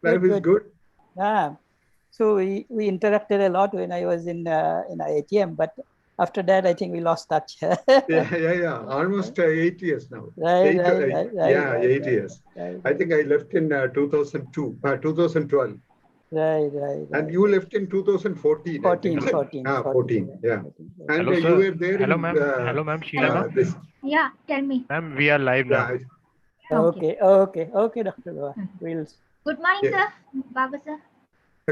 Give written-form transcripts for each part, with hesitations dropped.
Life is good. Yeah. So we interacted a lot when I was in IITM, but after that, I think we lost touch. Yeah. Almost 8 years now. Right. 8 years. Right. I think I left in 2002, 2012. Right. And you left in 2014. 14. Yeah. And hello, you were there. Hello, ma'am. Hello, ma'am. Sheila, ma'am. Yeah, tell me. Ma'am, we are live now. Okay, Dr. Goa. We'll... Good morning, sir. Baba, sir.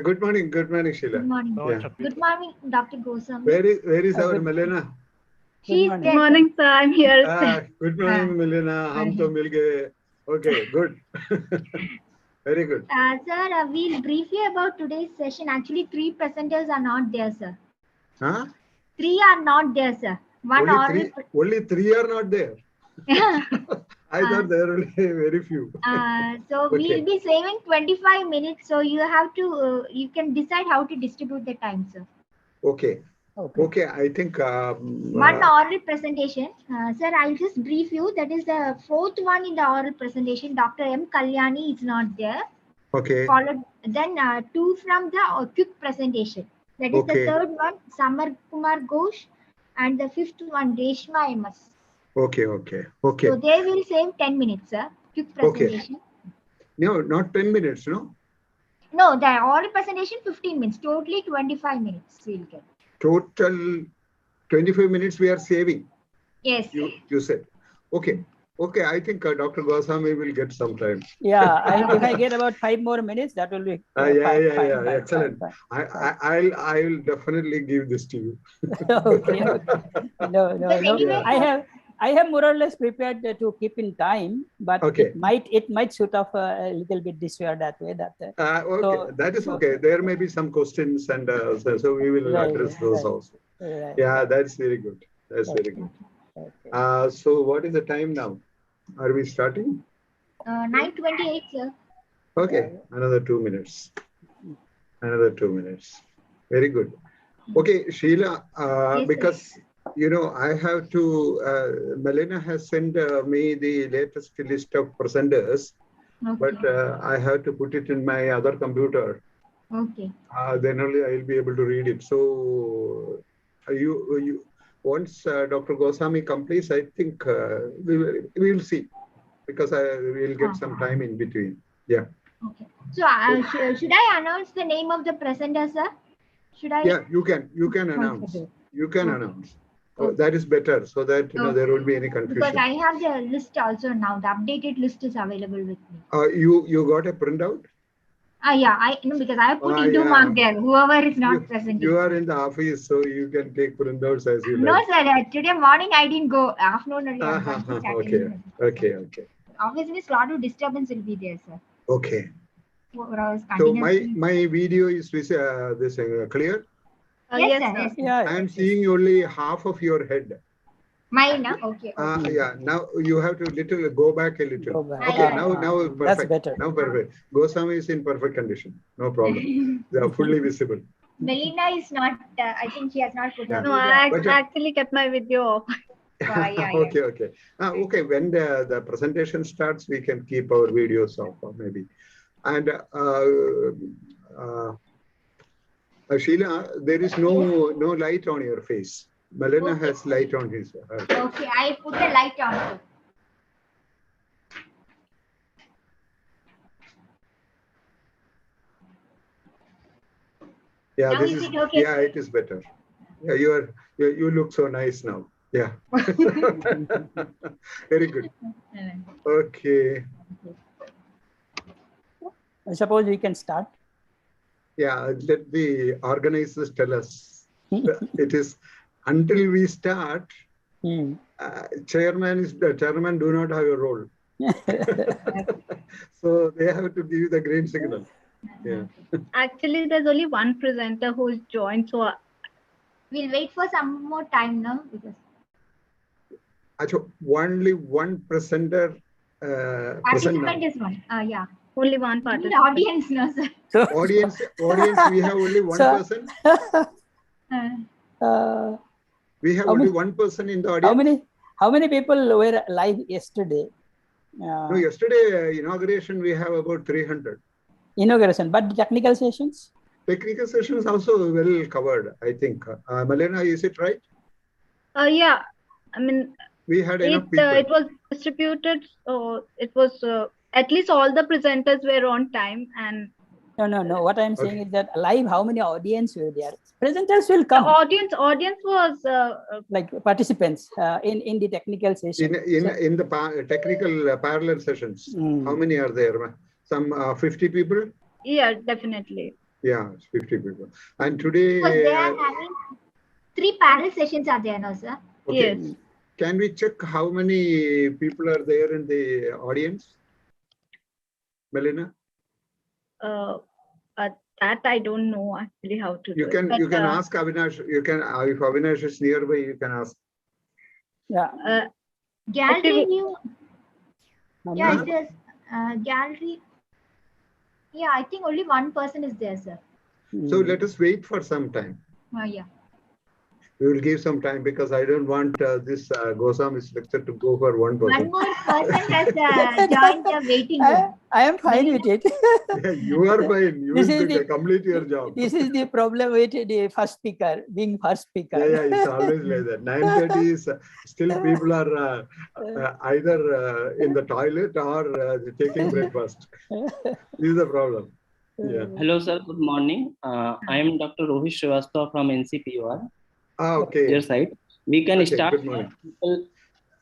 Good morning, Sheila. Good morning. Yeah. Good morning, Dr. Gosam. Where is our Melena? She's morning. there. Good morning, sir. I'm here. Good morning, Melena. Hum to mil gaye. Okay, good. Very good. Sir, we'll brief you about today's session. Actually, 3 presenters are not there, sir. Huh? 3 are not there, sir. Only three are not there. I thought there were only very few. So we'll be saving 25 minutes. So you have to, you can decide how to distribute the time, sir. Okay. I think one oral presentation. Sir, I'll just brief you. That is the 4th one in the oral presentation. Dr. M. Kalyani is not there. Okay. Followed then 2 from the quick presentation. That is the 3rd one, Samar Kumar Ghosh, and the 5th one, Reshma MS. Okay. So they will save 10 minutes, sir. Quick presentation. No, not 10 minutes, no? No, the oral presentation 15 minutes. Totally 25 minutes we'll get. Total 25 minutes we are saving. Yes. You said. Okay. I think Dr. Goswami will get some time. Yeah, if I get about 5 more minutes, that will be fine. Excellent. I'll definitely give this to you. Okay. No. I have more or less prepared to keep in time, but it might shoot off a little bit this way or that way. That is okay. There may be some questions, and so we will address those also. Yeah, that's very good. Okay. So what is the time now? Are we starting? 9:28, sir. Okay, another 2 minutes. Very good. Okay, Sheila, yes, because I have to, Melina has sent me the latest list of presenters, but I have to put it in my other computer. Okay. Then only I will be able to read it. So, you once Dr. Goswami completes, I think we will see, because we will get some time in between. Yeah. Okay. So, should I announce the name of the presenter, sir? Should I? Yeah, you can announce. You can announce. That is better, so that there won't be any confusion. Because I have the list also now. The updated list is available with me. You got a printout? Yeah, because I have put into mark there. Whoever is not present. You are in the office, so you can take printouts as you like. No, sir. Today morning I didn't go. Afternoon only. Okay. Obviously, a lot of disturbance will be there, sir. Okay. So my video is clear? Yes, sir. Yeah, I am seeing only half of your head. Mine, okay. Yeah, now you have to go back a little. Okay, now perfect. That's better. Now perfect. Goswami is in perfect condition. No problem. They are fully visible. Melina is not, I think she has not put No, I actually kept my video off. Okay. Okay, when the presentation starts, we can keep our videos off maybe. And Sheila, there is no light on your face. Melina has light on his. Okay, I put the light on. Yeah, now is it okay? Yeah, it is better. Yeah, you look so nice now. Yeah. Very good. Okay. I suppose we can start. Yeah, let the organizers tell us. It is until we start. Chairman do not have a role. So they have to give the green signal. Yeah. Actually, there's only one presenter who's joined, so we'll wait for some more time now. Because only one presenter. Participant is one. Yeah. Only one participant. The audience, no, sir. Audience, we have only one person. We have only one person in the audience. How many people were live yesterday? No, yesterday inauguration we have about 300. Inauguration, but the technical sessions? Technical sessions also well covered, I think. Malena, is it right? Yeah, I mean, we had enough people. It was distributed, so it was at least all the presenters were on time. And no. What I'm saying is that live, how many audience were there? Presenters will come. The audience was like participants in the technical session. In the technical parallel sessions, how many are there? Some 50 people? Yeah, definitely. Yeah, 50 people. And today... Because they are having 3 parallel sessions are there now, sir. Okay. Yes. Can we check how many people are there in the audience? Melina? That I don't know actually how to you do can it. You can ask Avinash. You can, if Avinash is nearby, you can ask. Yeah. Gallery view. Yeah, it is gallery. Yeah, I think only one person is there, sir. So let us wait for some time. Yeah. We will give some time because I don't want this Goswami's lecture to go for one person. One more person has joined the waiting room. I am fine with it. Yeah, you are fine. You will complete your job. This is the problem with the first speaker, being first speaker. Yeah, it's always like that. 9:30 is still people are either in the toilet or taking breakfast. This is the problem. Yeah. Hello, sir. Good morning. I am Dr. Rohit Srivastava from NCPUR. Okay. Your side. We can start. Good morning.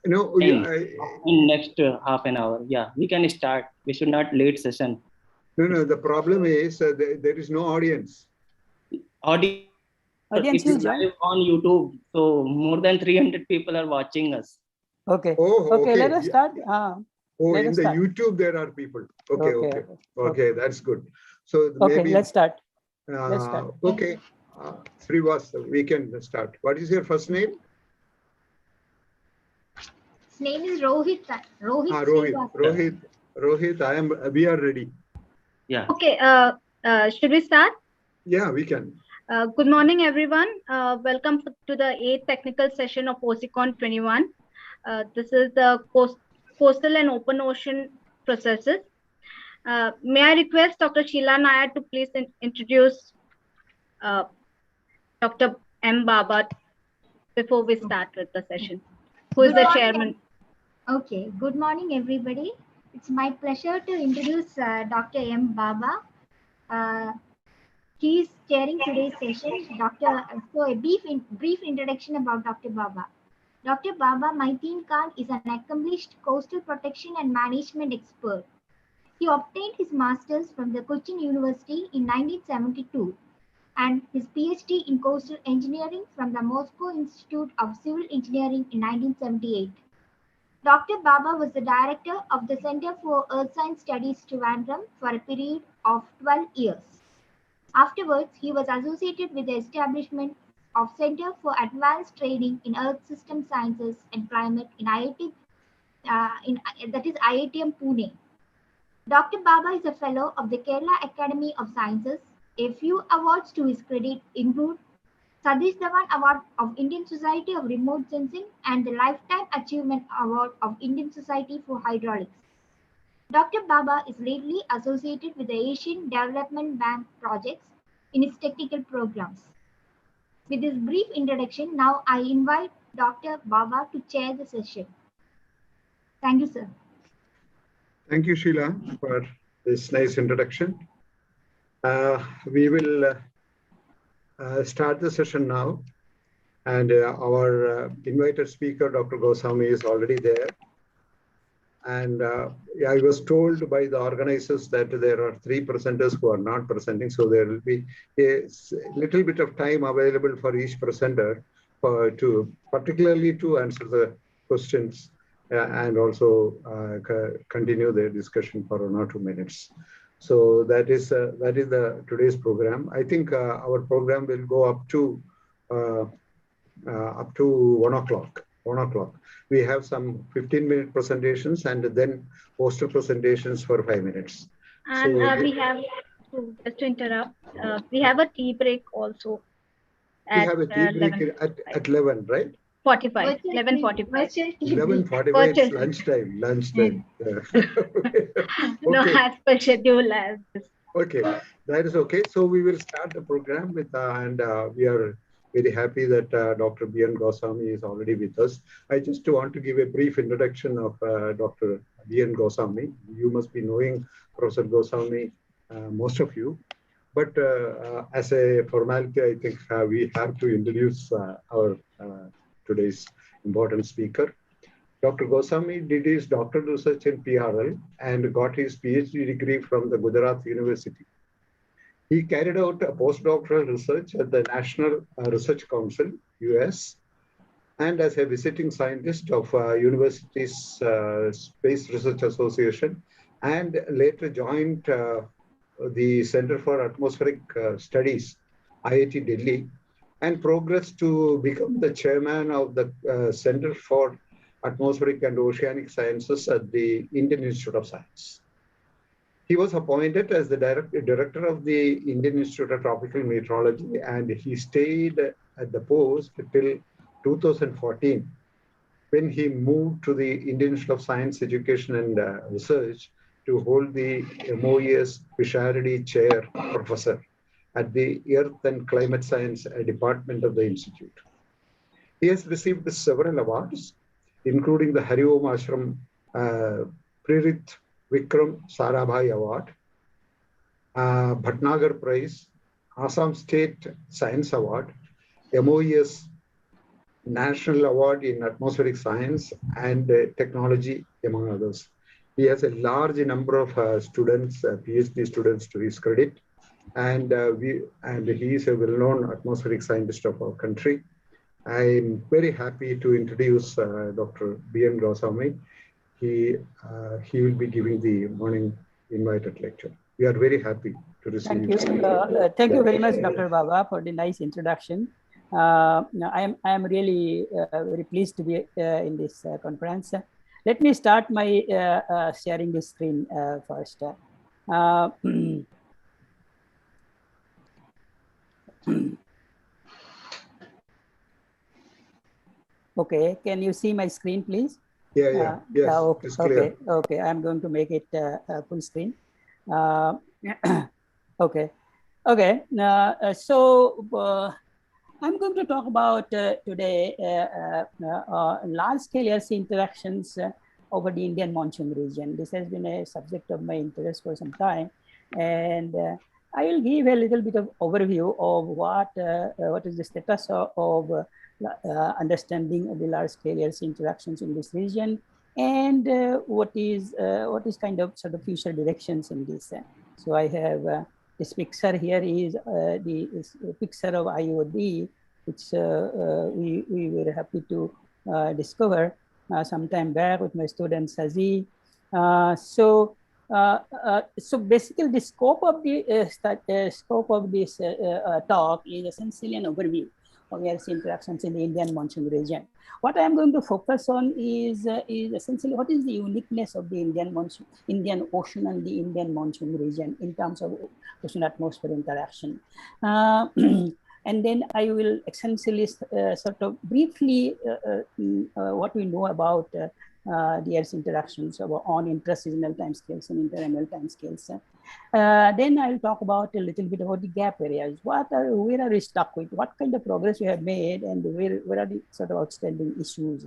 No, in next half an hour. Yeah, we can start. We should not late session. No. The problem is there is no audience. Audience is live on YouTube, so more than 300 people are watching us. Okay. Okay. Let us start. In the YouTube there are people. Okay. That's good. So maybe let's start. Let's start. Okay. Srivas, we can start. What is your first name? His name is Rohit. Rohit. Rohit, we are ready. Yeah. Okay. Should we start? Yeah, we can. Good morning, everyone. Welcome to the 8th technical session of Osicon 21. This is the coastal and open ocean processes. May I request Dr. Sheila Nair to please introduce Dr. M. Baba before we start with the session, who is the chairman. Okay, good morning, everybody. It's my pleasure to introduce Dr. M. Baba. He is chairing today's session. So a brief introduction about Dr. Baba. Dr. Baba Maitri Khan is an accomplished coastal protection and management expert. He obtained his master's from the Cochin University in 1972 and his PhD in coastal engineering from the Moscow Institute of Civil Engineering in 1978. Dr. Baba was the director of the Center for Earth Science Studies Trivandrum for a period of 12 years. Afterwards, he was associated with the establishment of Center for Advanced Training in Earth System Sciences and Climate in IITM Pune. Dr. Baba is a fellow of the Kerala Academy of Sciences. A few awards to his credit include Satish Dhawan Award of Indian Society of Remote Sensing and the Lifetime Achievement Award of Indian Society for Hydraulics. Dr. Baba is lately associated with the Asian Development Bank projects in its technical programs. With this brief introduction, now I invite Dr. Baba to chair the session. Thank you, sir. Thank you, Sheila, for this nice introduction. We will start the session now. And our invited speaker, Dr. Goswami, is already there. And I was told by the organizers that there are 3 presenters who are not presenting. So there will be a little bit of time available for each presenter particularly to answer the questions and also continue their discussion for 1 or 2 minutes. So that is the today's program. I think our program will go up to 1 o'clock. 1 o'clock. We have some 15-minute presentations and then poster presentations for 5 minutes. And so, we have, just to interrupt, we have a tea break also. We have a tea break at 11, right? 45, 11:45. 11:45, it's lunchtime. No, as per schedule as this. Okay, that is okay. So we will start the program with, and we are very happy that Dr. B.N. Goswami is already with us. I just want to give a brief introduction of Dr. B.N. Goswami. You must be knowing Professor Goswami, most of you. But as a formality, I think we have to introduce our today's important speaker. Dr. Goswami did his doctoral research in PRL and got his PhD degree from the Gujarat University. He carried out a postdoctoral research at the National Research Council, US, and as a visiting scientist of University's Space Research Association, and later joined the Center for Atmospheric Studies, IIT Delhi, and progressed to become the chairman of the Center for Atmospheric and Oceanic Sciences at the Indian Institute of Science. He was appointed as the director of the Indian Institute of Tropical Meteorology, and he stayed at the post till 2014, when he moved to the Indian Institute of Science, Education and Research to hold the MOES Fishardi Chair Professor at the Earth and Climate Science Department of the Institute. He has received several awards, including the Hari Om Ashram Prerit Vikram Sarabhai Award, Bhatnagar Prize, Assam State Science Award, MOES National Award in Atmospheric Science and Technology, among others. He has a large number of students, PhD students to his credit, and he is a well-known atmospheric scientist of our country. I'm very happy to introduce Dr. B.N. Goswami. He will be giving the morning invited lecture. We are very happy to receive. Thank you. Thank you very much, Dr. Baba, for the nice introduction. I am really very pleased to be in this conference. Let me start my sharing the screen first. Okay, can you see my screen, please? Yeah. Yes. Okay. I'm going to make it full screen. Okay. So I'm going to talk about today large-scale air sea interactions over the Indian monsoon region. This has been a subject of my interest for some time, and I will give a little bit of overview of what is the status of understanding of the large-scale air sea interactions in this region, and what is kind of sort of future directions in this. So I have this picture here is the picture of IOD, which we were happy to discover some time back with my student Sazi. So basically, the scope of this talk is essentially an overview of air sea interactions in the Indian monsoon region. What I am going to focus on is essentially what is the uniqueness of the Indian Ocean and the Indian monsoon region in terms of ocean atmosphere interaction. And then I will essentially sort of briefly what we know about the Earth's interactions on intra-seasonal timescales and interannual timescales. Then I'll talk about a little bit about the gap areas. Where are we stuck with? What kind of progress we have made, and where are the sort of outstanding issues?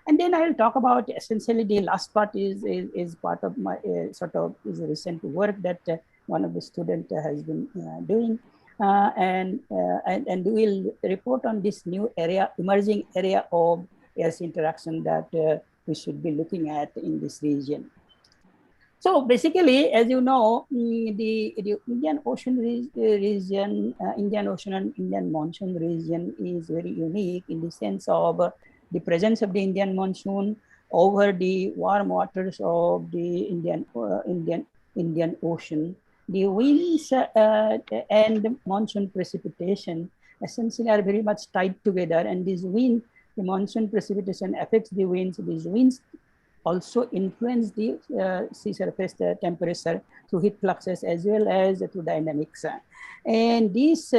And then I'll talk about essentially the last part is part of my sort of is a recent work that one of the students has been doing. And we'll report on this new emerging area of air sea interaction that we should be looking at in this region. So basically, as you know, the Indian Ocean region, Indian Ocean and Indian monsoon region is very unique in the sense of the presence of the Indian monsoon over the warm waters of the Indian Ocean. The winds and monsoon precipitation essentially are very much tied together, and the monsoon precipitation affects the winds. These winds also influence the sea surface temperature through heat fluxes as well as through dynamics. And this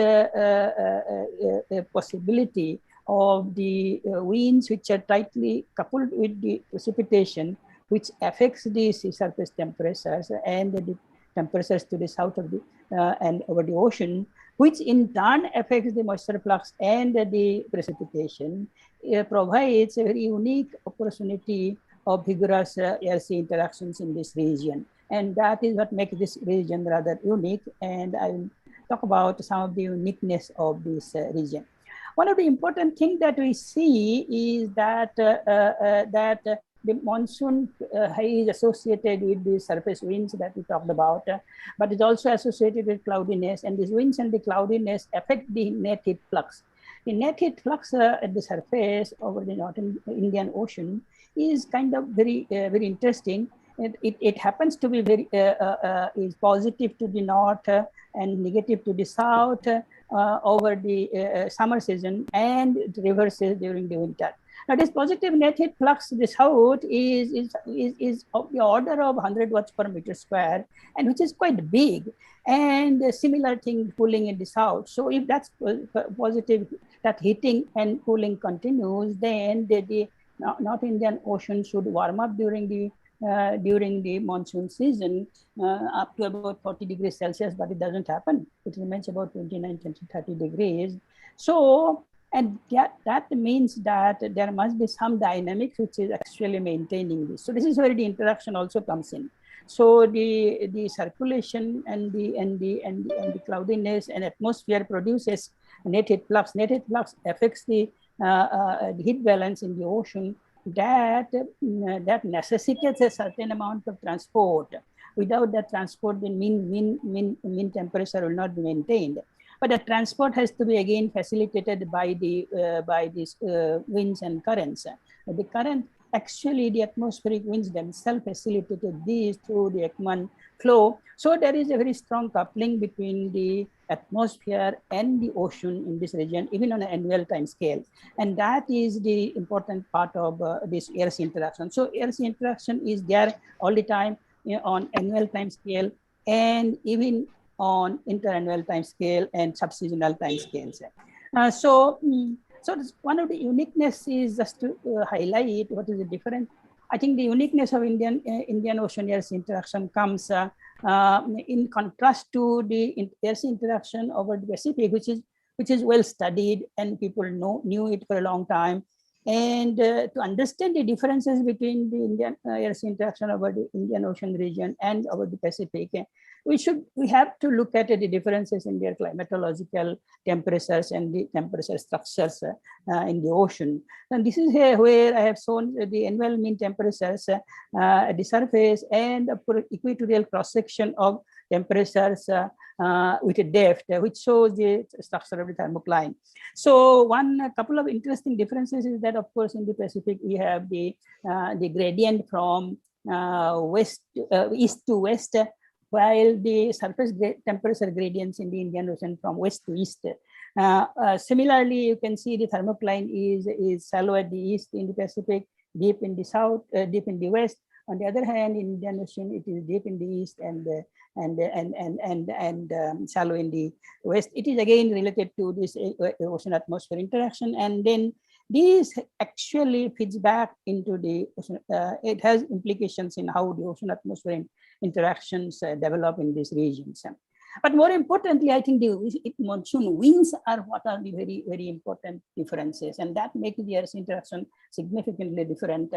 possibility of the winds which are tightly coupled with the precipitation, which affects the sea surface temperatures, and temperatures to the south of the and over the ocean, which in turn affects the moisture flux and the precipitation, provides a very unique opportunity of vigorous air-sea interactions in this region. And that is what makes this region rather unique. And I will talk about some of the uniqueness of this region. One of the important things that we see is that the monsoon is associated with the surface winds that we talked about, but it's also associated with cloudiness, and these winds and the cloudiness affect the net heat flux. The net heat flux at the surface over the Northern Indian Ocean is kind of very interesting. It happens to be very is positive to the north and negative to the south over the summer season, and it reverses during the winter. Now, this positive net heat flux to the south is of the order of 100 watts per meter square, and which is quite big. And a similar thing cooling in the south. So if that's positive, that heating and cooling continues, then the North Indian Ocean should warm up during the monsoon season up to about 40 degrees Celsius, but it doesn't happen. It remains about 29, 20, 30 degrees. So, and that means that there must be some dynamics which is actually maintaining this. So this is where the interaction also comes in. So the circulation and the cloudiness and atmosphere produces net heat flux. Net heat flux affects the heat balance in the ocean that necessitates a certain amount of transport. Without that transport, the mean temperature will not be maintained. But the transport has to be again facilitated by these winds and currents. The current, actually the atmospheric winds themselves facilitated these through the Ekman flow. So there is a very strong coupling between the atmosphere and the ocean in this region, even on an annual time scale. And that is the important part of this air-sea interaction. So air-sea interaction is there all the time, you know, on annual time scale, and even on interannual time scale and subseasonal time scales. So one of the uniqueness is just to highlight what is the difference. I think the uniqueness of Indian Ocean air-sea interaction comes in contrast to the air-sea interaction over the Pacific, which is well studied and people knew it for a long time. And to understand the differences between the Indian air-sea interaction over the Indian Ocean region and over the Pacific, we have to look at the differences in their climatological temperatures and the temperature structures in the ocean. And this is here where I have shown the annual mean temperatures at the surface and equatorial cross-section of temperatures with a depth, which shows the structure of the thermocline. So a couple of interesting differences is that, of course, in the Pacific, we have the gradient from east to west, while the surface temperature gradients in the Indian Ocean from west to east. Similarly, you can see the thermocline is shallow at the east in the Pacific, deep in the south, deep in the west. On the other hand, in Indian Ocean, it is deep in the east and shallow in the west. It is again related to this ocean atmosphere interaction, and then this actually feeds back into the ocean. It has implications in how the ocean atmosphere interactions develop in these regions. But more importantly, I think the monsoon winds are what are the very, very important differences, and that makes the air interaction significantly different.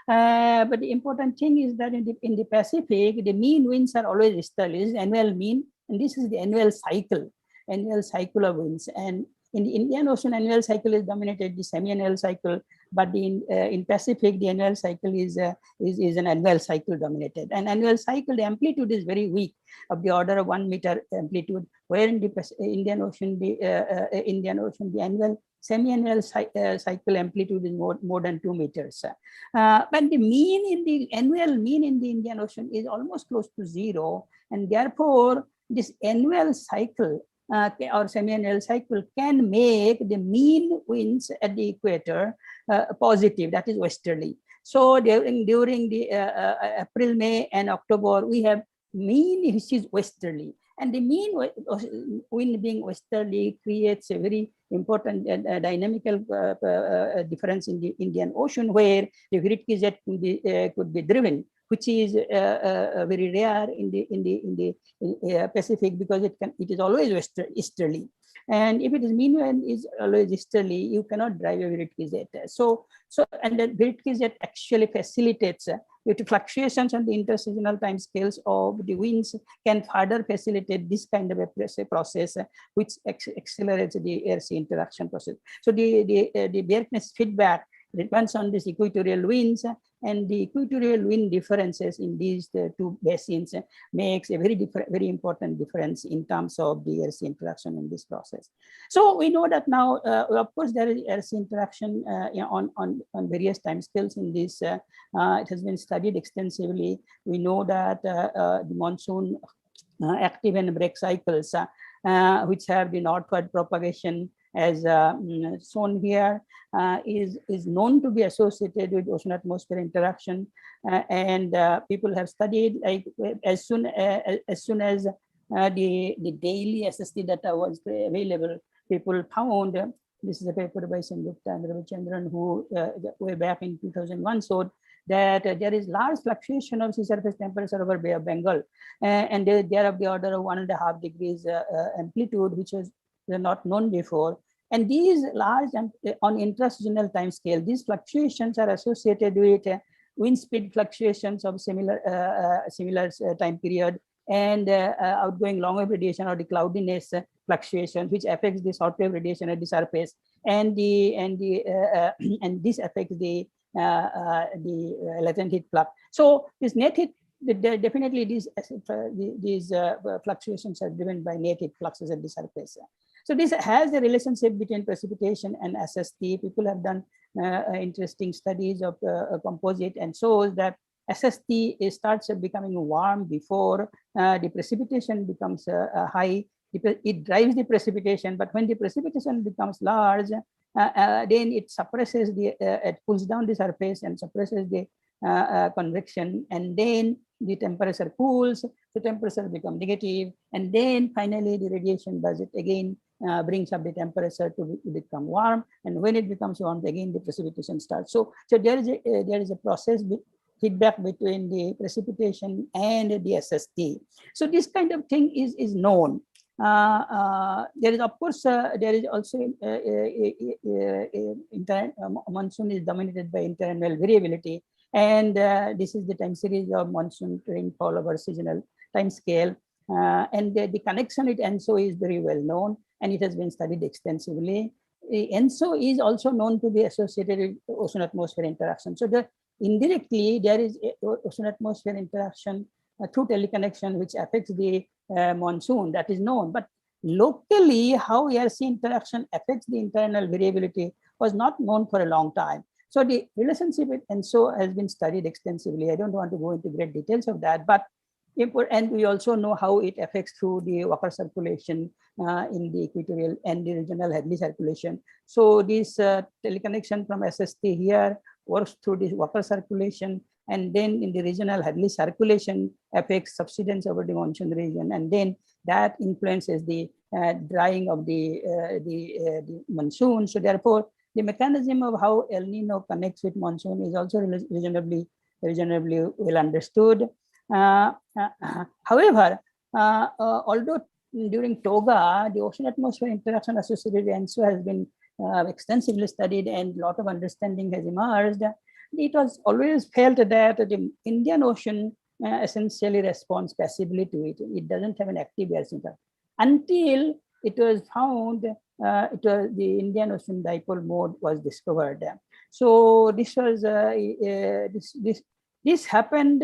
But the important thing is that in the Pacific, the mean winds are always easterly. This is annual mean, and this is the annual cycle of winds. And in the Indian Ocean, annual cycle is dominated the semi-annual cycle, but in Pacific, the annual cycle is an annual cycle dominated. And annual cycle, the amplitude is very weak, of the order of 1 meter amplitude, where in the Indian Ocean, the annual semi-annual cycle amplitude is more than 2 meters. But the annual mean in the Indian Ocean is almost close to zero, and therefore this annual cycle or semi-annual cycle can make the mean winds at the equator positive, that is westerly. So during the April, May, and October, we have mean which is westerly, and the mean wind being westerly creates a very important dynamical difference in the Indian Ocean, where the hurricane jet could be driven which is very rare in the Pacific, because it is always easterly. And if it is mean wind is always easterly, you cannot drive a Viritki jet. So and the Viritki jet actually facilitates with fluctuations on the interseasonal time scales of the winds can further facilitate this kind of a process, which accelerates the air-sea interaction process. So the Bjerknes feedback depends on these equatorial winds, and the equatorial wind differences in these two basins makes a very important difference in terms of the air-sea interaction in this process. So we know that now, of course, there is air-sea interaction on various time scales in this. It has been studied extensively. We know that the monsoon active and break cycles, which have the northward propagation, as shown here, is known to be associated with ocean atmosphere interaction, and people have studied, like, as soon as the daily SST data was available, people found, this is a paper by Sengupta and Ravichandran, who way back in 2001 showed that there is large fluctuation of sea surface temperature over Bay of Bengal, and they are of the order of 1.5 degrees amplitude, which was not known before. And these large on intraseasonal time scale, these fluctuations are associated with wind speed fluctuations of similar time period, and outgoing long wave radiation or the cloudiness fluctuation, which affects the short wave radiation at the surface, and this affects the latent heat flux. So this net heat, definitely these fluctuations are driven by net heat fluxes at the surface. So this has a relationship between precipitation and SST. People have done interesting studies of composite, and shows that SST starts becoming warm before the precipitation becomes high. It drives the precipitation, but when the precipitation becomes large, then it suppresses it pulls down the surface and suppresses the convection, and then the temperature cools, the temperature becomes negative, and then finally the radiation does it again, brings up the temperature to become warm, and when it becomes warm again, the precipitation starts. So there is a process feedback between the precipitation and the SST. So this kind of thing is known. There is, of course, there is also monsoon is dominated by interannual variability, and this is the time series of monsoon rainfall over seasonal time scale, and the connection with ENSO is very well known, and it has been studied extensively. ENSO is also known to be associated with ocean atmosphere interaction. So indirectly there is ocean atmosphere interaction through teleconnection, which affects the monsoon, that is known. But locally, how air-sea interaction affects the internal variability was not known for a long time. So the relationship with ENSO has been studied extensively. I don't want to go into great details of that, but and we also know how it affects through the Walker circulation in the equatorial and the regional Hadley circulation. So this teleconnection from SST here works through this Walker circulation, and then in the regional Hadley circulation affects subsidence over the monsoon region, and then that influences the drying of the monsoon. So therefore, the mechanism of how El Nino connects with monsoon is also reasonably well understood. However, although during Toga, the ocean atmosphere interaction associated with ENSO has been extensively studied and a lot of understanding has emerged, it was always felt that the Indian Ocean essentially responds passively to it. It doesn't have an active air center until it was found the Indian Ocean dipole mode was discovered. So this was this happened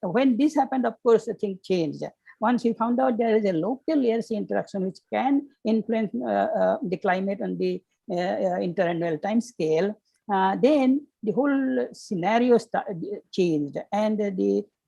when this happened. Of course, the thing changed. Once we found out there is a local air-sea interaction which can influence the climate on the interannual time scale, then the whole scenario changed, and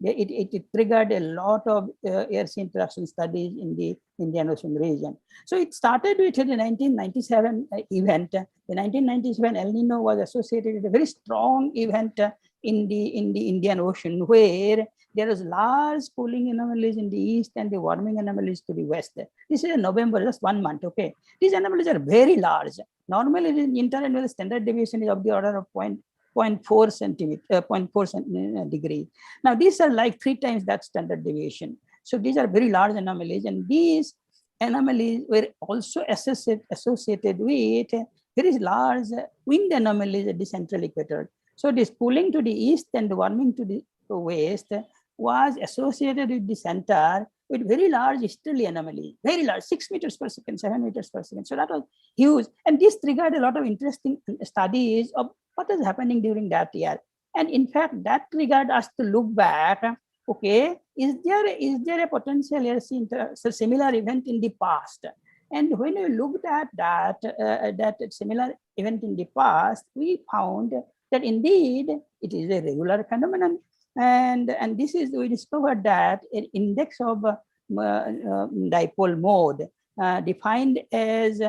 it triggered a lot of air-sea interaction studies in the Indian Ocean region. So it started with the 1997 event. The 1997 El Nino was associated with a very strong event in the Indian Ocean, where there was large cooling anomalies in the east and the warming anomalies to the west. This is in November, just 1 month. Okay, these anomalies are very large. Normally, the interannual standard deviation is of the order of 0.5 0.4 degree. Now these are like 3 times that standard deviation. So these are very large anomalies, and these anomalies were also associated with very large wind anomalies at the central equator. So this cooling to the east and warming to the west was associated with the center with very large easterly anomaly, very large, 6 meters per second, 7 meters per second. So that was huge. And this triggered a lot of interesting studies of what is happening during that year. And in fact, that triggered us to look back, okay, is there a potential similar event in the past? And when we looked at that similar event in the past, we found that indeed it is a regular phenomenon. And this is, we discovered that an index of dipole mode defined as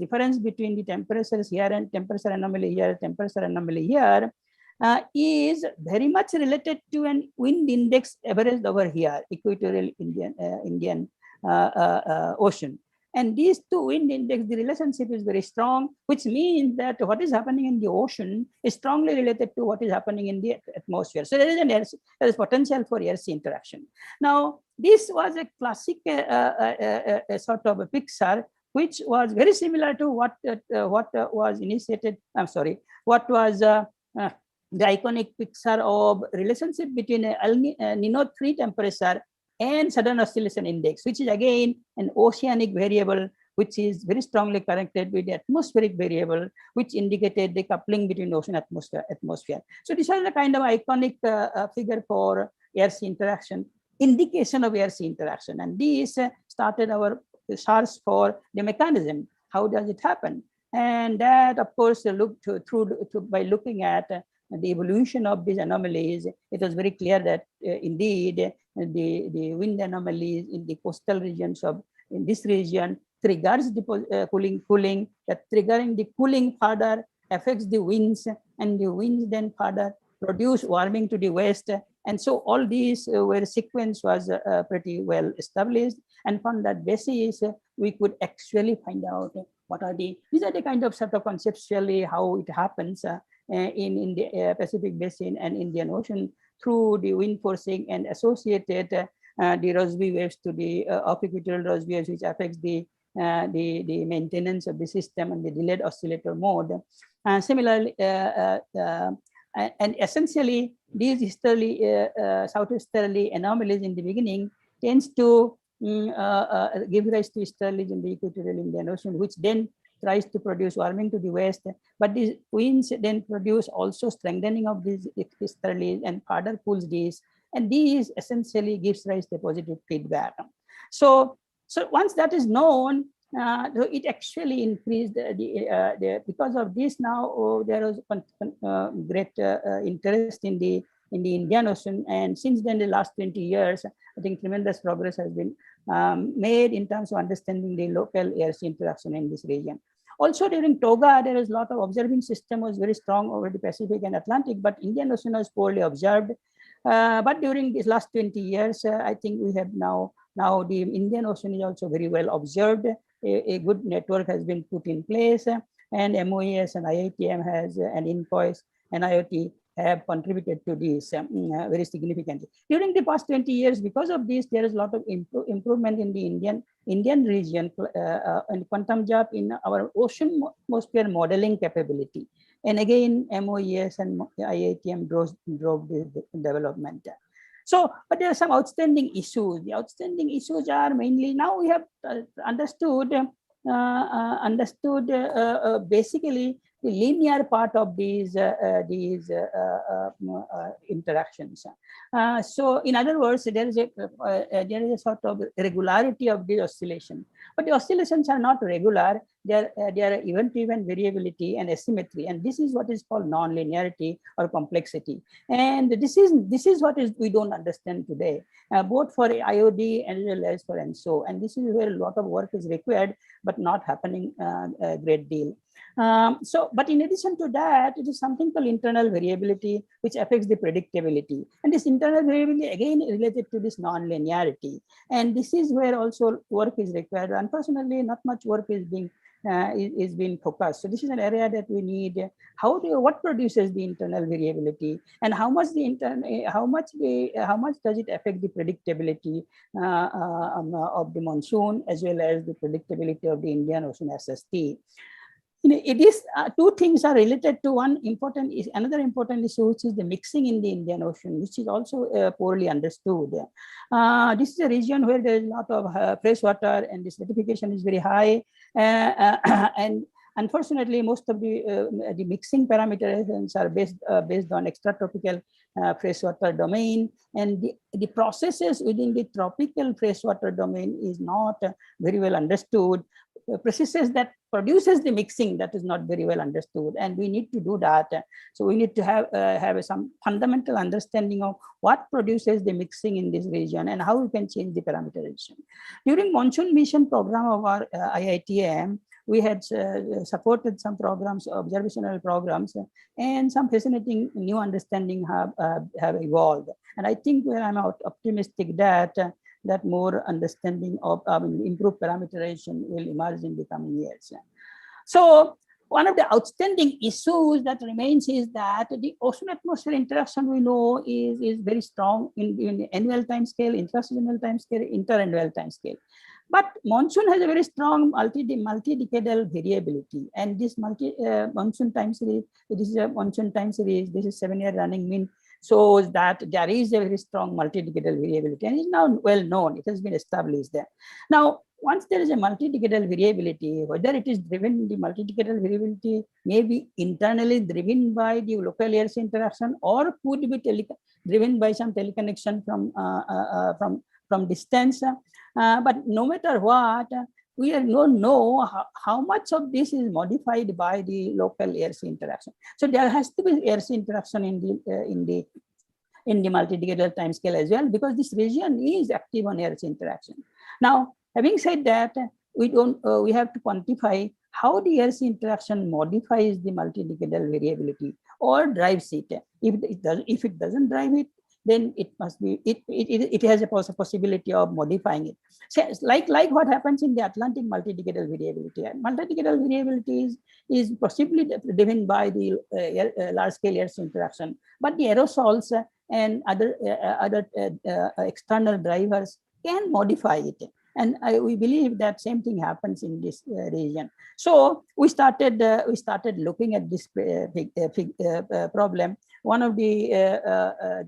difference between the temperatures here and temperature anomaly here, is very much related to an wind index averaged over here, equatorial Indian Ocean. And these two wind index, the relationship is very strong, which means that what is happening in the ocean is strongly related to what is happening in the atmosphere. So there is potential for air-sea interaction. Now, this was a classic sort of a picture, which was very similar to what was initiated. I'm sorry, what was the iconic picture of relationship between El Nino 3 temperature and sudden oscillation index, which is again an oceanic variable, which is very strongly connected with the atmospheric variable, which indicated the coupling between ocean atmosphere. So this was a kind of iconic figure for air-sea interaction, indication of air-sea interaction. And this started our search for the mechanism. How does it happen? And that, of course, looked by looking at the evolution of these anomalies, it was very clear that indeed the wind anomalies in the coastal regions of in this region triggers the cooling, that triggering the cooling further affects the winds, and the winds then further produce warming to the west. And so all these where sequence was pretty well established, and from that basis we could actually find out what are these are the kind of sort of conceptually how it happens in the Pacific Basin and Indian Ocean through the wind forcing and associated the Rossby waves to the off-equatorial Rossby waves, which affects the maintenance of the system and the delayed oscillator mode. Similarly, and essentially these easterly, southeasterly anomalies in the beginning tends to give rise to easterlies in the equatorial Indian Ocean, which then tries to produce warming to the west, but these winds then produce also strengthening of these easterlies and further cools these, and these essentially gives rise to positive feedback. So once that is known, it actually increased because of this. Now there was great interest in the Indian Ocean, and since then the last 20 years, I think tremendous progress has been made in terms of understanding the local air-sea interaction in this region. Also during Toga, there is a lot of observing system was very strong over the Pacific and Atlantic, but Indian Ocean was poorly observed. But during these last 20 years, I think we have now the Indian Ocean is also very well observed. A good network has been put in place, and MOES and IITM has and INCOIS and IoT have contributed to this very significantly. During the past 20 years, because of this, there is a lot of improvement in the Indian region and quantum jump in our ocean atmosphere modeling capability. And again, MOES and IITM drove this development. So, but there are some outstanding issues. The outstanding issues are mainly, now we have understood basically the linear part of these interactions. So in other words, there is a sort of regularity of the oscillation, but the oscillations are not regular. There are event-to-event variability and asymmetry, and this is what is called non-linearity or complexity. And this is what we don't understand today, both for IOD as well as for ENSO. And this is where a lot of work is required, but not happening a great deal. But in addition to that, it is something called internal variability, which affects the predictability. And this internal variability again related to this non-linearity. And this is where also work is required. Unfortunately, not much work is being is being focused. So this is an area that we need. What produces the internal variability, and how much does it affect the predictability of the monsoon, as well as the predictability of the Indian Ocean SST. It is two things are related to another important issue, which is the mixing in the Indian Ocean, which is also poorly understood. This is a region where there is a lot of fresh water, and the certification is very high, and unfortunately, most of the mixing parameters are based on extratropical freshwater domain, and the processes within the tropical freshwater domain is not very well understood. Processes that produces the mixing, that is not very well understood, and we need to do that. So we need to have some fundamental understanding of what produces the mixing in this region and how we can change the parameterization. During monsoon mission program of our IITM, we had supported some programs, observational programs, and some fascinating new understanding have evolved. And I think I'm optimistic that more understanding of improved parameterization will emerge in the coming years. So one of the outstanding issues that remains is that the ocean-atmosphere interaction we know is very strong in the annual time scale, intra-seasonal time scale, inter-annual time scale. But monsoon has a very strong multi-decadal variability, and this monsoon time series, this is a monsoon time series, this is 7-year running mean, shows that there is a very strong multi-decadal variability, and it's now well known, it has been established there. Now, once there is a multi-decadal variability, whether it is driven, the multi-decadal variability may be internally driven by the local air sea interaction, or could be driven by some teleconnection from distance. But no matter what, we don't know how much of this is modified by the local air sea interaction. So there has to be air sea interaction in the multi-decadal time scale as well, because this region is active on air sea interaction. Now, having said that, we have to quantify how the air sea interaction modifies the multi-decadal variability or drives it. If it doesn't drive it, then it must be it has a possibility of modifying it. So like what happens in the Atlantic multi-decadal variability. Multi-decadal variability is possibly driven by the large-scale air sea interaction, but the aerosols and other external drivers can modify it. And we believe that same thing happens in this region. So we started looking at this problem. One of the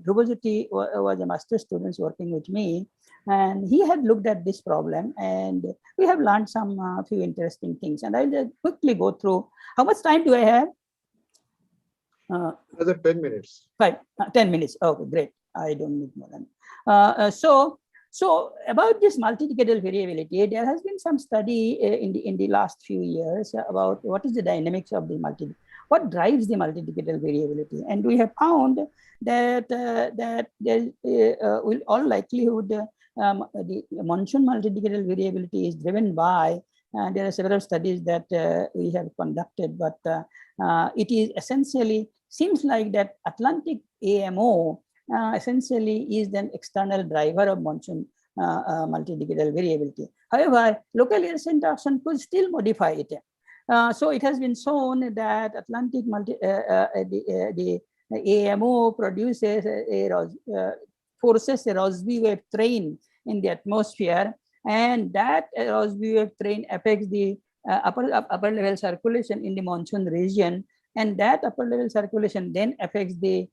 Dhrubajyoti was a master student working with me, and he had looked at this problem, and we have learned some few interesting things. And I'll quickly go through. How much time do I have? Another 10 minutes. 10 minutes. Okay, great. I don't need more than. So about this multi-decadal variability, there has been some study in the last few years about what is the dynamics of the what drives the multi-decadal variability, and we have found that there will all likelihood the monsoon multi-decadal variability is driven by. There are several studies that we have conducted, but it is essentially seems like that Atlantic AMO essentially is an external driver of monsoon multi-decadal variability. However, local air sea interaction could still modify it. So it has been shown that Atlantic the AMO produces forces a Rossby wave train in the atmosphere, and that Rossby wave train affects the upper level circulation in the monsoon region, and that upper level circulation then affects the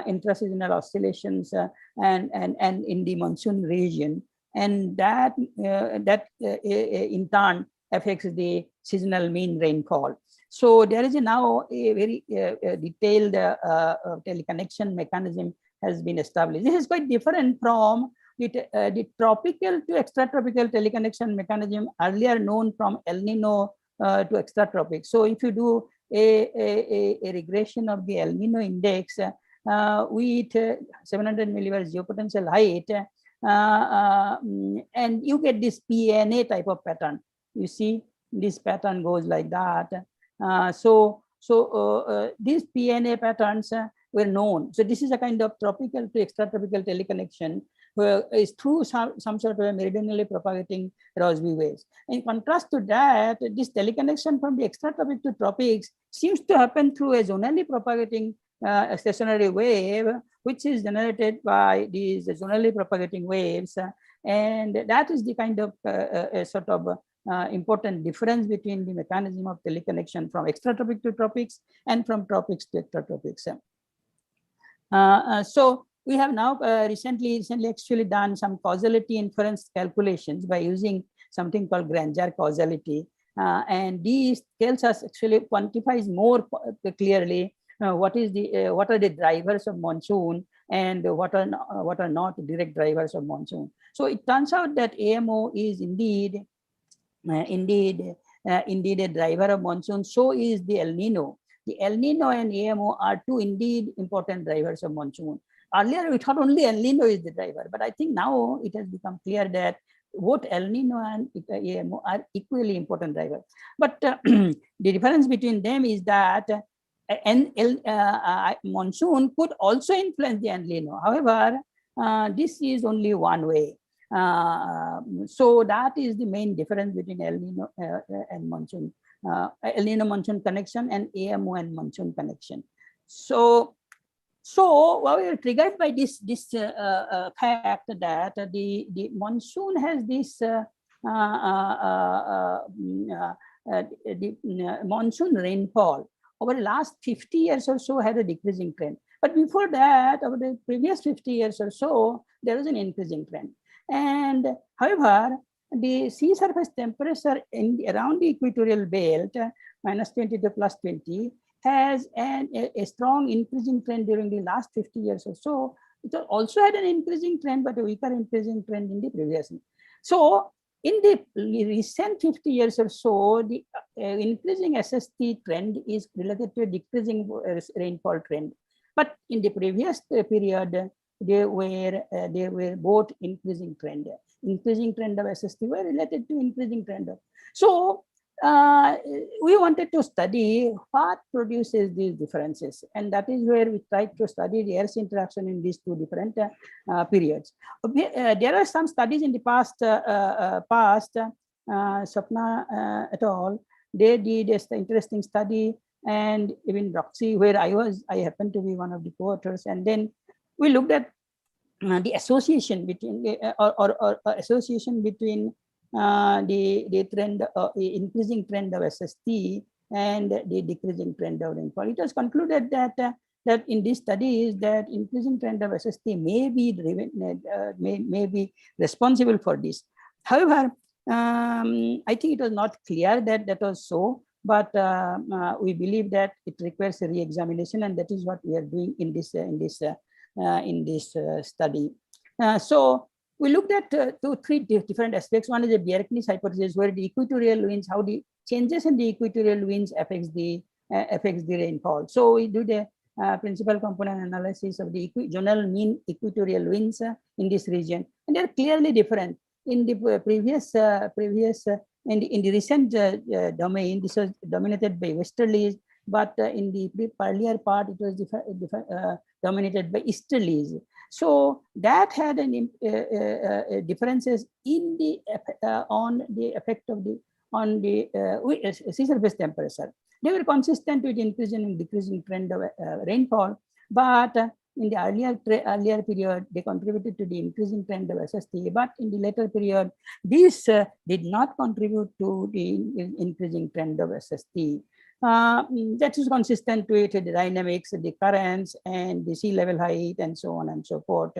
intra-seasonal oscillations and in the monsoon region, and that in turn affects the seasonal mean rainfall. So there is now a very detailed teleconnection mechanism has been established. This is quite different from the tropical to extratropical teleconnection mechanism earlier known from El Nino to extratropic. So if you do a regression of the El Nino index with 700 millibar geopotential height, and you get this PNA type of pattern. You see, this pattern goes like that. These PNA patterns were known. So this is a kind of tropical to extratropical teleconnection is through some sort of a meridionally propagating Rossby waves. In contrast to that, this teleconnection from the extratropic to tropics seems to happen through a zonally propagating stationary wave, which is generated by these zonally propagating waves. And that is the kind of a sort of important difference between the mechanism of teleconnection from extratropic to tropics and from tropics to extratropics. So we have now recently actually done some causality inference calculations by using something called Granger causality. And these tells us actually quantifies more clearly what are the drivers of monsoon and what are not direct drivers of monsoon. So it turns out that AMO is indeed a driver of monsoon. So is the El Nino. The El Nino and AMO are two indeed important drivers of monsoon. Earlier, we thought only El Nino is the driver, but I think now it has become clear that both El Nino and AMO are equally important drivers. But the difference between them is that monsoon could also influence the El Nino. However, this is only one way. So that is the main difference between El Nino and monsoon, El Nino monsoon connection and AMO and monsoon connection. So we are triggered by this fact that the monsoon has this monsoon rainfall over the last 50 years or so had a decreasing trend. But before that, over the previous 50 years or so, there was an increasing trend. And however, the sea surface temperature around the equatorial belt, -20 to +20, has a strong increasing trend during the last 50 years or so. It also had an increasing trend, but a weaker increasing trend in the previous. So in the recent 50 years or so, the increasing SST trend is related to a decreasing rainfall trend. But in the previous period, they were both increasing trend. Increasing trend of SST were related to increasing trend of. So we wanted to study what produces these differences, and that is where we tried to study the Earth's interaction in these two different periods. There are some studies in the past. Sapna et al. They did an interesting study, and even Roxy, where I happened to be one of the co-authors, and then we looked at the association between or association between the trend, increasing trend of SST and the decreasing trend of rainfall. It was concluded that that in these studies that increasing trend of SST may be driven, may be responsible for this. However, I think it was not clear that that was so, but we believe that it requires a re-examination, and that is what we are doing in this study. So we looked at three different aspects. One is the Bjerknes hypothesis, where the equatorial winds, how the changes in the equatorial winds affects the rainfall. So we do the principal component analysis of the zonal mean equatorial winds in this region, and they're clearly different. In the in the recent domain, this was dominated by westerlies, but in the earlier part, it was dominated by easterlies. So that had an differences in the on the effect of the on the sea surface temperature. They were consistent with increasing and decreasing trend of rainfall, but in the earlier period, they contributed to the increasing trend of SST, but in the later period, this did not contribute to the increasing trend of SST. That is consistent with the dynamics, the currents, and the sea level height, and so on and so forth.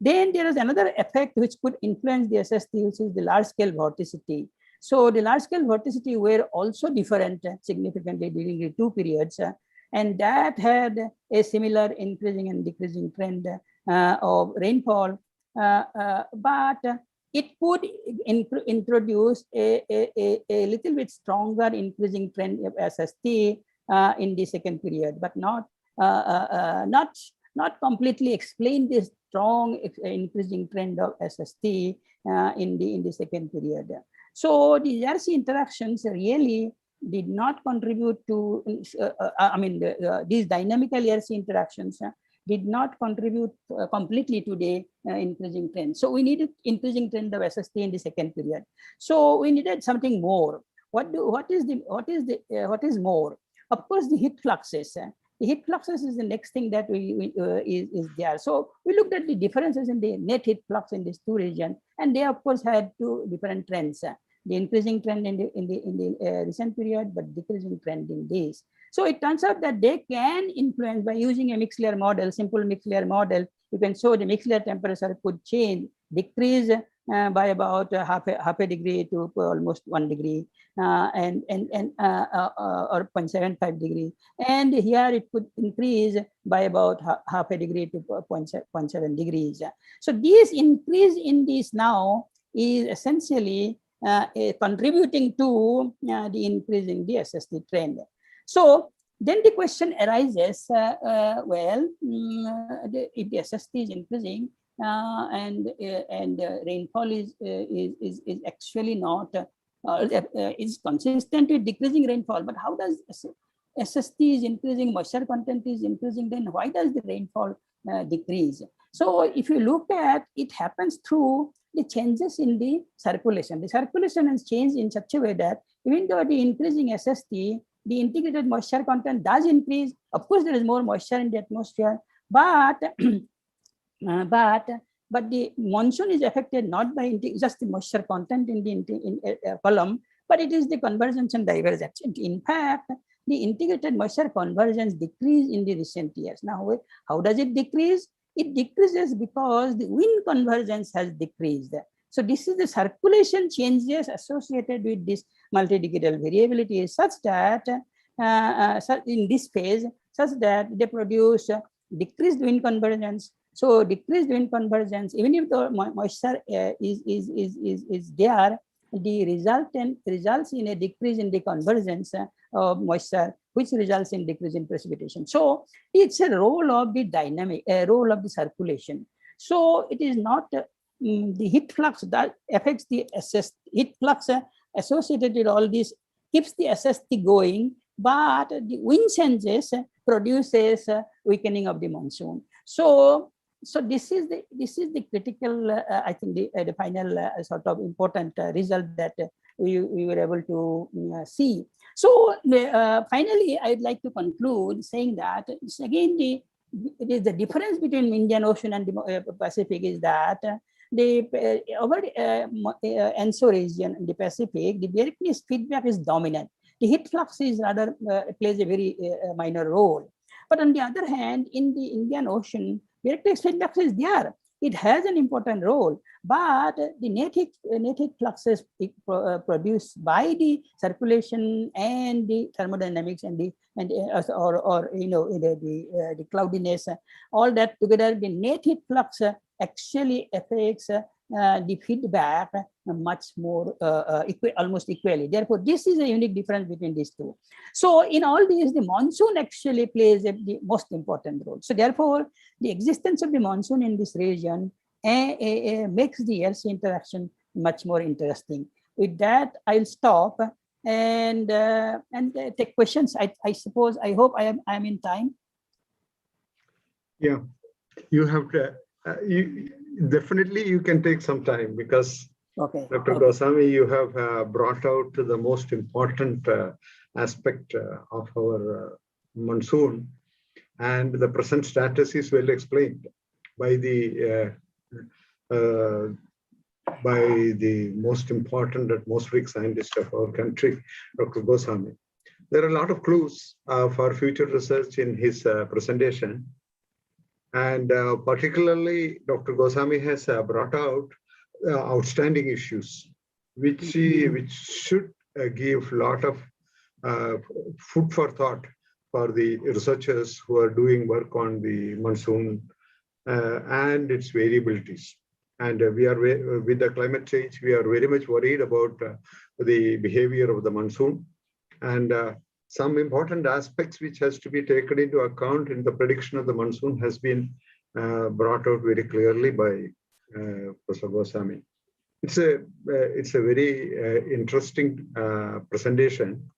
Then there is another effect which could influence the SST, which is the large-scale vorticity. So the large-scale vorticity were also different significantly during the two periods, and that had a similar increasing and decreasing trend of rainfall, but it could introduce a little bit stronger increasing trend of SST in the second period, but not completely explain this strong increasing trend of SST in the second period. So the RC interactions really did not contribute to, these dynamical RC interactions did not contribute completely to the increasing trend. So we needed increasing trend of SST in the second period. So we needed something more. What is more? Of course, the heat fluxes. The heat fluxes is the next thing that is there. So we looked at the differences in the net heat flux in these two regions, and they of course had two different trends. The increasing trend in the recent period, but decreasing trend in this. So it turns out that they can influence by using a mixed layer model, simple mixed layer model. You can show the mixed layer temperature could change, decrease by about half a degree to almost 1 degree, or 0.75 degree. And here it could increase by about half a degree to 0.7 degrees. So this increase in this now is essentially contributing to the increase in the SST trend. So then the question arises, if the SST is increasing and rainfall is actually not is consistent with decreasing rainfall, but how does SST is increasing, moisture content is increasing, then why does the rainfall decrease? So if you look at it, happens through the changes in the circulation. The circulation has changed in such a way that even though the increasing SST, the integrated moisture content does increase. Of course, there is more moisture in the atmosphere, but but the monsoon is affected not by just the moisture content in the column, but it is the convergence and divergence. In fact, the integrated moisture convergence decreased in the recent years. Now, how does it decrease? It decreases because the wind convergence has decreased. So this is the circulation changes associated with this multi-decadal variability such that in this phase, such that they produce decreased wind convergence. So decreased wind convergence, even if the moisture is there, the results in a decrease in the convergence of moisture, which results in decrease in precipitation. So it's a role of the dynamic, a role of the circulation. So it is not the heat flux that affects the heat flux associated with all this keeps the SST going, but the wind changes produces weakening of the monsoon. So this is the critical, I think the final sort of important result that we were able to see. So finally, I'd like to conclude saying that again it is the difference between Indian Ocean and the Pacific is that over ENSO region in the Pacific, the directness feedback is dominant. The heat flux is rather plays a very minor role. But on the other hand, in the Indian Ocean, directness feedback is there. It has an important role, but the net heat fluxes produced by the circulation and the thermodynamics and the cloudiness, all that together, the net heat flux actually affects the feedback much more almost equally. Therefore, this is a unique difference between these two. So in all these, the monsoon actually plays the most important role. So therefore, the existence of the monsoon in this region makes the LC interaction much more interesting. With that, I'll stop and take questions. I suppose, I hope I am in time. Yeah, you have to. Definitely you can take some time because okay. Dr. Goswami, you have brought out the most important aspect of our monsoon, and the present status is well explained by the most important atmospheric scientist of our country, Dr. Goswami. There are a lot of clues for future research in his presentation. And particularly, Dr. Goswami has brought out outstanding issues, which should give a lot of food for thought for the researchers who are doing work on the monsoon and its variabilities. And we are with the climate change, we are very much worried about the behavior of the monsoon. And some important aspects which has to be taken into account in the prediction of the monsoon has been brought out very clearly by Professor Goswami. It's a very interesting presentation.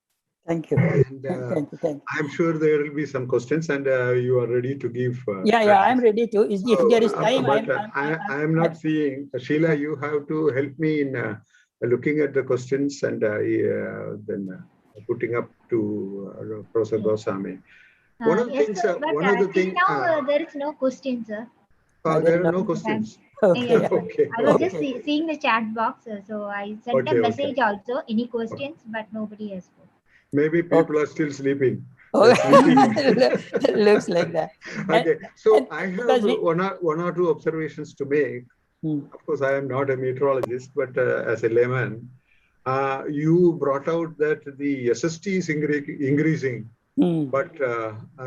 Thank you. And Thank you. I'm sure there will be some questions, and you are ready to give. Yeah, I'm ready to. If there is time, but I'm not seeing. Sheila, you have to help me in looking at the questions and then putting up to Professor Goswami. One of the yes, things. sir, but One of the things. now there is no question, sir. There are no questions. Okay. Okay. I was just seeing the chat box, so I sent a message Okay. also. Any questions? But nobody has spoken. Maybe people are still sleeping. Looks like that. Okay, so I have because one or two observations to make. Of course, I am not a meteorologist, but as a layman, you brought out that the SST is increasing, but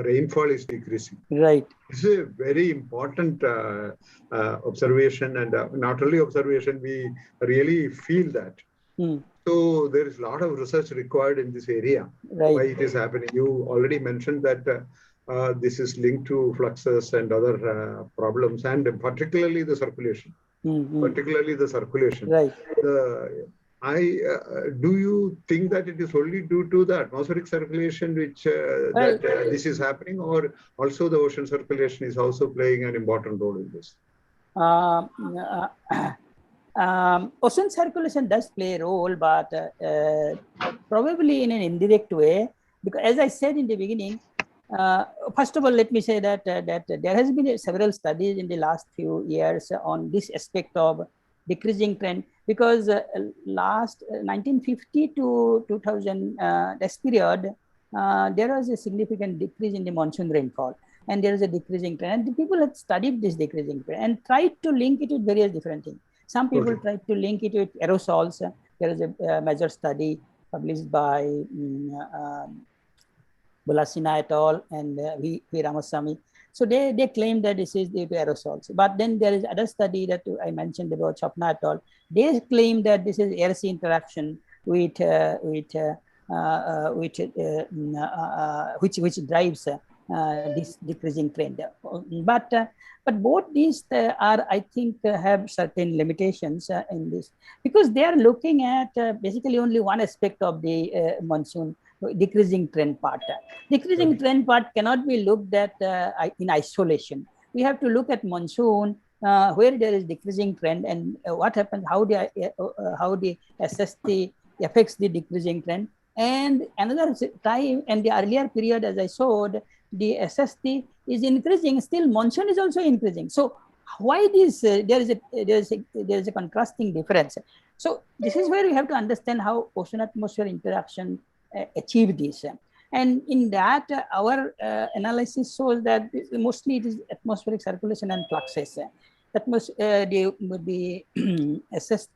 rainfall is decreasing. Right. This is a very important observation, and not only observation, we really feel that. So there is a lot of research required in this area. Right. Why it is happening. You already mentioned that this is linked to fluxes and other problems, and particularly the circulation. Particularly the circulation. Right. Do you think that it is only due to the atmospheric circulation which this is happening, or also the ocean circulation is also playing an important role in this? Ocean circulation does play a role, but probably in an indirect way, because as I said in the beginning, first of all, let me say that there has been several studies in the last few years on this aspect of decreasing trend, because last 1950 to 2000 this period, there was a significant decrease in the monsoon rainfall, and there is a decreasing trend. And people have studied this decreasing trend and tried to link it with various different things. Some people tried to link it with aerosols. There is a major study published by Bolasina et al. And V. Ramasamy. So they claim that this is due to aerosols. But then there is other study that I mentioned about Chopna et al. They claim that this is air-sea interaction which drives this decreasing trend. But both these are, I think, have certain limitations in this, because they are looking at basically only one aspect of the monsoon, decreasing trend part. Decreasing trend part cannot be looked at in isolation. We have to look at monsoon where there is decreasing trend, and what happens, how the SST affects the decreasing trend. And another time, in the earlier period, as I showed, the SST is increasing, still monsoon is also increasing. So why this? There is a contrasting difference. So this is where we have to understand how ocean-atmosphere interaction achieve this. And in that, our analysis shows that mostly it is atmospheric circulation and fluxes. The SST,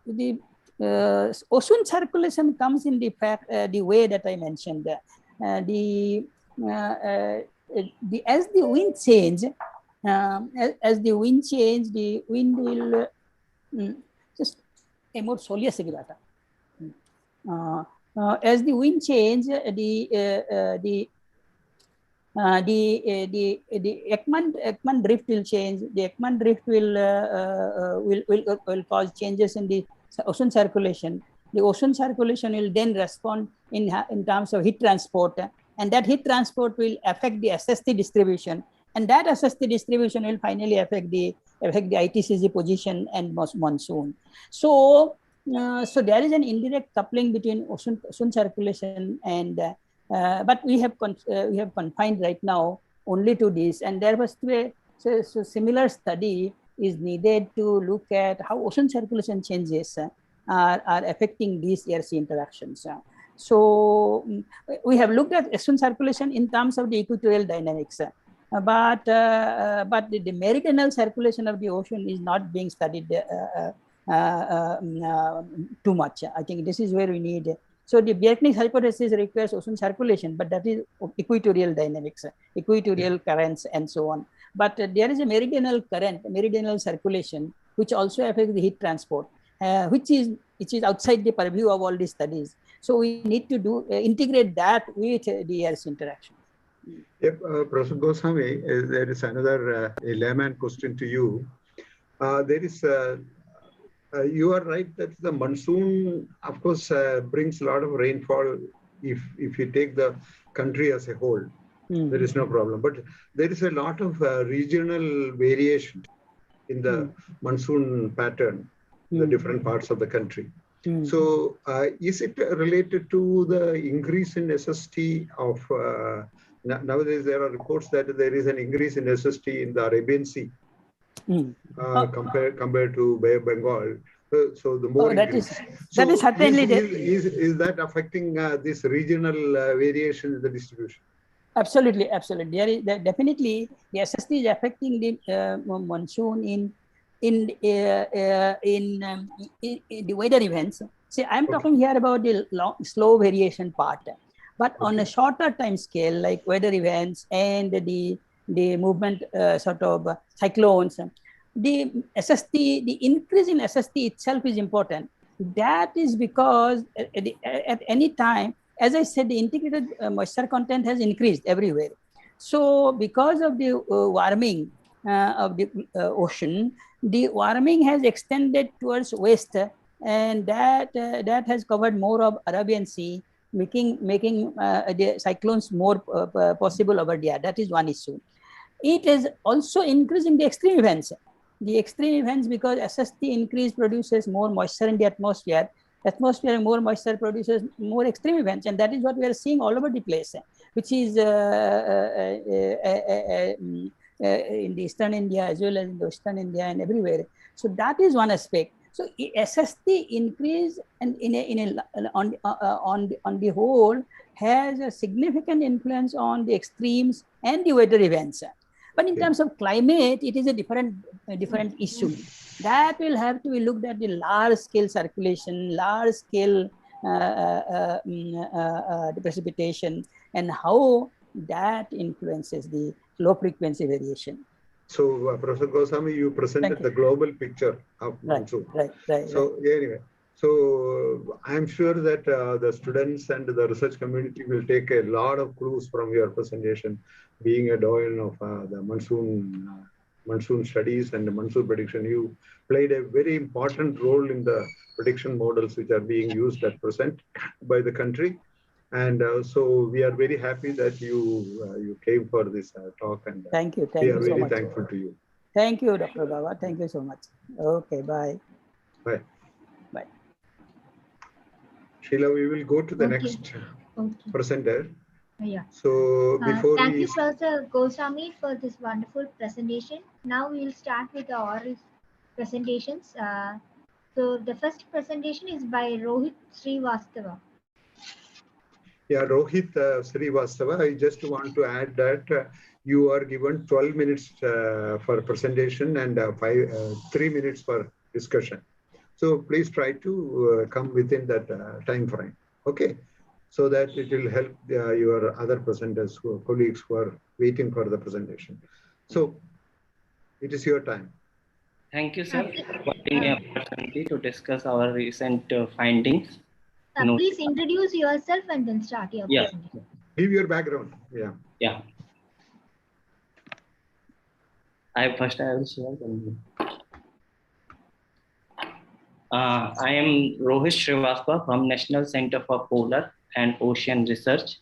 the ocean circulation comes in the way that I mentioned. As the wind change, the wind will just a more solius data. As the wind change, the Ekman drift will change. The Ekman drift will cause changes in the ocean circulation. The ocean circulation will then respond in terms of heat transport, and that heat transport will affect the SST distribution, and that SST distribution will finally affect the ITCZ position and monsoon. So there is an indirect coupling between ocean circulation and but we have confined right now only to this, and there was a similar study is needed to look at how ocean circulation changes are affecting these air-sea interactions. So we have looked at ocean circulation in terms of the equatorial dynamics, but the meridional circulation of the ocean is not being studied too much. I think this is where we need. So the Bjerknes hypothesis requires ocean circulation, but that is equatorial dynamics, equatorial currents, and so on. But there is a meridional current, meridional circulation, which also affects the heat transport, which is outside the purview of all these studies. So we need to integrate that with the air's interaction. Yep, Professor Goswami, there is another layman question to you. There is, you are right that the monsoon, of course, brings a lot of rainfall if you take the country as a whole. There is no problem. But there is a lot of regional variation in the monsoon pattern in the different parts of the country. So is it related to the increase in SST of, nowadays there are reports that there is an increase in SST in the Arabian Sea compared to Bay of Bengal. So the more that is certainly is that affecting this regional variation in the distribution? Absolutely. Definitely the SST is affecting the monsoon in the weather events. See, I'm talking here about the slow variation part, but on a shorter time scale, like weather events and the movement sort of cyclones, the SST, the increase in SST itself is important. That is because at any time, as I said, the integrated moisture content has increased everywhere. So because of the warming of the ocean, the warming has extended towards west, and that has covered more of Arabian Sea, making the cyclones more possible over there. That is one issue. It is also increasing the extreme events. The extreme events, because SST increase produces more moisture in the atmosphere. Atmosphere and more moisture produces more extreme events, and that is what we are seeing all over the place, which is in the eastern India as well as in the western India and everywhere. So that is one aspect. So SST increase and on the whole has a significant influence on the extremes and the weather events. But in terms of climate, it is a different issue. That will have to be looked at the large scale circulation, large scale the precipitation, and how that influences the low frequency variation. So, Professor Goswami, you presented the global picture of monsoon. Right. So, anyway, so I'm sure that the students and the research community will take a lot of clues from your presentation, being a doyen of the monsoon studies and the monsoon prediction. You played a very important role in the prediction models which are being used at present by the country. And so we are very happy that you came for this talk, and thank you we are so very much. thankful to you. Thank you, Dr. Baba. Thank you so much. Okay, bye. Bye. Bye. Sheila, we will go to the next presenter. Yeah. So before thank you, Professor Goswami, for this wonderful presentation. Now we will start with the oral presentations. So the first presentation is by Rohit Srivastava. Yeah, Rohit Srivastava, I just want to add that you are given 12 minutes for presentation and 3 minutes for discussion. So please try to come within that time frame, okay? So that it will help your other presenters, colleagues who are waiting for the presentation. So it is your time. Thank you, sir, for giving me an opportunity to discuss our recent findings. Please introduce yourself and then start your presentation. Give your background. Yeah. I will share. I am Rohit Srivastava from National Center for Polar and Ocean Research.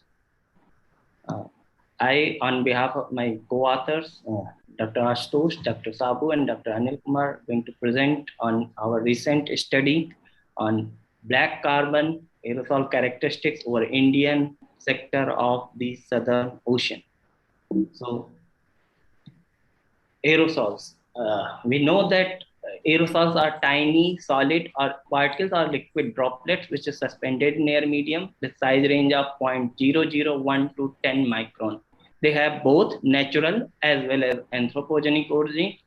I, on behalf of my co-authors, Dr. Ashutosh, Dr. Sabu, and Dr. Anil Kumar, going to present on our recent study on black carbon aerosol characteristics over Indian sector of the Southern Ocean. So, aerosols. We know that aerosols are tiny, solid, or particles or liquid droplets which is suspended in air medium with size range of 0.001 to 10 micron. They have both natural as well as anthropogenic origin.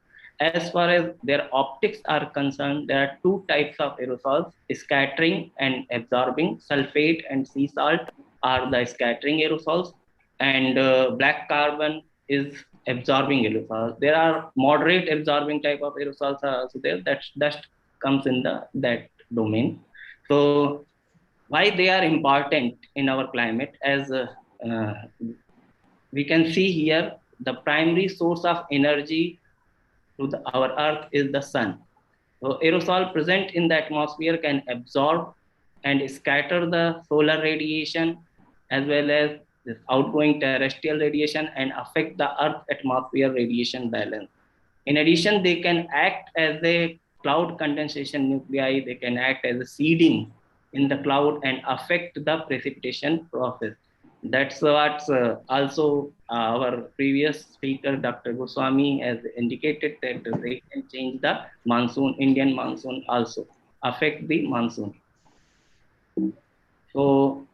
As far as their optics are concerned, there are two types of aerosols, scattering and absorbing. Sulfate and sea salt are the scattering aerosols, and black carbon is absorbing aerosols. There are moderate absorbing type of aerosols also there. That comes in that domain. So why they are important in our climate, as we can see here, the primary source of energy to our Earth is the sun. So aerosol present in the atmosphere can absorb and scatter the solar radiation as well as this outgoing terrestrial radiation and affect the Earth atmosphere radiation balance. In addition, they can act as a cloud condensation nuclei. They can act as a seeding in the cloud and affect the precipitation process. That's what also our previous speaker, Dr. Goswami, has indicated that they can change the monsoon, Indian monsoon also, affect the monsoon. So,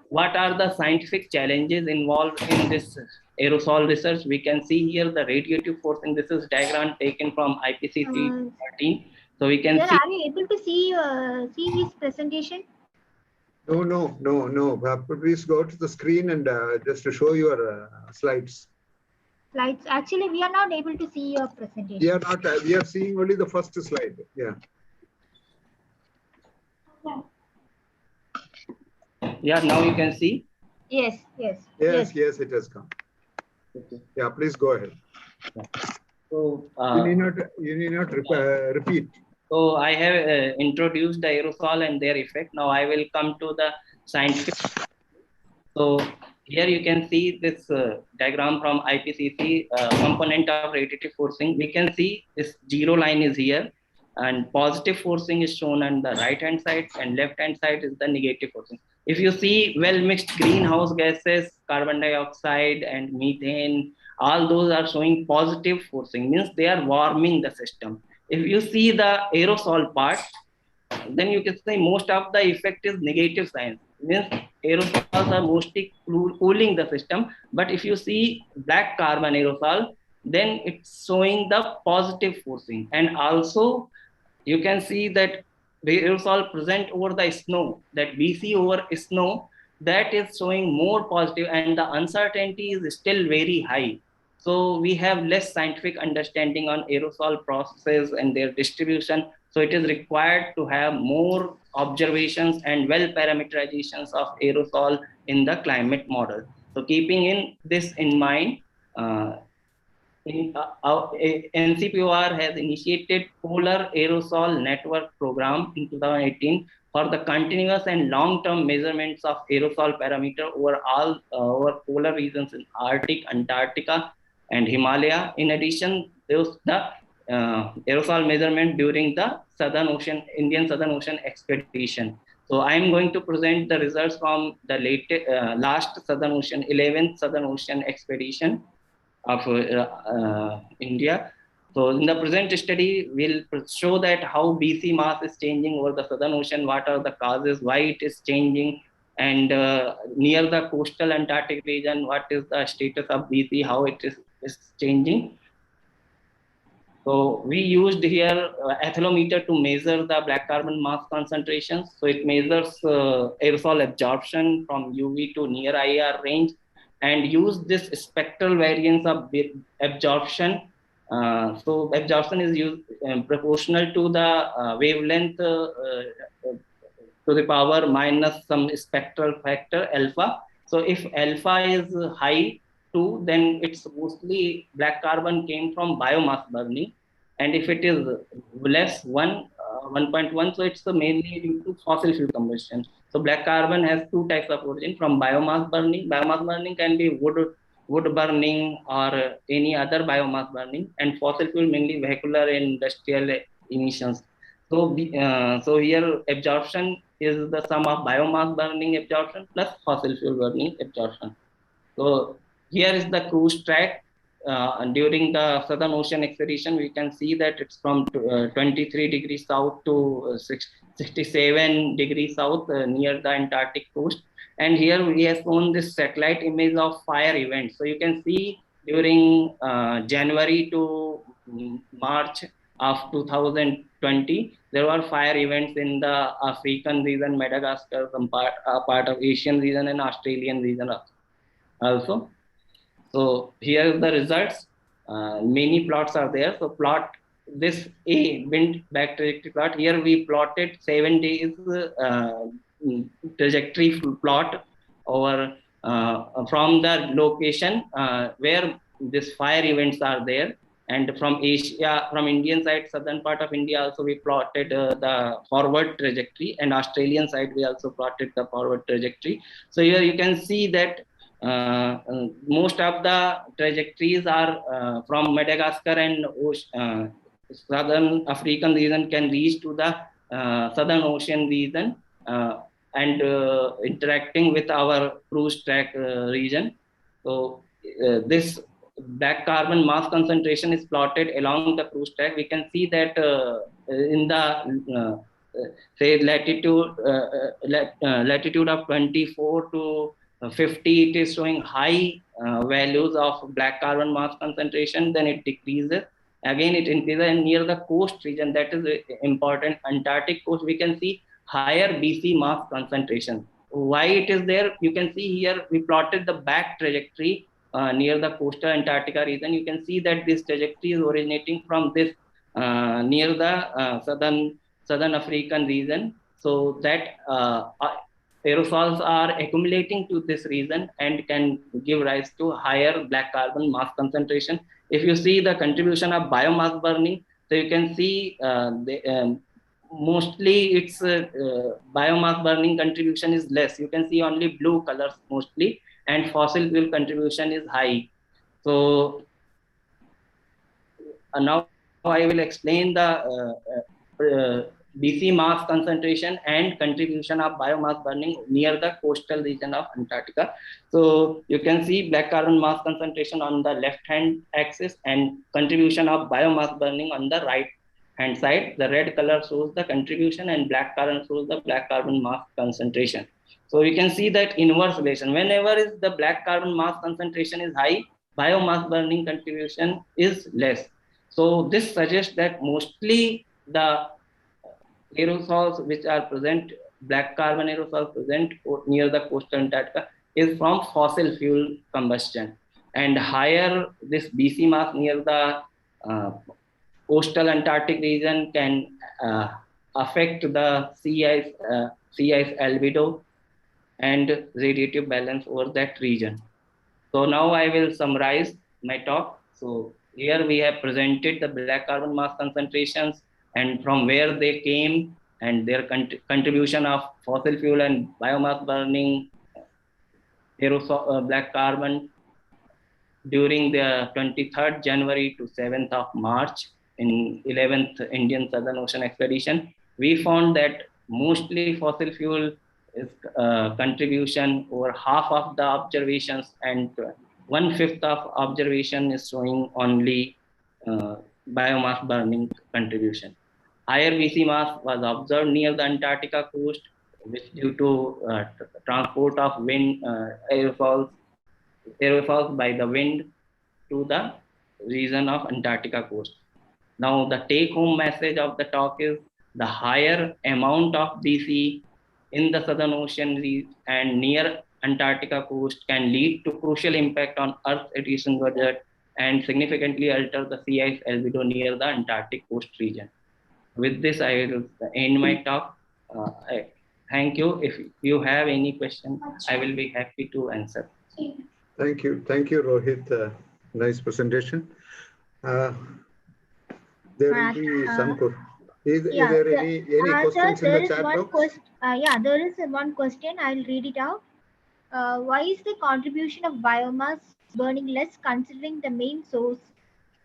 what are the scientific challenges involved in this aerosol research? We can see here the radiative forcing. This is diagram taken from IPCC 13. So we can see. Are you able to see his presentation? No. Please go to the screen and just to show your slides. Slides. Actually, we are not able to see your presentation. We are not. We are seeing only the first slide. Yeah. Yeah. Now you can see. Yes. It has come. Okay. Yeah. Please go ahead. Yeah. So you need not repeat. So I have introduced the aerosol and their effect. Now I will come to the scientific. So here you can see this diagram from IPCC component of radiative forcing. We can see this zero line is here and positive forcing is shown on the right hand side and left hand side is the negative forcing. If you see well mixed greenhouse gases, carbon dioxide and methane, all those are showing positive forcing, means they are warming the system. If you see the aerosol part, then you can say most of the effect is negative signs, means aerosols are mostly cooling the system. But if you see black carbon aerosol, then it's showing the positive forcing. And also you can see that the aerosol present over the snow, that we see over snow, that is showing more positive and the uncertainty is still very high. So we have less scientific understanding on aerosol processes and their distribution. So it is required to have more observations and well parameterizations of aerosol in the climate model. So keeping this in mind, NCPOR has initiated Polar Aerosol Network Program in 2018 for the continuous and long-term measurements of aerosol parameter over all over polar regions in Arctic, Antarctica, and Himalaya. In addition, there was the aerosol measurement during the Indian Southern Ocean expedition. So I am going to present the results from the last 11th Southern Ocean expedition of India. So in the present study, we'll show that how BC mass is changing over the Southern Ocean, what are the causes, why it is changing, and near the coastal Antarctic region, what is the status of BC, how it is changing. So we used here athelometer to measure the black carbon mass concentrations. So it measures aerosol absorption from UV to near IR range, and use this spectral variance of absorption. So absorption is used proportional to the wavelength to the power minus some spectral factor alpha. So if alpha is high 2, then it's mostly black carbon came from biomass burning. And if it is less 1.1, so it's mainly due to fossil fuel combustion. So black carbon has 2 types of origin from biomass burning. Biomass burning can be wood burning or any other biomass burning, and fossil fuel mainly vehicular and industrial emissions. So so here absorption is the sum of biomass burning absorption plus fossil fuel burning absorption. So here is the cruise track. During the Southern Ocean expedition, we can see that it's from 23 degrees south to 67 degrees south near the Antarctic coast. And here we have shown this satellite image of fire events. So you can see during January to March of 2020, there were fire events in the African region, Madagascar, some part of Asian region and Australian region also. So here are the results. Many plots are there. So plot this wind back trajectory plot. Here we plotted 7 days trajectory plot over from the location where this fire events are there, And from Asia, from Indian side, southern part of India also we plotted the forward trajectory, and Australian side we also plotted the forward trajectory. So here you can see that most of the trajectories are from Madagascar and southern African region can reach to the southern ocean region and interacting with our cruise track region. So this black carbon mass concentration is plotted along the cruise track. We can see that in the say latitude of 24 to 50, it is showing high values of black carbon mass concentration. Then it decreases. Again, it increases, and near the coast region, that is important, Antarctic coast, we can see higher BC mass concentration. Why it is there? You can see here we plotted the back trajectory near the coastal Antarctica region. You can see that this trajectory is originating from this near the southern African region. So that aerosols are accumulating to this region and can give rise to higher black carbon mass concentration. If you see the contribution of biomass burning, so you can see mostly its biomass burning contribution is less. You can see only blue colors mostly, and fossil fuel contribution is high. So now I will explain the BC mass concentration and contribution of biomass burning near the coastal region of Antarctica. So you can see black carbon mass concentration on the left hand axis and contribution of biomass burning on the right hand side. The red color shows the contribution and black color shows the black carbon mass concentration. So we can see that inverse relation. Whenever is the black carbon mass concentration is high, biomass burning contribution is less. So this suggests that mostly the aerosols which are present, black carbon aerosols present near the coastal Antarctica, is from fossil fuel combustion. And higher this BC mass near the coastal Antarctic region can affect the sea ice albedo and radiative balance over that region. So now I will summarize my talk. So here we have presented the black carbon mass concentrations and from where they came and their contribution of fossil fuel and biomass burning aerosol black carbon during the 23rd January to 7th of March in 11th Indian Southern Ocean Expedition. We found that mostly fossil fuel is contribution over half of the observations, and 1/5 of observation is showing only biomass burning contribution. Higher BC mass was observed near the Antarctica coast, which due to transport of wind aerosols by the wind to the region of Antarctica coast. Now the take-home message of the talk is the higher amount of BC in the Southern Ocean and near Antarctica coast can lead to crucial impact on Earth's radiation budget and significantly alter the sea ice albedo near the Antarctic coast region. With this, I will end my talk. Thank you. If you have any question, I will be happy to answer. Thank you, Rohit. Nice presentation. There will be some questions. Is there any questions sir, in the chat box? There is one question. I'll read it out. Why is the contribution of biomass burning less, considering the main source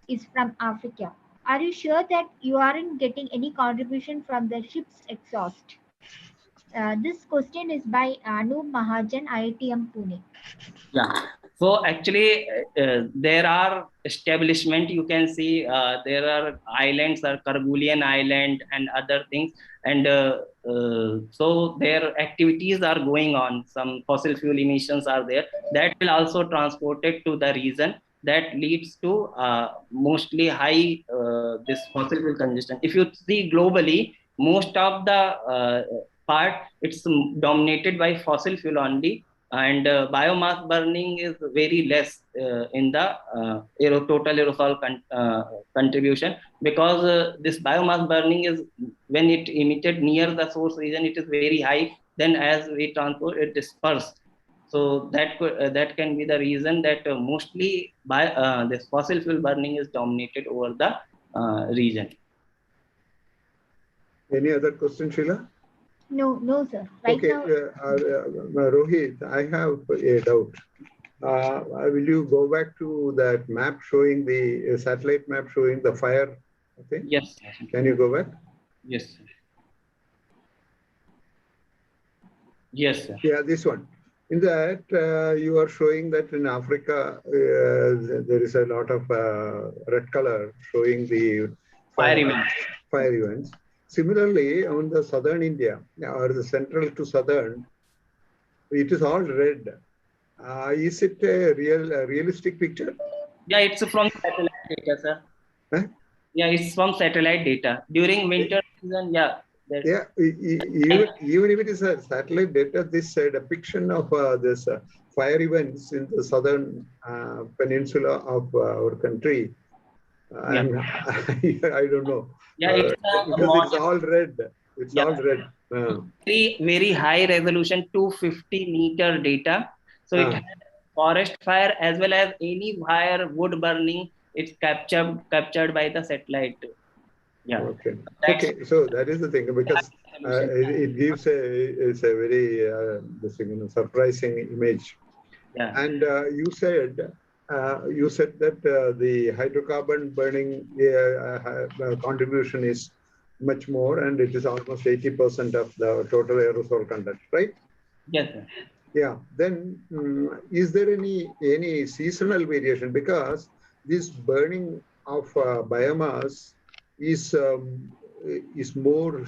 is from Africa? Are you sure that you aren't getting any contribution from the ship's exhaust? This question is by Anu Mahajan, IITM Pune. Yeah. So actually, there are establishment. You can see there are islands, Kerguelen Island and other things, and so their activities are going on. Some fossil fuel emissions are there that will also transported to the region that leads to mostly high this fossil fuel congestion. If you see globally, most of the part it's dominated by fossil fuel only. And biomass burning is very less in the total aerosol contribution, because this biomass burning is when it emitted near the source region, it is very high. Then as we transport, it disperses. So that can be the reason that mostly by this fossil fuel burning is dominated over the region. Any other question, Sheila? No, sir. Right okay, now. Rohit, I have a doubt. Will you go back to that map showing the satellite map showing the fire? Okay. Yes. Can you go back? Yes. Yes, sir. Yeah, this one. In that, you are showing that in Africa, there is a lot of red color showing the Fire events. Fire events. Similarly, on the southern India or the central to southern, it is all red. Is it a realistic picture? Yeah, it's from satellite data, sir. Huh? Yeah, it's from satellite data. During winter season, yeah. Yeah, even if it is a satellite data, this depiction of this fire events in the southern peninsula of our country, I don't know. Yeah, it's because it's all red. It's all red. Very high resolution 250-meter data. So it has forest fire as well as any fire, wood burning. It's captured by the satellite. Yeah. Okay. Okay. So that is the thing, because it gives it's a very surprising image. Yeah. And you said that the hydrocarbon burning contribution is much more, and it is almost 80% of the total aerosol content, right? Yes, sir. Yeah. Then is there any seasonal variation? Because this burning of biomass is more,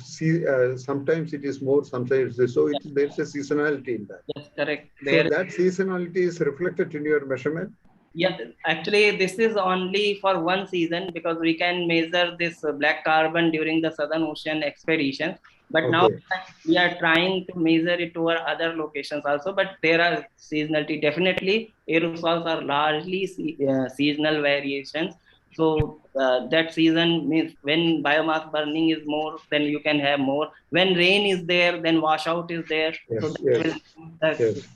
sometimes it is more, sometimes it is, so there's a seasonality in that. Yes, correct. So that seasonality is reflected in your measurement? Yeah, actually this is only for one season, because we can measure this black carbon during the Southern Ocean expedition. But now we are trying to measure it over other locations also, but there are seasonality. Definitely aerosols are largely seasonal variations. So that season means when biomass burning is more, then you can have more. When rain is there, then washout is there. Yes, so that yes.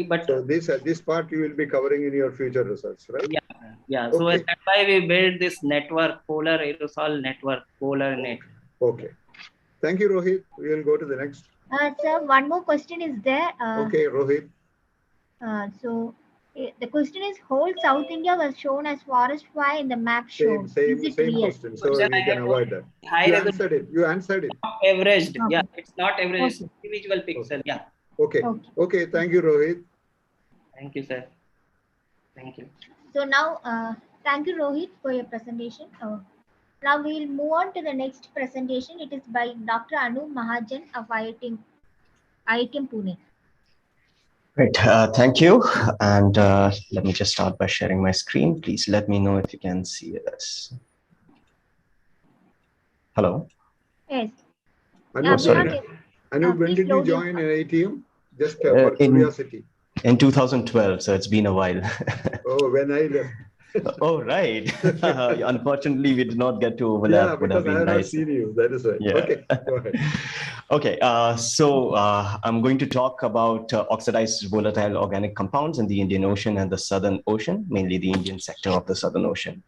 But so this part you will be covering in your future results, right? Yeah. So that's why we build this network, polar aerosol network, polar net. Okay. Thank you, Rohit. We will go to the next. Sir, one more question is there. Okay, Rohit. So the question is, whole South India was shown as forest fire in the map shown. Same question. So we can avoid that. You answered it. Averaged. Okay. Yeah, it's not averaged. It's individual pixel. Yeah. Okay. Thank you, Rohit. Thank you, sir. Thank you. So now, thank you, Rohit, for your presentation. Now we will move on to the next presentation. It is by Dr. Anu Mahajan of IIT Pune. Great, thank you. And let me just start by sharing my screen. Please let me know if you can see this. Hello? Yes. Anu, when did you join IITM? Just for curiosity. In 2012, so it's been a while. Oh, when I left. Oh, right. Unfortunately, we did not get to overlap. Yeah, because I have not seen you. That is right. Yeah. Okay, go ahead. Okay, so I'm going to talk about oxidized volatile organic compounds in the Indian Ocean and the Southern Ocean, mainly the Indian sector of the Southern Ocean.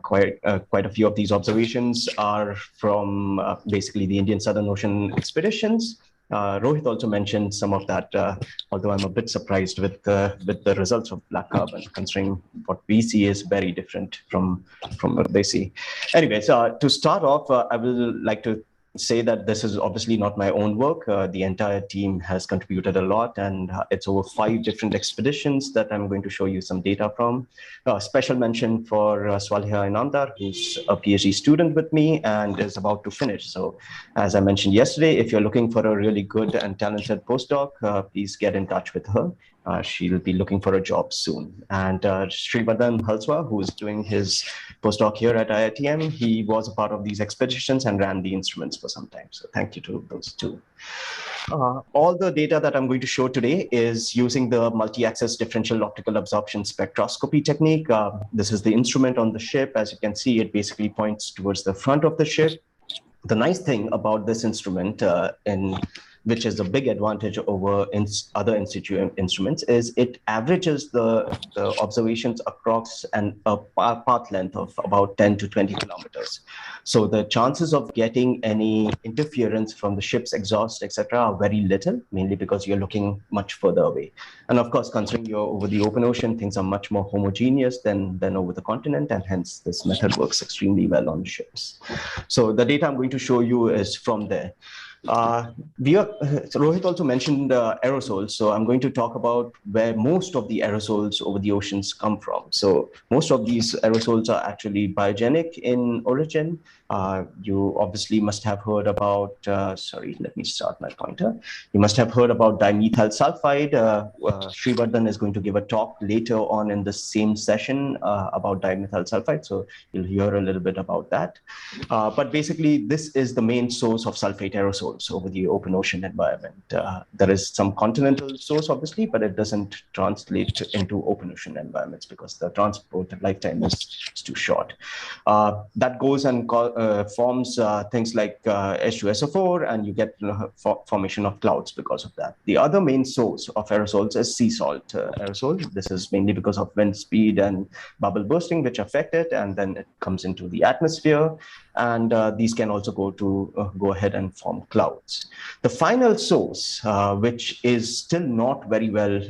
Quite a few of these observations are from basically the Indian Southern Ocean expeditions. Rohit also mentioned some of that, although I'm a bit surprised with the results of black carbon, considering what we see is very different from what they see. Anyways, to start off, I will like to say that this is obviously not my own work. The entire team has contributed a lot, and it's over 5 different expeditions that I'm going to show you some data from. Special mention for Swalha Inandar, who's a PhD student with me and is about to finish. So as I mentioned yesterday, if you're looking for a really good and talented postdoc, please get in touch with her. She'll be looking for a job soon. And Srivardhan Halswa, who is doing his postdoc here at IITM, he was a part of these expeditions and ran the instruments for some time. So thank you to those two. All the data that I'm going to show today is using the multi-axis differential optical absorption spectroscopy technique. This is the instrument on the ship. As you can see, it basically points towards the front of the ship. The nice thing about this instrument, in which is a big advantage over other instruments, is it averages the observations across a path length of about 10 to 20 kilometers. So the chances of getting any interference from the ship's exhaust, etc., are very little, mainly because you're looking much further away. And of course, considering you're over the open ocean, things are much more homogeneous than over the continent, and hence this method works extremely well on ships. So the data I'm going to show you is from there. Rohit also mentioned aerosols, so I'm going to talk about where most of the aerosols over the oceans come from. So most of these aerosols are actually biogenic in origin. You obviously must have heard about, sorry, let me start my pointer. You must have heard about dimethyl sulfide. Srivardhan is going to give a talk later on in the same session about dimethyl sulfide, so you'll hear a little bit about that. But basically, this is the main source of sulfate aerosols over the open ocean environment. There is some continental source, obviously, but it doesn't translate into open ocean environments because the transport lifetime is too short. That goes and forms things like H2SO4, and you get formation of clouds because of that. The other main source of aerosols is sea salt aerosol. This is mainly because of wind speed and bubble bursting, which affect it, and then it comes into the atmosphere. And these can also go ahead and form clouds. The final source, which is still not very well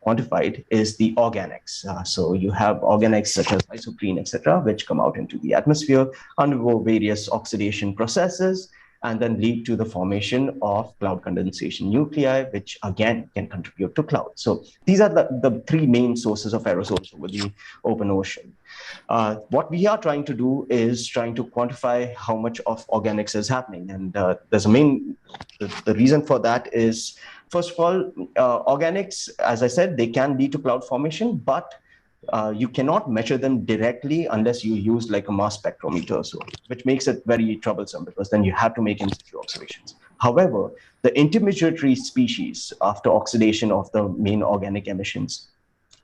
quantified, is the organics. So you have organics such as isoprene, etc., which come out into the atmosphere, undergo various oxidation processes, and then lead to the formation of cloud condensation nuclei, which again can contribute to clouds. So these are the three main sources of aerosols over the open ocean. What we are trying to do is trying to quantify how much of organics is happening. And there's the reason for that is, first of all, organics, as I said, they can lead to cloud formation, but you cannot measure them directly unless you use like a mass spectrometer or so, which makes it very troublesome because then you have to make in situ observations. However, the intermediary species after oxidation of the main organic emissions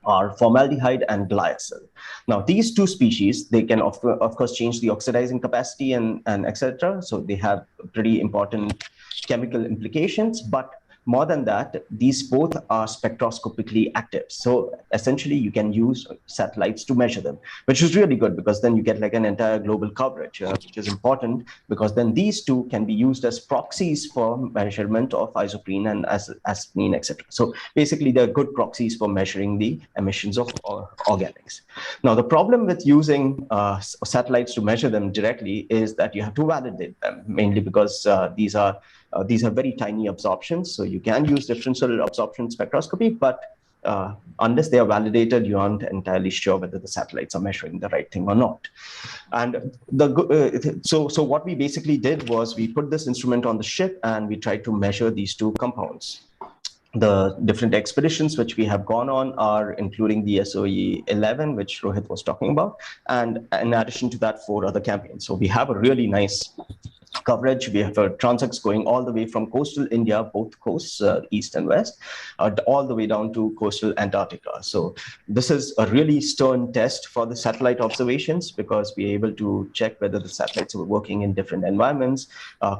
are formaldehyde and glycol. Now, these two species, they can of course change the oxidizing capacity and etc. So they have pretty important chemical implications, but more than that, these both are spectroscopically active. So essentially, you can use satellites to measure them, which is really good because then you get like an entire global coverage, which is important because then these two can be used as proxies for measurement of isoprene and aspene, etc. So basically, they're good proxies for measuring the emissions of organics. Now, the problem with using satellites to measure them directly is that you have to validate them, mainly because these are very tiny absorptions. So you can use differential absorption spectroscopy, but unless they are validated, you aren't entirely sure whether the satellites are measuring the right thing or not. And so what we basically did was we put this instrument on the ship and we tried to measure these two compounds. The different expeditions which we have gone on are including the SOE 11, which Rohit was talking about, and in addition to that, 4 other campaigns. So we have a really nice coverage. We have transects going all the way from coastal India, both coasts, east and west, all the way down to coastal Antarctica. So this is a really stern test for the satellite observations because we're able to check whether the satellites are working in different environments,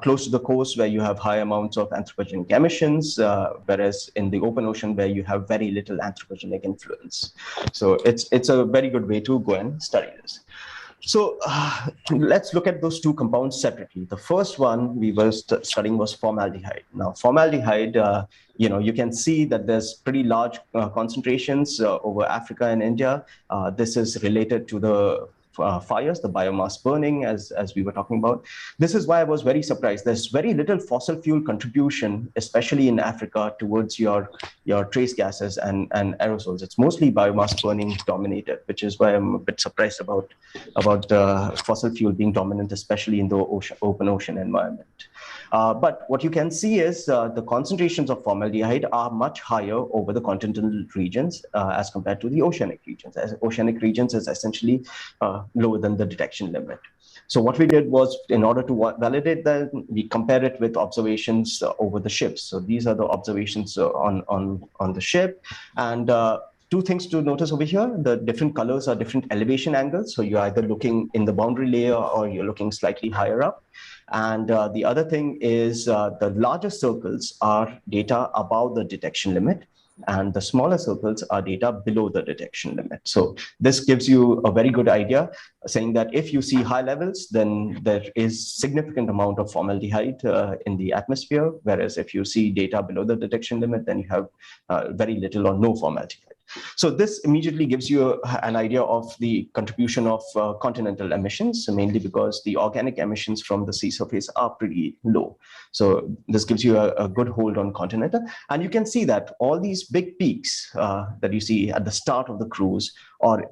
close to the coast where you have high amounts of anthropogenic emissions, whereas in the open ocean where you have very little anthropogenic influence. So it's a very good way to go and study this. So let's look at those two compounds separately. The first one we were studying was formaldehyde. Now, formaldehyde, you can see that there's pretty large concentrations over Africa and India. This is related to the fires, the biomass burning, as we were talking about. This is why I was very surprised. There's very little fossil fuel contribution, especially in Africa, towards your trace gases and aerosols. It's mostly biomass burning dominated, which is why I'm a bit surprised about fossil fuel being dominant, especially in the open ocean environment. But what you can see is the concentrations of formaldehyde are much higher over the continental regions as compared to the oceanic regions. As oceanic regions is essentially lower than the detection limit. So what we did was, in order to validate that, we compare it with observations over the ships. So these are the observations on the ship, and two things to notice over here. The different colors are different elevation angles. So you're either looking in the boundary layer or you're looking slightly higher up. And the other thing is the larger circles are data above the detection limit, and the smaller circles are data below the detection limit. So this gives you a very good idea, saying that if you see high levels, then there is significant amount of formaldehyde in the atmosphere, whereas if you see data below the detection limit, then you have very little or no formaldehyde. So this immediately gives you an idea of the contribution of continental emissions, mainly because the organic emissions from the sea surface are pretty low. So this gives you a good hold on continental. And you can see that all these big peaks that you see at the start of the cruise, or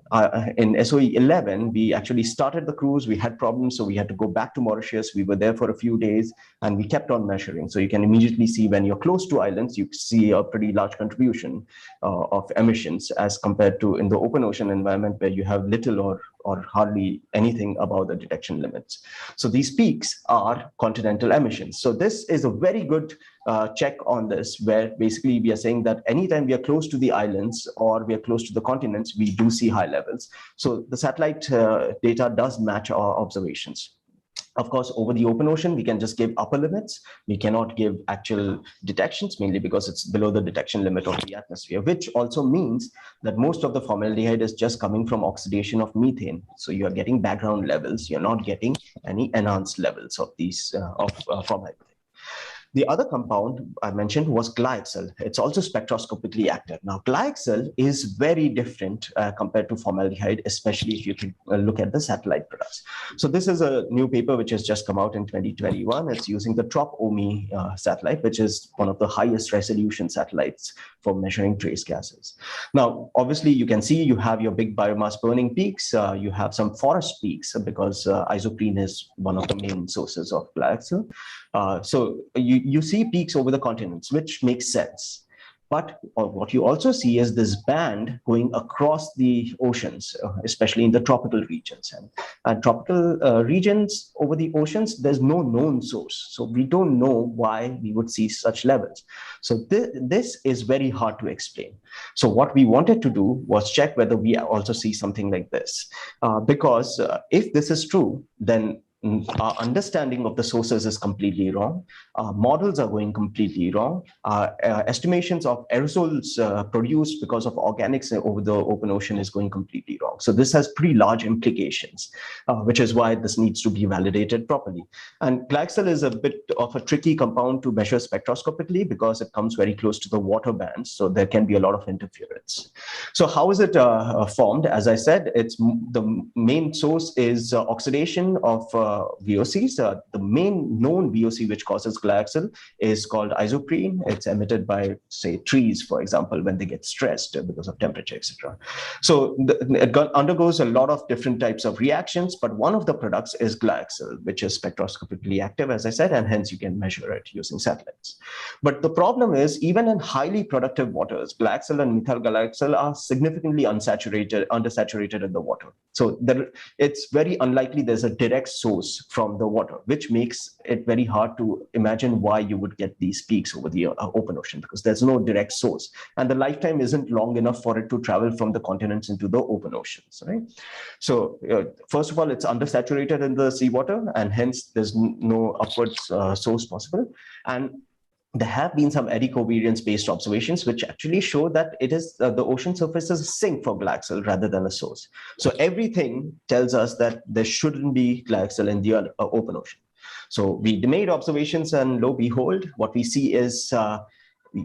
in SOE 11, we actually started the cruise, we had problems, so we had to go back to Mauritius. We were there for a few days and we kept on measuring. So you can immediately see when you're close to islands, you see a pretty large contribution of emissions as compared to in the open ocean environment where you have little or hardly anything above the detection limits. So these peaks are continental emissions. So this is a very good check on this, where basically we are saying that anytime we are close to the islands or we are close to the continents, we do see high levels. So the satellite data does match our observations. Of course, over the open ocean, we can just give upper limits. We cannot give actual detections, mainly because it's below the detection limit of the atmosphere, which also means that most of the formaldehyde is just coming from oxidation of methane. So you are getting background levels. You're not getting any enhanced levels of these formaldehyde. The other compound I mentioned was glyoxal. It's also spectroscopically active. Now, glyoxal is very different compared to formaldehyde, especially if you can look at the satellite products. So this is a new paper which has just come out in 2021. It's using the TROP-OMI satellite, which is one of the highest resolution satellites for measuring trace gases. Now, obviously, you can see you have your big biomass burning peaks. You have some forest peaks because isoprene is one of the main sources of glyoxal. So you see peaks over the continents, which makes sense. But what you also see is this band going across the oceans, especially in the tropical regions. And tropical regions over the oceans, there's no known source. So we don't know why we would see such levels. So this is very hard to explain. So what we wanted to do was check whether we also see something like this. Because if this is true, then our understanding of the sources is completely wrong. Models are going completely wrong. Estimations of aerosols produced because of organics over the open ocean is going completely wrong. So this has pretty large implications, which is why this needs to be validated properly. And glyoxal is a bit of a tricky compound to measure spectroscopically because it comes very close to the water bands. So there can be a lot of interference. So how is it formed? As I said, it's the main source is oxidation of VOCs. The main known VOC which causes glyoxal is called isoprene. It's emitted by, say, trees, for example, when they get stressed because of temperature, etc. So it undergoes a lot of different types of reactions, but one of the products is glyoxal, which is spectroscopically active, as I said, and hence you can measure it using satellites. But the problem is, even in highly productive waters, glyoxal and methyl glyoxal are significantly undersaturated in the water. So it's very unlikely there's a direct source from the water, which makes it very hard to imagine why you would get these peaks over the open ocean, because there's no direct source. And the lifetime isn't long enough for it to travel from the continents into the open oceans, right? So first of all, it's undersaturated in the seawater, and hence there's no upwards source possible. And there have been some eddy covariance-based observations which actually show that it is the ocean surface is a sink for glyoxal rather than a source. So everything tells us that there shouldn't be glyoxal in the open ocean. So we made observations, and lo and behold, what we see is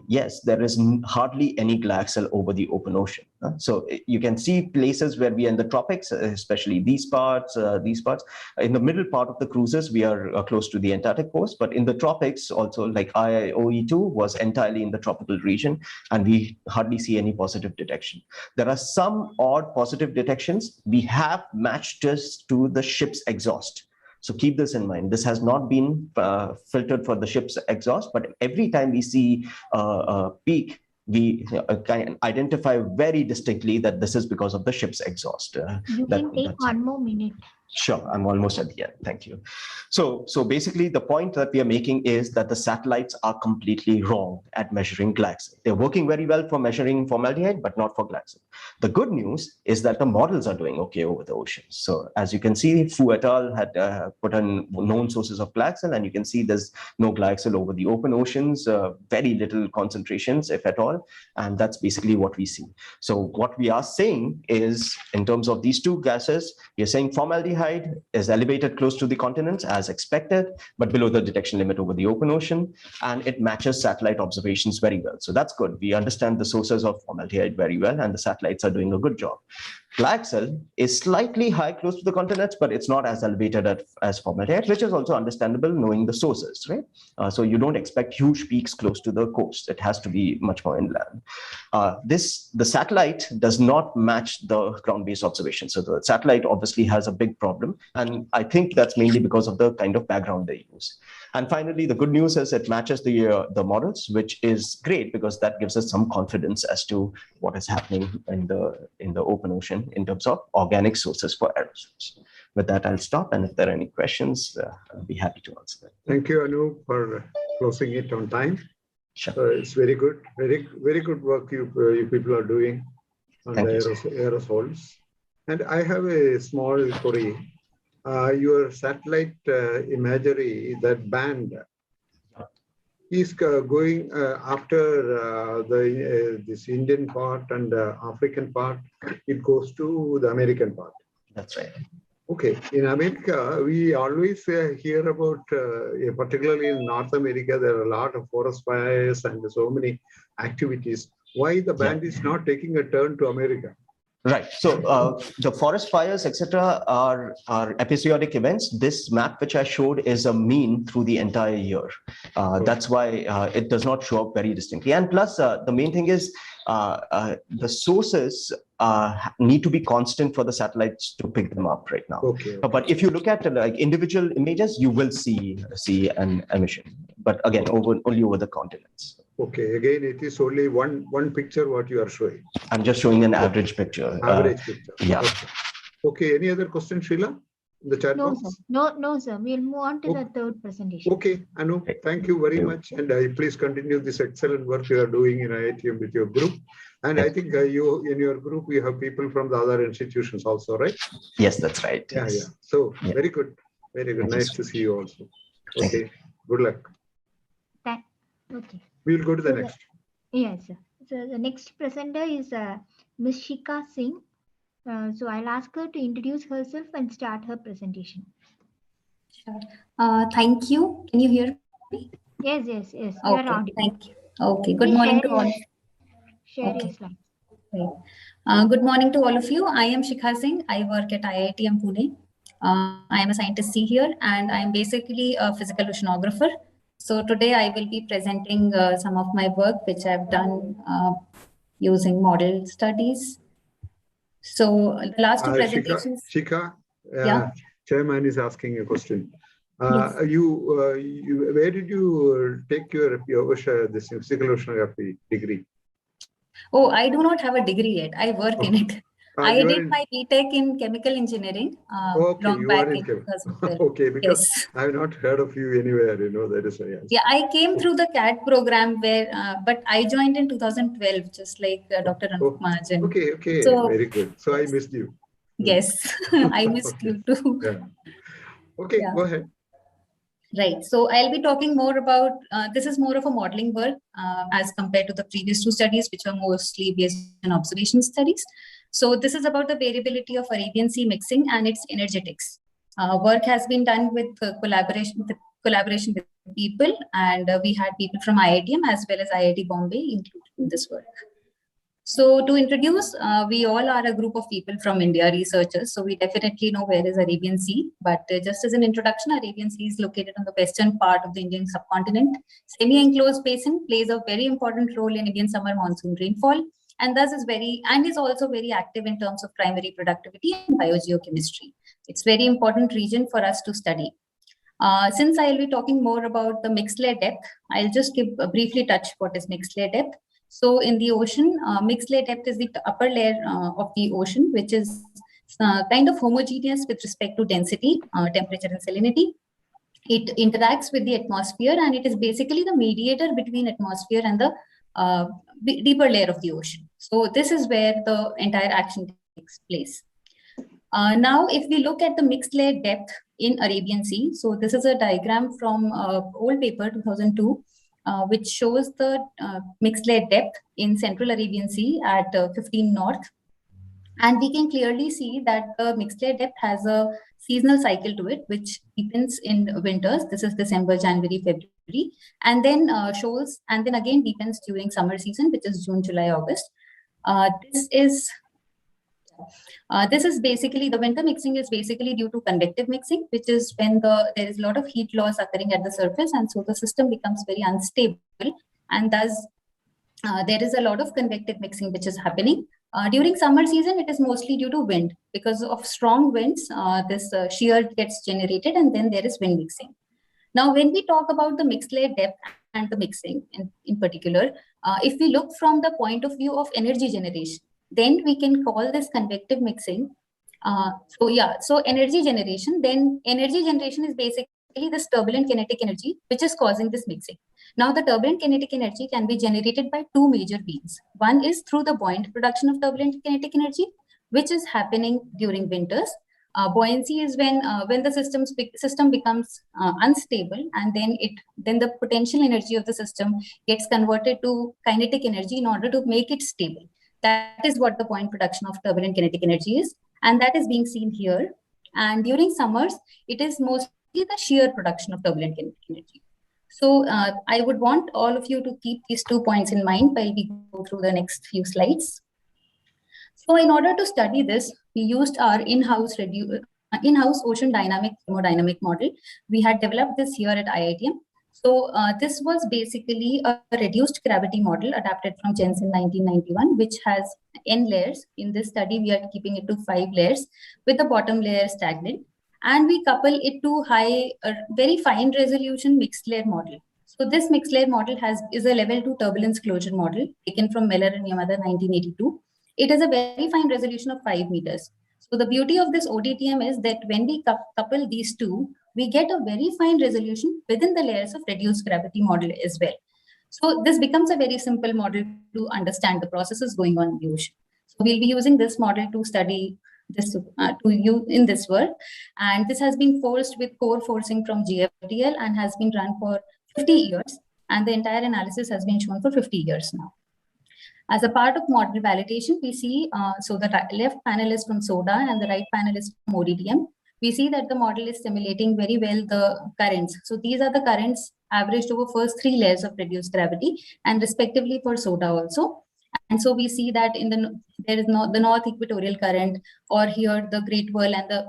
yes, there is hardly any glyoxal over the open ocean. So you can see places where we are in the tropics, especially these parts. In the middle part of the cruises, we are close to the Antarctic coast, but in the tropics also, like IOE2 was entirely in the tropical region, and we hardly see any positive detection. There are some odd positive detections. We have matched this to the ship's exhaust. So keep this in mind. This has not been filtered for the ship's exhaust, but every time we see a peak, we can identify very distinctly that this is because of the ship's exhaust. You can take one more minute. Sure, I'm almost at the end. Thank you. So basically, the point that we are making is that the satellites are completely wrong at measuring Glaxel. They're working very well for measuring formaldehyde, but not for Glaxel. The good news is that the models are doing okay over the oceans. So as you can see, Fu et al. Had put in known sources of Glaxel, and you can see there's no Glaxel over the open oceans, very little concentrations, if at all. And that's basically what we see. So what we are saying is, in terms of these two gases, we are saying formaldehyde is elevated close to the continents as expected, but below the detection limit over the open ocean, and it matches satellite observations very well. So that's good. We understand the sources of formaldehyde very well, and the satellites are doing a good job. Glaxel is slightly high close to the continents, but it's not as elevated as formaldehyde, which is also understandable knowing the sources, right? So you don't expect huge peaks close to the coast. It has to be much more inland. The satellite does not match the ground-based observation. So the satellite obviously has a big problem. And I think that's mainly because of the kind of background they use. And finally, the good news is it matches the models, which is great because that gives us some confidence as to what is happening in the open ocean in terms of organic sources for aerosols. With that, I'll stop. And if there are any questions, I'll be happy to answer them. Thank you, Anu, for closing it on time. Sure. It's very good, very good work you people are doing on the aerosols. And I have a small query. Your satellite imagery, that band, is going after this Indian part and African part. It goes to the American part. That's right. Okay. In America, we always hear about, particularly in North America, there are a lot of forest fires and so many activities. Why the band is not taking a turn to America? Right. So the forest fires, etc., are episodic events. This map, which I showed, is a mean through the entire year. That's why it does not show up very distinctly. And plus, the main thing is the sources need to be constant for the satellites to pick them up right now. Okay. But if you look at like individual images, you will see an emission. But again, only over the continents. Okay, again, it is only one picture what you are showing. I'm just showing an average picture. Average picture. Yeah. Okay, any other question, Sheila? In the chat box? Sir. No, sir. We'll move on to the third presentation. Okay, Anu, thank you very much. And please continue this excellent work you are doing in IITM with your group. And I think you, in your group, you have people from the other institutions also, right? Yes, that's right. Yeah, Yes. yeah. So very good. Very good. Nice to see you also. Okay, good luck. Okay. We'll go to the next. Yes, sir. So the next presenter is Ms. Shikha Singh. So I'll ask her to introduce herself and start her presentation. Sure. Thank you. Can you hear me? Yes. Okay, Thank you. Okay. Good morning to all. Share your slides. Right. Good morning to all of you. I am Shikha Singh. I work at IITM Pune. I am a scientist here, and I am basically a physical oceanographer. So today I will be presenting some of my work which I've done using model studies. So the last two presentations. Shikha, yeah. Chairman is asking a question. Yes. Where did you take your this physical oceanography degree? Oh, I do not have a degree yet. I work in it. I did my BTech in chemical engineering long back in 2012. Okay, because I have not heard of you anywhere, that is why. Yes. Yeah, I came through the CAT program where, but I joined in 2012, just like Dr. Anup Mahajan. Okay, so, very good. So I missed you. Yes, I missed you too. Yeah. Okay, go ahead. Right. So I'll be talking more about, this is more of a modeling work as compared to the previous two studies, which are mostly based on observation studies. So this is about the variability of Arabian Sea mixing and its energetics. Work has been done with collaboration with people, and we had people from IITM as well as IIT Bombay included in this work. So to introduce, we all are a group of people from India, researchers. So we definitely know where is Arabian Sea, but just as an introduction, Arabian Sea is located on the western part of the Indian subcontinent. Semi-enclosed basin plays a very important role in Indian summer monsoon rainfall, and thus is also very active in terms of primary productivity and biogeochemistry. It's very important region for us to study. Since I'll be talking more about the mixed layer depth, I'll just briefly touch what is mixed layer depth. So in the ocean, mixed layer depth is the upper layer of the ocean, which is kind of homogeneous with respect to density, temperature and salinity. it interacts with the atmosphere, and it is basically the mediator between atmosphere and the deeper layer of the ocean. So this is where the entire action takes place. Now, if we look at the mixed layer depth in Arabian Sea, so this is a diagram from old paper 2002, which shows the mixed layer depth in Central Arabian Sea at 15 north. And we can clearly see that the mixed layer depth has a seasonal cycle to it, which deepens in winters. This is December, January, February, and then shows, and then again deepens during summer season, which is June, July, August. This is basically, the winter mixing is basically due to convective mixing, which is when there is a lot of heat loss occurring at the surface, and so the system becomes very unstable, and thus there is a lot of convective mixing which is happening. During summer season, it is mostly due to wind. Because of strong winds, this shear gets generated, and then there is wind mixing. Now, when we talk about the mixed layer depth and the mixing in particular, if we look from the point of view of energy generation, then we can call this convective mixing. So energy generation, then energy generation is basically this turbulent kinetic energy, which is causing this mixing. Now, the turbulent kinetic energy can be generated by two major means. One is through the buoyant production of turbulent kinetic energy, which is happening during winters. Buoyancy is when the system becomes unstable, and then the potential energy of the system gets converted to kinetic energy in order to make it stable. That is what the buoyant production of turbulent kinetic energy is, and that is being seen here. And during summers, it is mostly the shear production of turbulent kinetic energy. So I would want all of you to keep these 2 points in mind while we go through the next few slides. So in order to study this, we used our in-house ocean dynamic thermodynamic model. We had developed this here at IITM. So this was basically a reduced gravity model adapted from Jensen 1991, which has n layers. In this study, we are keeping it to 5 layers with the bottom layer stagnant. And we couple it to very fine resolution mixed layer model. So this mixed layer model is a level 2 turbulence closure model taken from Miller and Yamada 1982. It has a very fine resolution of 5 meters. So the beauty of this ODTM is that when we couple these two, we get a very fine resolution within the layers of reduced gravity model as well. So this becomes a very simple model to understand the processes going on in the ocean. So we'll be using this model to study this in this work, and this has been forced with core forcing from GFDL and has been run for 50 years, and the entire analysis has been shown for 50 years now. As a part of model validation, we see, so the left panel is from SODA and the right panel is from ODTM. We see that the model is simulating very well the currents. So these are the currents averaged over first 3 layers of reduced gravity, and respectively for SODA also. And so we see that there is the North Equatorial Current, or here the Great Whirl and the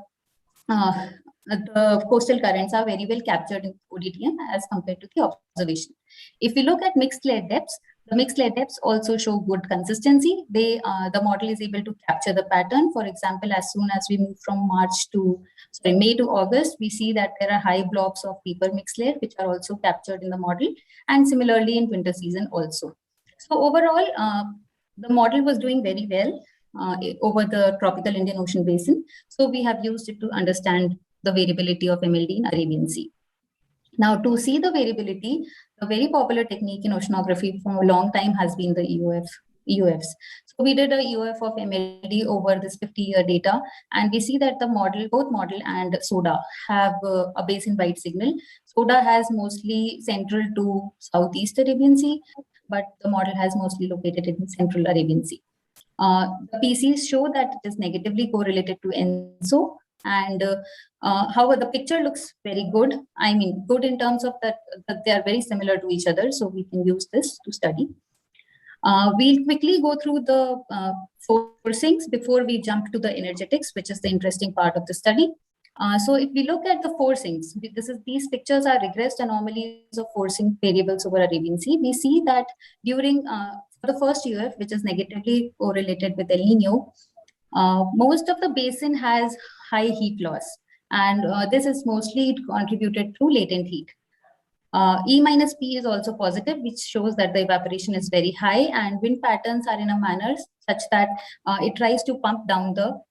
coastal currents are very well captured in ODTM as compared to the observation. If we look at mixed layer depths, the mixed layer depths also show good consistency. The model is able to capture the pattern. For example, as soon as we move from May to August, we see that there are high blobs of deeper mixed layer, which are also captured in the model, and similarly in winter season also. So overall, the model was doing very well over the tropical Indian Ocean basin. So we have used it to understand the variability of MLD in Arabian Sea. Now, to see the variability, a very popular technique in oceanography for a long time has been the EUFs. So we did a EUF of MLD over this 50-year data, and we see that both model and SODA have a basin-wide signal. SODA has mostly central to southeast Arabian Sea, but the model has mostly located in central Arabian Sea. The PCs show that it is negatively correlated to ENSO, and however, the picture looks very good. I mean, good in terms of that they are very similar to each other, so we can use this to study. We'll quickly go through the forcings before we jump to the energetics, which is the interesting part of the study. So if we look at the forcings, these pictures are regressed anomalies of forcing variables over Arabian Sea. We see that during the first year, which is negatively correlated with El Nino, most of the basin has high heat loss, and this is mostly contributed through latent heat. E minus P is also positive, which shows that the evaporation is very high, and wind patterns are in a manner such that it tries to pump down the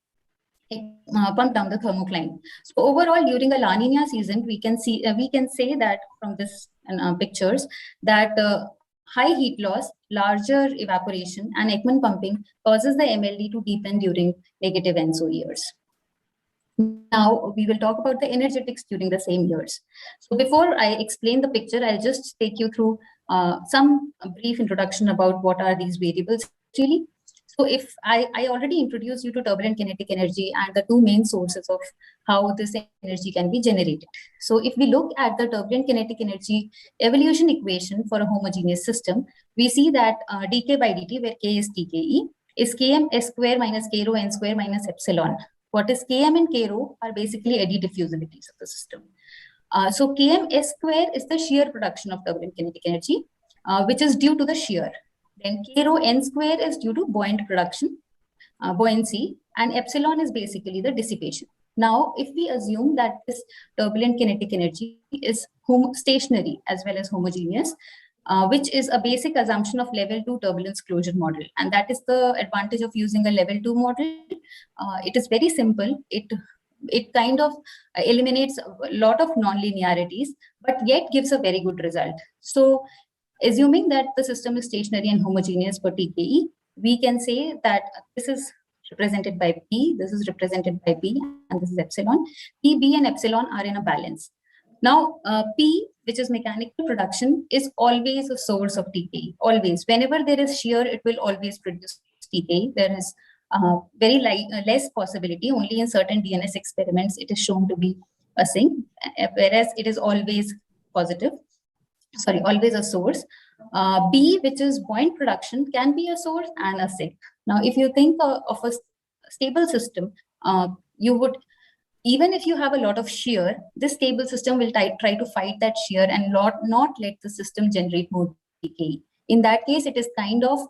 pump down the thermocline. So overall, during a La Nina season, we can say that from this pictures that high heat loss, larger evaporation, and Ekman pumping causes the MLD to deepen during negative ENSO years. Now we will talk about the energetics during the same years. So before I explain the picture, I'll just take you through some brief introduction about what are these variables really. So if I already introduced you to turbulent kinetic energy and the two main sources of how this energy can be generated. So if we look at the turbulent kinetic energy evolution equation for a homogeneous system, we see that dk by dt, where k is TKE, is Km S square minus K rho N square minus epsilon. What is Km and K rho are basically eddy diffusibilities of the system. So Km S square is the shear production of turbulent kinetic energy, which is due to the shear. Then K rho N square is due to buoyant production, buoyancy, and epsilon is basically the dissipation. Now, if we assume that this turbulent kinetic energy is stationary as well as homogeneous, which is a basic assumption of level 2 turbulence closure model. And that is the advantage of using a level 2 model. It is very simple. It kind of eliminates a lot of non-linearities, but yet gives a very good result. So assuming that the system is stationary and homogeneous for TKE, we can say that this is represented by P, this is represented by P, and this is epsilon. P, B, and epsilon are in a balance. Now, P, which is mechanical production, is always a source of TKE, always. Whenever there is shear, it will always produce TKE. There is very less possibility, only in certain DNS experiments, it is shown to be a sink, whereas it is always positive. Sorry, always a source. B, which is buoyant production, can be a source and a sink. Now, if you think of a stable system, you would, even if you have a lot of shear, this stable system will try to fight that shear and not let the system generate more TKE. In that case, it is kind of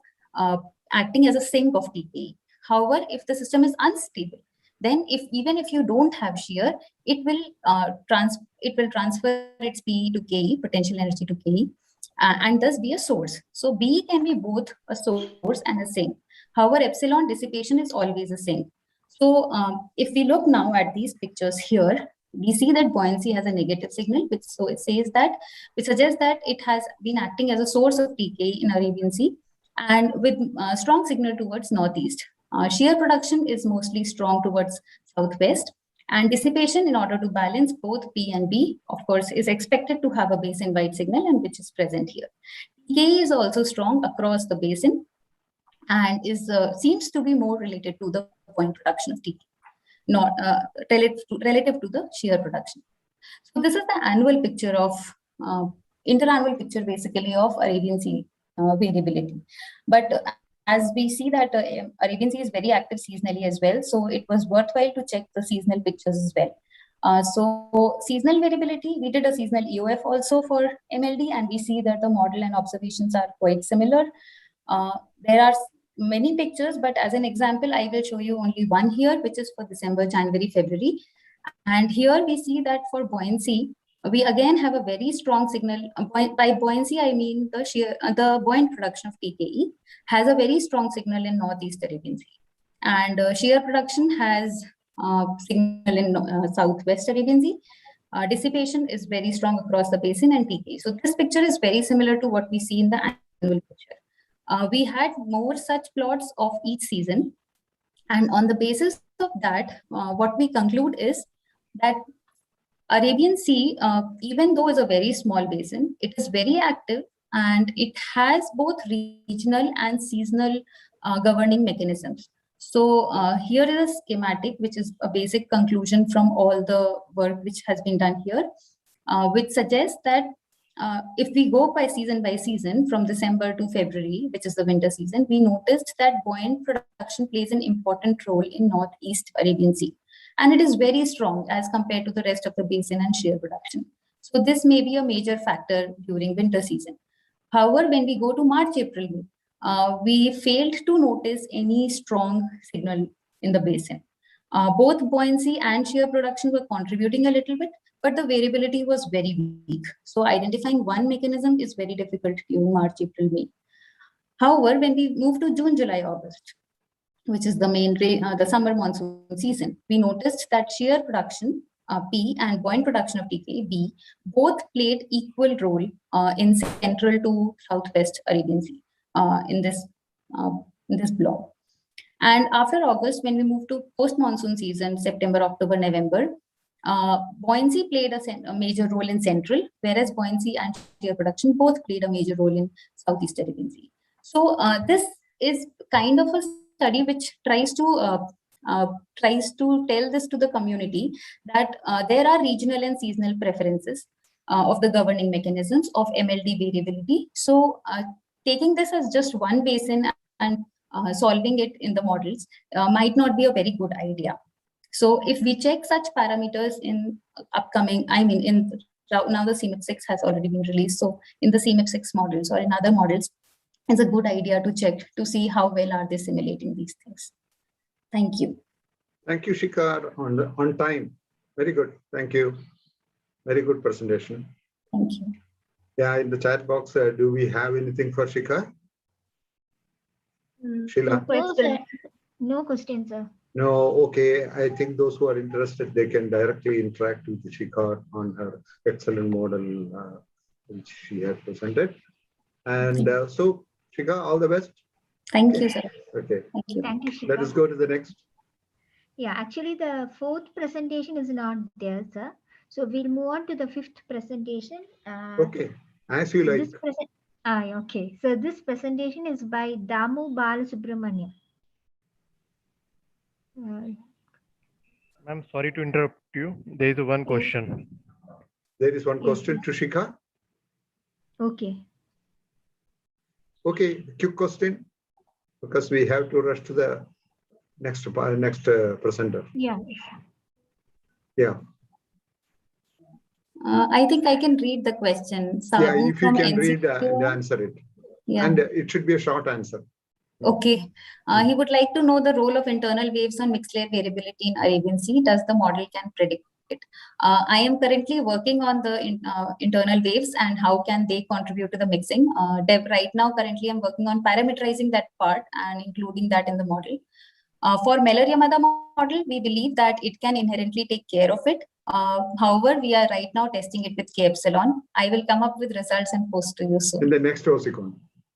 acting as a sink of TKE. However, if the system is unstable, then even if you don't have shear, it will transfer its PE to KE, potential energy to KE, and thus be a source. So B can be both a source and a sink. However, epsilon dissipation is always a sink. So if we look now at these pictures here, we see that buoyancy has a negative signal, which suggests that it has been acting as a source of TKE in Arabian Sea, and with strong signal towards northeast. Shear production is mostly strong towards southwest, and dissipation, in order to balance both P and B, of course, is expected to have a basin-wide signal, and which is present here. TKE is also strong across the basin and seems to be more related to the point production of TKE, not relative to the shear production. So this is the annual picture of interannual picture basically of Arabian Sea variability. But as we see that Arabian Sea is very active seasonally as well, so it was worthwhile to check the seasonal pictures as well. So seasonal variability, we did a seasonal EOF also for MLD, and we see that the model and observations are quite similar. There are many pictures, but as an example, I will show you only one here, which is for December, January, February. And here we see that for buoyancy, we again have a very strong signal. By buoyancy, I mean the buoyant production of TKE has a very strong signal in Northeast Arabian Sea. And shear production has signal in Southwest Arabian Sea. Dissipation is very strong across the basin and TKE. So this picture is very similar to what we see in the annual picture. We had more such plots of each season. And on the basis of that, what we conclude is that Arabian Sea, even though is a very small basin, it is very active and it has both regional and seasonal governing mechanisms. So here is a schematic, which is a basic conclusion from all the work which has been done here, which suggests that if we go by season from December to February, which is the winter season, we noticed that buoyant production plays an important role in Northeast Arabian Sea. And it is very strong as compared to the rest of the basin and shear production. So this may be a major factor during winter season. However, when we go to March, April, we failed to notice any strong signal in the basin. Both buoyancy and shear production were contributing a little bit, but the variability was very weak. So identifying one mechanism is very difficult during March, April, May. However, when we move to June, July, August, which is the main the summer monsoon season, we noticed that shear production P and buoyant production of TK B both played equal role in central to southwest Arabian Sea in this block. And after August, when we moved to post-monsoon season, September, October, November, buoyancy played a major role in central, whereas buoyancy and shear production both played a major role in southeast Arabian Sea. So this is kind of a study which tries to tell this to the community that there are regional and seasonal preferences of the governing mechanisms of MLD variability. So taking this as just one basin and solving it in the models might not be a very good idea. So if we check such parameters in upcoming, now the CMIP6 has already been released. So in the CMIP6 models or in other models, it's a good idea to check to see how well are they simulating these things. Thank you. Thank you, Shikha, on time. Very good. Thank you. Very good presentation. Thank you. Yeah, in the chat box, do we have anything for Shikha? Sheila? No, sir. No question, sir. No, okay. I think those who are interested, they can directly interact with Shikha on her excellent model which she had presented. And so, Shikha, all the best. Thank you, sir. Okay. Thank you. Thank you, Shikha. Let us go to the next. Yeah, actually, the fourth presentation is not there, sir. So we'll move on to the fifth presentation. Okay, as you like. Okay, so this presentation is by Damu Balasubramaniam. I'm sorry to interrupt you. There is one question. There is one question to Shikha. Okay. Okay, quick question, because we have to rush to the next presenter. Yeah. Yeah. I think I can read the question. Yeah, if you can read and answer it. Yeah. And it should be a short answer. Okay. He would like to know the role of internal waves on mixed layer variability in Arabian Sea. Does the model can predict it? I am currently working on the internal waves and how can they contribute to the mixing. Right now, currently, I'm working on parameterizing that part and including that in the model. For Meller-Yamada model, we believe that it can inherently take care of it. However, we are right now testing it with K epsilon. I will come up with results and post to you soon. In the next Osicon.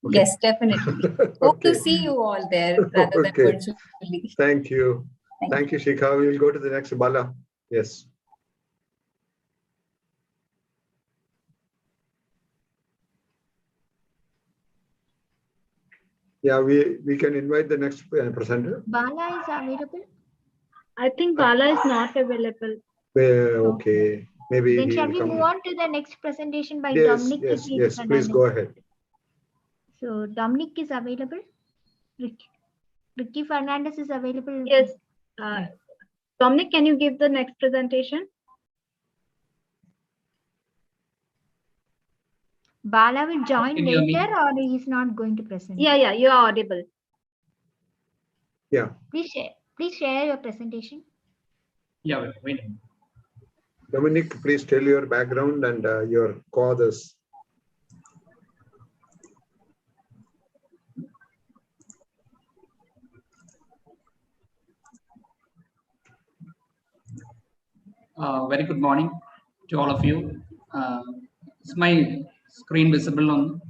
Okay. Yes, definitely. Hope to see you all there rather than virtually. Thank you. Thank you, Shikha. We will go to the next Bala. Yes. Yeah, we can invite the next presenter. Bala is available? I think Bala is not available. Okay. Maybe then shall we move on to the next presentation by Dominic? Yes, please go ahead. So Dominic is available. Ricky Fernandez is available. Yes. Dominic, can you give the next presentation? Bala will join later, or he is not going to present? Yeah, you are audible. Yeah. Please share your presentation. Yeah, wait. Dominic, please tell your background and your co-authors. Very good morning to all of you. Is my screen visible on?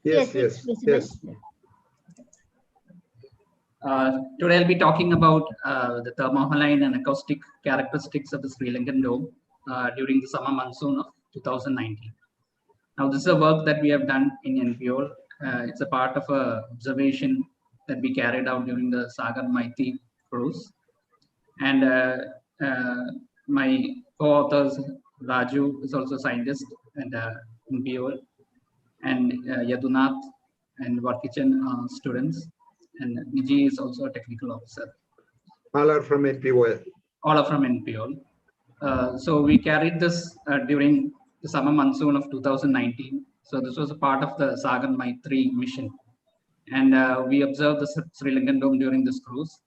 Yes. Today I'll be talking about the thermohaline and acoustic characteristics of the Sri Lankan dome during the summer monsoon of 2019. Now, this is a work that we have done in NPO. It's a part of an observation that we carried out during the Sagar Maitri cruise. And my co-authors, Raju is also a scientist and NPO, and Yadunath and Varkichan students, and Niji is also a technical officer. All are from NPO. All are from NPO. So we carried this during the summer monsoon of 2019. So this was a part of the Sagar Maitri mission. And we observed the Sri Lankan dome during this cruise.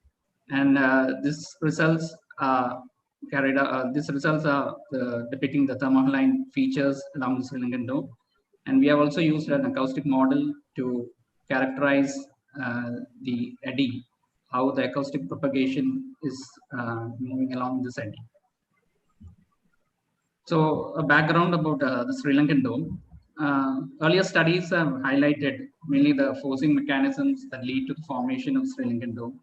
And these results are depicting the thermohaline features along the Sri Lankan dome. And we have also used an acoustic model to characterize the eddy how the acoustic propagation is moving along this eddy. So a background about the Sri Lankan dome. Earlier studies have highlighted mainly the forcing mechanisms that lead to the formation of Sri Lankan dome.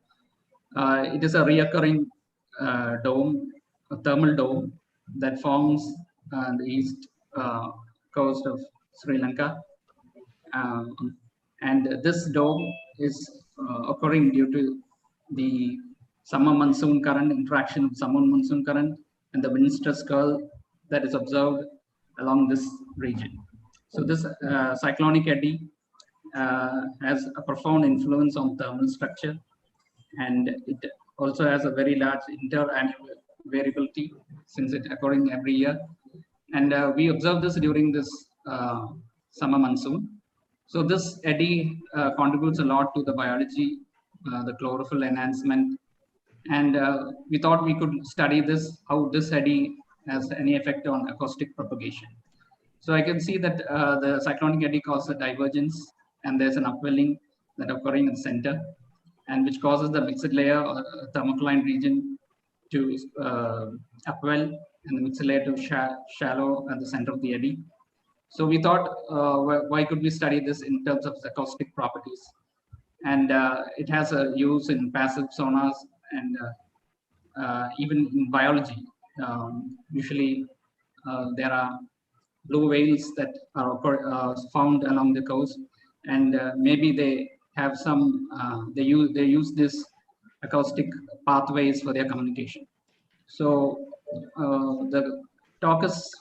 It is a reoccurring dome, a thermal dome that forms on the east coast of Sri Lanka. And this dome is occurring due to the summer monsoon current, interaction of summer monsoon current and the wind stress curl that is observed along this region. So this cyclonic eddy has a profound influence on thermal structure, and it also has a very large inter-annual variability since it occurring every year. And we observe this during this summer monsoon. So this eddy contributes a lot to the biology, the chlorophyll enhancement, and we thought we could study this, how this eddy has any effect on acoustic propagation. So I can see that the cyclonic eddy causes a divergence, and there's an upwelling that occurring in the center, and which causes the mixed layer or thermocline region to upwell and the mixed layer to shallow at the center of the eddy. So we thought, why could we study this in terms of acoustic properties? And it has a use in passive sonars and even in biology. Usually there are blue whales that are found along the coast, and maybe they have some, they use this acoustic pathways for their communication. So the talk is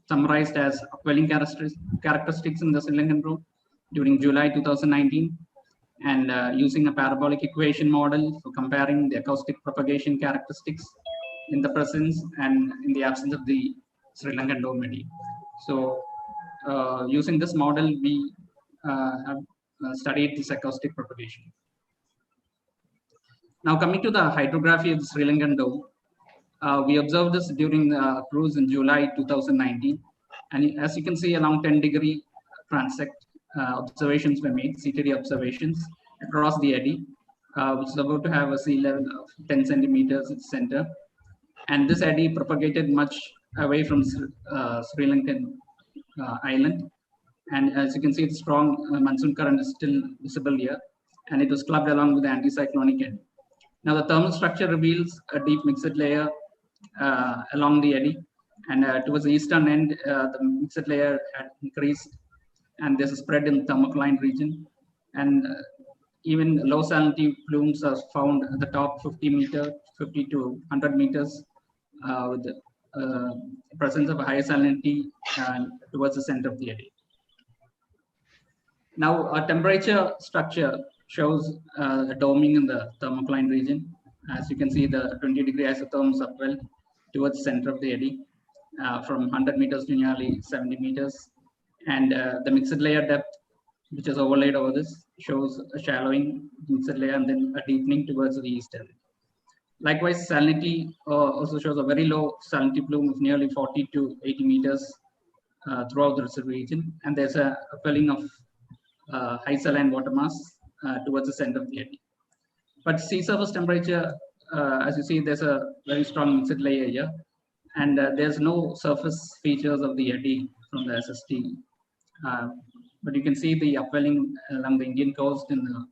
summarized as upwelling characteristics in the Sri Lankan dome during July 2019, and using a parabolic equation model for comparing the acoustic propagation characteristics in the presence and in the absence of the Sri Lankan dome eddy. So using this model, we have studied this acoustic propagation. Now coming to the hydrography of the Sri Lankan dome, we observed this during the cruise in July 2019. And as you can see, along 10-degree transect, observations were made, CTD observations across the eddy, which is about to have a sea level of 10 centimeters at the center. And this eddy propagated much away from Sri Lankan island. And as you can see, the strong monsoon current is still visible here, and it was clubbed along with the anticyclonic eddy. Now the thermal structure reveals a deep mixed layer along the eddy, and towards the eastern end, the mixed layer had increased, and there's a spread in the thermocline region, and even low salinity plumes are found at the top 50 to 100 meters, with the presence of a higher salinity towards the center of the eddy. Now, our temperature structure shows a doming in the thermocline region. As you can see, the 20-degree isotherms upwell towards the center of the eddy from 100 meters to nearly 70 meters. And the mixed layer depth, which is overlaid over this, shows a shallowing mixed layer and then a deepening towards the eastern. Likewise, salinity also shows a very low salinity plume of nearly 40 to 80 meters throughout the reservoir region. And there's a upwelling of high saline water mass towards the center of the eddy. But sea surface temperature, as you see, there's a very strong mixed layer here, and there's no surface features of the eddy from the SST. But you can see the upwelling along the Indian coast in the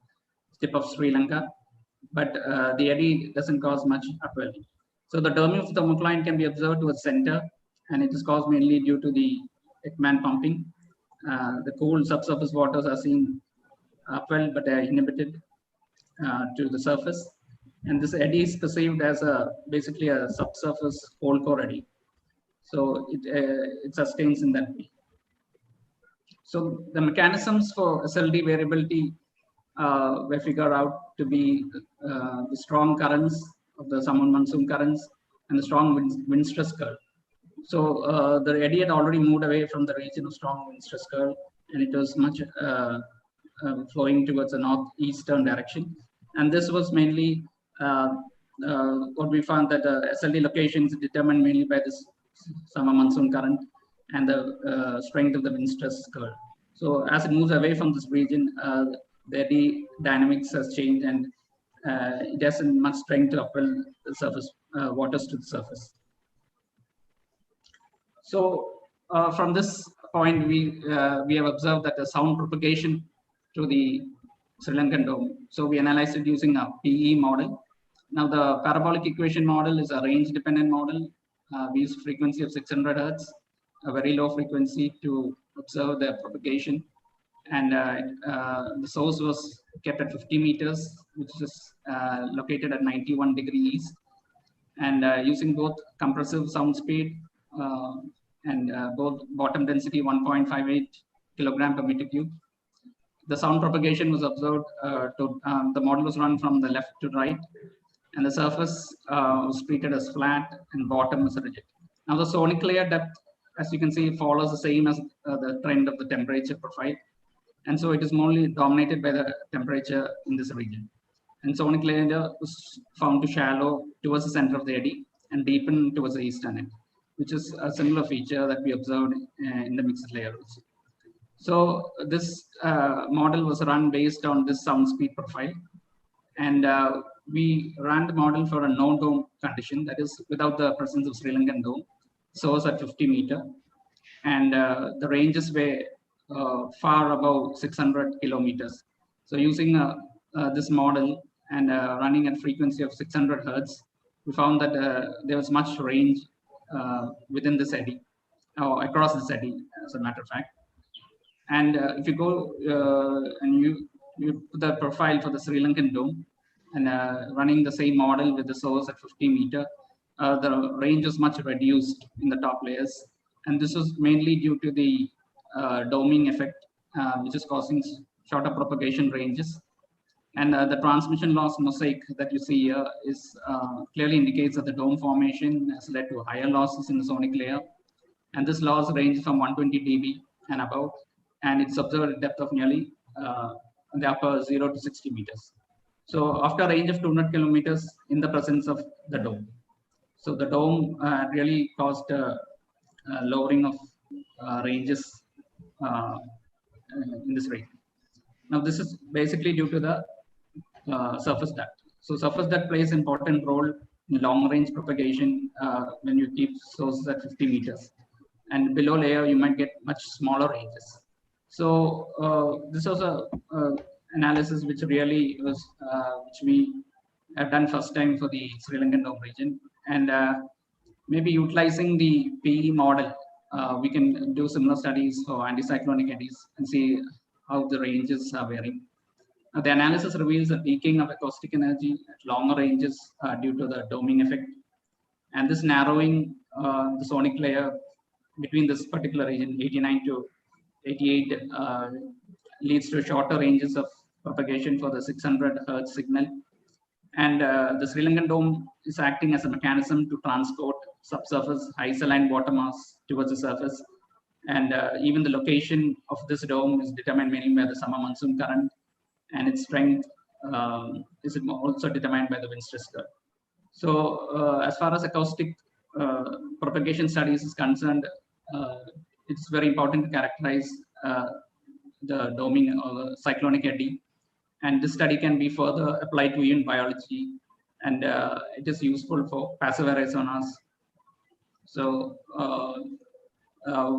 tip of Sri Lanka, but the eddy doesn't cause much upwelling. So the doming of the thermocline can be observed towards center, and it is caused mainly due to the Ekman pumping. The cool subsurface waters are seen upwell, but they are inhibited to the surface. And this eddy is perceived as basically a subsurface cold core eddy. So it sustains in that way. So the mechanisms for SLD variability were figured out to be the strong currents of the summer monsoon currents and the strong wind stress curve. So the eddy had already moved away from the region of strong wind stress curve, and it was much flowing towards the northeastern direction. And this was mainly what we found, that SLD locations determined mainly by this summer monsoon current and the strength of the wind stress curve. So as it moves away from this region, the eddy dynamics has changed, and it hasn't much strength to upwell the surface waters to the surface. So from this point, we have observed that the sound propagation to the Sri Lankan dome. So we analyzed it using a PE model. Now the parabolic equation model is a range-dependent model. We use frequency of 600 Hertz, a very low frequency to observe the propagation. And the source was kept at 50 meters, which is located at 91 degrees east. And using both compressive sound speed and both bottom density 1.58 kilogram per meter cube. The sound propagation was observed the model was run from the left to right, and the surface was treated as flat and bottom as rigid. Now the sonic layer depth, as you can see, follows the same as the trend of the temperature profile. And so it is mostly dominated by the temperature in this region. And sonic layer was found to shallow towards the center of the eddy and deepen towards the eastern end, which is a similar feature that we observed in the mixed layer also. So this model was run based on this sound speed profile. And we ran the model for a no dome condition, that is without the presence of Sri Lankan dome, source at 50 meter. And the ranges were far above 600 kilometers. So using this model and running at frequency of 600 Hertz, we found that there was much range within this eddy, or across this eddy, as a matter of fact. And if you go and you put the profile for the Sri Lankan dome and running the same model with the source at 50 meter, the range is much reduced in the top layers. And this was mainly due to the doming effect, which is causing shorter propagation ranges. And the transmission loss mosaic that you see here is clearly indicates that the dome formation has led to higher losses in the sonic layer. And this loss ranges from 120 dB and above, and it's observed at depth of nearly the upper 0 to 60 meters. So after a range of 200 kilometers in the presence of the dome. So the dome really caused a lowering of ranges in this region. Now this is basically due to the surface duct. So surface duct plays an important role in long range propagation when you keep sources at 50 meters. And below layer, you might get much smaller ranges. So this was a analysis which really was, which we have done first time for the Sri Lankan dome region. And maybe utilizing the PE model, we can do similar studies for anticyclonic eddies and see how the ranges are varying. The analysis reveals a peaking of acoustic energy at longer ranges due to the doming effect. And this narrowing the sonic layer between this particular region, 89 to 88, leads to shorter ranges of propagation for the 600 Hertz signal. And the Sri Lankan dome is acting as a mechanism to transport subsurface high saline water mass towards the surface. And even the location of this dome is determined mainly by the summer monsoon current, and its strength is also determined by the wind stress curve. So as far as acoustic propagation studies is concerned, it's very important to characterize the doming or cyclonic eddy. And this study can be further applied to even biology, and it is useful for passive array sonars. So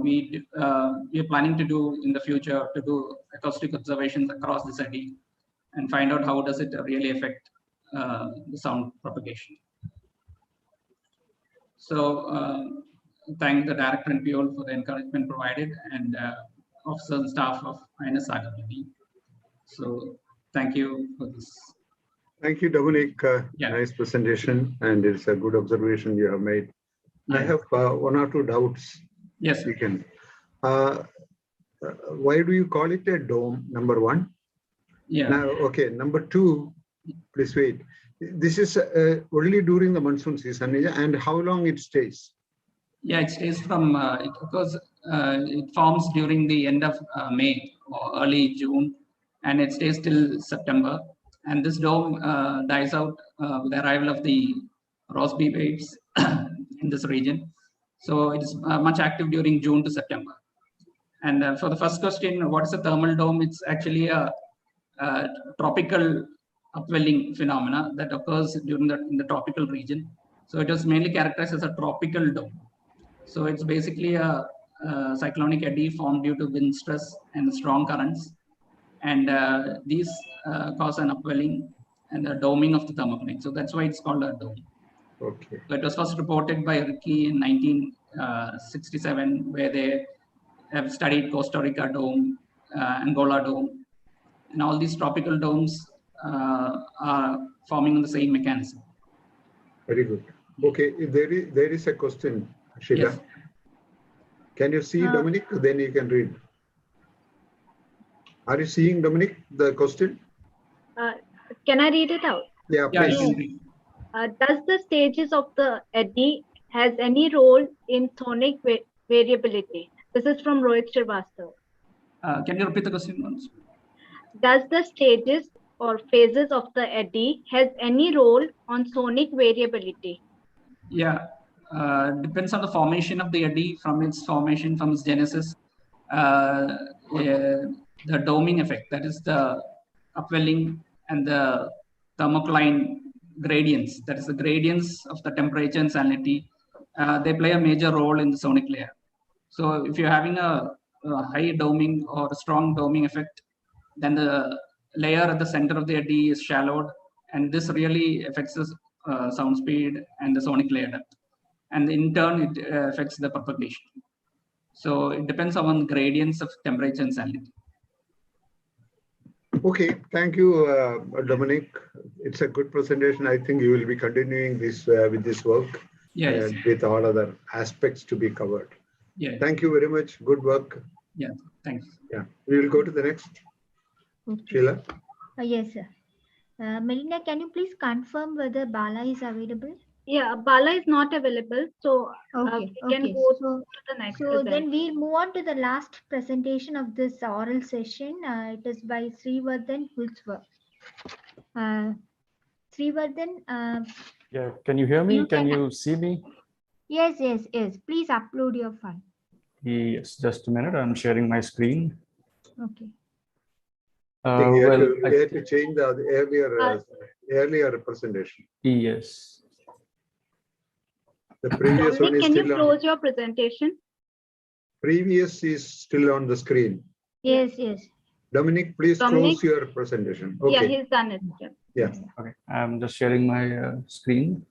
we are planning to do in the future to do acoustic observations across this eddy and find out how does it really affect the sound propagation. So thank the director and PO for the encouragement provided, and officers and staff of INS RWD. So thank you for this. Thank you, Dominic. Nice presentation, and it's a good observation you have made. I have one or two doubts. Yes, we can. Why do you call it a dome? Number one. Yeah. Now, okay. Number two. Please wait. This is only during the monsoon season, and how long it stays? Yeah, it stays from because it forms during the end of May or early June, and it stays till September. And this dome dies out with the arrival of the Rossby waves in this region. So it is much active during June to September. And for the first question, what is a thermal dome? It's actually a tropical upwelling phenomena that occurs during in the tropical region. So it was mainly characterized as a tropical dome. So it's basically a cyclonic eddy formed due to wind stress and strong currents. And these cause an upwelling and a doming of the thermocline. So that's why it's called a dome. Okay. So it was first reported by Ricky in 1967, where they have studied Costa Rica dome, Angola dome, and all these tropical domes are forming on the same mechanism. Very good. Okay, there is a question, Sheila. Yes. Can you see Dominic? Then you can read. Are you seeing Dominic, the question? Can I read it out? Yeah, please. Does the stages of the eddy has any role in sonic variability? This is from Rohit Srivastava. Can you repeat the question once? Does the stages or phases of the eddy has any role on sonic variability? Yeah, depends on the formation of the eddy, from its formation, from its genesis. The doming effect, that is the upwelling, and the thermocline gradients, that is the gradients of the temperature and salinity, they play a major role in the sonic layer. So if you're having a high doming or a strong doming effect, then the layer at the center of the eddy is shallowed, and this really affects the sound speed and the sonic layer depth. And in turn, it affects the propagation. So it depends on gradients of temperature and salinity. Okay, thank you, Dominic. It's a good presentation. I think you will be continuing this with this work, yes, with all other aspects to be covered. Yeah. Thank you very much. Good work. Yeah, thanks. Yeah, we will go to the next. Okay. Sheila. Yes, sir. Melinda, can you please confirm whether Bala is available? Yeah, Bala is not available, so okay, we can go to the next. So then we'll move on to the last presentation of this oral session. It is by Srivardhan Hulswa. Srivardhan. Yeah, can you hear me? Can you see me? Yes, yes, yes. Please upload your file. Yes, just a minute. I'm sharing my screen. Okay. We had to change the earlier presentation. Yes. The previous one is can still you close your presentation? Previous is still on the screen. Yes, yes. Dominic, please close your presentation. Okay. Yeah, he's done it. Yeah. Okay, I'm just sharing my screen.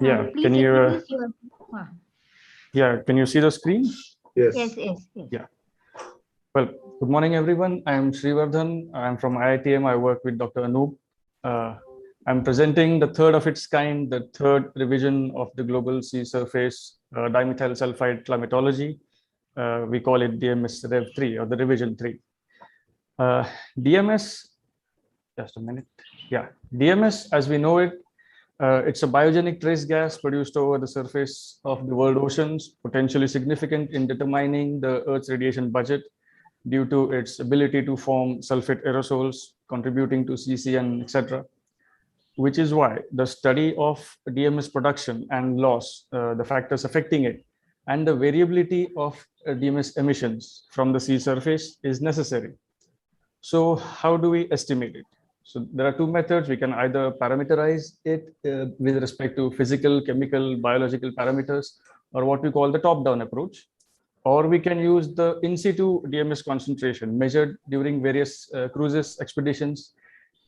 Yeah, can you? Yeah, can you see the screen? Yes. Yes, yes, yes. Yeah. Well, good morning, everyone. I'm Srivardhan. I'm from IITM. I work with Dr. Anoop. I'm presenting the third of its kind, the third revision of the global sea surface dimethyl sulfide climatology. We call it DMS Rev 3 or the revision 3. DMS, just a minute. Yeah, DMS, as we know it, it's a biogenic trace gas produced over the surface of the world oceans, potentially significant in determining the Earth's radiation budget due to its ability to form sulfate aerosols, contributing to CCN, etc. Which is why the study of DMS production and loss, the factors affecting it, and the variability of DMS emissions from the sea surface is necessary. So how do we estimate it? So there are two methods. We can either parameterize it with respect to physical, chemical, biological parameters, or what we call the top-down approach. Or we can use the in situ DMS concentration measured during various cruises, expeditions,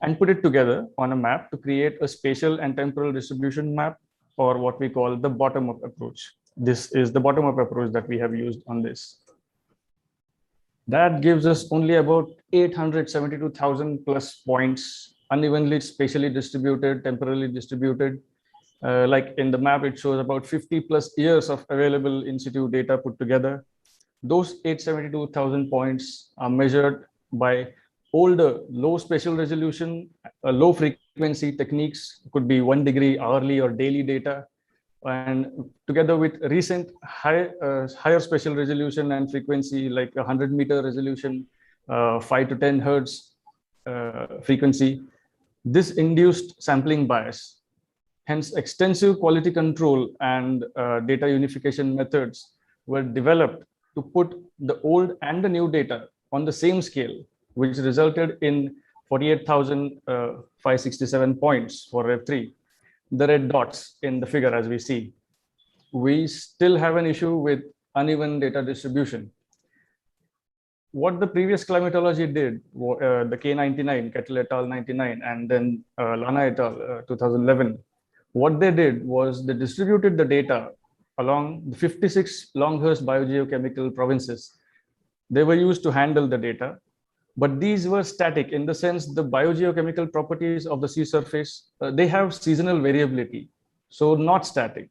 and put it together on a map to create a spatial and temporal distribution map, or what we call the bottom-up approach. This is the bottom-up approach that we have used on this. That gives us only about 872,000 plus points, unevenly spatially distributed, temporally distributed. Like in the map, it shows about 50 plus years of available in situ data put together. Those 872,000 points are measured by older, low spatial resolution, low frequency techniques, could be 1 degree hourly or daily data, and together with recent higher spatial resolution and frequency, like 100-meter resolution, 5 to 10 hertz frequency. This induced sampling bias Hence, extensive quality control and data unification methods were developed to put the old and the new data on the same scale, which resulted in 48,567 points for Rev3, the red dots in the figure as we see. We still have an issue with uneven data distribution. What the previous climatology did, the K99, Kettle et al. 99, and then Lana et al. 2011, what they did was they distributed the data along the 56 Longhurst biogeochemical provinces. They were used to handle the data, but these were static in the sense the biogeochemical properties of the sea surface, they have seasonal variability, so not static.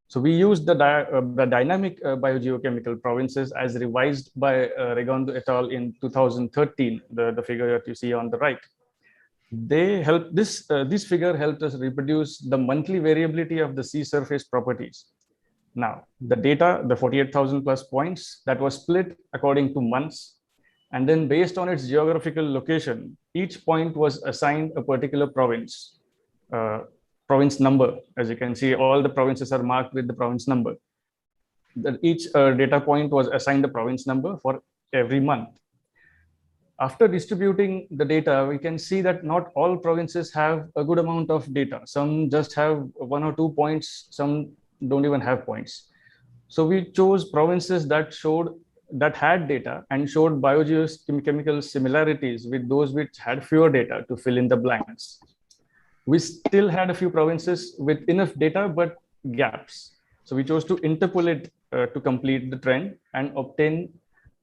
So we used the dynamic biogeochemical provinces as revised by Regondo et al. In 2013, the figure that you see on the right. They helped this figure helped us reproduce the monthly variability of the sea surface properties. Now, the data, the 48,000 plus points, that was split according to months. And then based on its geographical location, each point was assigned a particular province. Province number. As you can see, all the provinces are marked with the province number. That each data point was assigned a province number for every month. After distributing the data, we can see that not all provinces have a good amount of data. Some just have 1 or 2 points, some don't even have points. So we chose provinces that had data and showed biogeochemical similarities with those which had fewer data to fill in the blanks. We still had a few provinces with enough data, but gaps. So we chose to interpolate to complete the trend and obtain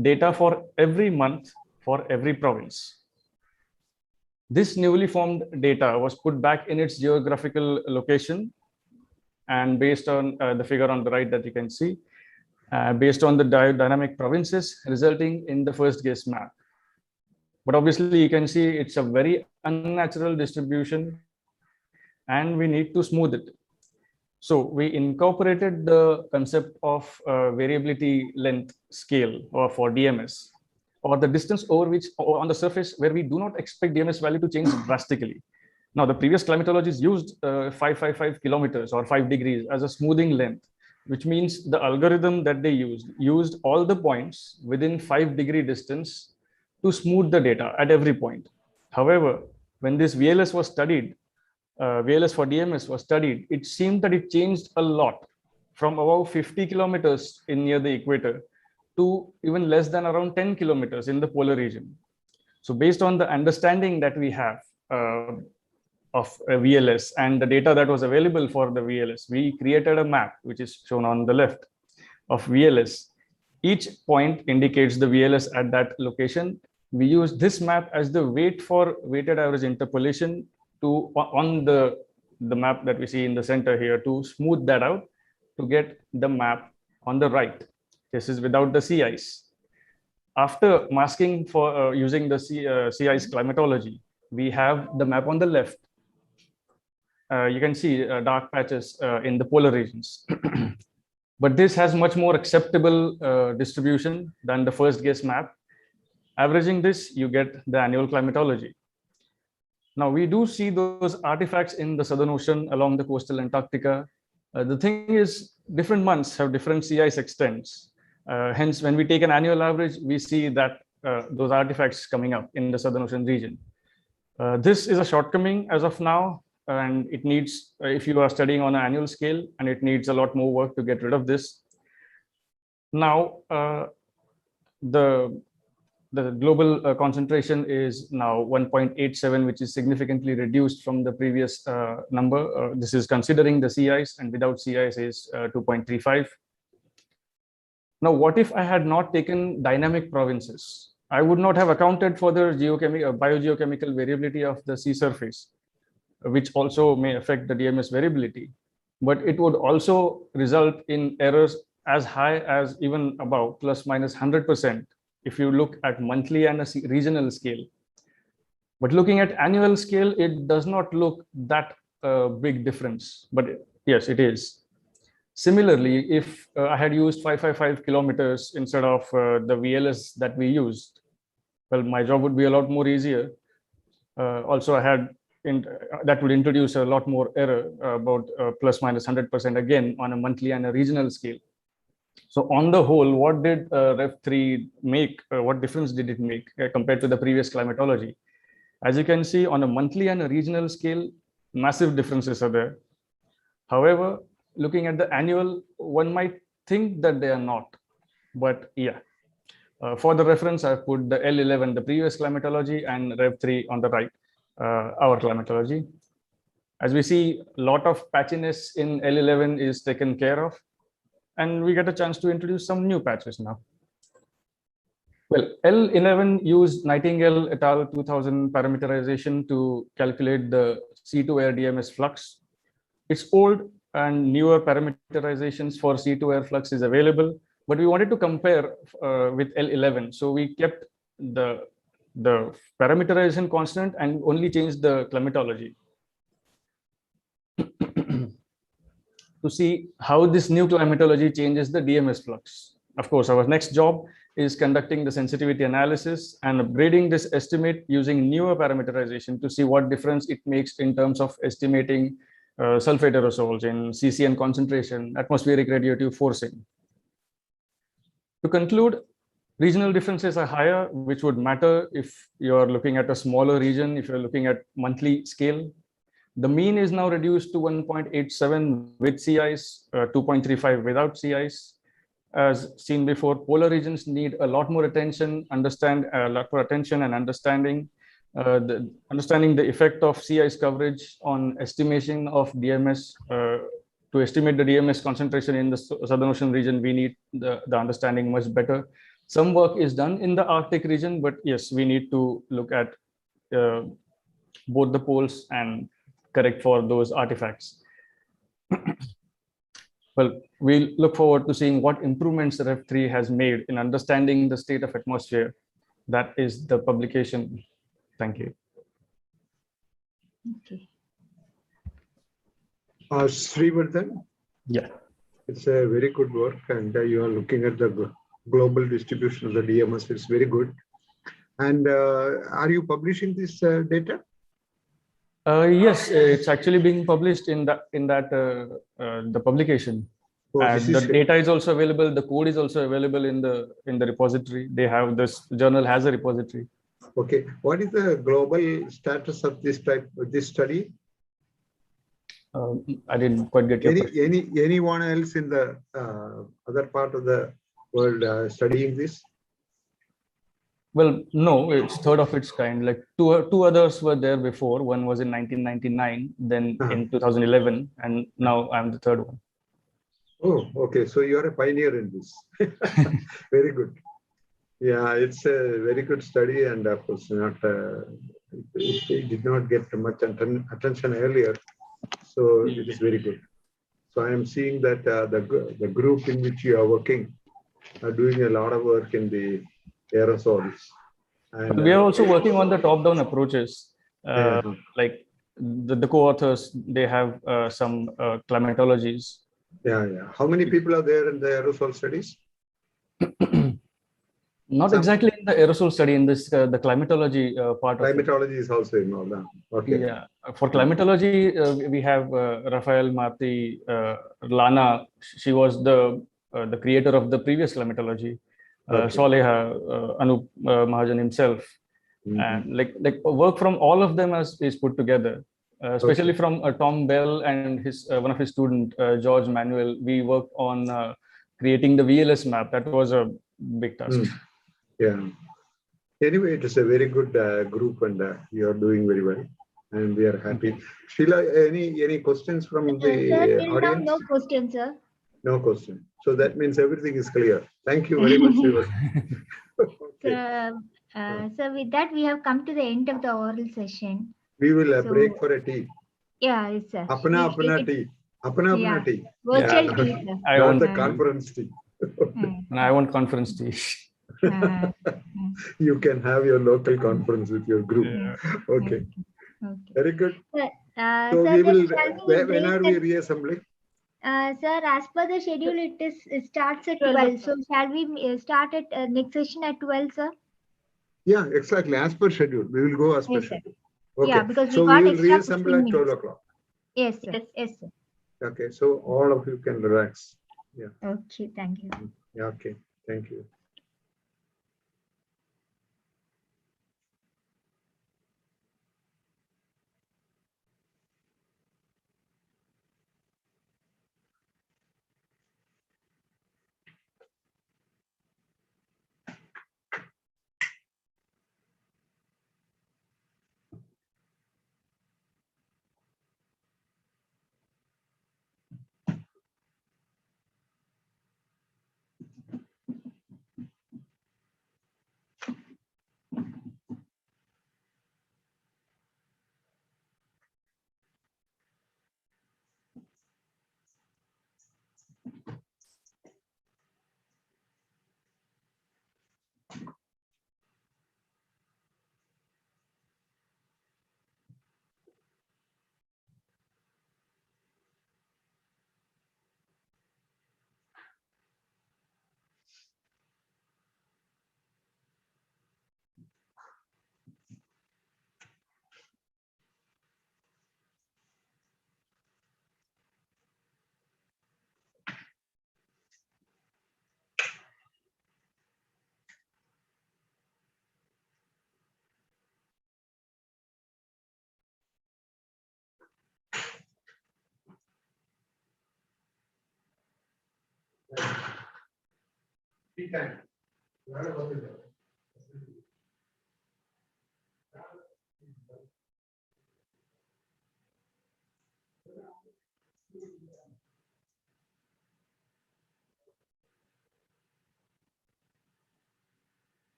data for every month for every province. This newly formed data was put back in its geographical location, and based on the figure on the right that you can see, based on the dynamic provinces, resulting in the first guess map. But obviously you can see it's a very unnatural distribution and we need to smooth it. So we incorporated the concept of variability length scale, or for DMS, or the distance over which, or on the surface where we do not expect DMS value to change drastically. Now, the previous climatologists used 555 kilometers or 5 degrees as a smoothing length, which means the algorithm that they used all the points within 5-degree distance to smooth the data at every point. However, when this VLS was studied, VLS for DMS was studied, it seemed that it changed a lot from about 50 kilometers near the equator to even less than around 10 kilometers in the polar region. So based on the understanding that we have of VLS and the data that was available for the VLS, we created a map, which is shown on the left, of VLS. Each point indicates the VLS at that location. We use this map as the weight for weighted average interpolation on the map that we see in the center here to smooth that out to get the map on the right. This is without the sea ice. After masking for using the sea ice climatology, we have the map on the left. You can see dark patches in the polar regions. But this has much more acceptable distribution than the first guess map. Averaging this, you get the annual climatology. Now, we do see those artifacts in the Southern Ocean along the coastal Antarctica. The thing is, different months have different sea ice extents. Hence, when we take an annual average, we see that those artifacts coming up in the Southern Ocean region. This is a shortcoming as of now, and it needs, if you are studying on an annual scale, and it needs a lot more work to get rid of this. Now, the global concentration is now 1.87, which is significantly reduced from the previous number. This is considering the sea ice, and without sea ice is 2.35. Now, what if I had not taken dynamic provinces? I would not have accounted for the biogeochemical variability of the sea surface, which also may affect the DMS variability. But it would also result in errors as high as even about plus minus 100% if you look at monthly and a regional scale. But looking at annual scale, it does not look that big difference, but yes, it is. Similarly, if I had used 555 kilometers instead of the VLS that we used, well, my job would be a lot more easier. Also, I had that would introduce a lot more error, about plus minus 100% again on a monthly and a regional scale. So on the whole, what did Rev3 make? What difference did it make compared to the previous climatology? As you can see, on a monthly and a regional scale, massive differences are there. However, looking at the annual, one might think that they are not. But yeah, for the reference, I've put the L11, the previous climatology, and Rev3 on the right, our climatology. As we see, a lot of patchiness in L11 is taken care of, and we get a chance to introduce some new patches now. Well, L11 used Nightingale et al. 2000 parameterization to calculate the C2 air DMS flux. It's old, and newer parameterizations for C2 air flux is available, but we wanted to compare with L11. So we kept the parameterization constant and only changed the climatology to see how this new climatology changes the DMS flux. Of course, our next job is conducting the sensitivity analysis and upgrading this estimate using newer parameterization to see what difference it makes in terms of estimating sulfate aerosols in CCN concentration, atmospheric radiative forcing. To conclude, regional differences are higher, which would matter if you're looking at a smaller region, if you're looking at monthly scale. The mean is now reduced to 1.87 with sea ice, 2.35 without sea ice. As seen before, polar regions need a lot more attention, and understanding the effect of sea ice coverage on estimation of DMS. To estimate the DMS concentration in the Southern Ocean region, we need the understanding much better. Some work is done in the Arctic region, but yes, we need to look at both the poles and correct for those artifacts. Well, we look forward to seeing what improvements Rev3 has made in understanding the state of atmosphere. That is the publication. Thank you. Okay. Srivardhan? Yeah. It's a very good work, and you are looking at the global distribution of the DMS. It's very good. And are you publishing this data? Yes, it's actually being published in the publication. Oh, And the data is also available. The code is also available in the repository. They have this journal has a repository. Okay. What is the global status of this study? I didn't quite get your question. Anyone else in the other part of the world studying this? Well, no, it's third of its kind. Like two others were there before. One was in 1999, then in 2011, and now I'm the third one. Oh, okay. So you are a pioneer in this. Very good. Yeah, it's a very good study, and of course, it did not get much attention earlier. So it is very good. So I am seeing that the group in which you are working are doing a lot of work in the aerosols. And we are also working on the top-down approaches. Like the co-authors, they have some climatologies. Yeah. How many people are there in the aerosol studies? Not exactly in the aerosol study, in this the climatology part. Climatology is also involved. Okay. Yeah, for climatology, we have Rafael, Maitri, Lana. She was the creator of the previous climatology. Soleha, Anup Mahajan himself, and like work from all of them is put together. Especially from Tom Bell and his one of his student George Manuel. We worked on creating the VLS map. That was a big task. Yeah. Anyway, it is a very good group, and you are doing very well, and we are happy. Sheila, any questions from the audience? No questions, sir. No question. So that means everything is clear. Thank you very much, Sheila. So with that, we have come to the end of the oral session. We will break for a tea. Yeah, it's a Apna tea. Apna tea. Virtual tea, sir. I want the conference tea. I want conference tea. You can have your local conference with your group. Okay. Very good. So we will. When are we reassembling? Sir, as per the schedule, it starts at 12. So shall we start at next session at 12, sir? Yeah, exactly. As per schedule. We will go as per schedule. Okay. Yeah, because So we got we will extra reassemble 15 at 12 minutes. o'clock. Yes, sir. Yes. Yes, sir. Okay. So all of you can relax. Yeah. Okay, thank you. Yeah. Okay. Thank you. Tea time.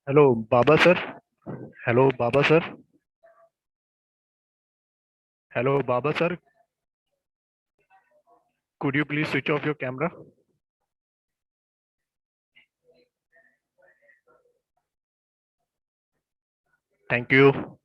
Hello, Baba sir. Hello, Baba sir. Hello, Baba sir. Could you please switch off your camera? Thank you.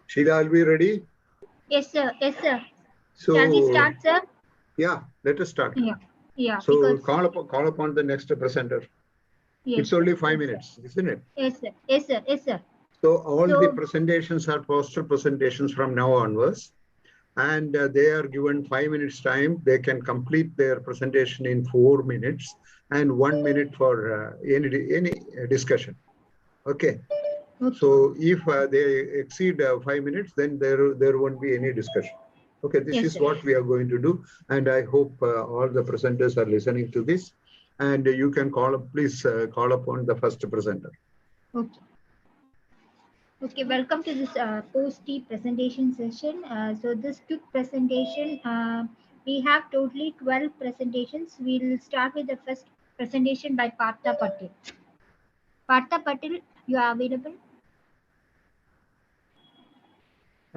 Sheila, are we ready? Yes, sir. Yes, sir. So, shall we start, sir? Yeah, let us start. Yeah. So Because call upon the next presenter. yes, It's only 5 yes, minutes, isn't it? Yes, sir. Yes, sir. Yes, sir. So all the presentations are poster presentations from now onwards, and they are given 5 minutes time. They can complete their presentation in 4 minutes and 1 minute for any discussion. Okay. So if they exceed 5 minutes, then there won't be any discussion. Okay, this is what we are going to do, and I hope all the presenters are listening to this. And you can please call upon the first presenter. Okay. Okay, welcome to this post-tea presentation session. So this quick presentation, we have totally 12 presentations. We'll start with the first presentation by Partha Patil. Partha Patil, you are available?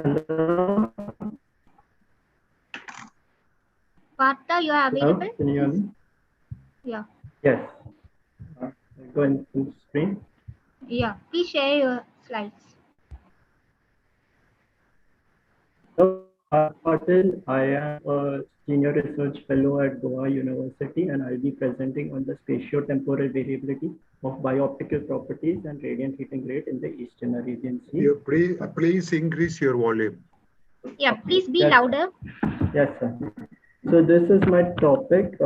Hello. Partha, you are available? Hello, can you hear me? Yeah. Yes. Go into screen. Yeah, please share your slides. So, Patil, I am a senior research fellow at Goa University, and I'll be presenting on the spatiotemporal variability of biooptical properties and radiant heating rate in the Eastern Arabian Sea. Please increase your volume. Yeah, please be louder. Yes, sir. So this is my topic.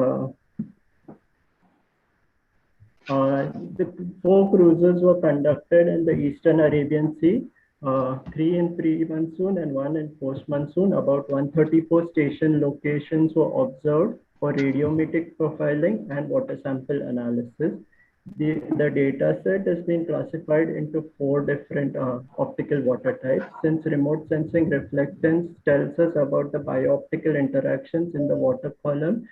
The 4 cruises were conducted in the Eastern Arabian Sea, 3 in pre-monsoon and 1 in post-monsoon. About 134 station locations were observed for radiometric profiling and water sample analysis. The data set has been classified into 4 different optical water types. Since remote sensing reflectance tells us about the biooptical interactions in the water column,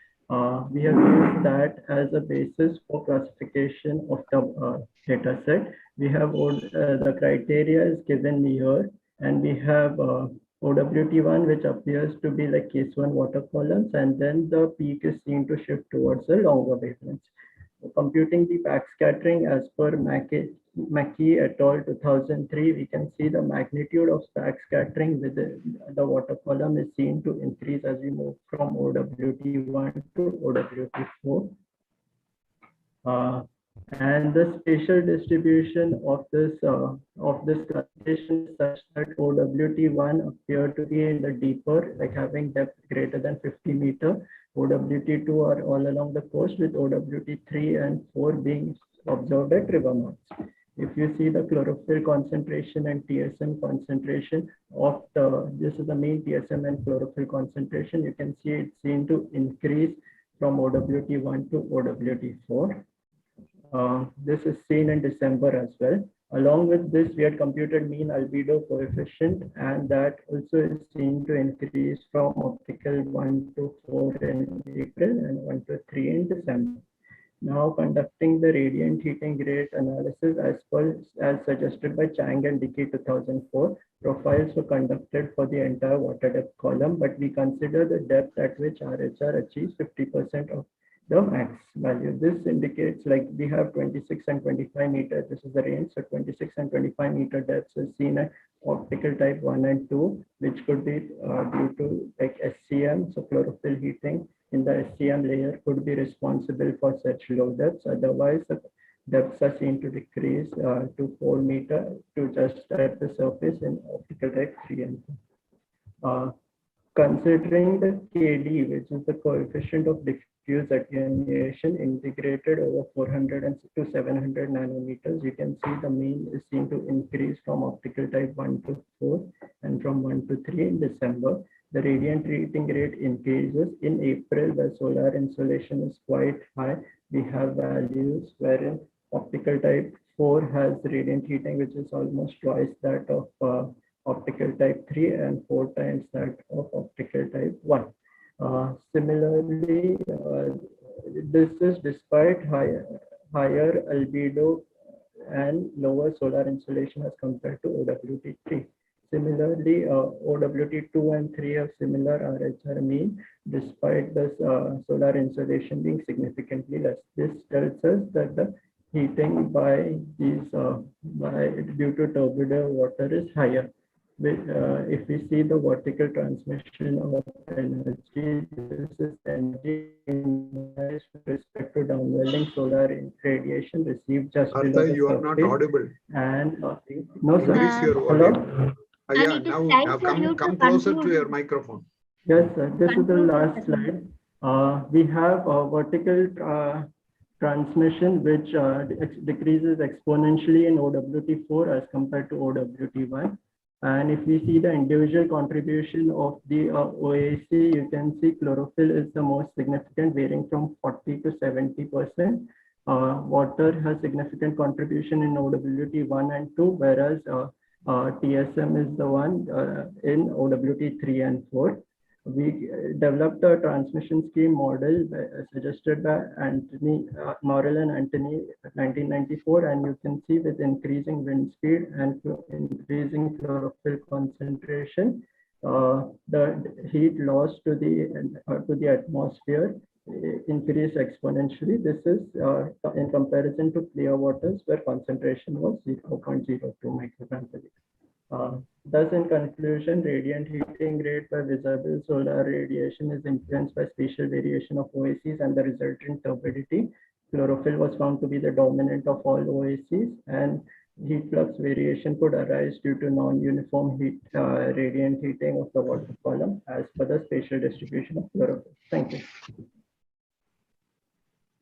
we have used that as a basis for classification of the data set. We have the criteria is given here, and we have OWT1, which appears to be like case 1 water columns, and then the peak is seen to shift towards the longer wavelengths. So computing the backscattering as per Mackey et al. 2003, we can see the magnitude of backscattering within the water column is seen to increase as we move from OWT1 to OWT4. And the spatial distribution of this classification is such that OWT1 appear to be in the deeper, like having depth greater than 50 meter. OWT2 are all along the coast, with OWT3 and 4 being observed at river mouths. If you see the chlorophyll concentration and TSM concentration of this is the mean TSM and chlorophyll concentration, you can see it's seen to increase from OWT1 to OWT4. This is seen in December as well. Along with this, we had computed mean albedo coefficient, and that also is seen to increase from optical 1 to 4 in April and 1 to 3 in December. Now conducting the radiant heating rate analysis as suggested by Chang and Dickey 2004, profiles were conducted for the entire water depth column, but we consider the depth at which RHR achieves 50% of the max value. This indicates like we have 26 and 25 meters. This is the range. So 26 and 25 meter depths is seen at optical type 1 and 2, which could be due to like SCM, so chlorophyll heating in the SCM layer could be responsible for such low depths. Otherwise, the depths are seen to decrease to 4 meter to just at the surface in optical type 3 and 2. Considering the KD, which is the coefficient of diffuse attenuation integrated over 400 to 700 nanometers, you can see the mean is seen to increase from optical type 1 to 4 and from 1 to 3 in December. The radiant heating rate increases. In April, the solar insolation is quite high. We have values wherein optical type 4 has radiant heating, which is almost twice that of optical type 3 and 4 times that of optical type 1. Similarly, this is despite higher albedo and lower solar insolation as compared to OWT3. Similarly, OWT2 and 3 have similar RHR mean despite the solar insolation being significantly less. This tells us that the heating by these due to turbidite water is higher. if we see the vertical transmission of energy, this is energy with respect to downwelling solar radiation received just below Artha, the you are not surface. audible. And no, sir. Increase your Hello? volume. And Yeah, it is now time for you come to closer to conclude. your microphone. Yes, sir. This is the Conclude the last slide. We have a vertical transmission which decreases exponentially in OWT4 as compared to OWT1. And if we see the individual contribution of the OAC, you can see chlorophyll is the most significant, varying from 40 to 70%. Water has significant contribution in OWT1 and 2, whereas TSM is the one in OWT3 and 4. We developed a transmission scheme model suggested by Morrell and Anthony 1994, and you can see with increasing wind speed and increasing chlorophyll concentration, the heat loss to the atmosphere increased exponentially. This is in comparison to clear waters where concentration was 0.02 microgram per liter. Thus, in conclusion, radiant heating rate by visible solar radiation is influenced by spatial variation of OACs and the resultant turbidity. Chlorophyll was found to be the dominant of all OACs, and heat flux variation could arise due to non-uniform radiant heating of the water column as per the spatial distribution of chlorophyll. Thank you.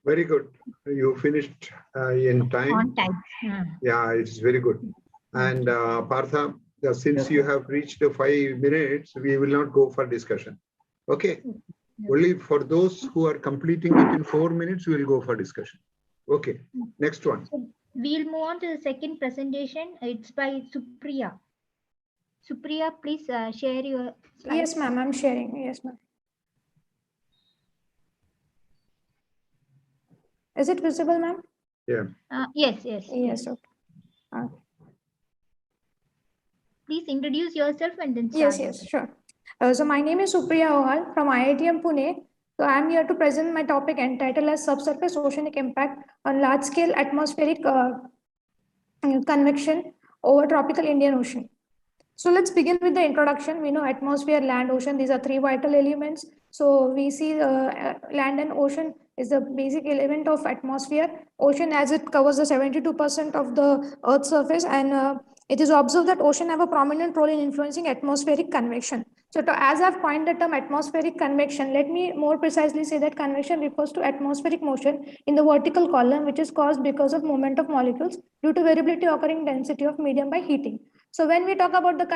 Very good. You finished in time. On time. Yeah, it's very good. And Partha, since you have reached 5 minutes, we will not go for discussion. Okay. Only for those who are completing within 4 minutes, we will go for discussion. Okay. Next one. So we'll move on to the second presentation. It's by Supriya. Supriya, please share your slides. Yes, ma'am. I'm sharing. Yes, ma'am. Is it visible, ma'am? Yeah. Yes. Yes. Okay. Please introduce yourself and then start. Yes, sure. So my name is Supriya Ohal from IITM Pune. So I'm here to present my topic entitled as Subsurface Oceanic Impact on Large-Scale Atmospheric Convection over Tropical Indian Ocean. So let's begin with the introduction. We know atmosphere, land, ocean, these are 3 vital elements. So we see land and ocean is the basic element of atmosphere. Ocean, as it covers the 72% of the Earth's surface, and it is observed that ocean have a prominent role in influencing atmospheric convection. So as I've coined the term atmospheric convection, let me more precisely say that convection refers to atmospheric motion in the vertical column, which is caused because of movement of molecules due to variability occurring density of medium by heating. So when we talk about the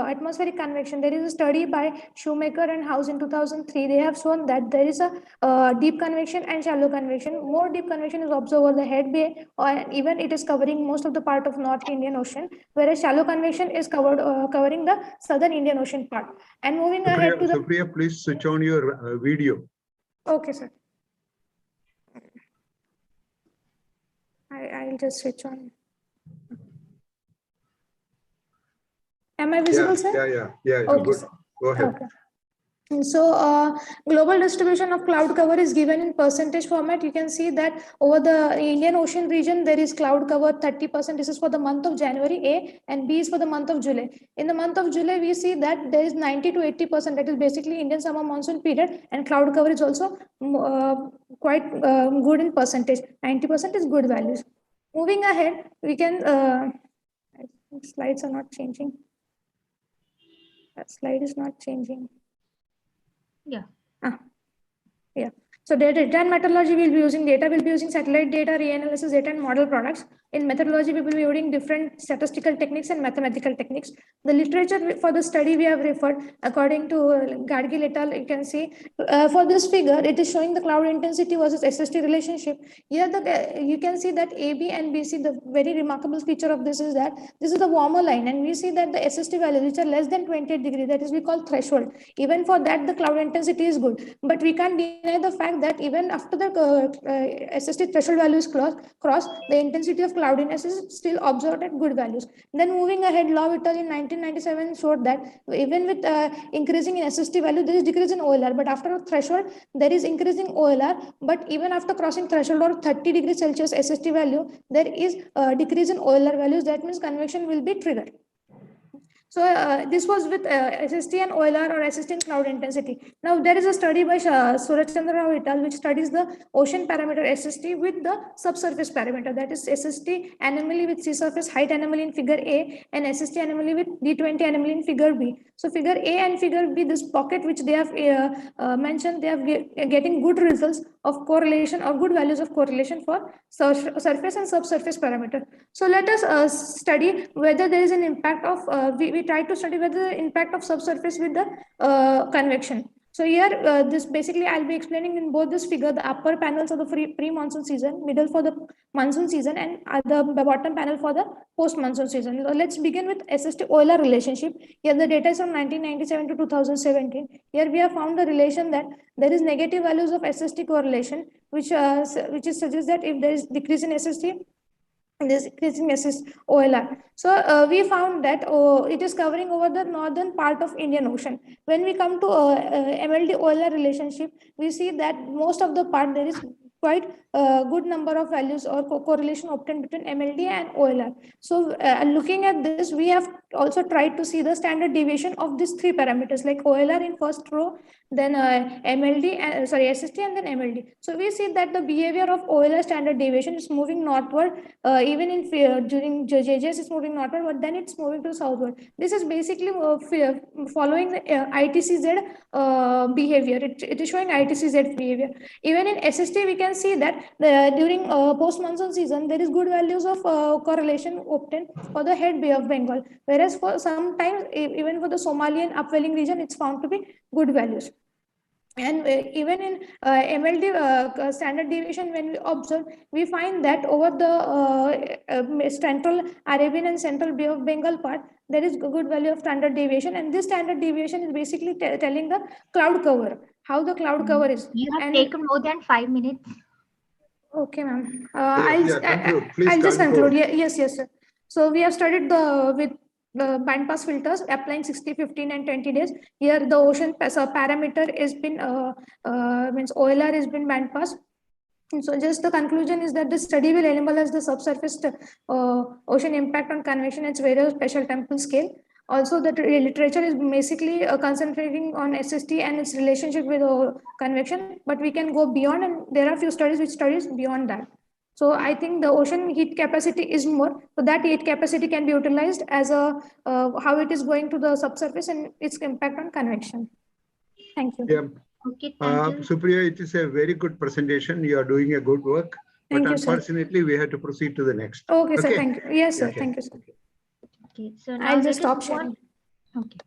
atmospheric convection, there is a study by Shoemaker and House in 2003. They have shown that there is a deep convection and shallow convection. More deep convection is observed over the head bay, or even it is covering most of the part of North Indian Ocean, whereas shallow convection is covering the Southern Indian Ocean part. And moving ahead to the... Supriya, please switch on your video. Okay, sir. I'll just switch on. Am I visible, sir? Yeah. Okay, Good. sir. Go ahead. Okay. So global distribution of cloud cover is given in percentage format. You can see that over the Indian Ocean region, there is cloud cover 30%. This is for the month of January, A, and B is for the month of July. In the month of July, we see that there is 90 to 80%. That is basically Indian summer monsoon period, and cloud cover is also quite good in percentage. 90% is good values. Moving ahead, we can, slides are not changing. That slide is not changing. Yeah. Yeah. So data and methodology will be using data. We'll be using satellite data, reanalysis data, and model products. In methodology, we will be using different statistical techniques and mathematical techniques. The literature for the study we have referred, according to Gadgil et al., you can see for this figure, it is showing the cloud intensity versus SST relationship. Here, you can see that AB and BC, the very remarkable feature of this is that this is the warmer line, and we see that the SST values which are less than 28 degrees, that is we call threshold. Even for that, the cloud intensity is good, but we can't deny the fact that even after the SST threshold values cross, the intensity of cloudiness is still observed at good values. Then moving ahead, Law et al. In 1997 showed that even with increasing in SST value, there is decrease in OLR, but after a threshold, there is increasing OLR, but even after crossing threshold or 30 degrees Celsius SST value, there is a decrease in OLR values. That means convection will be triggered. So this was with SST and OLR or SST and cloud intensity. Now there is a study by Suraj Chandra Rao et al. Which studies the ocean parameter SST with the subsurface parameter, that is SST anomaly with sea surface height anomaly in figure A and SST anomaly with D20 anomaly in figure B. So figure A and figure B, this pocket which they have mentioned, they are getting good results of correlation or good values of correlation for surface and subsurface parameter. So let us study whether there is an impact of, we try to study whether the impact of subsurface with the convection. So here, this basically I'll be explaining in both this figure, the upper panels of the pre-monsoon season, middle for the monsoon season, and the bottom panel for the post-monsoon season. So let's begin with SST-OLR relationship. Here the data is from 1997 to 2017. Here we have found the relation that there is negative values of SST correlation, which suggests that if there is decrease in SST, this increasing OLR. So we found that it is covering over the northern part of Indian Ocean. When we come to MLD OLR relationship, we see that most of the part there is quite a good number of values or correlation obtained between MLD and OLR. So looking at this, we have also tried to see the standard deviation of these three parameters, like OLR in first row, then MLD, SST, and then MLD. So we see that the behavior of OLR standard deviation is moving northward, even in during JJS it's moving northward, but then it's moving to southward. This is basically following the ITCZ behavior. It is showing ITCZ behavior. Even in SST, we can see that during post-monsoon season, there is good values of correlation obtained for the head Bay of Bengal, whereas for sometimes, even for the Somalian upwelling region, it's found to be good values. And even in MLD standard deviation, when we observe, we find that over the central Arabian and central Bay of Bengal part, there is a good value of standard deviation. And this standard deviation is basically telling the cloud cover, how the cloud cover is. You have taken more than 5 minutes. Okay, ma'am. I'll just conclude. Yes, sir. So we have studied with the bandpass filters applying 60, 15, and 20 days. Here the ocean parameter has been means OLR has been bandpass. And so just the conclusion is that the study will enable us the subsurface ocean impact on convection at various special temporal scale. Also, the literature is basically concentrating on SST and its relationship with convection, but we can go beyond, and there are a few studies which studies beyond that. So I think the ocean heat capacity is more, so that heat capacity can be utilized as a how it is going to the subsurface and its impact on convection. Thank you. Yeah. Okay, thank you. Supriya, it is a very good presentation. You are doing a good work, but unfortunately, we have to proceed to the next. Okay, sir. Thank you. Yes, sir. Thank you, sir. Okay, so now I'll just stop sharing. Okay.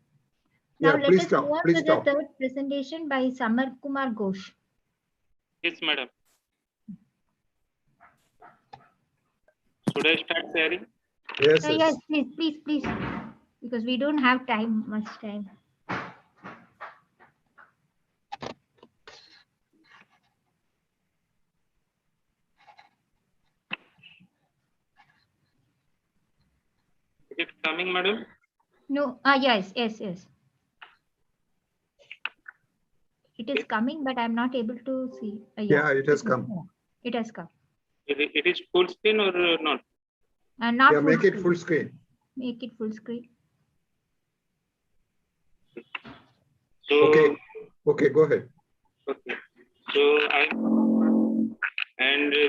Now let us move on to the stop. third presentation by Samar Kumar Ghosh. Yes, madam. Should I start sharing? Yes, yes, please, because we don't have much time. Is it coming, madam? No, yes. It is coming, but I'm not able to see. Yeah, it has come. It has come. It is full screen or not? Not yeah, make it full screen. Make it full screen. So, okay, go ahead. Okay. So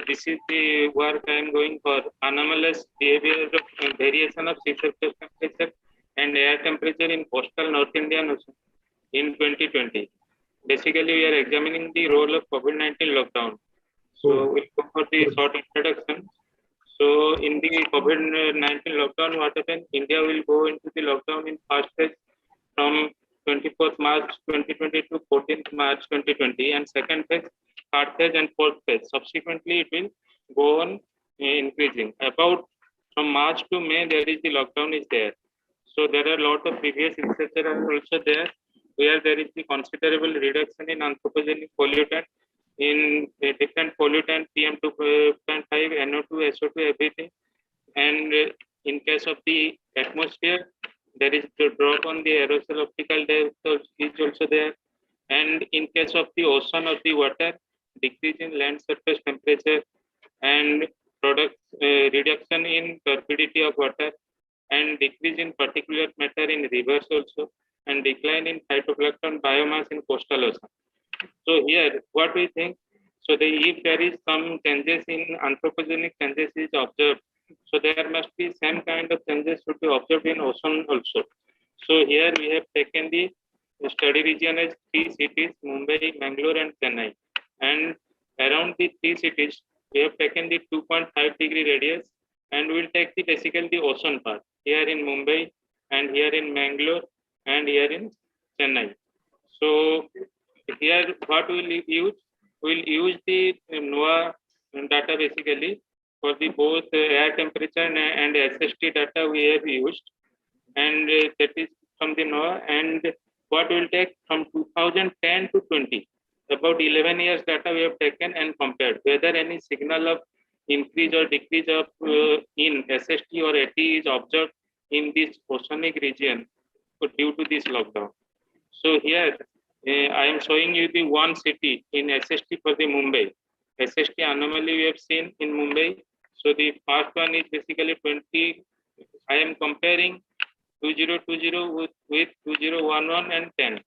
this is the work I am going for: anomalous behavior of variation of sea surface temperature and air temperature in coastal North Indian Ocean in 2020. Basically, we are examining the role of COVID-19 lockdown. So we'll go for the short introduction. So in the COVID-19 lockdown, what happened? India will go into the lockdown in first phase from 24th March 2020 to 14th March 2020, and second phase, third phase, and fourth phase. Subsequently, it will go on increasing. About from March to May, there is the lockdown is there. So there are a lot of previous researchers are also there, where there is the considerable reduction in anthropogenic pollutant, in different pollutant, PM2.5, NO2, SO2, everything. And in case of the atmosphere, there is the drop on the aerosol optical depth is also there. And in case of the ocean of the water, decrease in land surface temperature and reduction in turbidity of water. and decrease in particulate matter in rivers also, and decline in phytoplankton biomass in coastal ocean. So here, what we think, so if there is some changes in anthropogenic changes is observed, so there must be same kind of changes should be observed in ocean also. So here we have taken the study region as 3 cities, Mumbai, Mangalore and Chennai. And around the 3 cities, we have taken the 2.5 degree radius, and we'll take the basically the ocean part here in Mumbai and here in Mangalore and here in Chennai. So here what we'll use? We'll use the NOAA data basically for the both air temperature and SST data we have used, and that is from the NOAA. And what will take from 2010 to 20, about 11 years data we have taken and compared whether any signal of increase or decrease of in SST or AT is observed in this oceanic region due to this lockdown. So here I am showing you the one city in SST for the Mumbai. SST anomaly we have seen in Mumbai. So the first one is basically 20. I am comparing 2020 with 2011 and 10.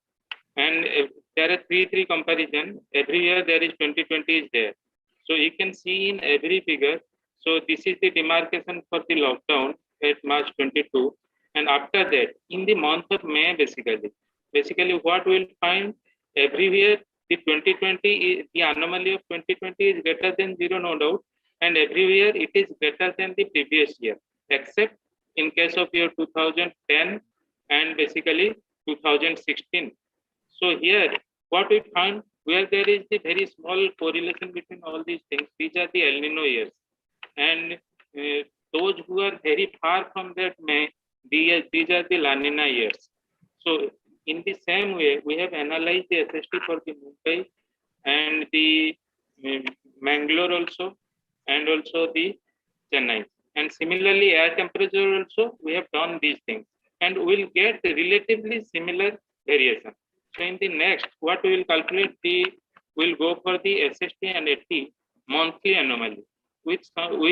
And there are three comparison. Every year there is 2020 is there. So you can see in every figure. So this is the demarcation for the lockdown at March 22. And after that, in the month of May, basically what we'll find everywhere, the 2020, the anomaly of 2020 is greater than 0, no doubt. And everywhere it is greater than the previous year, except in case of year 2010 and basically 2016. So here, what we find, where there is the very small correlation between all these things, these are the El Nino years. And those who are very far from that May, these are the La Nina years. So in the same way, we have analyzed the SST for the Mumbai and the Mangalore also, and also the Chennai. And similarly, air temperature also, we have done these things. And we'll get relatively similar variation. So in the next, what we will calculate, we'll go for the SST and AT monthly anomaly with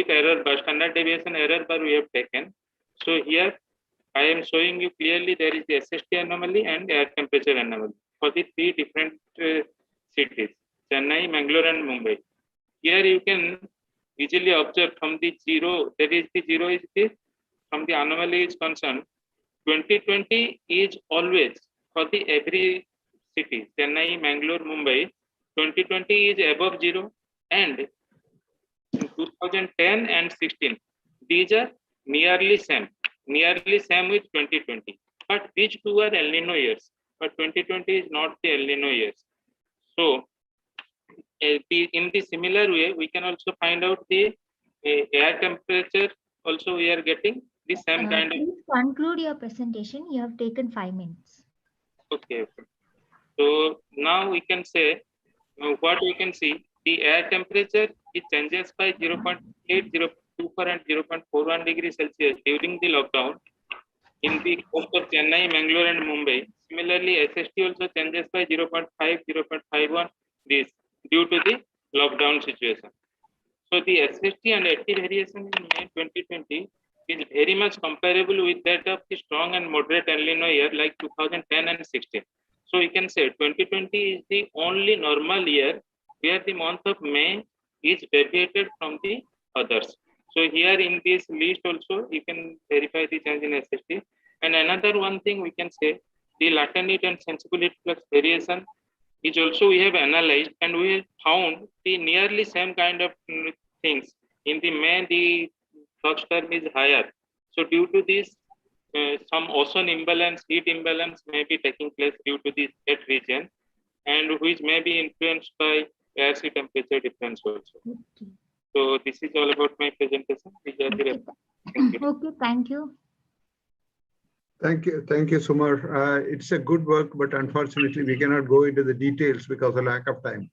error bar, standard deviation error bar we have taken. So here I am showing you clearly there is the SST anomaly and air temperature anomaly for the 3 different cities, Chennai, Mangalore and Mumbai. Here you can easily observe from the 0, that is the 0 is this, from the anomaly is concerned, 2020 is always for the every city, Chennai, Mangalore, Mumbai, 2020 is above 0, and in 2010 and 16, these are nearly same with 2020. But these two are El Nino years, but 2020 is not the El Nino years. So in the similar way, we can also find out the air temperature. Also, we are getting the same kind of. Please conclude your presentation. You have taken 5 minutes. Okay. So now we can say what we can see. The air temperature it changes by 0.8, 0.24 and 0.41 degrees Celsius during the lockdown in the coast of Chennai, Mangalore and Mumbai. Similarly, SST also changes by 0.5, 0.51 this due to the lockdown situation. So the SST and AT variation in May 2020 is very much comparable with that of the strong and moderate El Nino year like 2010 and 16. So we can say 2020 is the only normal year where the month of May is deviated from the others. So here in this list also you can verify the change in SST. And another one thing we can say, the latent heat and sensible heat flux variation is also we have analyzed, and we have found the nearly same kind of things. In the May, the flux term is higher. So due to this, some ocean imbalance, heat imbalance may be taking place due to this that region, and which may be influenced by air sea temperature difference also. Okay. So this is all about my presentation. These are the references. Thank you. Okay, thank you. Thank you, Sumar. It's a good work, but unfortunately we cannot go into the details because of lack of time.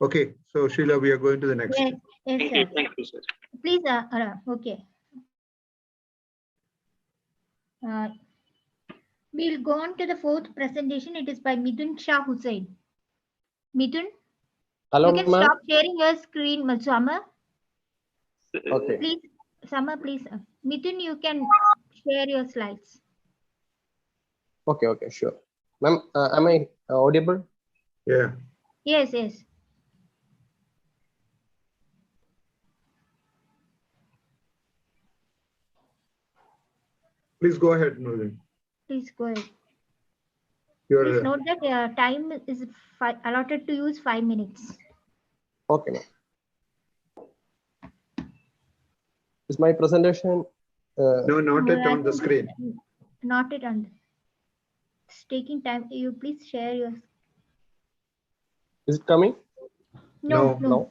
Okay, so Sheila, we are going to the next. Yes, Thank sir. you. Thank you, sir. Please, okay. We'll go on to the 4th presentation. It is by Mithun Shah Hussain. Mithun, hello, you can stop sharing your screen, Summer. Okay. Please, Summer, please. Mithun, you can share your slides. Okay, okay, sure. Ma'am, am I audible? Yeah. Yes, yes. Please go ahead, Nurul. Please go ahead. Your Please note that time is allotted to use 5 minutes. Okay, ma'am. Is my presentation? no, not No, it on the screen. Not it on. It's taking time. You please share your. Is it coming? No, no. No.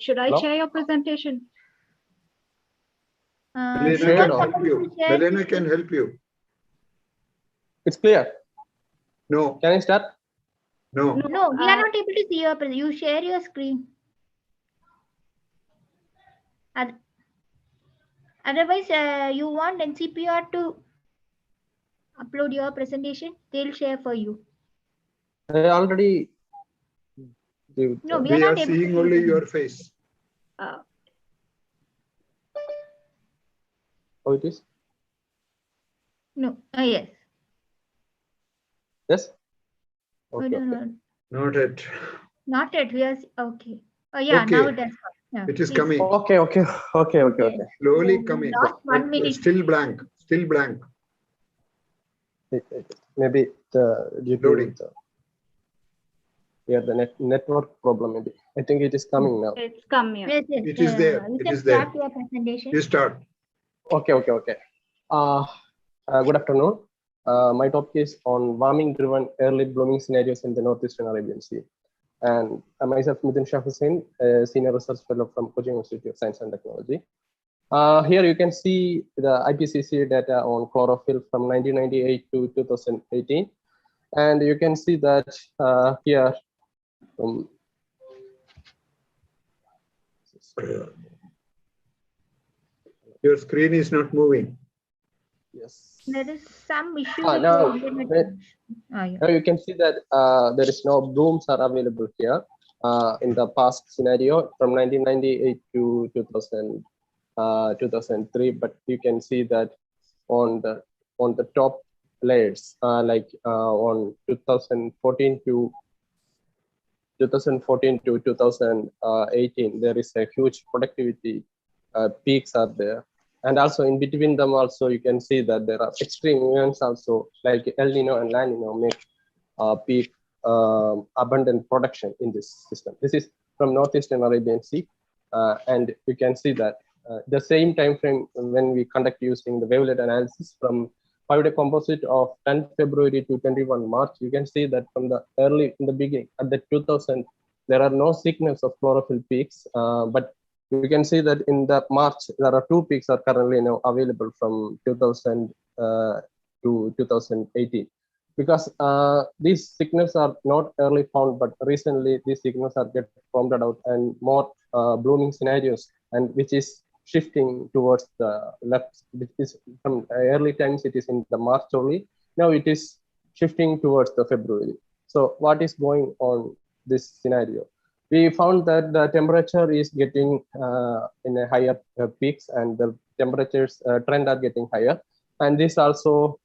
Should I Hello? share your presentation? Melena Share can or- help you. Melena can help you. It's clear. No. Can I start? No. No, we are not able to see your presentation. You share your screen. Otherwise, you want NCPR to upload your presentation, they'll share for you. I already. No, we We are are not able seeing to only see your face. How it is? No, yes. Yes. Oh, Okay. no, Okay. no, Not yet. not yet. We are okay. Oh, yeah, Okay. now it has come. Yeah, It is please. coming. Okay. Okay. Okay. Okay. Yes. Okay. Slowly You coming. lost 1 But minute. still blank. Still blank. Maybe due to Loading. the network problem. Maybe I think it is coming now. It's come here. Yes, yes. It is there. You It can is there. start your presentation. You start. Okay. Okay. Okay. Good afternoon. My topic is on warming-driven early blooming scenarios in the Northeastern Arabian Sea. And myself, Mithun Shah Hussain, a senior research fellow from Cochin Institute of Science and Technology. Here you can see the IPCC data on chlorophyll from 1998 to 2018. And you can see that here, Your screen is not moving. yes. There is some issue with Now, your internet connection. Yeah. now you can see that there is no blooms are available here in the past scenario from 1998 to 2003. But you can see that on the top layers, like on 2014 to 2018, there is a huge productivity peaks are there. And also in between them also, you can see that there are extreme events also, like El Nino and La Nino make peak abundant production in this system. This is from Northeastern Arabian Sea. And you can see that the same time frame when we conduct using the wavelet analysis from 5-day composite of 10 February to 21 March, you can see that from the early, in the beginning, at the 2000, there are no signals of chlorophyll peaks, but you can see that in the March, there are 2 peaks are currently now available from 2000 to 2018. Because these signals are not early found, but recently these signals are get founded out and more blooming scenarios, and which is shifting towards the left. Which is from early times, it is in the March only. Now it is shifting towards the February. So what is going on this scenario? We found that the temperature is getting in a higher peaks, and the temperatures trend are getting higher, and this also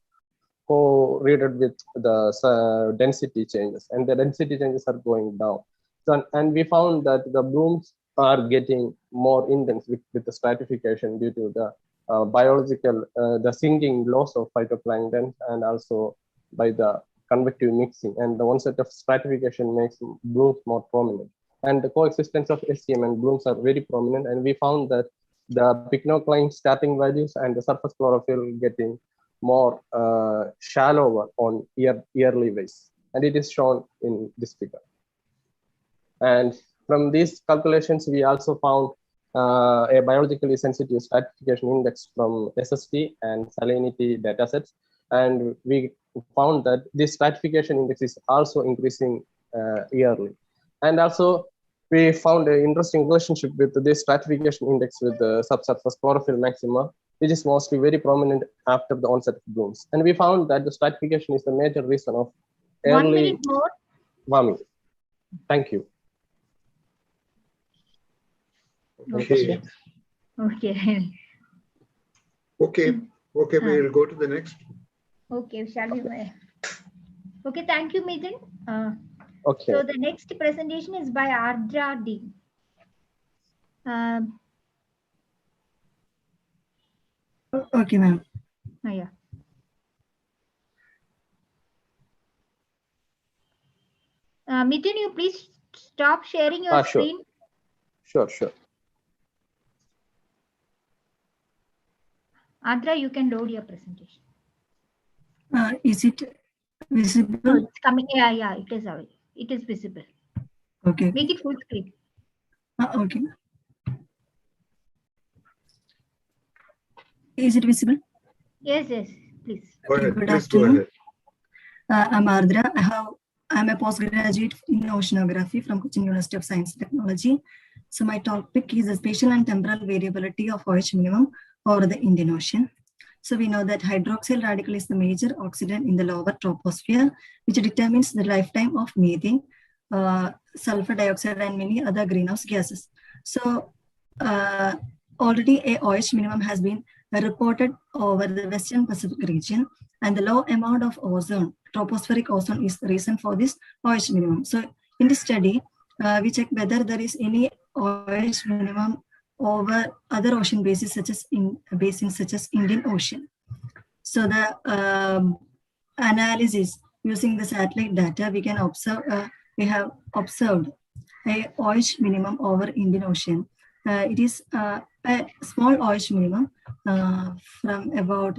co-related with the density changes, and the density changes are going down. So, and we found that the blooms are getting more intense with the stratification due to the biological, the sinking loss of phytoplankton, and also by the convective mixing, and the onset of stratification makes blooms more prominent. And the coexistence of SCM and blooms are very prominent, and we found that the pycnocline starting values and the surface chlorophyll getting more shallower on yearly base, and it is shown in this figure. And from these calculations, we also found a biologically sensitive stratification index from SST and salinity datasets, and we found that this stratification index is also increasing yearly. And also, we found an interesting relationship with this stratification index with the subsurface chlorophyll maxima, which is mostly very prominent after the onset of blooms. And we found that the stratification is the major reason of early 1 minute more. warming. Thank you. Okay. Okay. Okay. Okay, we will go to the next. Okay, shall we? Okay, thank you, Maitri. Okay. So the next presentation is by Ardra D. Okay, ma'am. Yeah. Maitri, you please stop sharing your screen. Sure, sure. Ardra, you can load your presentation. Is it visible? No, it's coming. Yeah, it is available. It is visible. Okay. Make it full screen. Okay. Is it visible? Yes, please. Go ahead. Good Please go afternoon. ahead. I'm Ardra. I'm a postgraduate in oceanography from Cochin University of Science and Technology. So my topic is the spatial and temporal variability of OH minimum over the Indian Ocean. So we know that hydroxyl radical is the major oxidant in the lower troposphere, which determines the lifetime of methane, sulfur dioxide, and many other greenhouse gases. So already a OH minimum has been reported over the Western Pacific region, and the low amount of ozone, tropospheric ozone, is the reason for this OH minimum. So in this study, we check whether there is any OH minimum over other ocean basins such as Indian Ocean. So the analysis using the satellite data, we can observe we have observed a OH minimum over Indian Ocean. It is a small OH minimum from about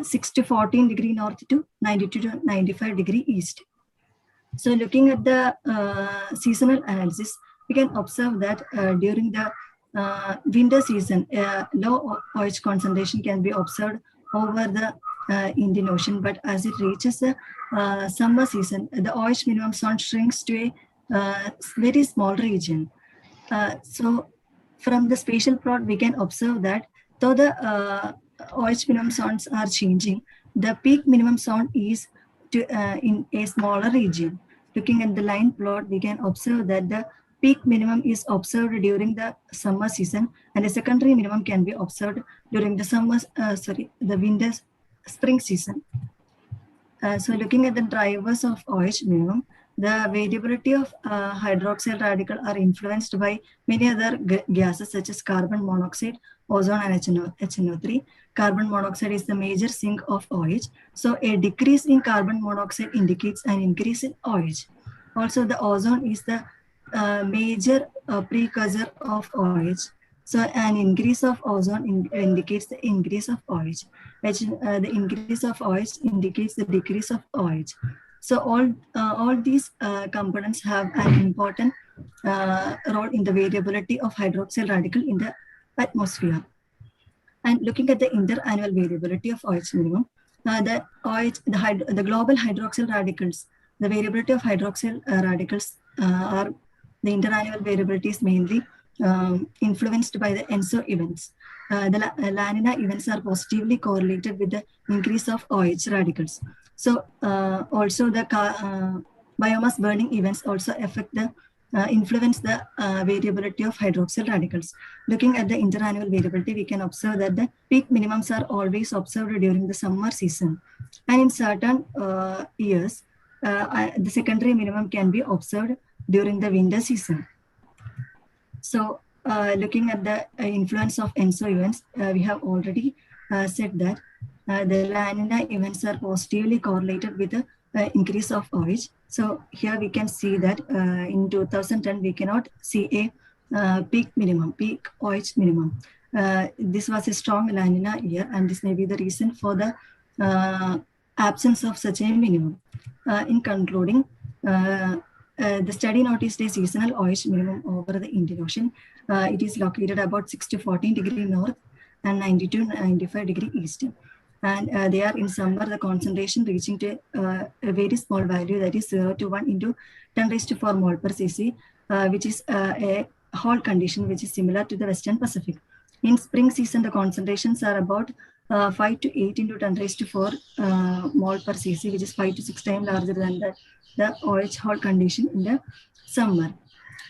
6 to 14 degree north to 92 to 95 degree east. So looking at the seasonal analysis, we can observe that during the winter season, low OH concentration can be observed over the Indian Ocean, but as it reaches the summer season, the OH minimum zone shrinks to a very small region. So from the spatial plot, we can observe that though the OH minimum zones are changing, the peak minimum zone is in a smaller region. Looking at the line plot, we can observe that the peak minimum is observed during the summer season, and the secondary minimum can be observed during the winter spring season. So looking at the drivers of OH minimum, the variability of hydroxyl radical are influenced by many other gases such as carbon monoxide, ozone, and HNO3. Carbon monoxide is the major sink of OH. So a decrease in carbon monoxide indicates an increase in OH. Also, the ozone is the major precursor of OH. So an increase of ozone indicates the increase of OH. The increase of OH indicates the decrease of OH. So all these components have an important role in the variability of hydroxyl radical in the atmosphere. And looking at the interannual variability of OH minimum, the global hydroxyl radicals, the variability of hydroxyl radicals are the interannual variability is mainly influenced by the ENSO events. The La Nina events are positively correlated with the increase of OH radicals. So also the biomass burning events also affect the influence the variability of hydroxyl radicals. Looking at the interannual variability, we can observe that the peak minimums are always observed during the summer season, and in certain years, the secondary minimum can be observed during the winter season. So looking at the influence of ENSO events, we have already said that the La Nina events are positively correlated with the increase of OH. So here we can see that in 2010, we cannot see a peak OH minimum. This was a strong La Nina year, and this may be the reason for the absence of such a minimum. In concluding, the study noticed a seasonal OH minimum over the Indian Ocean. It is located about 6 to 14 degree north and 90 to 95 degree east. And they are in summer, the concentration reaching to a very small value, that is 0 to 1 into 10 raised to 4 mole per cc, which is a whole condition which is similar to the Western Pacific. In spring season, the concentrations are about 5 to 8 into 10 raised to 4 mole per cc, which is 5 to 6 times larger than the OH hot condition in the summer.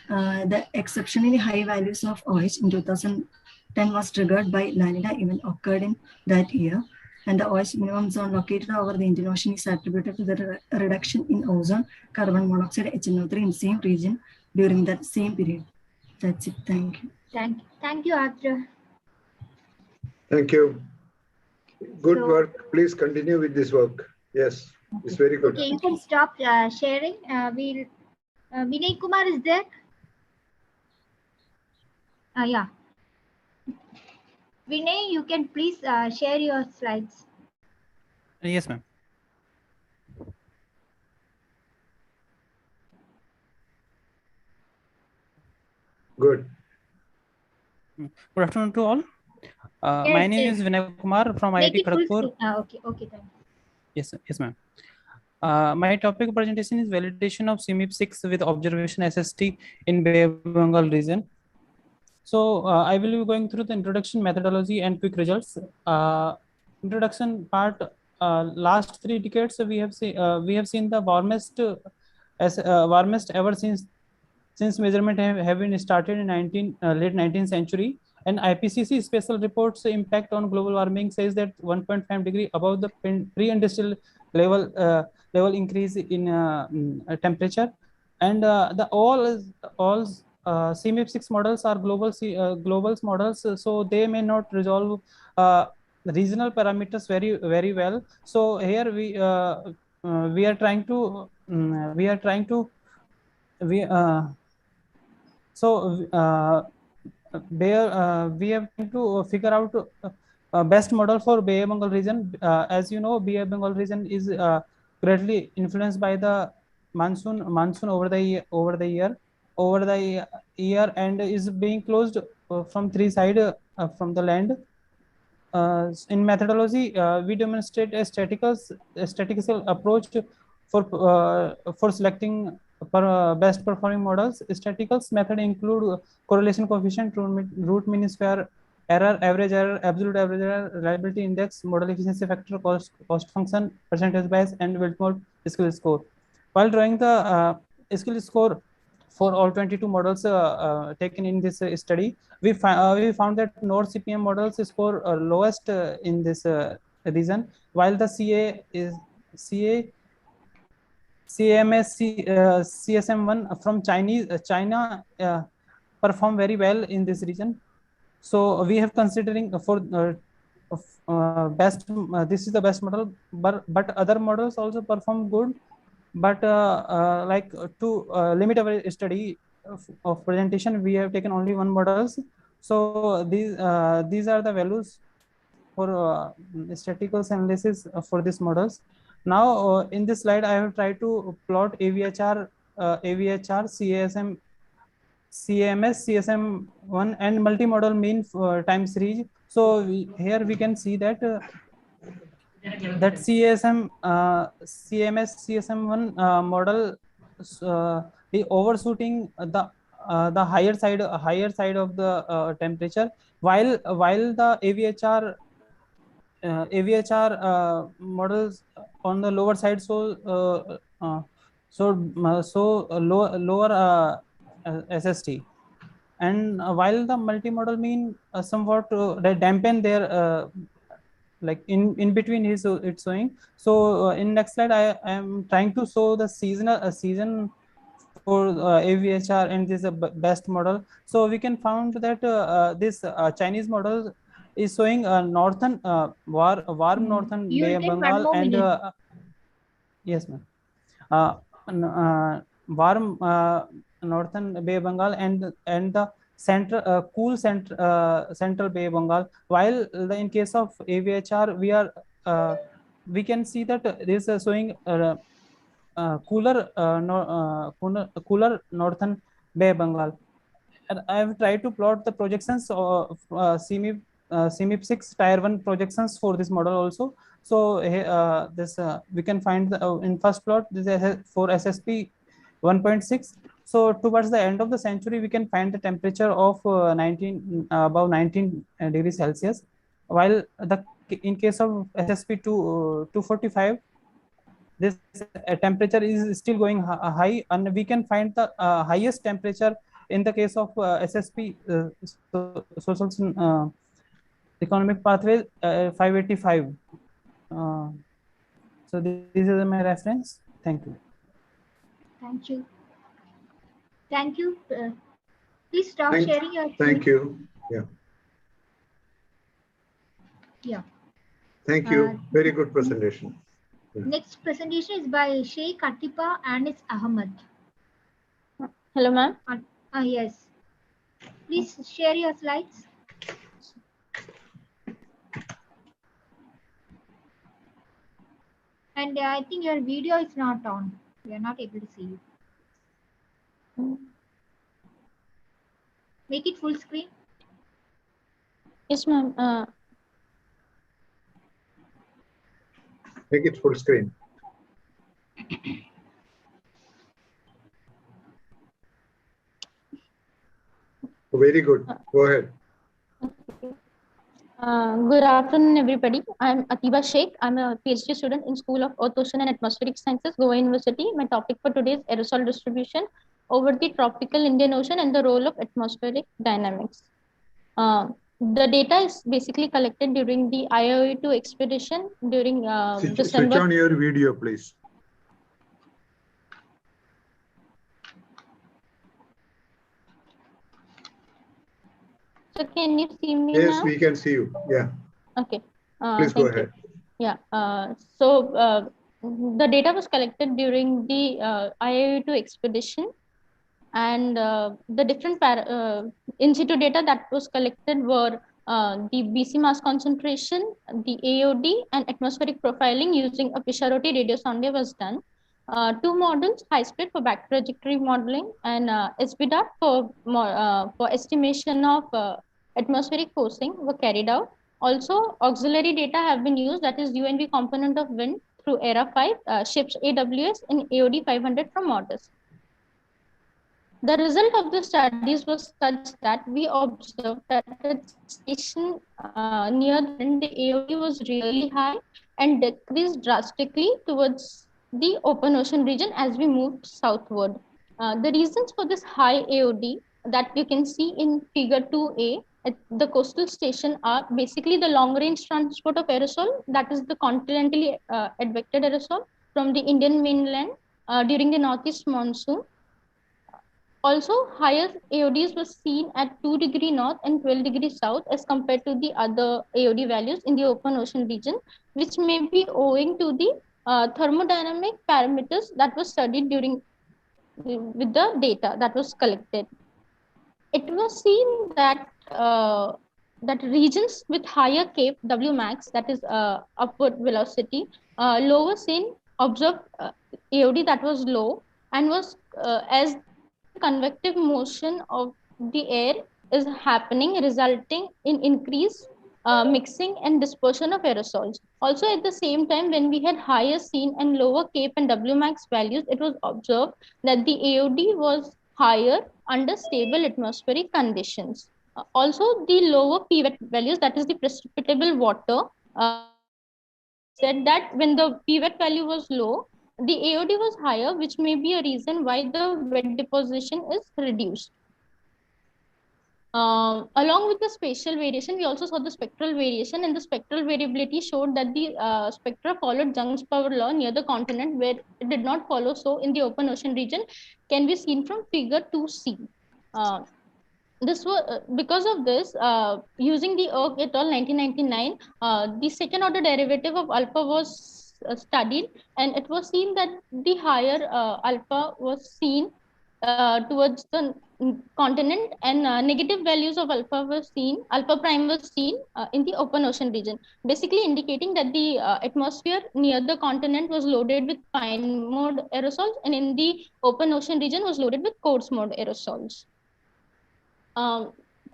The exceptionally high values of OH in 2010 was triggered by La Nina event occurred in that year, and the OH minimum zone located over the Indian Ocean is attributed to the reduction in ozone, carbon monoxide, HNO3 in the same region during that same period. That's it. Thank you. Thank you, Atra. Thank you. Good So- work. Please continue with this work. Yes, it's very good. Okay, you can stop sharing. Vinay Kumar is there? Yeah. Vinay, you can please share your slides. Yes, ma'am. Good. Good afternoon to all. Yes, My name yes. is Vinay Kumar from Make IIT it full Kharagpur. screen. Okay, thank you. Yes, ma'am. My topic presentation is validation of CMIP6 with observation SST in Bay of Bengal region. So I will be going through the introduction, methodology, and quick results. Introduction part. Last 3 decades we have seen the warmest ever since measurement have been started in late 19th century. And IPCC special reports impact on global warming says that 1.5 degree above the pre-industrial level increase in temperature, and the all CMIP6 models are global models, so they may not resolve regional parameters very well. So here we are trying to we have to figure out best model for Bay of Bengal region. As you know, Bay of Bengal region is greatly influenced by the monsoon over the year, and is being closed from 3 sides from the land. In methodology, we demonstrate a statistical approach for selecting best performing models. Statistical method include correlation coefficient, root mean square error, average error, absolute average error, reliability index, model efficiency factor, cost function, percentage bias, and Wiltmore skill score. While drawing the skill score for all 22 models taken in this study, we found that North CPM models score lowest in this region, while the CSM1 from China perform very well in this region. So we have considering for best. This is the best model, but other models also perform good. But like to limit our study of presentation, we have taken only 1 models. So these are the values for statistical analysis for these models. Now in this slide, I have tried to plot AVHR, CASM, CMS, CSM1, and multimodal mean time series. So here we can see that that CSM, CMS, CSM1 model is overshooting the higher side of the temperature, while the AVHR models on the lower side lower SST, and while the multimodal mean somewhat they dampen their like in between is it's showing. So in next slide, I am trying to show the season for AVHR, and this is the best model. So we can found that this Chinese model is showing northern warm northern Bay of Bengal, and yes, ma'am, warm northern Bay of Bengal, and the cool central Bay of Bengal. While in case of AVHR, we can see that this is showing cooler northern Bay of Bengal. And I have tried to plot the projections of CMIP6 tier 1 projections for this model also. So this we can find in first plot, this is for SSP 1.6. So towards the end of the century, we can find the temperature of above 19 degrees Celsius, while the in case of SSP 245, this temperature is still going high, and we can find the highest temperature in the case of SSP social economic pathway 585. So this is my reference. Thank you. Thank you. Thank you. Please stop sharing your. Thank you. Yeah. Yeah. Thank you. Very good presentation. Yeah. Next presentation is by Sheikh Atifa Anis Ahmed. Hello, ma'am. Yes. Please share your slides. And I think your video is not on. We are not able to see you. Make it full screen. Yes, ma'am. Make it full screen. Very good. Go ahead. Good afternoon, everybody. I'm Atiba Sheikh. I'm a PhD student in School of Earth, Ocean and Atmospheric Sciences, Goa University. My topic for today is aerosol distribution over the tropical Indian Ocean and the role of atmospheric dynamics. The data is basically collected during the IOE2 expedition during December. Switch on your video, please. So can you see me Yes, now? we can see you. Yeah. Okay. Please go Thank ahead. you. Yeah. The data was collected during the IOE2 expedition, and the different in situ data that was collected were the BC mass concentration, the AOD, and atmospheric profiling using a Pisharotti radio sonde was done. Two models, high-speed for back trajectory modeling and SBDAT for estimation of atmospheric forcing were carried out. Also, auxiliary data have been used, that is UNV component of wind through ERA5, ships AWS and AOD 500 from MODIS. The result of the studies was such that we observed that at station near the end, the AOD was really high and decreased drastically towards the open ocean region as we moved southward. The reasons for this high AOD that you can see in figure 2A at the coastal station are basically the long range transport of aerosol, that is the continentally advected aerosol from the Indian mainland during the northeast monsoon. Also, higher AODs were seen at 2 degrees north and 12 degrees south as compared to the other AOD values in the open ocean region, which may be owing to the thermodynamic parameters that was studied during with the data that was collected. It was seen that that regions with higher Cape W max, that is upward velocity, lower seen observed AOD that was low and was as the convective motion of the air is happening, resulting in increased mixing and dispersion of aerosols. Also, at the same time, when we had higher seen and lower Cape and W max values, it was observed that the AOD was higher under stable atmospheric conditions. Also, the lower pVet values, that is the precipitable water, said that when the pVet value was low, the AOD was higher, which may be a reason why the wet deposition is reduced. Along with the spatial variation, we also saw the spectral variation, and the spectral variability showed that the spectra followed Young's power law near the continent, where it did not follow so in the open ocean region, can be seen from figure 2C. This was because of this, using the Erg et al. 1999, the second order derivative of alpha was studied, and it was seen that the higher alpha was seen towards the continent, and negative values of alpha were seen, alpha prime was seen in the open ocean region, basically indicating that the atmosphere near the continent was loaded with fine mode aerosols, and in the open ocean region was loaded with coarse mode aerosols.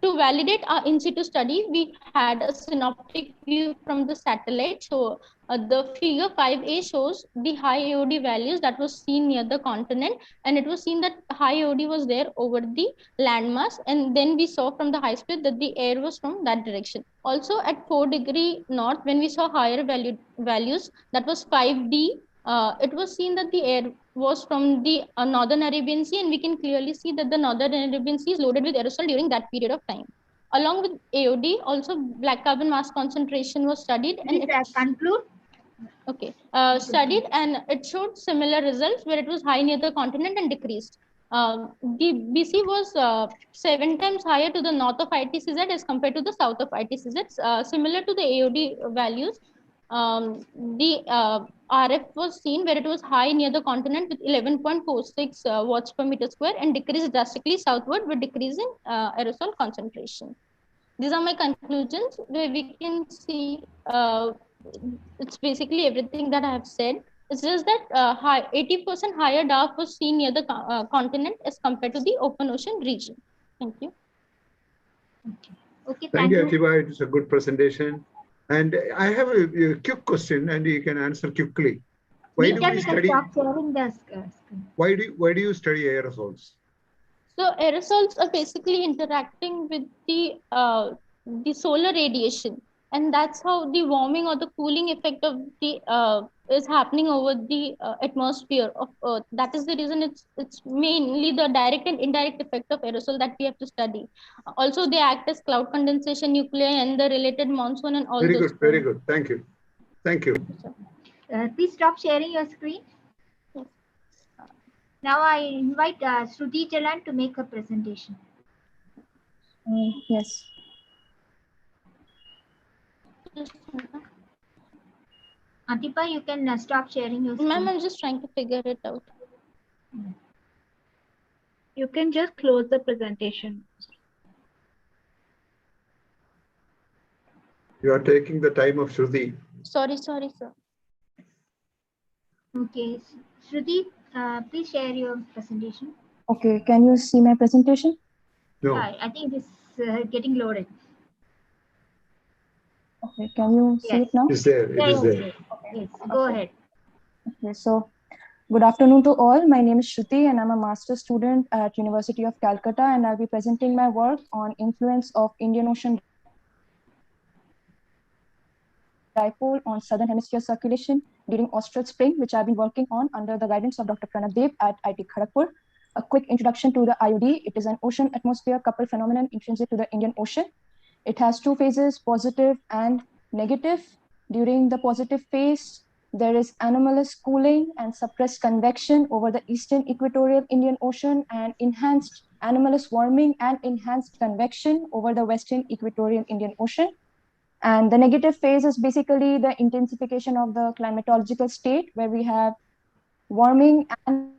to validate our in situ study, we had a synoptic view from the satellite. So the figure 5A shows the high AOD values that was seen near the continent, and it was seen that high AOD was there over the landmass, and then we saw from the high speed that the air was from that direction. Also at 4° north, when we saw higher values, that was 5D, it was seen that the air was from the northern Arabian Sea, and we can clearly see that the northern Arabian Sea is loaded with aerosol during that period of time. Along with AOD, also black carbon mass concentration was studied. Please conclude. Okay, studied, and it showed similar results where it was high near the continent and decreased. The BC was 7 times higher to the north of ITCZ as compared to the south of ITCZ, similar to the AOD values. The RF was seen where it was high near the continent with 11.46 watts per meter square and decreased drastically southward with decrease in aerosol concentration. These are my conclusions, where we can see it's basically everything that I have said. It's just that 80% higher DARF was seen near the continent as compared to the open ocean region. Thank you. Okay, thank you, Atiba. It's a good presentation. And I have a quick question, and you can answer quickly. Why do we study? Stop sharing the screen. Why do you study aerosols? So aerosols are basically interacting with the solar radiation, and that's how the warming or the cooling effect of the is happening over the atmosphere of Earth. That is the reason it's mainly the direct and indirect effect of aerosol that we have to study. Also, they act as cloud condensation, nuclei, and the related monsoon and all Very those. good, very good. Thank you. Thank you. Please stop sharing your screen. Yes. Now I invite Shruti Jalan to make a presentation. Yes. Atiba, you can stop sharing your screen. Ma'am, I'm just trying to figure it out. You can just close the presentation. You are taking the time of Shruti. Sorry, sir. Okay, Shruti, please share your presentation. Okay, can you see my presentation? No. I think it's getting loaded. Okay, can you see it now? It's there. It is there. Yes, go ahead. Okay, so good afternoon to all. My name is Shruti and I'm a master's student at University of Calcutta, and I'll be presenting my work on influence of Indian Ocean dipole on southern hemisphere circulation during austral spring, which I've been working on under the guidance of Dr. Pranab Dev at IIT Kharagpur. A quick introduction to the IOD. It is an ocean atmosphere coupled phenomenon intrinsic to the Indian Ocean. It has two phases, positive and negative. During the positive phase, there is anomalous cooling and suppressed convection over the eastern equatorial Indian Ocean, and enhanced anomalous warming and enhanced convection over the western equatorial Indian Ocean. And the negative phase is basically the intensification of the climatological state, where we have warming and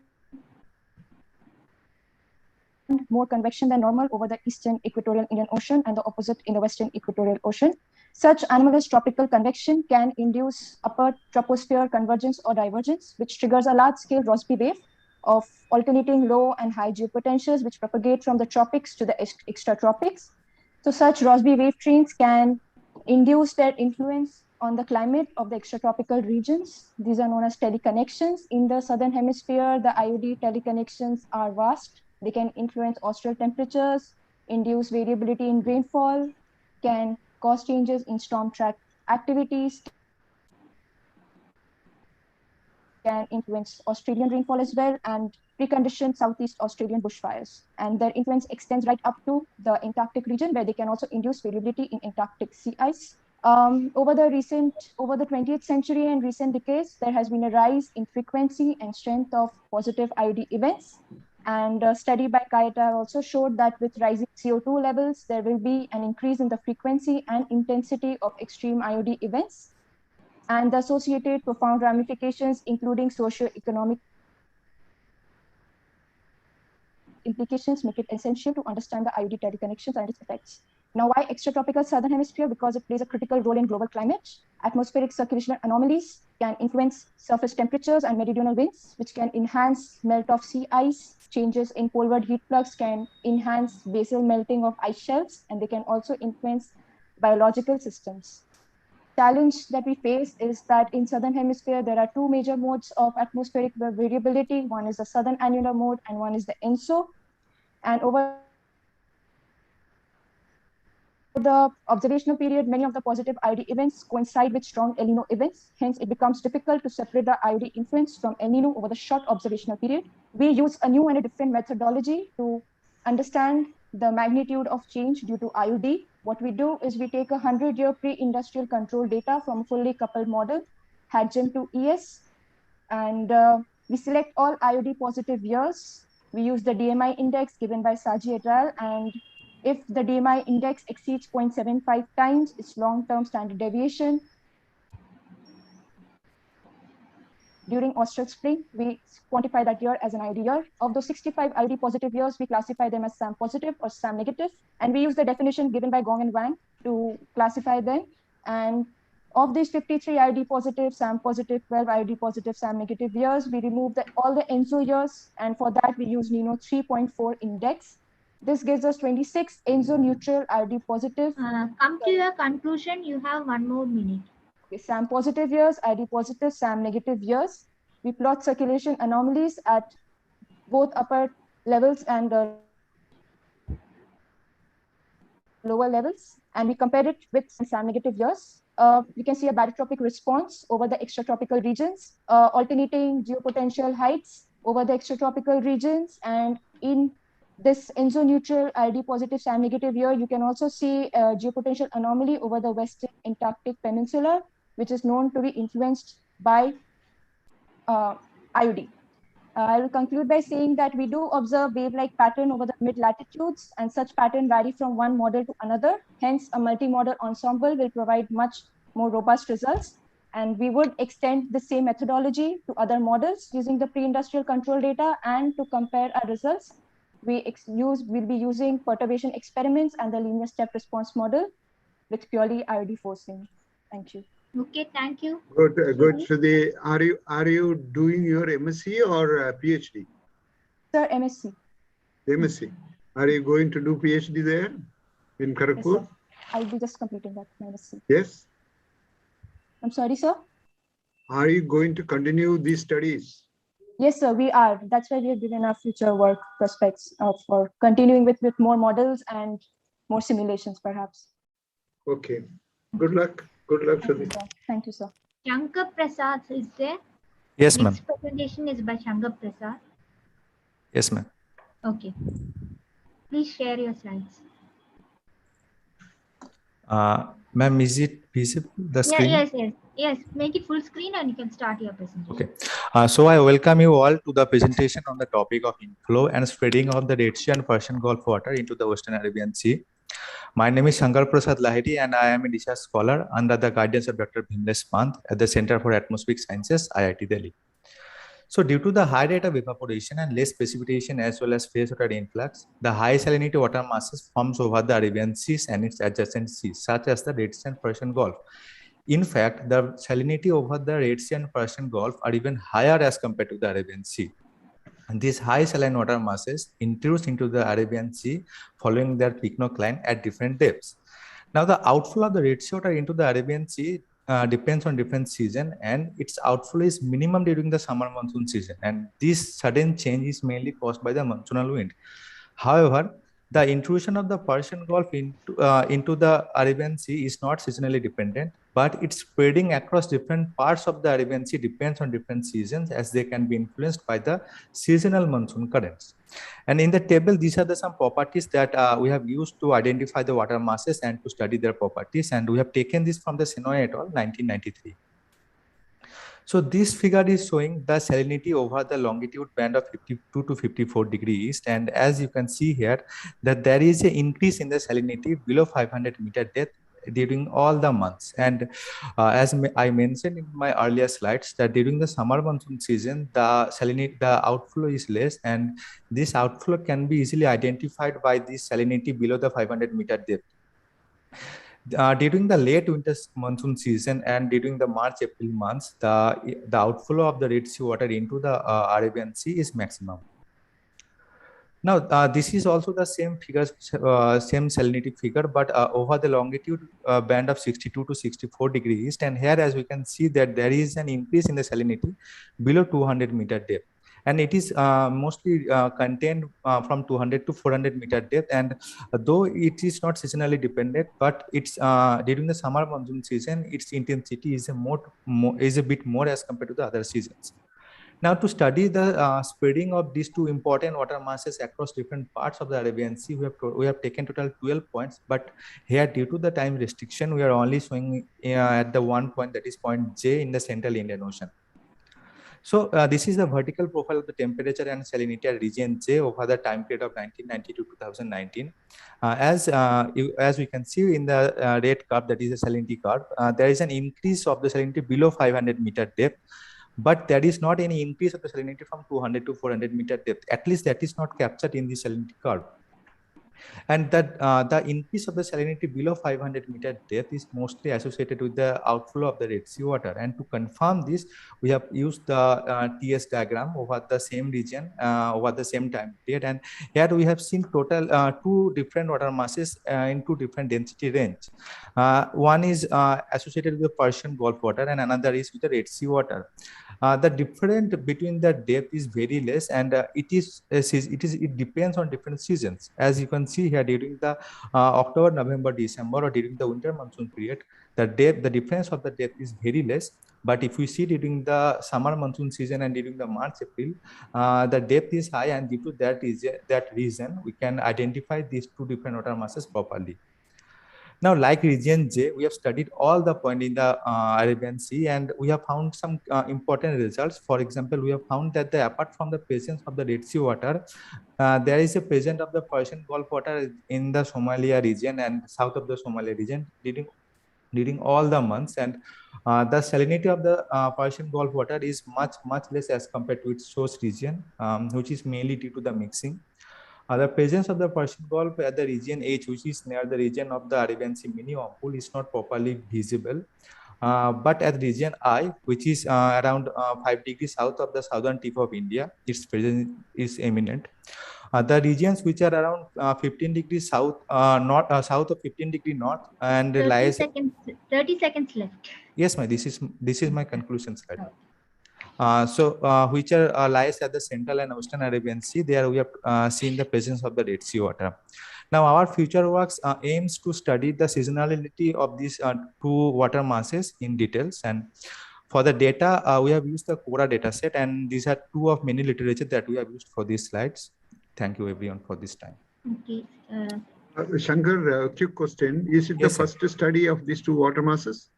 more convection than normal over the eastern equatorial Indian Ocean, and the opposite in the western equatorial ocean. Such anomalous tropical convection can induce upper troposphere convergence or divergence, which triggers a large-scale Rossby wave of alternating low and high geopotentials, which propagate from the tropics to the extratropics. So such Rossby wave trains can induce their influence on the climate of the extratropical regions. These are known as teleconnections. In the southern hemisphere, the IOD teleconnections are vast. They can influence austral temperatures, induce variability in rainfall, can cause changes in storm track activities, can influence Australian rainfall as well, and precondition Southeast Australian bushfires. And their influence extends right up to the Antarctic region, where they can also induce variability in Antarctic sea ice. Over the 20th century and recent decades, there has been a rise in frequency and strength of positive IOD events. And a study by Kaita also showed that with rising CO2 levels, there will be an increase in the frequency and intensity of extreme IOD events, and the associated profound ramifications, including socio-economic implications, make it essential to understand the IOD teleconnections and its effects. Now, why extratropical southern hemisphere? Because it plays a critical role in global climate. Atmospheric circulation anomalies can influence surface temperatures and meridional winds, which can enhance melt of sea ice. Changes in poleward heat flux can enhance basal melting of ice shelves, and they can also influence biological systems. Challenge that we face is that in southern hemisphere, there are two major modes of atmospheric variability. One is the southern annular mode and one is the ENSO. And over the observational period, many of the positive IOD events coincide with strong El Nino events. Hence, it becomes difficult to separate the IOD influence from El Nino over the short observational period. We use a new and a different methodology to understand the magnitude of change due to IOD. What we do is we take 100-year pre-industrial control data from a fully coupled model, HADGEM to ES, and we select all IOD positive years. We use the DMI index given by Saji et al. And if the DMI index exceeds 0.75 times its long-term standard deviation, during austral spring, we quantify that year as an IOD year. Of those 65 IOD positive years, we classify them as SAM positive or SAM negative. And we use the definition given by Gong and Wang to classify them. And of these 53 IOD positive, SAM positive, 12 IOD positive, SAM negative years, we remove all the ENSO years. And for that, we use NINO 3.4 index. This gives us 26 ENSO neutral IOD positive. Come to your conclusion, you have 1 more minute. Okay, SAM positive years, IOD positive, SAM negative years. We plot circulation anomalies at both upper levels and lower levels, and we compare it with SAM negative years. We can see a barotropic response over the extratropical regions, alternating geopotential heights over the extratropical regions, and in this ENSO neutral IOD positive SAM negative year, you can also see a geopotential anomaly over the Western Antarctic Peninsula, which is known to be influenced by IOD. I will conclude by saying that we do observe wave-like pattern over the mid-latitudes, and such pattern vary from one model to another. Hence, a multi-model ensemble will provide much more robust results. And we would extend the same methodology to other models using the pre-industrial control data. And to compare our results, we'll be using perturbation experiments and the linear step response model with purely IOD forcing. Thank you. Okay, thank you. Good, good. Shruti, are you doing your MSc or PhD? Sir, MSc. MSc. Are you going to do PhD there in Kharagpur? Yes, I'll be just completing that MSc. Yes. I'm sorry, sir. Are you going to continue these studies? Yes, sir, we are. That's why we have given our future work prospects for continuing with more models and more simulations, perhaps. Okay. Good luck. Good luck, Shruti. Thank you, sir. Shankar Prasad is there? Yes, ma'am. Next presentation is by Shankar Prasad. Yes, ma'am. Okay. Please share your slides. Ma'am, is it visible, the screen? Yes. Make it full screen and you can start your presentation. Okay. So I welcome you all to the presentation on the topic of inflow and spreading of the Red Sea and Persian Gulf water into the Western Arabian Sea. My name is Shankar Prasad Lahiri, and I am a research scholar under the guidance of Dr. Bhimlesh Pant at the Center for Atmospheric Sciences, IIT Delhi. So due to the high rate of evaporation and less precipitation as well as freshwater influx, the high salinity water masses forms over the Arabian Seas and its adjacent seas, such as the Red Sea and Persian Gulf. In fact, the salinity over the Red Sea and Persian Gulf are even higher as compared to the Arabian Sea. And these high saline water masses intrude into the Arabian Sea following their pycnocline at different depths. Now, the outflow of the Red Sea water into the Arabian Sea depends on different season, and its outflow is minimum during the summer monsoon season. And this sudden change is mainly caused by the monsoonal wind. However, the intrusion of the Persian Gulf into the Arabian Sea is not seasonally dependent, but its spreading across different parts of the Arabian Sea depends on different seasons, as they can be influenced by the seasonal monsoon currents. And in the table, these are some properties that we have used to identify the water masses and to study their properties. And we have taken this from the Senoy et al. 1993. So this figure is showing the salinity over the longitude band of 52 to 54 degrees east. And as you can see here, that there is an increase in the salinity below 500 meter depth during all the months. And as I mentioned in my earlier slides, that during the summer monsoon season, the outflow is less, and this outflow can be easily identified by this salinity below the 500 meter depth. During the late winter monsoon season and during the March-April months, the outflow of the Red Sea water into the Arabian Sea is maximum. Now, this is also the same figure, same salinity figure, but over the longitude band of 62 to 64 degrees east. And here, as we can see, that there is an increase in the salinity below 200-meter depth. And it is mostly contained from 200 to 400-meter depth. And though it is not seasonally dependent, but it's during the summer monsoon season, its intensity is a bit more as compared to the other seasons. Now, to study the spreading of these two important water masses across different parts of the Arabian Sea, we have taken total 12 points, but here, due to the time restriction, we are only showing at the one point, that is point J in the central Indian Ocean. So this is the vertical profile of the temperature and salinity at region J over the time period of 1990 to 2019. As we can see in the red curve, that is the salinity curve, there is an increase of the salinity below 500-meter depth. But there is not any increase of the salinity from 200 to 400-meter depth. At least that is not captured in the salinity curve. And that the increase of the salinity below 500-meter depth is mostly associated with the outflow of the Red Sea water. And to confirm this, we have used the TS diagram over the same region, over the same time period. And here we have seen total two different water masses in two different density range. One is associated with the Persian Gulf water, and another is with the Red Sea water. The difference between the depth is very less, and it depends on different seasons. As you can see here, during the October, November, December, or during the winter monsoon period, the difference of the depth is very less. But if we see during the summer monsoon season and during the March, April, the depth is high, and due to that reason, we can identify these two different water masses properly. Now, like region J, we have studied all the points in the Arabian Sea, and we have found some important results. For example, we have found that apart from the presence of the Red Sea water, there is a presence of the Persian Gulf water in the Somalia region and south of the Somalia region during all the months. And the salinity of the Persian Gulf water is much less as compared to its source region, which is mainly due to the mixing. The presence of the Persian Gulf at the region H, which is near the region of the Arabian Sea minimum pool, is not properly visible. But at region I, which is around 5 degrees south of the southern tip of India, its presence is eminent. The regions which are around 15 degrees south, south of 15 degree north, and 30 seconds left. Yes, this is my conclusion slide. Which lies at the central and western Arabian Sea. There we have seen the presence of the Red Sea water. Now, our future works aims to study the seasonality of these two water masses in details. And for the data, we have used the CORA data set, and these are two of many literature that we have used for these slides. Thank you, everyone, for this time. Okay. Shankar, quick question. Is it the first study of these two water masses?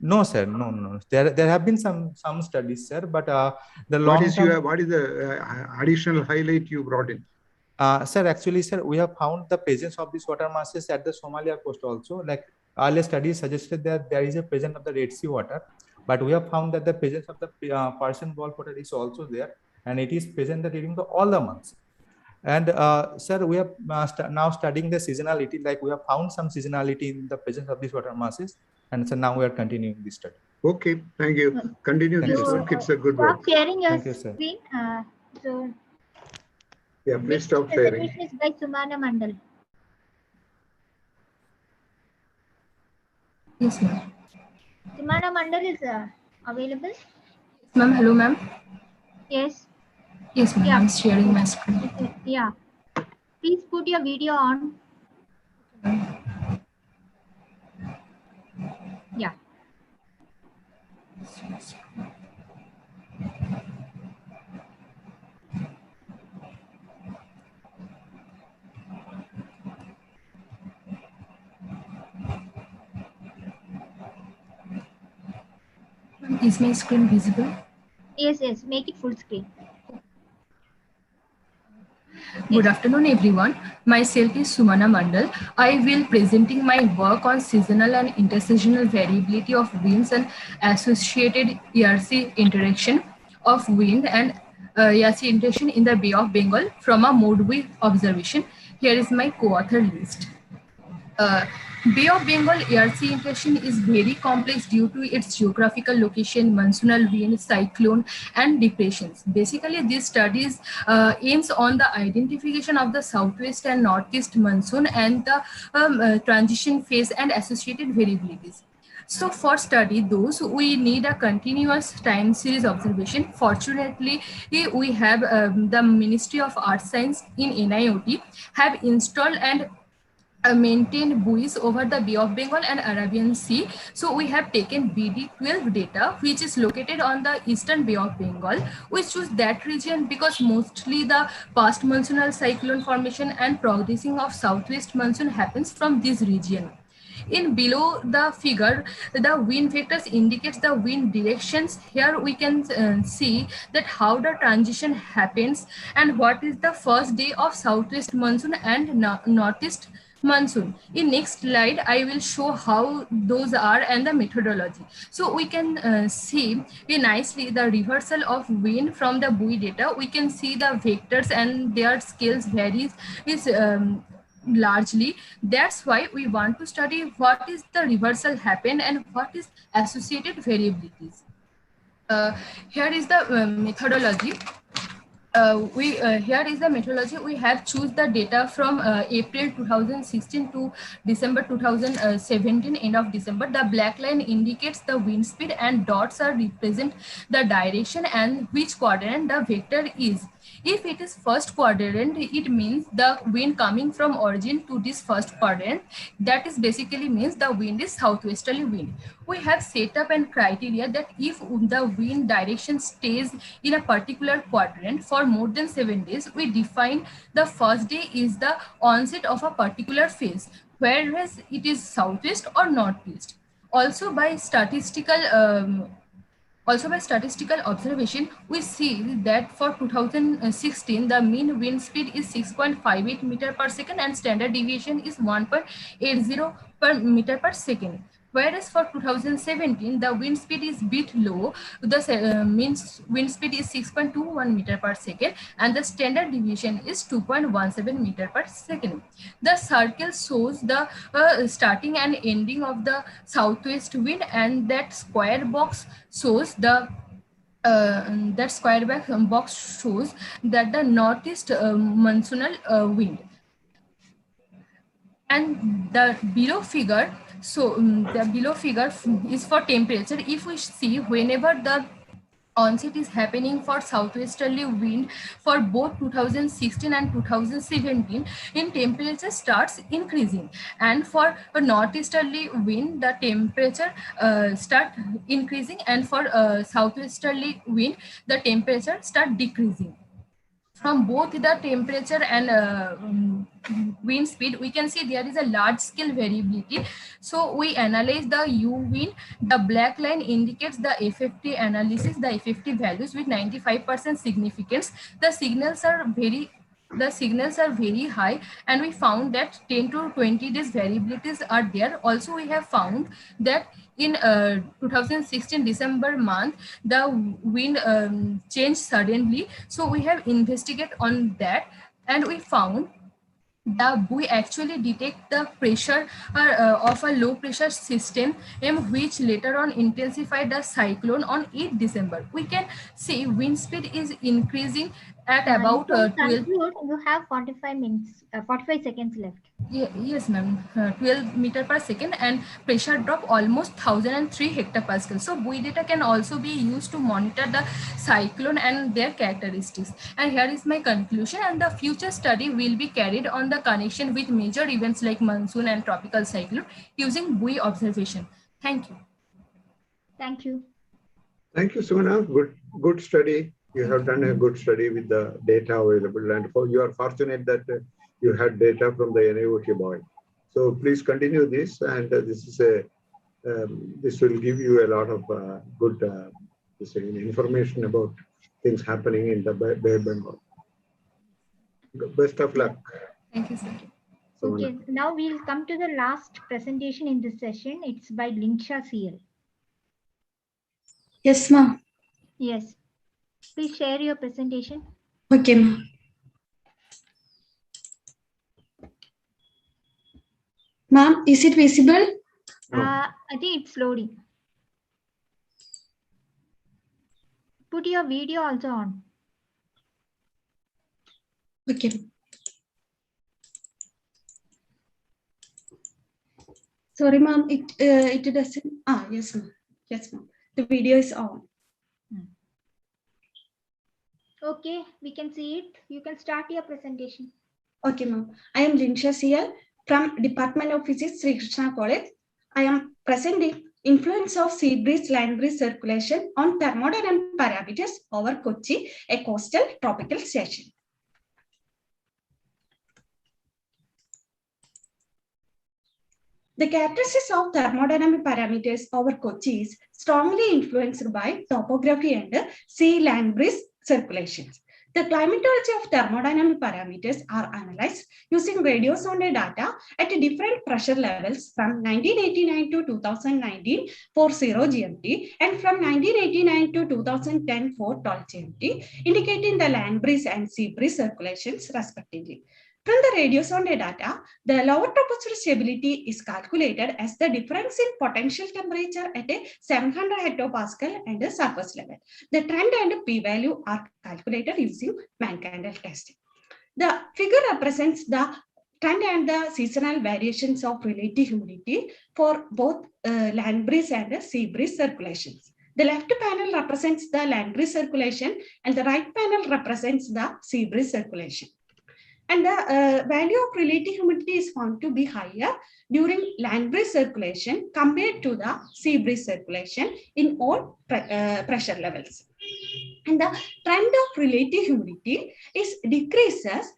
No, sir. No. There have been some studies, sir, but what is the additional highlight you brought in? Sir, actually, sir, we have found the presence of these water masses at the Somalia coast also. Like earlier studies suggested that there is a presence of the Red Sea water, but we have found that the presence of the Persian Gulf water is also there, and it is present during all the months. And sir, we have now studying the seasonality. Like we have found some seasonality in the presence of these water masses, and so now we are continuing this study. Okay, thank you. Continue this work. It's a good work. Stop sharing your Thank you, sir. screen. Yeah, please stop sharing. Presentation is by Sumana Mandal. Yes, ma'am. Sumana Mandal is available. Ma'am, hello, ma'am. Yes. Yes, ma'am. Yeah. I'm sharing my screen. Yeah. Please put your video on. Yeah. Is my screen visible? Yes. Make it full screen. Good afternoon, everyone. Myself is Sumana Mandal. I will presenting my work on seasonal and interseasonal variability of winds and associated ERC interaction of wind and ERC interaction in the Bay of Bengal from a mode wave observation. Here is my co-author list. Bay of Bengal air sea interaction is very complex due to its geographical location, monsoonal wind, cyclone, and depressions. Basically, this studies aims on the identification of the southwest and northeast monsoon and the transition phase and associated variabilities. So for study those, we need a continuous time series observation. Fortunately, we have the Ministry of Earth Science in NIOT have installed and maintain buoys over the Bay of Bengal and Arabian Sea. So we have taken BD12 data, which is located on the eastern Bay of Bengal. We choose that region because mostly the past monsoonal cyclone formation and progressing of southwest monsoon happens from this region. In below the figure, the wind vectors indicates the wind directions. Here we can see that how the transition happens and what is the first day of southwest monsoon and northeast monsoon. In next slide, I will show how those are and the methodology. So we can see nicely the reversal of wind from the buoy data. We can see the vectors and their scales varies largely. That's why we want to study what is the reversal happen and what is associated variabilities. Here is the methodology. Here is the methodology. We have choose the data from April 2016 to December 2017, end of December. The black line indicates the wind speed and dots are represent the direction and which quadrant the vector is. If it is first quadrant, it means the wind coming from origin to this first quadrant. That is basically means the wind is southwesterly wind. We have set up and criteria that if the wind direction stays in a particular quadrant for more than 7 days, we define the first day is the onset of a particular phase, whereas it is southwest or northeast. Also by statistical observation, we see that for 2016, the mean wind speed is 6.58 meter per second and standard deviation is 1.80 per meter per second. Whereas for 2017, the wind speed is bit low. The mean wind speed is 6.21 meter per second and the standard deviation is 2.17 meter per second. The circle shows the starting and ending of the southwest wind, and that square box shows the box shows that the northeast monsoonal wind. And the below figure, so the below figure is for temperature. If we see whenever the onset is happening for southwesterly wind for both 2016 and 2017, in temperature starts increasing, and for a northeasterly wind the temperature start increasing, and for southwesterly wind the temperature start decreasing. From both the temperature and wind speed, we can see there is a large scale variability. So we analyze the U wind. The black line indicates the FFT analysis, the FFT values with 95% significance. The signals are very high, and we found that 10 to 20 days variabilities are there. Also, we have found that in 2016 December month, the wind changed suddenly. So we have investigated on that, and we found the buoy actually detect the pressure of a low pressure system, which later on intensified the cyclone on 8 December. We can see wind speed is increasing at about 12. Conclude, you have 45 seconds left. Yes, ma'am. 12 meter per second, and pressure drop almost 1003 hectopascal. So buoy data can also be used to monitor the cyclone and their characteristics. And here is my conclusion. And the future study will be carried on the connection with major events like monsoon and tropical cyclone using buoy observation. Thank you. Thank you. Thank you, Sumana. Good study. You have done a good study with the data available, and you are fortunate that you had data from the NIOT boy. So please continue this, and this will give you a lot of good information about things happening in the Bay of Bengal. Best of luck. Thank you, sir. Okay, now we'll come to the last presentation in this session. It's by Linksha CL. Yes, ma'am. Yes. Please share your presentation. Okay, ma'am. Ma'am, is it visible? I think it's loading. Put your video also on. Okay. Sorry, ma'am. It doesn't. Yes, ma'am. Yes, ma'am. The video is on. Okay, we can see it. You can start your presentation. Okay, ma'am. I am Linsha Sial from Department of Physics, Sri Krishna College. I am presenting influence of sea breeze, land breeze circulation on thermodynamic parameters over Kochi, a coastal tropical station. The characteristics of thermodynamic parameters over Kochi is strongly influenced by topography and sea land breeze circulations. The climatology of thermodynamic parameters are analyzed using radiosonde data at different pressure levels from 1989 to 2019 for 0 GMT and from 1989 to 2010 for 12 GMT, indicating the land breeze and sea breeze circulations respectively. From the radiosonde data, the lower tropospheric stability is calculated as the difference in potential temperature at a 700 hectopascal and the surface level. The trend and p-value are calculated using Mann-Candle testing. The figure represents the trend and the seasonal variations of relative humidity for both land breeze and sea breeze circulations. The left panel represents the land breeze circulation and the right panel represents the sea breeze circulation. And the value of relative humidity is found to be higher during land breeze circulation compared to the sea breeze circulation in all pressure levels. And the trend of relative humidity is decreases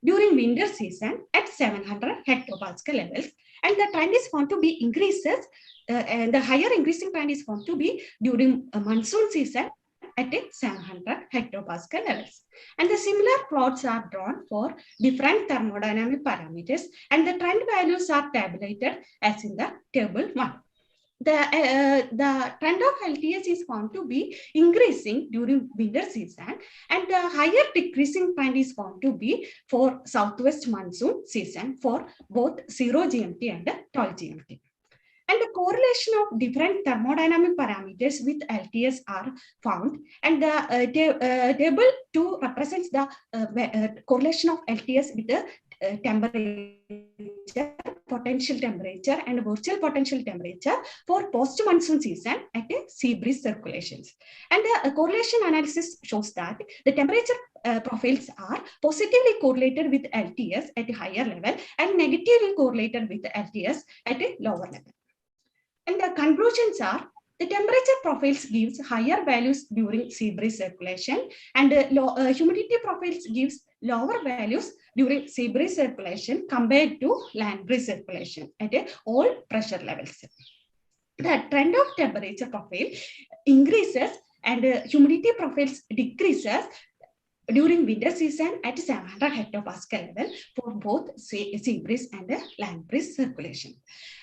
during winter season at 700 hectopascal levels, and the trend is found to be increases, and the higher increasing trend is found to be during monsoon season at 700 hectopascal levels. And the similar plots are drawn for different thermodynamic parameters, and the trend values are tabulated as in the table 1. The trend of LTS is found to be increasing during winter season, and the higher decreasing trend is found to be for southwest monsoon season for both 0 GMT and 12 GMT. And the correlation of different thermodynamic parameters with LTS are found, and the table 2 represents the correlation of LTS with the temperature, potential temperature, and virtual potential temperature for post-monsoon season at a sea breeze circulations. And the correlation analysis shows that the temperature profiles are positively correlated with LTS at a higher level and negatively correlated with LTS at a lower level. And the conclusions are the temperature profiles gives higher values during sea breeze circulation, and humidity profiles gives lower values during sea breeze circulation compared to land breeze circulation at all pressure levels. The trend of temperature profile increases and humidity profiles decreases during winter season at 700 hectopascal level for both sea breeze and land breeze circulation.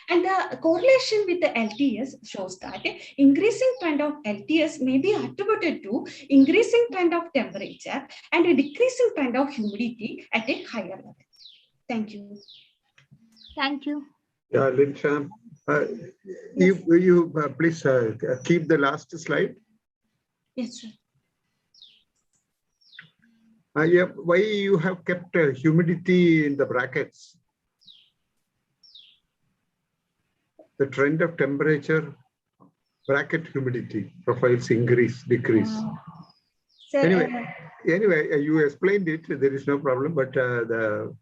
And the correlation with the LTS shows that increasing trend of LTS may be attributed to increasing trend of temperature and a decreasing trend of humidity at a higher level. Thank you. Thank you. Yeah, Linsha, you please keep the last slide. Yes, sir. Yeah, why you have kept humidity in the brackets? The trend of temperature, bracket humidity profiles increase, decrease. Anyway, you explained it. There is no problem, but the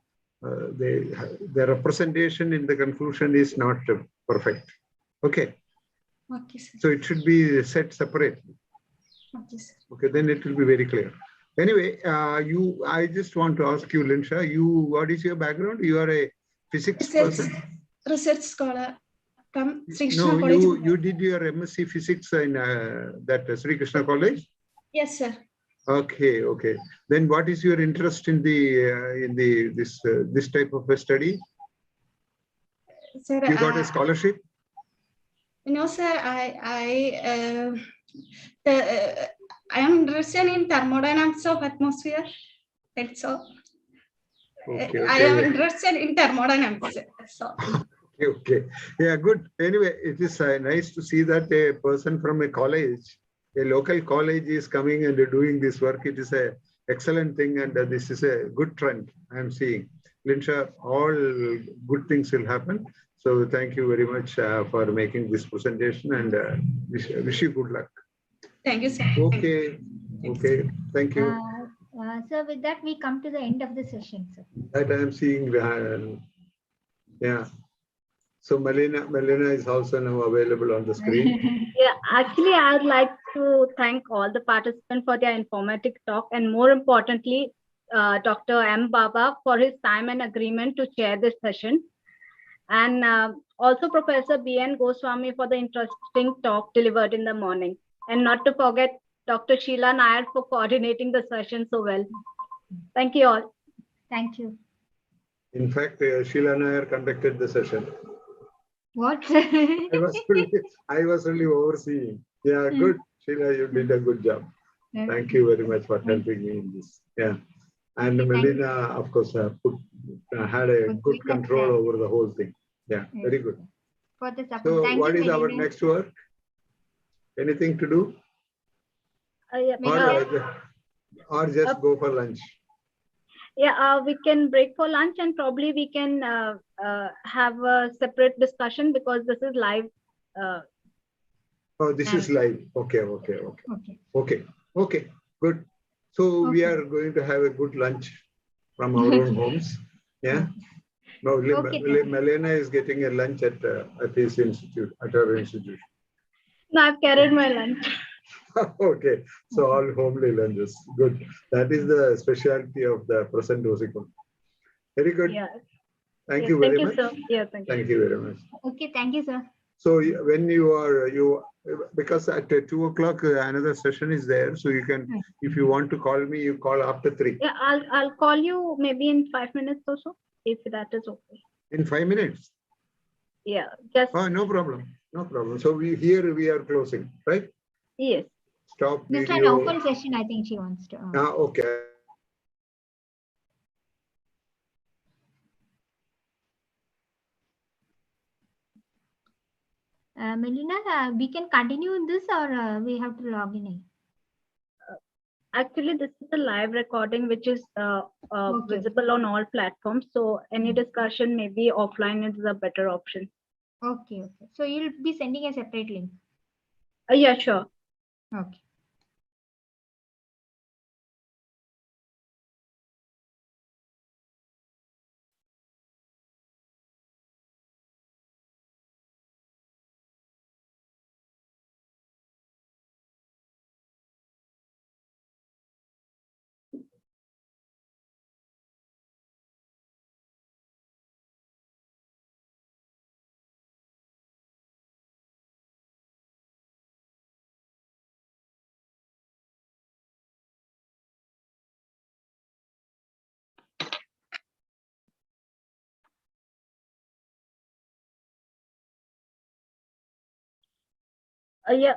representation in the conclusion is not perfect. Okay. Okay, sir. So it should be set separately. Okay, sir. Okay, then it will be very clear. Anyway, I just want to ask you, Linsha, what is your background? You are a physics person? Research scholar from Sri Krishna College. No, you did your MSc physics in that Sri Krishna College? Yes, sir. Okay, okay. Then what is your interest in this type of a study? Sir, you got a scholarship? No, sir. I am interested in thermodynamics of atmosphere. That's all. Okay, I am interested in thermodynamics. So. Okay. Yeah, good. Anyway, it is nice to see that a person from a college, a local college is coming and doing this work. It is a excellent thing, and this is a good trend I am seeing. Linsha, all good things will happen. So thank you very much for making this presentation, and wish you good luck. Thank you, sir. Okay. Okay. Thank you. So with that, we come to the end of the session, sir. That I am seeing. Yeah. So Melina is also now available on the screen. Yeah, actually, I would like to thank all the participants for their informative talk, and more importantly, Dr. M. Baba for his time and agreement to chair this session. And also Professor B.N. Goswami for the interesting talk delivered in the morning. And not to forget Dr. Sheila Nair for coordinating the session so well. Thank you all. Thank you. In fact, Sheila Nair conducted the session. What? I was only overseeing. Yeah, good. Sheila, you did a good job. Thank you very much for helping me in this. Yeah. And Melina, of course, had a good control over the whole thing. Yeah, very good. For the support. So Thank what you, is our Melina. next work? Anything to do? Or just go for lunch? Yeah, we can break for lunch, and probably we can have a separate discussion because this is live. Oh, this is live. Okay. Good. So we are going to have a good lunch from our own homes. Yeah. No, Melina is getting a lunch at his institute, at her institute. No, I've carried my lunch. Okay, so all homely lunches. Good. That is the specialty of the present Osicon. Very good. Yeah. Thank you very Thank much. you, sir. Yeah, thank you. Thank you very much. Okay, thank you, sir. So when because at 2 o'clock another session is there, so you can, if you want to call me, you call after 3. Yeah, I'll call you maybe in 5 minutes or so, if that is okay. In 5 minutes? Yeah, just. Oh, no problem. No problem. So we are closing, right? Yes. Stop Just video. an open session, I think she wants to. Okay. Melina, we can continue in this, or we have to log in? Actually, this is a live recording which is visible on all platforms. So any discussion maybe offline is a better option. Okay. So you'll be sending a separate link? Yeah, sure. Okay. Yeah.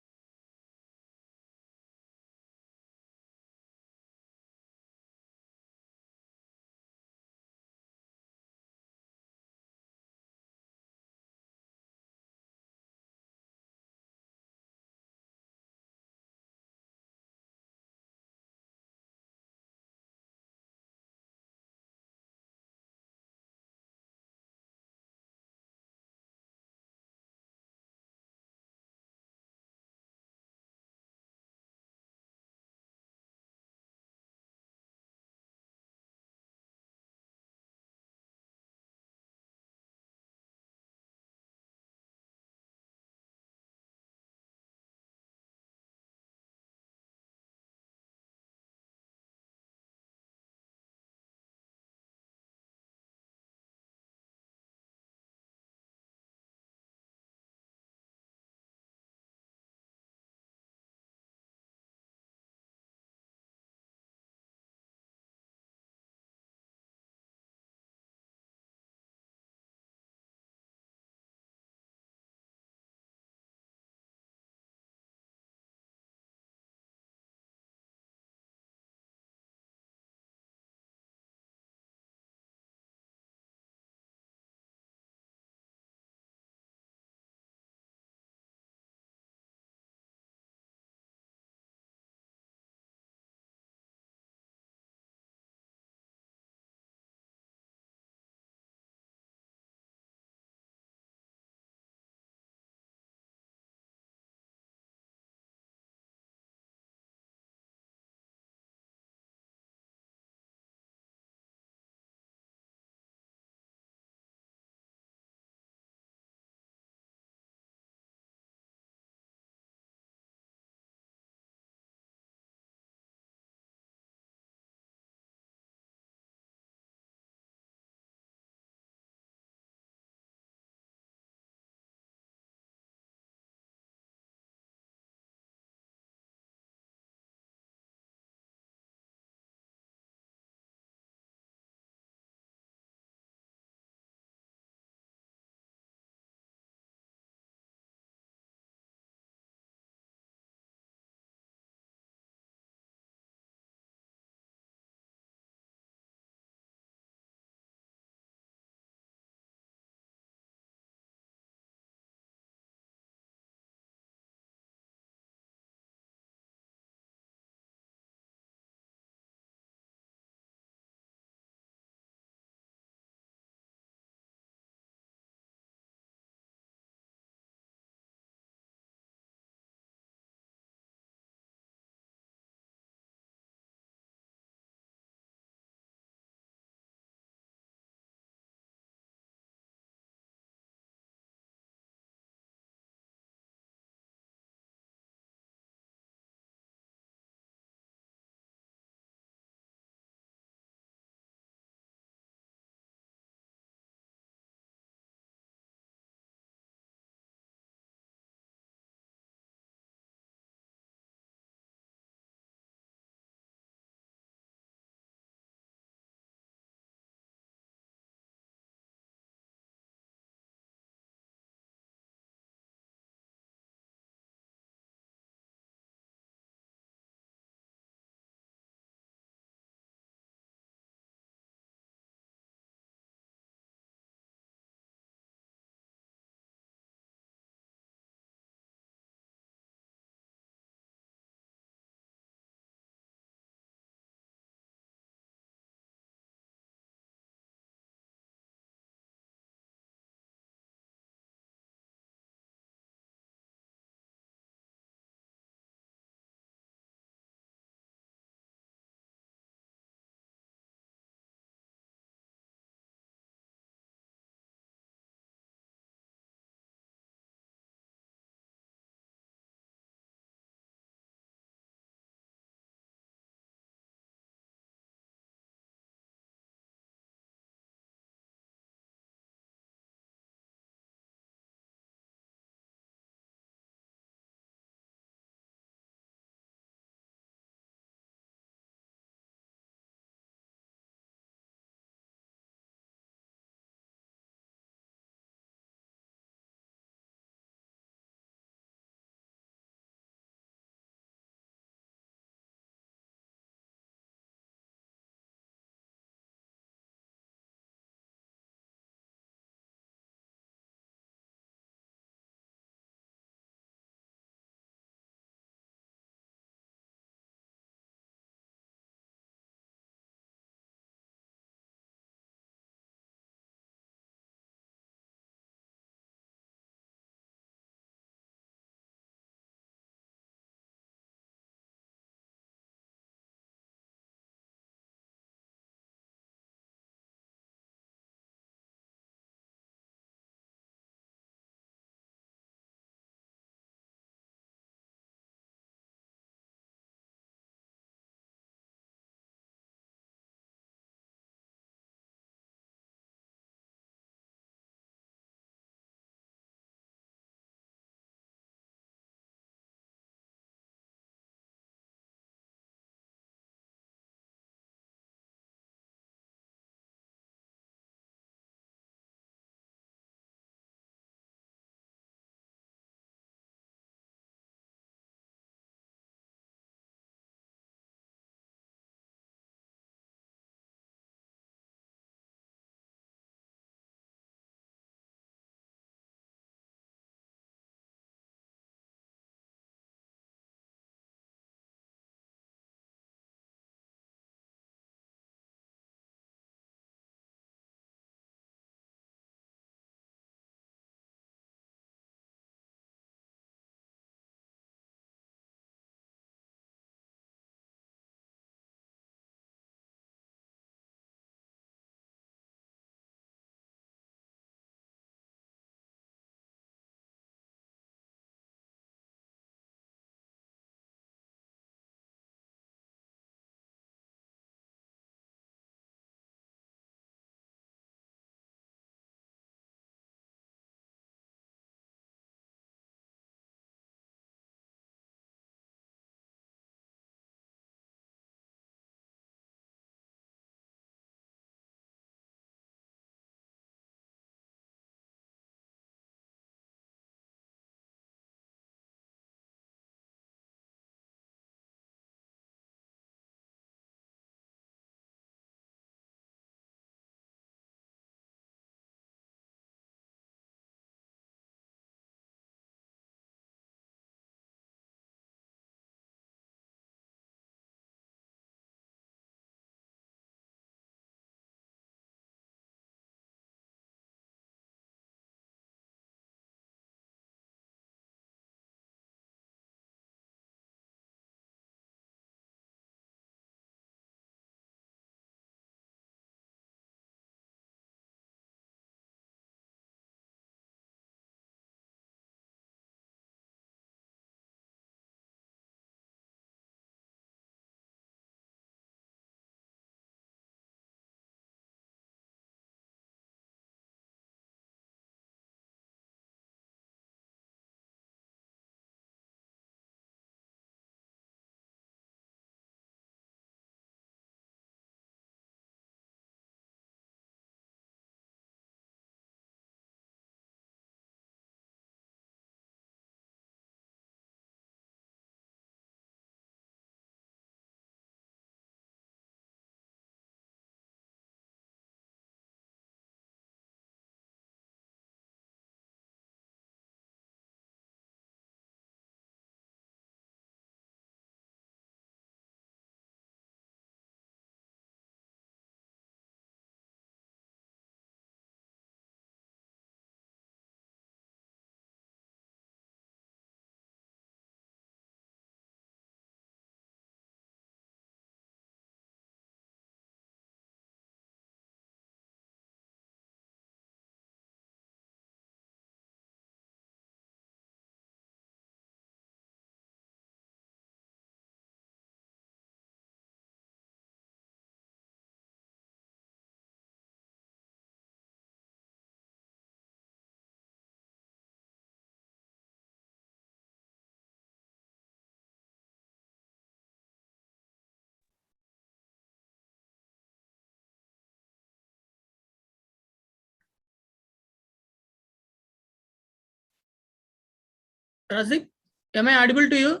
Razik, am I audible to you?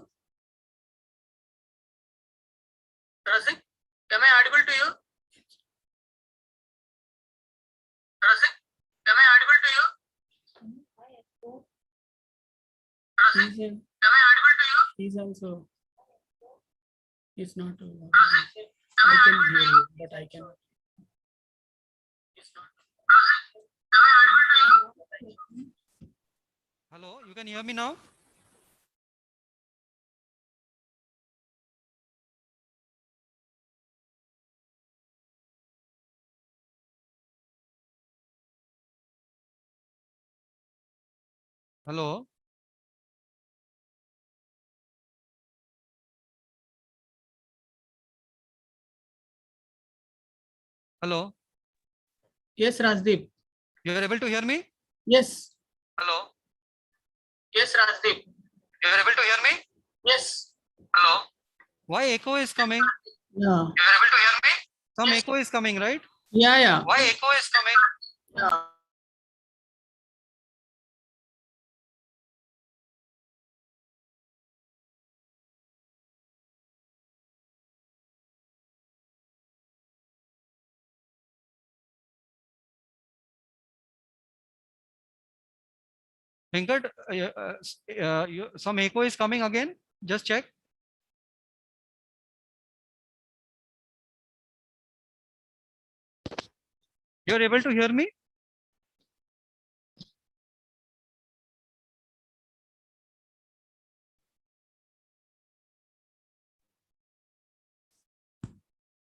Razik, am I audible to you? Razik, am I audible to you? Razik, am I audible to you? He's also. He's not. Razik, am I I can audible to hear you? you, but I cannot. Hello, you can hear me now? Hello. Hello. Yes, Rajdeep. You are able to hear me? Yes. Hello. Yes, Rajdeep. You are able to hear me? Yes. Hello. Why echo is coming? Yeah. You are able to hear me? Some echo is coming, right? Yeah, yeah. Why echo is coming? Yeah. Venkat, some echo is coming again. Just check. You are able to hear me?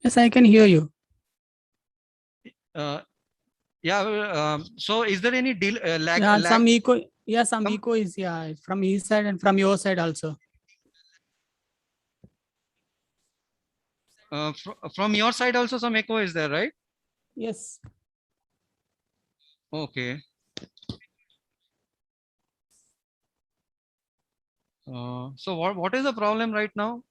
Yes, I can hear you. Yeah. So, is there any lag? Yeah, lag? some echo. Yeah, some echo is from his side and from your side also. From your side also some echo is there, right? Yes. Okay. So what is the problem right now?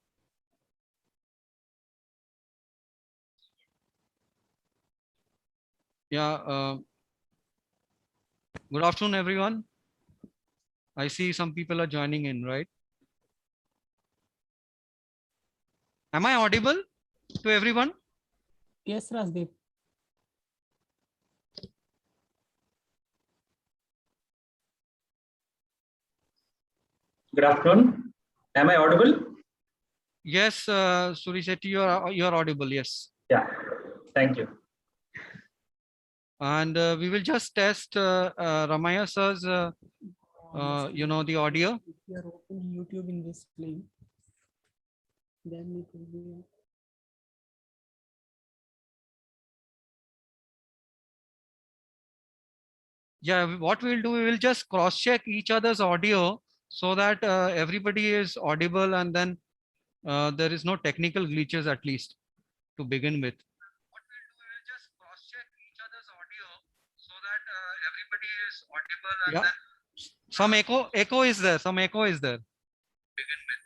Yeah. Good afternoon, everyone. I see some people are joining in, right? Am I audible to everyone? Yes, Rajdeep. Good afternoon. Am I audible? Yes, Suri Sethi, you are audible. Yes. Yeah. Thank you. And we will just test Ramaya sir's, the audio. If you are opening YouTube in this link, then it will be. Yeah, what we'll do, we will just cross check each other's audio so that everybody is audible, and then there is no technical glitches, at least to begin with. What we'll do, we will just cross check each other's audio so that everybody is audible, and then some echo is there. Some echo is there. Begin with.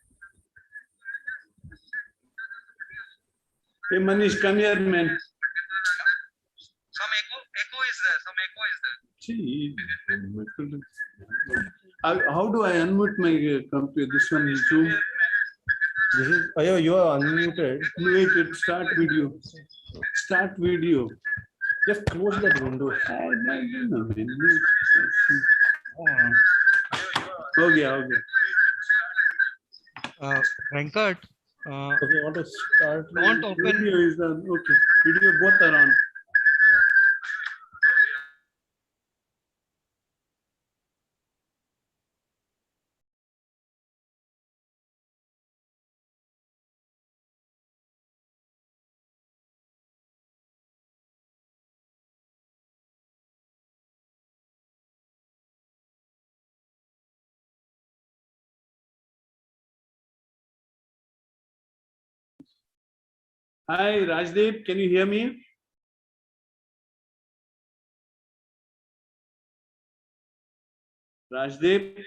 Hey Manish, come here, man. Some echo is there. Some echo is there. Gee, how do I unmute my computer? This one is Zoom. This is you are unmuted. Wait, start video. Start video. Just close that window. Okay. Venkat. Okay, want to start? Don't open. Video is on. Okay, video both are on. Hi, Rajdeep, can you hear me? Rajdeep?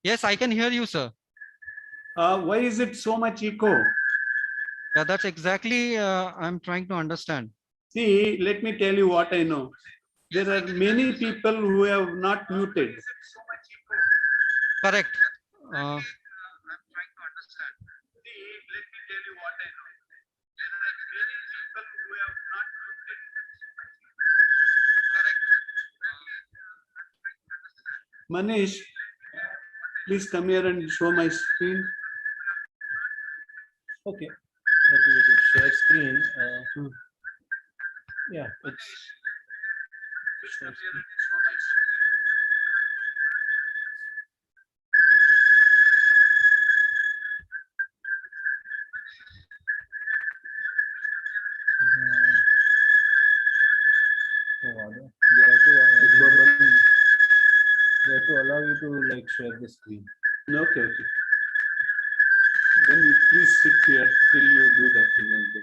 Yes, I can hear you, sir. Why is it so much echo? Yeah, that's exactly I'm trying to understand. See, let me tell you what I know. There are many people who have not muted. Correct. Manish, please come here and show my screen. Okay. Share screen. Yeah, it's. Share screen. They have to allow you to like share the screen. Okay, okay. Then you please sit here till you do that thing and go.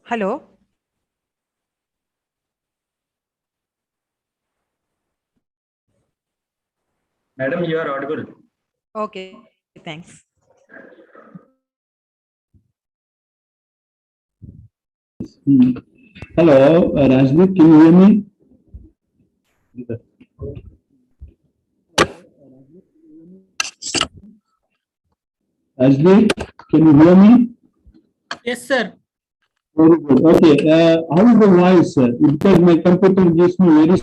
Hello. Madam, you are audible. Okay, thanks. Hello, Rajdeep, can you hear me? Rajdeep, can you hear me? Yes, sir. Very good. Okay, how is the voice, sir? Because my computer gives me very.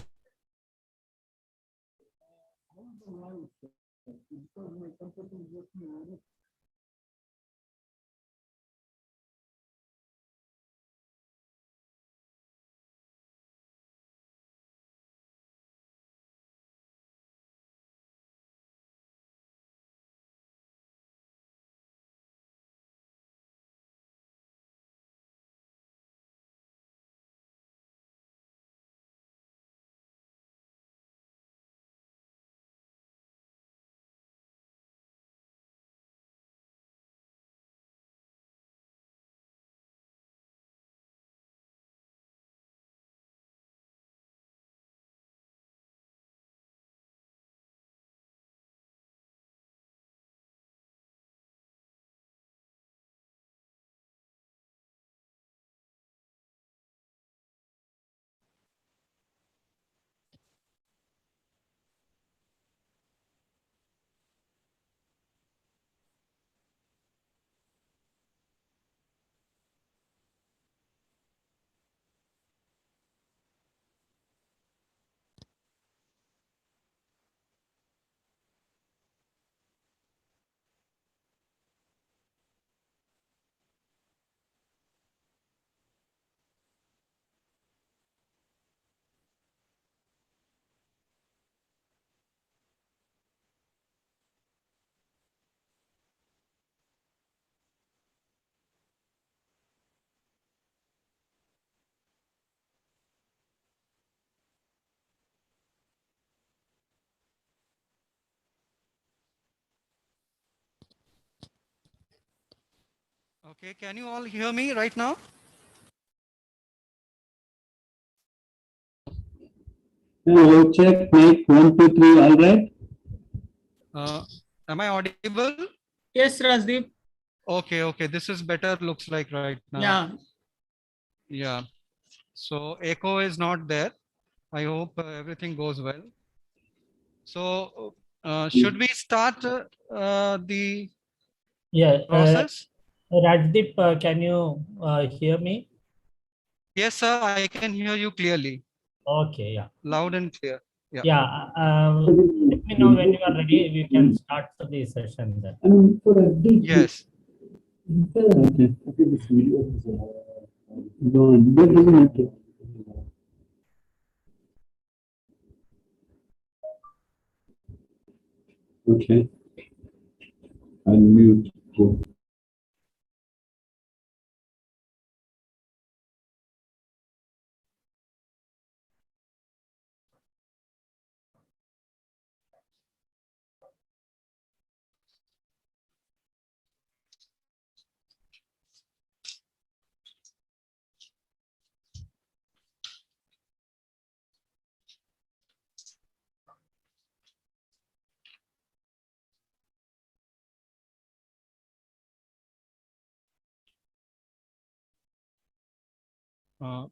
Okay, can you all hear me right now? Hello, check, mic, 1, 2, 3, all right? Am I audible? Yes, Rajdeep. Okay, okay, this is better, looks like right now. Yeah. Yeah. So echo is not there. I hope everything goes well. So should we start the Yeah, process. Rajdeep, can you hear me? Yes, sir, I can hear you clearly. Okay, yeah. Loud and clear. Yeah. Yeah, let me know when you are ready. We can start the session then. Yes. Okay. Unmute. Uh,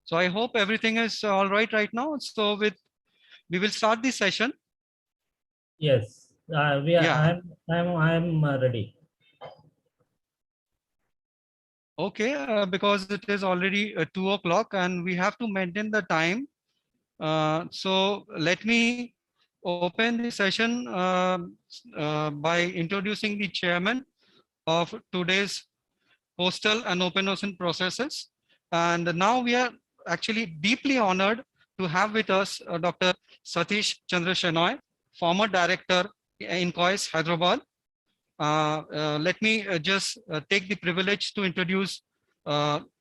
so I hope everything is all right now. So we will start the session. Yes, Yeah. I'm ready. Okay, because it is already 2 o'clock and we have to maintain the time. So let me open the session by introducing the chairman of today's Coastal and Open Ocean Processes. And now we are actually deeply honored to have with us Dr. Satish Chandra Shenoy, former director in COIS, Hyderabad. Let me just take the privilege to introduce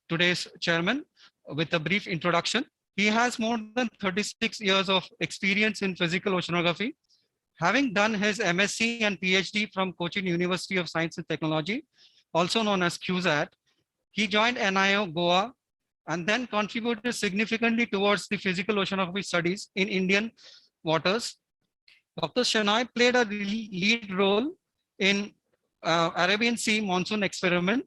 today's chairman with a brief introduction. He has more than 36 years of experience in physical oceanography, having done his MSc and PhD from Cochin University of Science and Technology, also known as CUSAT. He joined NIO Goa and then contributed significantly towards the physical oceanography studies in Indian waters. Dr. Shenoy played a lead role in Arabian Sea monsoon experiment.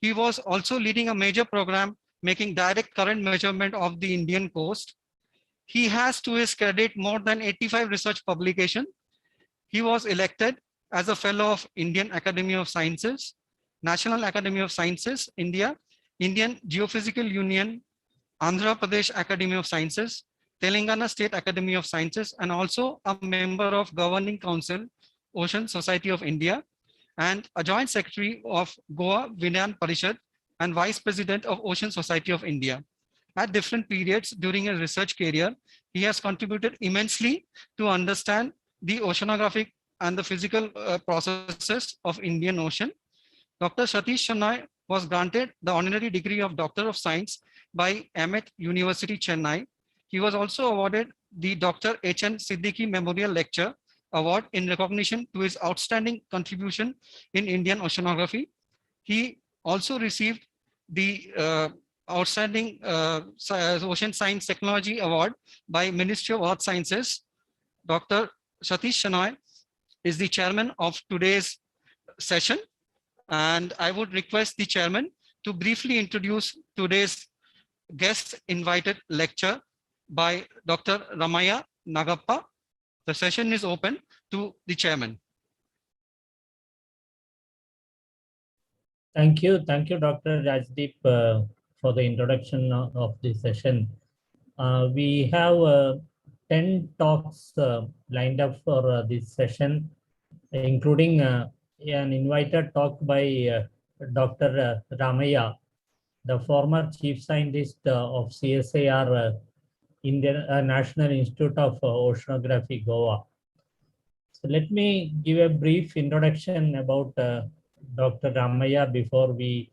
He was also leading a major program making direct current measurement of the Indian coast. He has to his credit more than 85 research publications. He was elected as a fellow of Indian Academy of Sciences, National Academy of Sciences, India, Indian Geophysical Union, Andhra Pradesh Academy of Sciences, Telangana State Academy of Sciences, and also a member of Governing Council, Ocean Society of India, and a joint secretary of Goa Vinyan Parishad and vice president of Ocean Society of India. At different periods during his research career, he has contributed immensely to understand the oceanographic and the physical processes of Indian Ocean. Dr. Satish Shenoy was granted the honorary degree of Doctor of Science by Amit University, Chennai. He was also awarded the Dr. H.N. Siddiqui Memorial Lecture Award in recognition to his outstanding contribution in Indian oceanography. He also received the Outstanding Ocean Science Technology Award by Ministry of Earth Sciences. Dr. Satish Shenoy is the chairman of today's session. And I would request the chairman to briefly introduce today's guest invited lecture by Dr. Ramaya Nagappa. The session is open to the chairman. Thank you, Dr. Rajdeep, for the introduction of the session. We have 10 talks lined up for this session, including an invited talk by Dr. Ramaya, the former chief scientist of CSIR, Indian National Institute of Oceanography, Goa. So let me give a brief introduction about Dr. Ramaya before we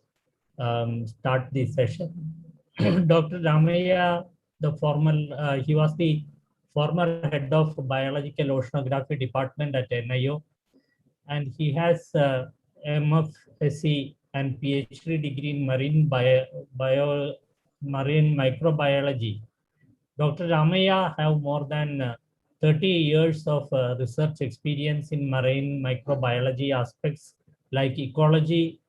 start the session. Dr. Ramaya, he was the former head of biological oceanography department at NIO, and he has MFSc and PhD degree in marine microbiology. Dr. Ramaya have more than 30 years of research experience in marine microbiology aspects like ecology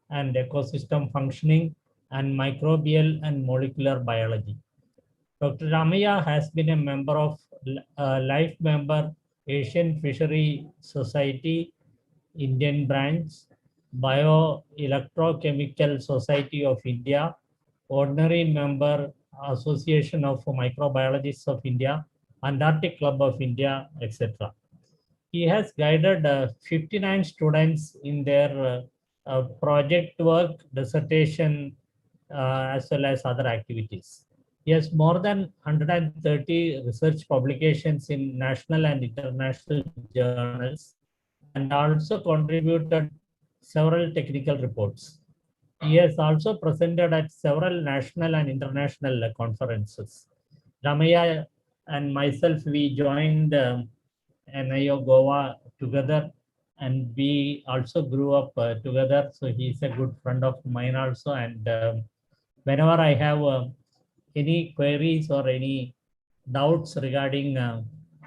and ecosystem functioning and microbial and molecular biology. Dr. Ramaya has been a member of life member Asian Fishery Society Indian branch, Bioelectrochemical Society of India, Ordinary Member Association of Microbiologists of India, Antarctic Club of India, etc. He has guided 59 students in their project work, dissertation, as well as other activities. He has more than 130 research publications in national and international journals and also contributed several technical reports. He has also presented at several national and international conferences. Ramaya and myself, we joined NIO Goa together, and we also grew up together. So he's a good friend of mine also. And whenever I have any queries or any doubts regarding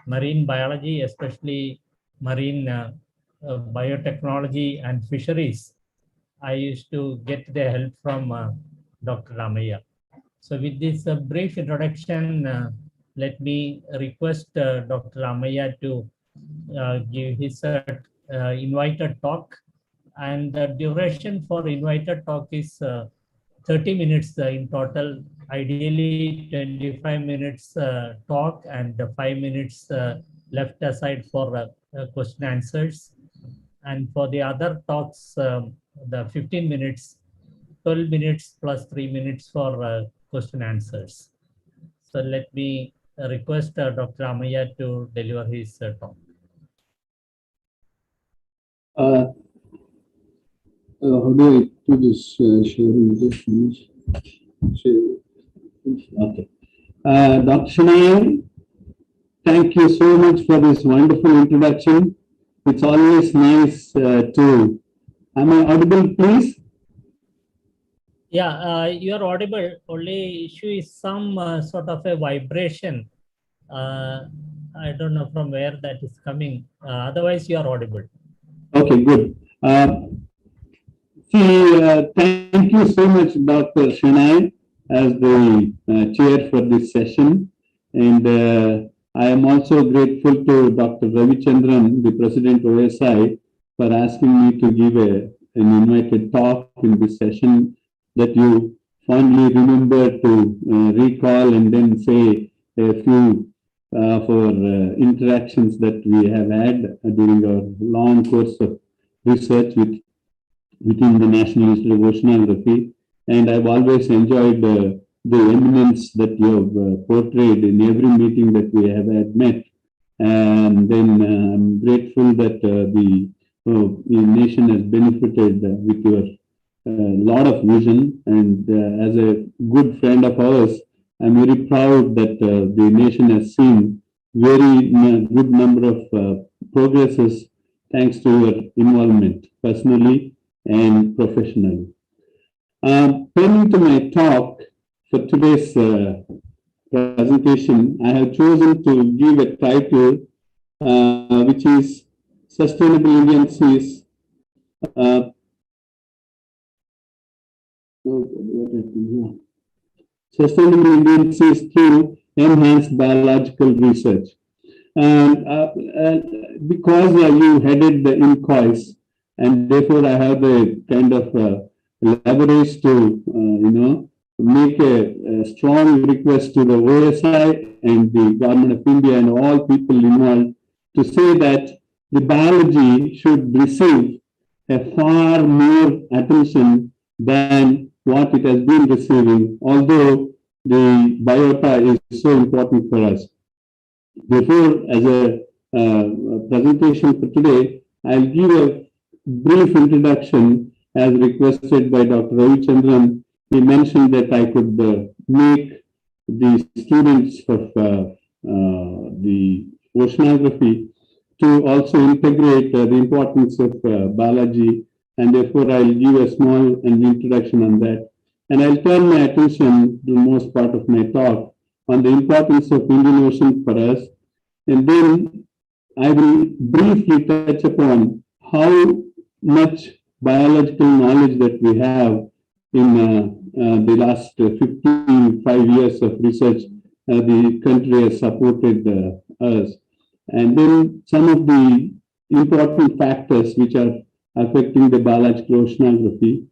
marine biology, especially marine biotechnology and fisheries, I used to get the help from Dr. Ramaya. So with this brief introduction, let me request Dr. Ramaya to give his invited talk. And the duration for invited talk is 30 minutes in total, ideally 25 minutes talk and 5 minutes left aside for question answers. And for the other talks, the 15 minutes, 12 minutes plus 3 minutes for question answers. So let me request Dr. Ramaya to deliver his talk. How do I do this sharing this finish? Okay. Dr. Shanayan, thank you so much for this wonderful introduction. It's always nice to. Am I audible, please? Yeah, you are audible. Only issue is some sort of a vibration. I don't know from where that is coming. Otherwise, you are audible. Okay, good. Thank you so much, Dr. Shanayan, as the chair for this session. And I am also grateful to Dr. Ravichandran, the President OSI, for asking me to give an invited talk in this session that you fondly remember to recall and then say a few for interactions that we have had during our long course of research within the National Institute of Oceanography. And I've always enjoyed the eminence that you have portrayed in every meeting that we have had met. And then I'm grateful that the nation has benefited with your lot of vision. And as a good friend of ours, I'm very proud that the nation has seen very good number of progresses thanks to your involvement personally and professionally. Turning to my talk for today's presentation, I have chosen to give a title which is Sustainable Indian Seas. Sustainable Indian Seas through enhanced biological research. And because you headed the inquest, and therefore I have the kind of leverage to, make a strong request to the OSI and the Government of India and all people involved to say that the biology should receive a far more attention than what it has been receiving, although the biota is so important for us. Therefore, as a presentation for today, I'll give a brief introduction as requested by Dr. Ravichandran. He mentioned that I could make the students of the oceanography to also integrate the importance of biology, and therefore I'll give a small introduction on that. And I'll turn my attention, the most part of my talk, on the importance of Indian Ocean for us, and then I will briefly touch upon how much biological knowledge that we have in the last 55 years of research the country has supported us. And then some of the important factors which are affecting the biological oceanography,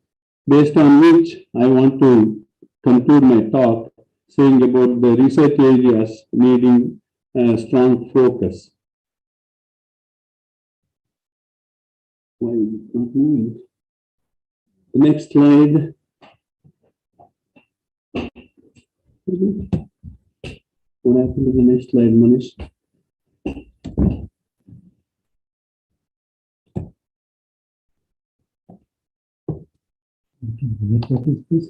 based on which I want to conclude my talk saying about the research areas needing strong focus. Why is it not moving? The next slide. What happened to the next slide, Manish? What is this?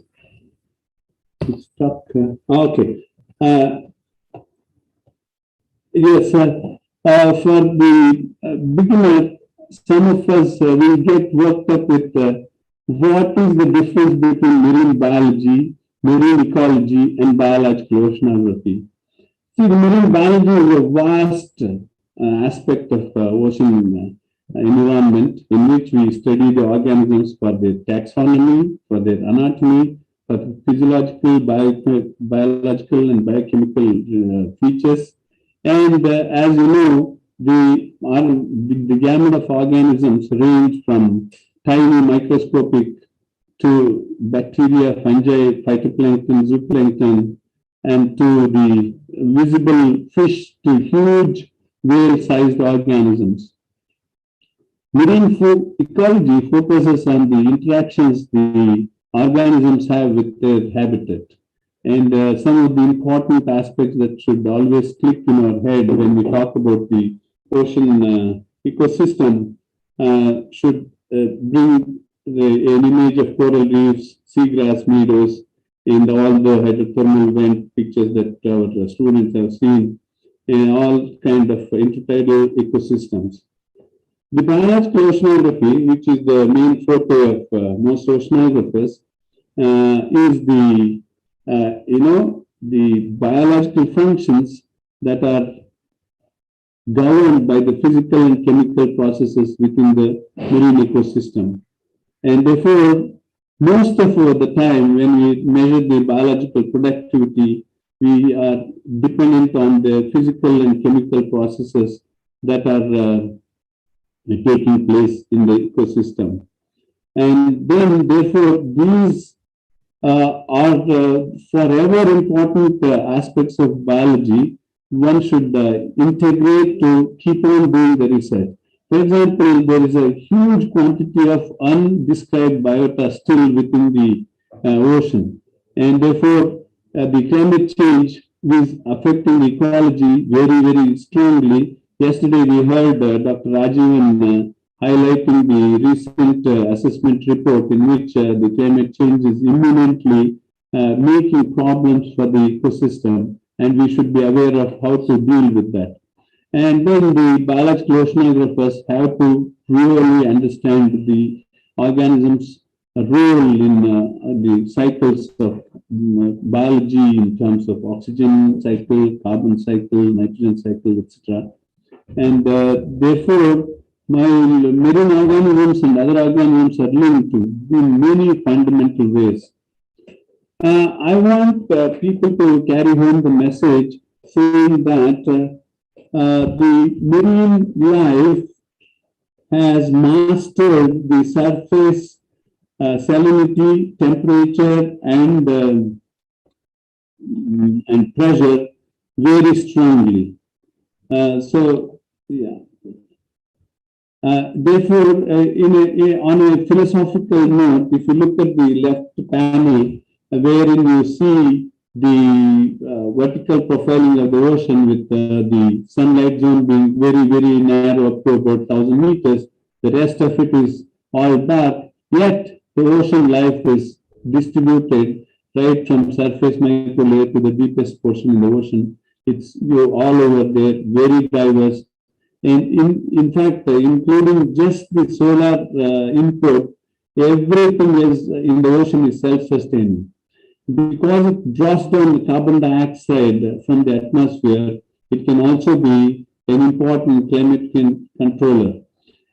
It's stuck. Okay. Yes, for the beginner, some of us will get worked up with what is the difference between marine biology, marine ecology, and biological oceanography. See, the marine biology is a vast aspect of ocean environment in which we study the organisms for their taxonomy, for their anatomy, for physiological, biological, and biochemical features. And as you know, the gamut of organisms range from tiny microscopic to bacteria, fungi, phytoplankton, zooplankton, and to the visible fish to huge whale-sized organisms. Marine ecology focuses on the interactions the organisms have with their habitat. And some of the important aspects that should always click in our head when we talk about the ocean ecosystem should bring an image of coral reefs, seagrass meadows, and all the hydrothermal vent pictures that our students have seen in all kind of intertidal ecosystems. The biological oceanography, which is the main forte of most oceanographers, is the the biological functions that are governed by the physical and chemical processes within the marine ecosystem. And therefore, most of the time when we measure the biological productivity, we are dependent on the physical and chemical processes that are taking place in the ecosystem. And then, therefore, these are forever important aspects of biology one should integrate to keep on doing the research. For example, there is a huge quantity of undescribed biota still within the ocean, and therefore the climate change is affecting ecology very, very strongly. Yesterday we heard Dr. Rajivan highlighting the recent assessment report in which the climate change is imminently making problems for the ecosystem, and we should be aware of how to deal with that. And then the biological oceanographers have to really understand the organisms' role in the cycles of biology in terms of oxygen cycle, carbon cycle, nitrogen cycle, etc. And therefore, my marine organisms and other organisms are linked in many fundamental ways. I want people to carry home the message saying that the marine life has mastered the surface salinity, temperature, and pressure very strongly. Therefore, on a philosophical note, if you look at the left panel, wherein you see the vertical profiling of the ocean with the sunlight zone being very, very narrow up to about 1,000 meters, the rest of it is all dark, yet the ocean life is distributed right from surface microlayer to the deepest portion in the ocean. It's all over there, very diverse. And in fact, including just the solar input, everything is in the ocean is self-sustaining. Because it draws down the carbon dioxide from the atmosphere, it can also be an important climate controller.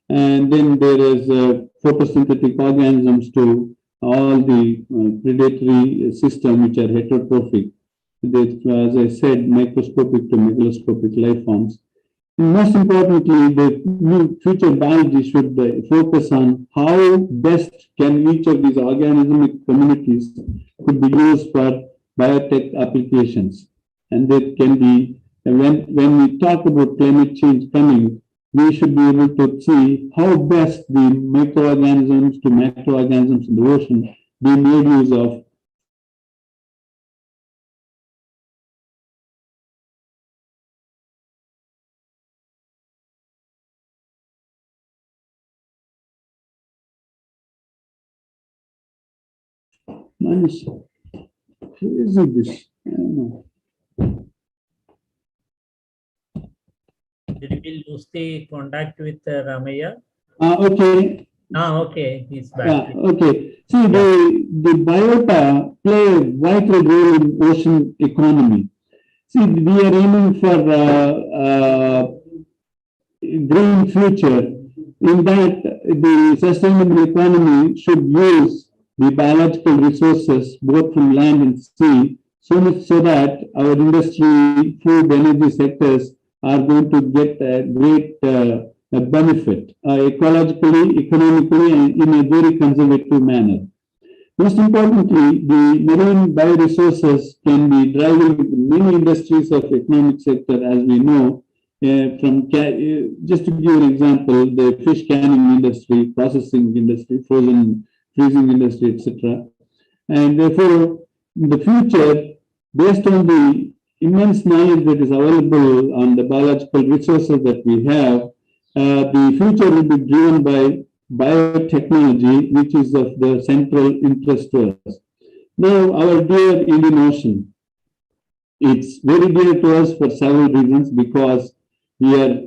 And then there is photosynthetic organisms to all the predatory system which are heterotrophic. as I said, microscopic to megaloscopic life forms. Most importantly, the new future biology should focus on how best can each of these organismic communities could be used for biotech applications. And that can be, when we talk about climate change coming, we should be able to see how best the microorganisms to macroorganisms in the ocean be made use of. Manish, who is it this? I don't know. Did we lose the contact with Ramaya? Okay. Okay, he's back. Okay. See, the biota play a vital role in ocean economy. See, we are aiming for green future. In that, the sustainable economy should use the biological resources both from land and sea, so much so that our industry, food, energy sectors are going to get a great benefit ecologically, economically, and in a very conservative manner. Most importantly, the marine bioresources can be driving many industries of economic sector, as we know. Just to give an example, the fish canning industry, processing industry, freezing industry, etc. And therefore, in the future, based on the immense knowledge that is available on the biological resources that we have, the future will be driven by biotechnology, which is of the central interest to us. Now, our dear Indian Ocean, it's very dear to us for several reasons, because we are,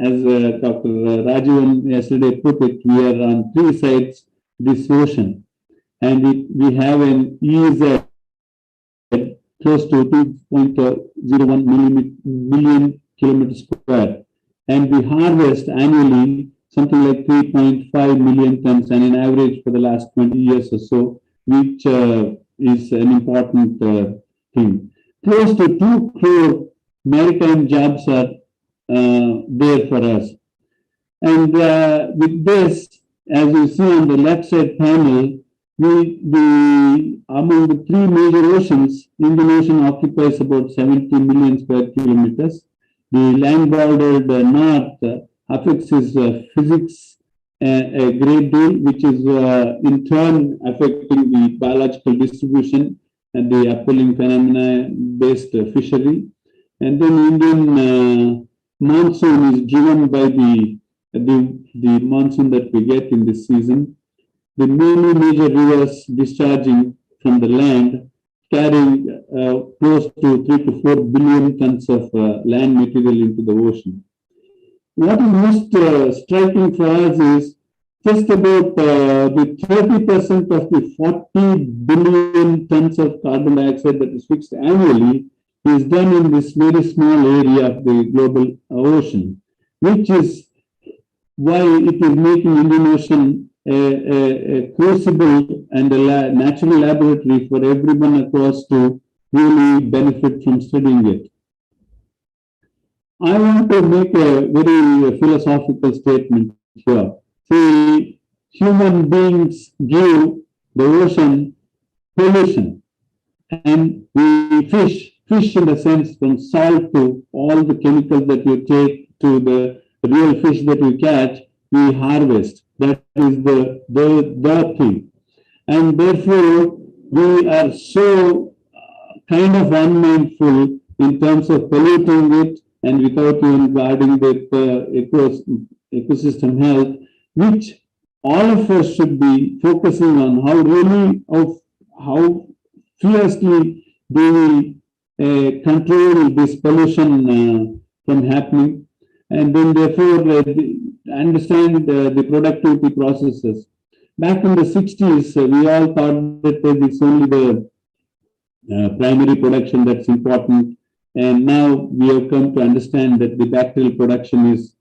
as Dr. Rajivan yesterday put it, we are on three sides this ocean, and we have an EEZ close to 2.01 million kilometers square, and we harvest annually something like 3.5 million tons, and an average for the last 20 years or so, which is an important thing. Close to 2 crore maritime jobs are there for us. And with this, as you see on the left side panel, among the three major oceans, Indian Ocean occupies about 70 million square kilometers. The land bordered north affects its physics a great deal, which is in turn affecting the biological distribution and the upwelling phenomena-based fishery. And then Indian monsoon is driven by the monsoon that we get in this season. The many major rivers discharging from the land, carrying close to 3 to 4 billion tons of land material into the ocean. What is most striking for us is just about the 30% of the 40 billion tons of carbon dioxide that is fixed annually is done in this very small area of the global ocean, which is why it is making Indian Ocean a crucible and a natural laboratory for everyone across to really benefit from studying it. I want to make a very philosophical statement here. See, human beings give the ocean pollution, and we fish in the sense from salt to all the chemicals that you take to the real fish that you catch, we harvest. That is the thing. And therefore, we are so kind of unmindful in terms of polluting it and without even guarding the ecosystem health, which all of us should be focusing on how fiercely do we control this pollution from happening, and then therefore understand the productivity processes. Back in the 60s, we all thought that it's only the primary production that's important, and now we have come to understand that the bacterial production is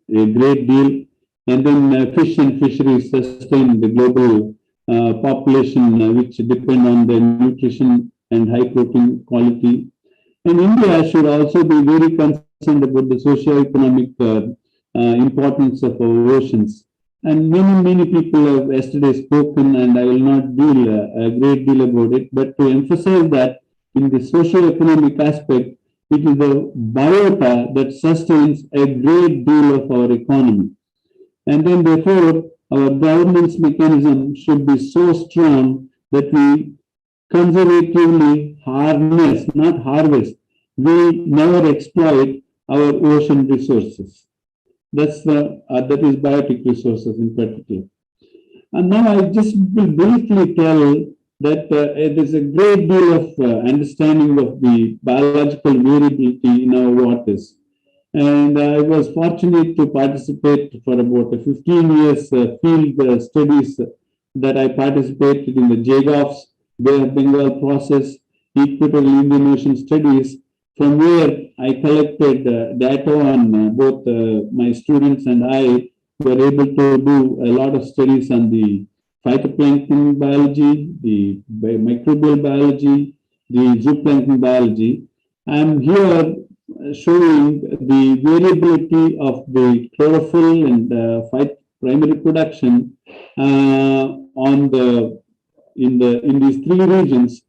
a great deal, and then fish and fisheries sustain the global population, which depend on the nutrition and high protein quality. And India should also be very concerned about the socio-economic importance of our oceans. And many people have yesterday spoken, and I will not deal a great deal about it, but to emphasize that in the socio-economic aspect, it is the biota that sustains a great deal of our economy. And then therefore, our governance mechanism should be so strong that we conservatively harness, not harvest. We never exploit our ocean resources. That is biotic resources in particular. And now I just will briefly tell that it is a great deal of understanding of the biological variability in our waters. And I was fortunate to participate for about 15 years field studies that I participated in the JGOFs, Bay of Bengal process, Equatorial Indian Ocean studies, from where I collected data on both my students and I were able to do a lot of studies on the phytoplankton biology, the microbial biology, the zooplankton biology. I'm here showing the variability of the chlorophyll and primary production in these three regions.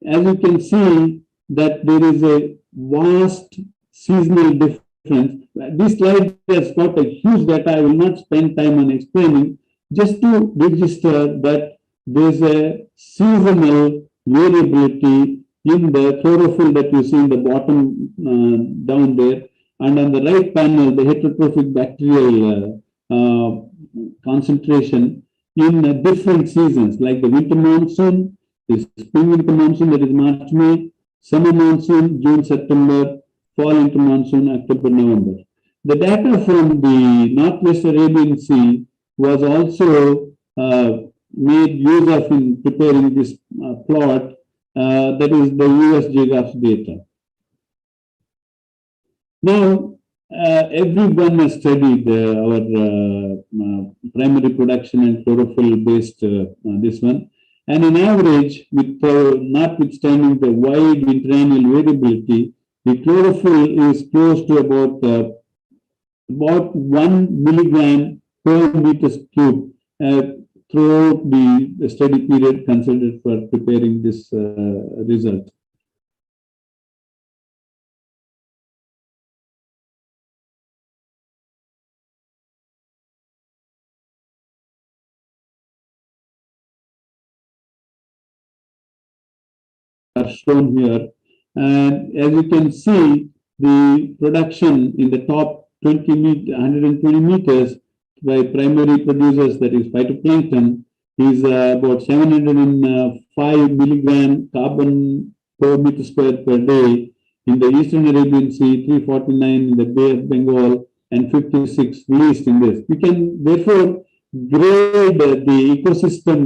As you can see, that there is a vast seasonal difference. This slide has got a huge data. I will not spend time on explaining, just to register that there's a seasonal variability in the chlorophyll that you see in the bottom down there, and on the right panel, the heterotrophic bacterial concentration in different seasons, like the winter monsoon, the spring winter monsoon, that is March, May, summer monsoon, June, September, fall winter monsoon, October, November. The data from the Northwest Arabian Sea was also made use of in preparing this plot. That is the US GGOF's data. Now, everyone has studied our primary production and chlorophyll based this one. And on average, with notwithstanding the wide interannual variability, the chlorophyll is close to about 1 milligram per meter cube throughout the study period considered for preparing this result. Are shown here, and as you can see, the production in the top 120 meters by primary producers, that is phytoplankton, is about 705 milligram carbon per meter square per day in the Eastern Arabian Sea, 349 in the Bay of Bengal, and 56 released in this. We can therefore grade the ecosystem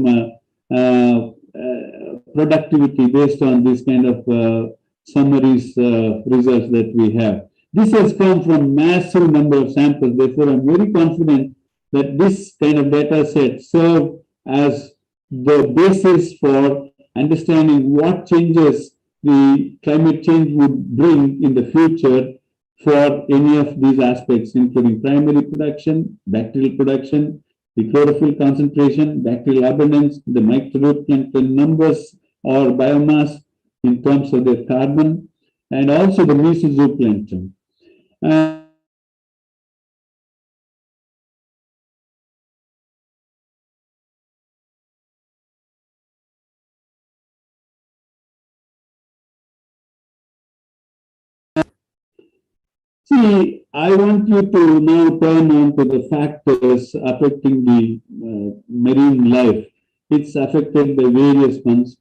productivity based on this kind of summaries results that we have. This has come from massive number of samples. Therefore, I'm very confident that this kind of data set serve as the basis for understanding what changes the climate change would bring in the future for any of these aspects, including primary production, bacterial production, the chlorophyll concentration, bacterial abundance, the microplankton numbers or biomass in terms of their carbon, and also the mesozooplankton. See, I want you to now turn on to the factors affecting the marine life. It's affected by various ones,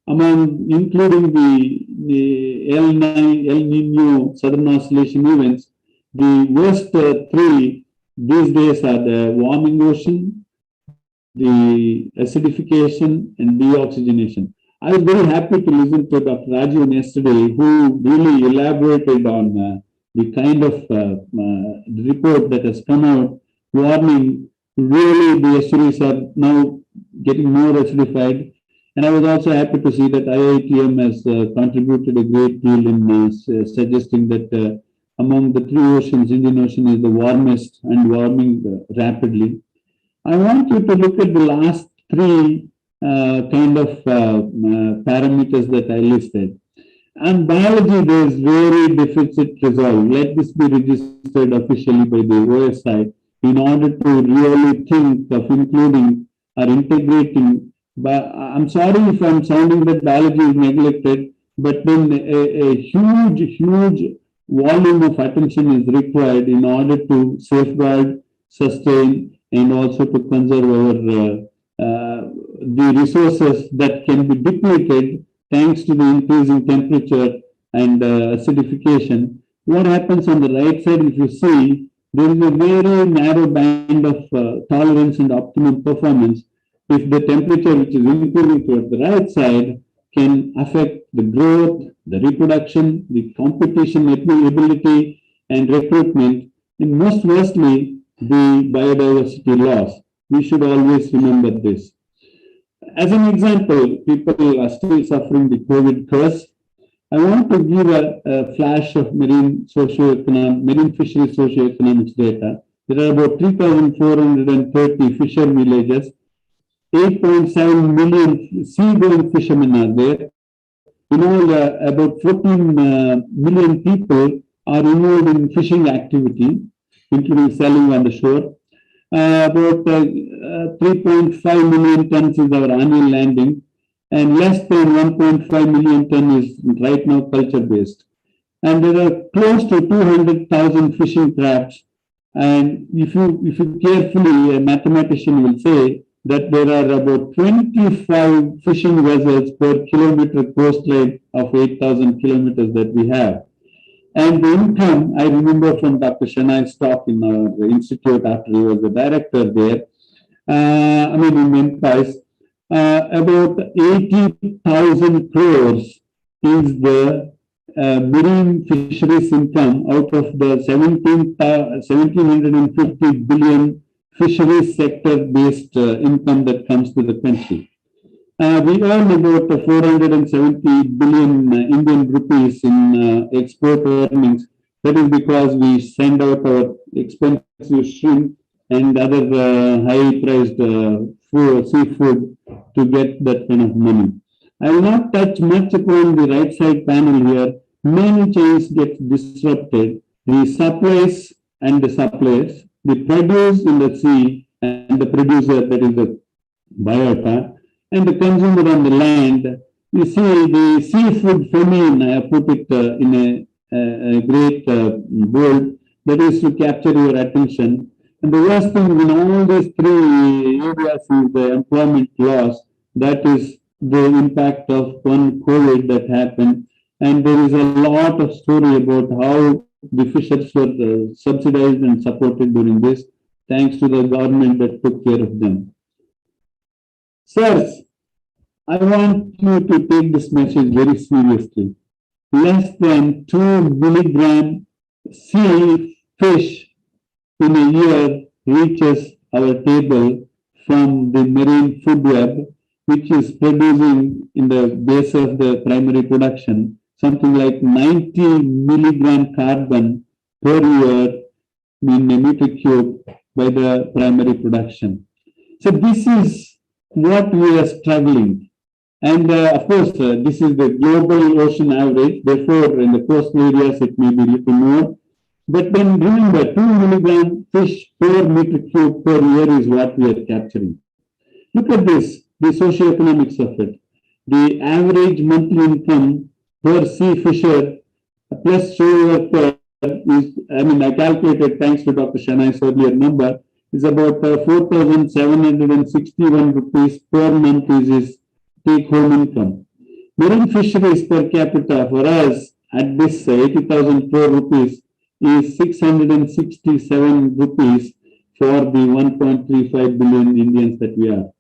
including the El Nino Southern Oscillation events. The worst three these days are the warming ocean, the acidification, and deoxygenation. I was very happy to listen to Dr. Rajiv yesterday, who really elaborated on the kind of report that has come out warning really the estuaries are now getting more acidified. And I was also happy to see that IITM has contributed a great deal in suggesting that among the three oceans, Indian Ocean is the warmest and warming rapidly. I want you to look at the last three kind of parameters that I listed. And biology, there is very deficit resolve. Let this be registered officially by the OSI in order to really think of including or integrating. But I'm sorry if I'm sounding that biology is neglected, but then a huge volume of attention is required in order to safeguard, sustain, and also to conserve our the resources that can be depleted thanks to the increasing temperature and acidification. What happens on the right side, if you see, there is a very narrow band of tolerance and optimum performance. If the temperature which is improving towards the right side can affect the growth, the reproduction, the competition ability, and recruitment, and most mostly the biodiversity loss. We should always remember this. As an example, people are still suffering the COVID curse. I want to give a flash of marine fisheries socioeconomics data. There are about 3,430 fisher villages. 8.7 million seagoing fishermen are there. In all, about 14 million people are involved in fishing activity, including sailing on the shore. About 3.5 million tons is our annual landing, and less than 1.5 million ton is right now culture based. And there are close to 200,000 fishing crafts. And if you carefully, a mathematician will say that there are about 25 fishing vessels per kilometer coastline of 8,000 kilometers that we have. And the income, I remember from Dr. Shannai's talk in our institute after he was the director there, in Memphis, about 80,000 crores is the marine fisheries income out of the 1,750 billion fisheries sector-based income that comes to the country. We earn about 470 billion Indian rupees in export earnings. That is because we send out our expensive shrimp and other high-priced seafood to get that kind of money. I will not touch much upon the right side panel here. Many chains get disrupted. The supplies and the suppliers, the produce in the sea and the producer, that is the biota, and the consumer on the land. You see, the seafood famine, I have put it in a great bold, that is to capture your attention. And the worst thing in all these three areas is the employment loss. That is the impact of one COVID that happened. And there is a lot of story about how the fishers were subsidized and supported during this, thanks to the government that took care of them. Sirs, I want you to take this message very seriously. Less than 2 milligram sea fish in a year reaches our table from the marine food web, which is producing in the base of the primary production something like 90 milligram carbon per year in a meter cube by the primary production. So this is what we are struggling. And of course, this is the global ocean average. Therefore, in the coastal areas, it may be a little more. But then remember, 2 milligram fish per meter cube per year is what we are capturing. Look at this, the socioeconomics of it. The average monthly income per sea fisher plus shore worker is, I calculated thanks to Dr. Shannai's earlier number, is about 4,761 rupees per month is his take-home income. Marine fisheries per capita for us at this 80,000 crore rupees is 667 rupees for the 1.35 billion Indians that we are.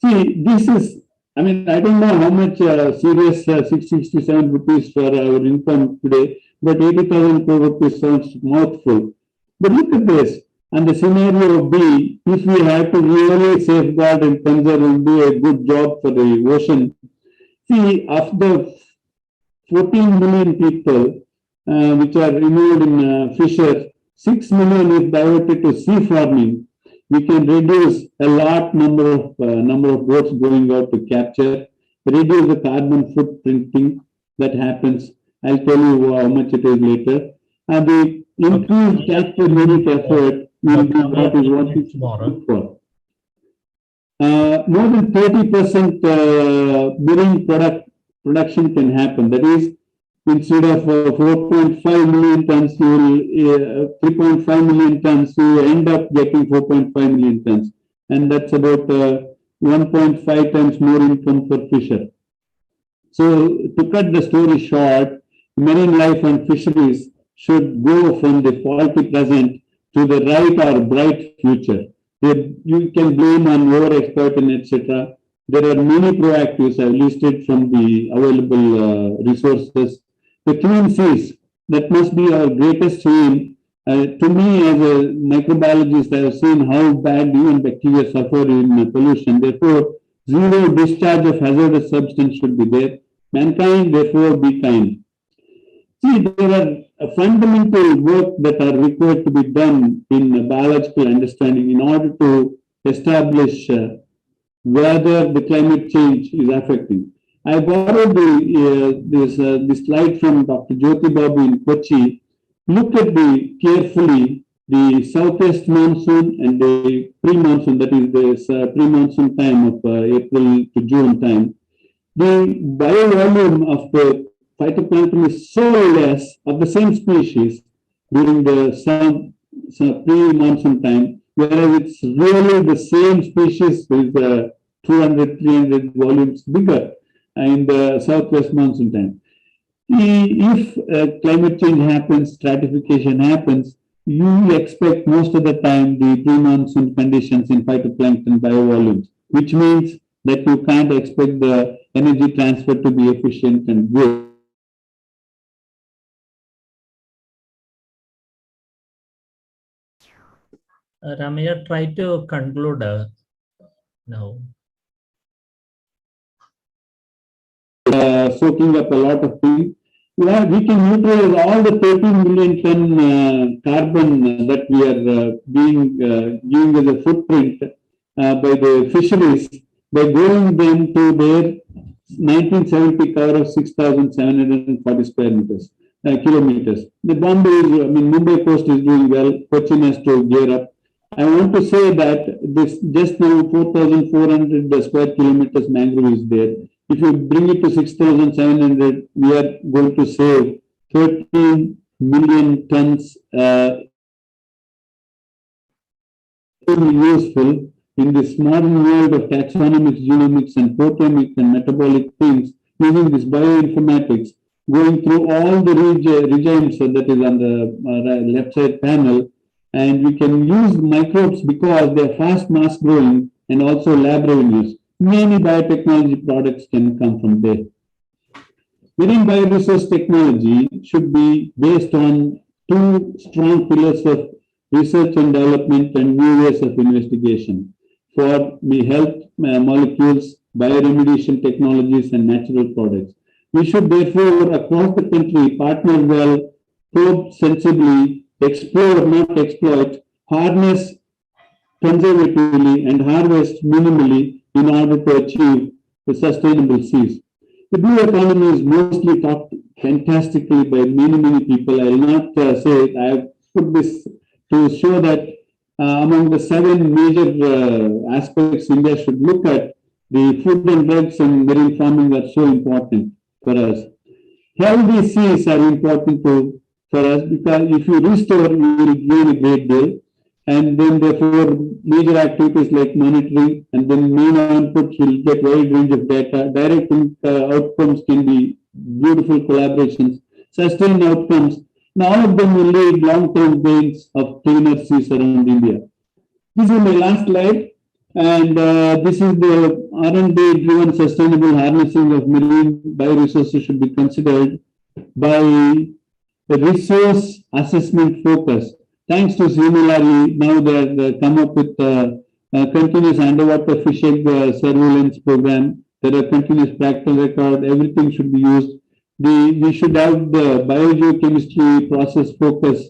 See, this is, I don't know how much serious 667 rupees for our income today, but 80,000 crore rupees sounds mouthful. But look at this. And the scenario B, if we have to really safeguard and conserve and do a good job for the ocean, see, of the 14 million people which are involved in fisheries, 6 million is diverted to sea farming. We can reduce a lot number of boats going out to capture, reduce the carbon footprinting that happens. I'll tell you how much it is later. And the increased capture unit effort will be what is wanted for. More than 30% marine production can happen. That is, instead of 4.5 million tons, you will 3.5 million tons, you end up getting 4.5 million tons. And that's about 1.5 times more income for fisher. So to cut the story short, marine life and fisheries should go from the faulty present to the right or bright future. You can blame on over-exploiting, etc. There are many proactives I've listed from the available resources. The clean seas, that must be our greatest aim. To me, as a microbiologist, I have seen how bad even bacteria suffer in pollution. Therefore, zero discharge of hazardous substance should be there. Mankind, therefore, be kind. See, there are fundamental work that are required to be done in biological understanding in order to establish whether the climate change is affecting. I borrowed this slide from Dr. Jyoti Babu in Kochi. Look at carefully the southwest monsoon and the pre-monsoon, that is this pre-monsoon time of April to June time. The biovolume of the phytoplankton is so less of the same species during the pre-monsoon time, whereas it's really the same species with 200, 300 volumes bigger in the southwest monsoon time. If climate change happens, stratification happens, you expect most of the time the pre-monsoon conditions in phytoplankton biovolumes, which means that you can't expect the energy transfer to be efficient and good. Ramaya, try to conclude now. Soaking up a lot of things. Yeah, we can utilize all the 13 million ton carbon that we are giving as a footprint by the fisheries by going them to their 1970 cover of 6,740 square meters, kilometers. The Mumbai coast is doing well. Cochin has to gear up. I want to say that this just now 4,400 square kilometers mangrove is there. If you bring it to 6,700, we are going to save 13 million tons useful in this modern world of taxonomics, genomics, and proteomics and metabolic things, using this bioinformatics, going through all the regimes that is on the left side panel, and we can use microbes because they are fast mass growing and also lab revenues. Many biotechnology products can come from there. Marine bioresource technology should be based on two strong pillars of research and development and new ways of investigation for the health molecules, bioremediation technologies, and natural products. We should therefore, across the country, partner well, probe sensibly, explore, not exploit, harness conservatively, and harvest minimally in order to achieve the sustainable seas. The blue economy is mostly talked fantastically by many people. I will not say it. I have put this to show that among the 7 major aspects India should look at, the food and drugs and marine farming are so important for us. Healthy seas are important for us because if you restore, you will gain a great deal. And then therefore major activities like monitoring and then main outputs will get wide range of data. Direct outcomes can be beautiful collaborations, sustained outcomes, and all of them will lead long-term gains of cleaner seas around India. This is my last slide, and this is the R&D driven sustainable harnessing of marine bioresources should be considered by a resource assessment focus. thanks to similarly, now they come up with continuous underwater fish egg surveillance program. There are continuous practical record. Everything should be used. We should have the biogeochemistry process focus,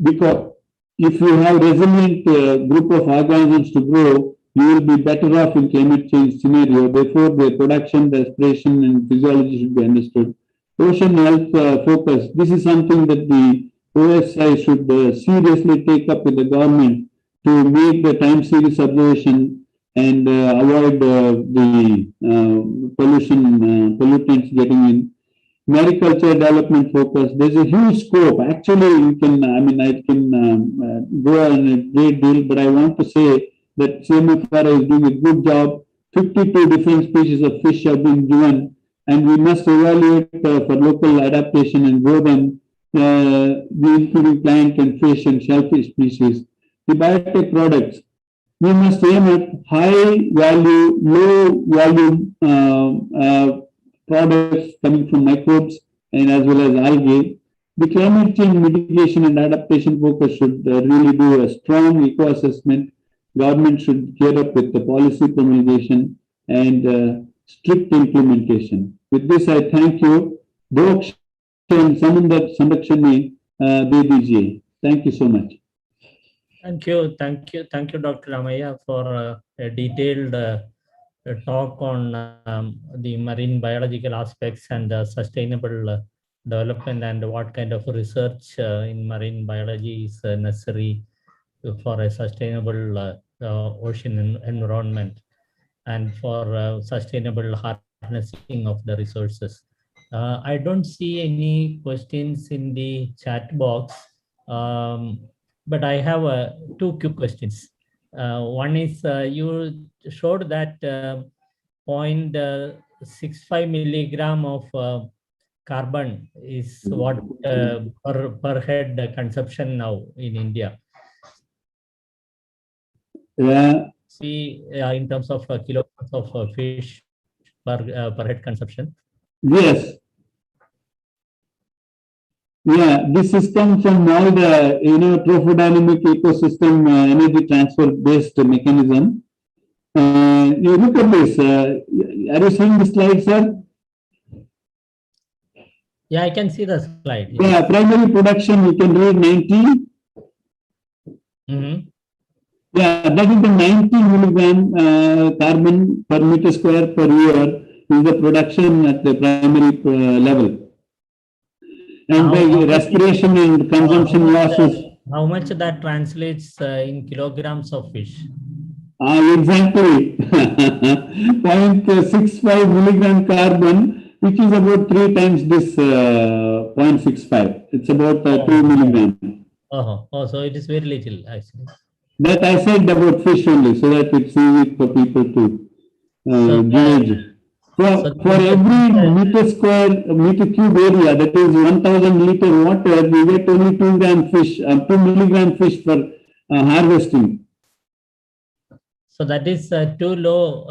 because if you have resilient group of organisms to grow, you will be better off in climate change scenario. Therefore, the production, the respiration, and physiology should be understood. Ocean health focus. This is something that the OSI should seriously take up with the government to make the time series observation and avoid the pollutants getting in. Mariculture development focus. There's a huge scope. Actually, you can, I can go on a great deal, but I want to say that CMFR is doing a good job. 52 different species of fish have been given, and we must evaluate for local adaptation and grow them, including plant and fish and shellfish species. The biotech products. We must aim at high value, low volume products coming from microbes and as well as algae. The climate change mitigation and adaptation focus should really do a strong eco assessment. Government should gear up with the policy promulgation and strict implementation. With this, I thank you. Thank you so much. Thank you, Dr. Ramaya, for a detailed talk on the marine biological aspects and sustainable development, and what kind of research in marine biology is necessary for a sustainable ocean environment and for sustainable harnessing of the resources. I don't see any questions in the chat box, but I have two quick questions. One is you showed that 0.65 milligram of carbon is what per head consumption now in India. Yeah. See, in terms of kilograms of fish per head consumption. Yes. Yeah, this system from all the trophodynamic ecosystem energy transfer based mechanism. You look at this. Are you seeing the slide, sir? Yeah, I can see the slide. Yeah, primary production, you can read 19. Yeah, that is the 90 milligram carbon per meter square per year is the production at the primary level. And by respiration and consumption losses. How much that translates in kilograms of fish? Exactly. 0.65 milligram carbon, which is about 3 times this 0.65. It's about 2 milligram. Oh, so it is very little actually. That I said about fish only, so that it's easy for people to gauge. For every meter cube area, that is 1000 liter water, we get only 2 gram fish, 2 milligram fish for harvesting. So that is too low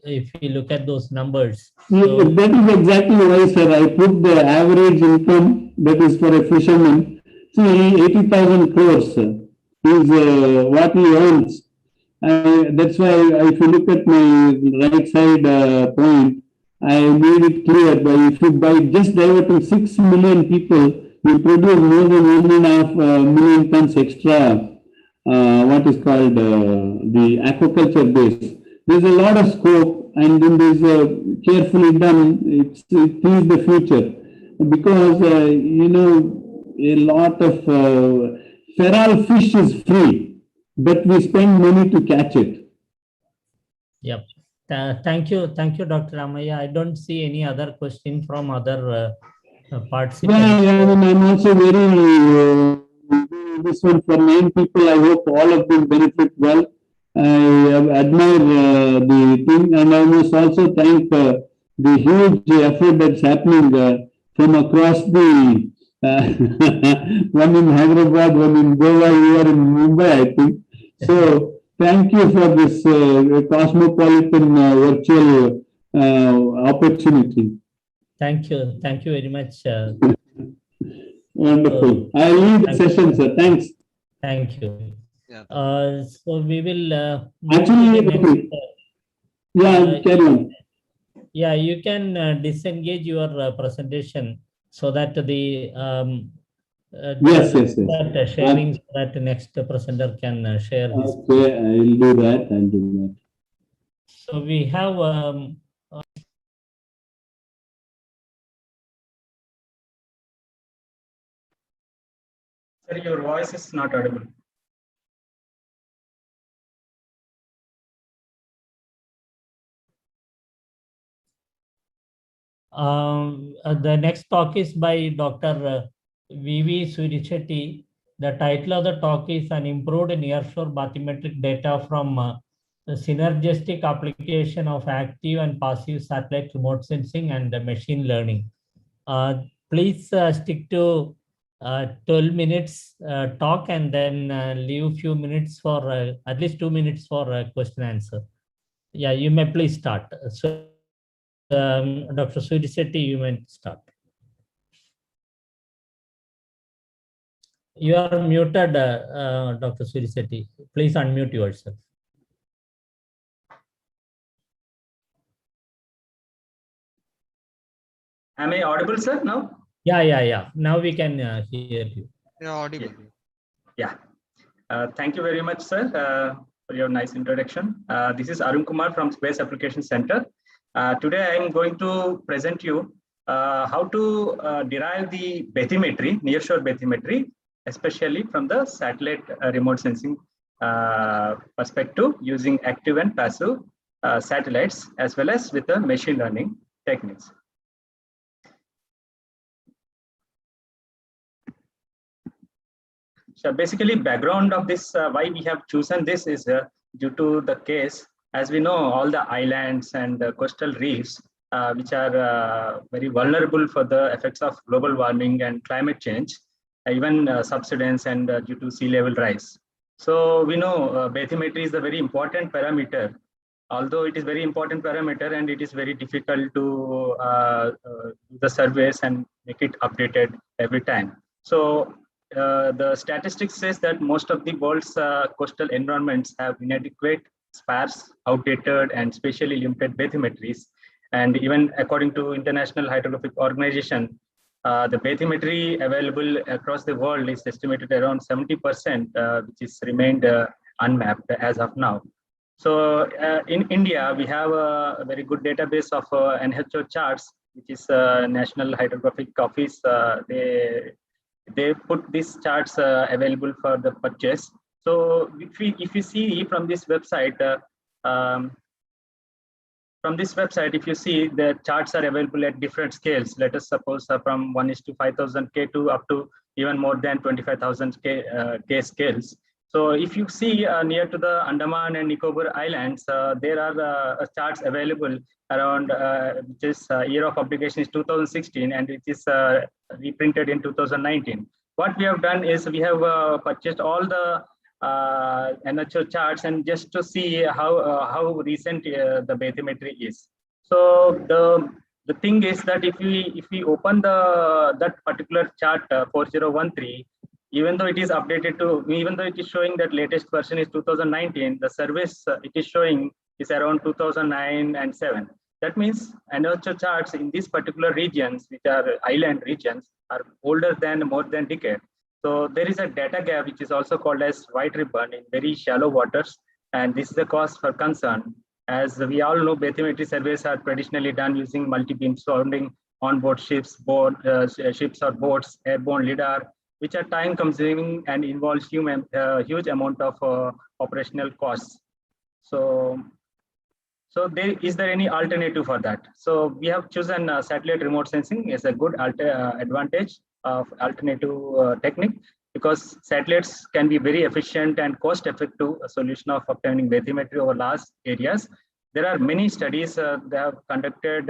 if you look at those numbers. So that is exactly why, sir, I put the average income that is for a fisherman. See, 80,000 crores is what he earns. That's why if you look at my right side point, I made it clear that if you by just diverting 6 million people, you produce more than 1.5 million tons extra, what is called the aquaculture base. There's a lot of scope, and then there's carefully done, it is the future. Because, a lot of feral fish is free, but we spend money to catch it. Yep. Thank you, Dr. Ramaya. I don't see any other question from other participants. Yeah, I'm also very this one for 9 people. I hope all of them benefit well. I admire the thing, and I must also thank the huge effort that's happening from across the one in Hyderabad, one in Goa, you are in Mumbai, I think. So thank you for this cosmopolitan virtual opportunity. Thank you very much. Wonderful. I lead the session, sir. Thanks. Thank you. Yeah. So we will move Actually, to the next. yeah, carry on. Yeah, you can disengage your presentation so that the Yes, yes, yes. that sharing so that the next presenter can share his. Okay, I'll do that. I'll do that. So we have Sir, your voice is not audible. the next talk is by Dr. V.V. Surichetti. The title of the talk is An Improved Nearshore Bathymetric Data from the Synergistic Application of Active and Passive Satellite Remote Sensing and Machine Learning. Please stick to 12 minutes talk and then leave few minutes for at least 2 minutes for question answer. Yeah, you may please start. So Dr. Surichetti, you may start. You are muted, Dr. Surichetti. Please unmute yourself. Am I audible, sir, now? Yeah. Now we can hear you. Yeah, audible. Yeah. Thank you very much, sir, for your nice introduction. This is Arun Kumar from Space Application Center. Today, I am going to present you how to derive the bathymetry, nearshore bathymetry, especially from the satellite remote sensing perspective using active and passive satellites, as well as with the machine learning techniques. So basically, background of this, why we have chosen this is due to the case, as we know, all the islands and coastal reefs, which are very vulnerable for the effects of global warming and climate change, even subsidence and due to sea level rise. So we know bathymetry is a very important parameter, although it is very important parameter and it is very difficult to do the surveys and make it updated every time. So the statistics says that most of the world's coastal environments have inadequate, sparse, outdated, and spatially limited bathymetries. And even according to International Hydrographic Organization, the bathymetry available across the world is estimated around 70%, which is remained unmapped as of now. So in India, we have a very good database of NHO charts, which is National Hydrographic Office. They put these charts available for the purchase. So if you see from this website, if you see the charts are available at different scales. Let us suppose from 1:5,000 K to up to even more than 25,000 K scales. So if you see near to the Andaman and Nicobar Islands, there are charts available around, which is year of publication is 2016 and it is reprinted in 2019. What we have done is we have purchased all the NHO charts and just to see how recent the bathymetry is. So the thing is that if we open that particular chart 4013, even though it is updated to, even though it is showing that latest version is 2019, the service it is showing is around 2009 and 7. That means NHO charts in these particular regions, which are island regions, are older than more than decade. So there is a data gap, which is also called as white ribbon in very shallow waters. And this is a cause for concern. As we all know, bathymetry surveys are traditionally done using multi-beam sounding onboard ships, ships or boats, airborne LIDAR, which are time consuming and involves huge amount of operational costs. So is there any alternative for that? So we have chosen satellite remote sensing as a good advantage of alternative technique, because satellites can be very efficient and cost effective solution of obtaining bathymetry over large areas. There are many studies that have conducted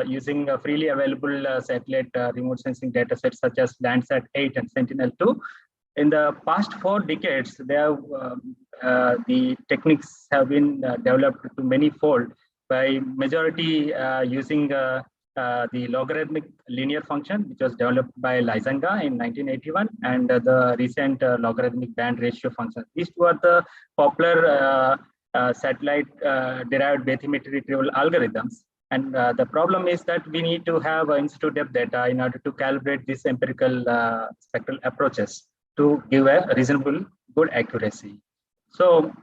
using freely available satellite remote sensing data sets such as Landsat 8 and Sentinel-2. In the past 4 decades, the techniques have been developed to many fold by majority using the logarithmic linear function, which was developed by Lysenga in 1981, and the recent logarithmic band ratio function. These two are the popular satellite derived bathymetry retrieval algorithms. And the problem is that we need to have in situ depth data in order to calibrate these empirical spectral approaches to give a reasonable good accuracy. So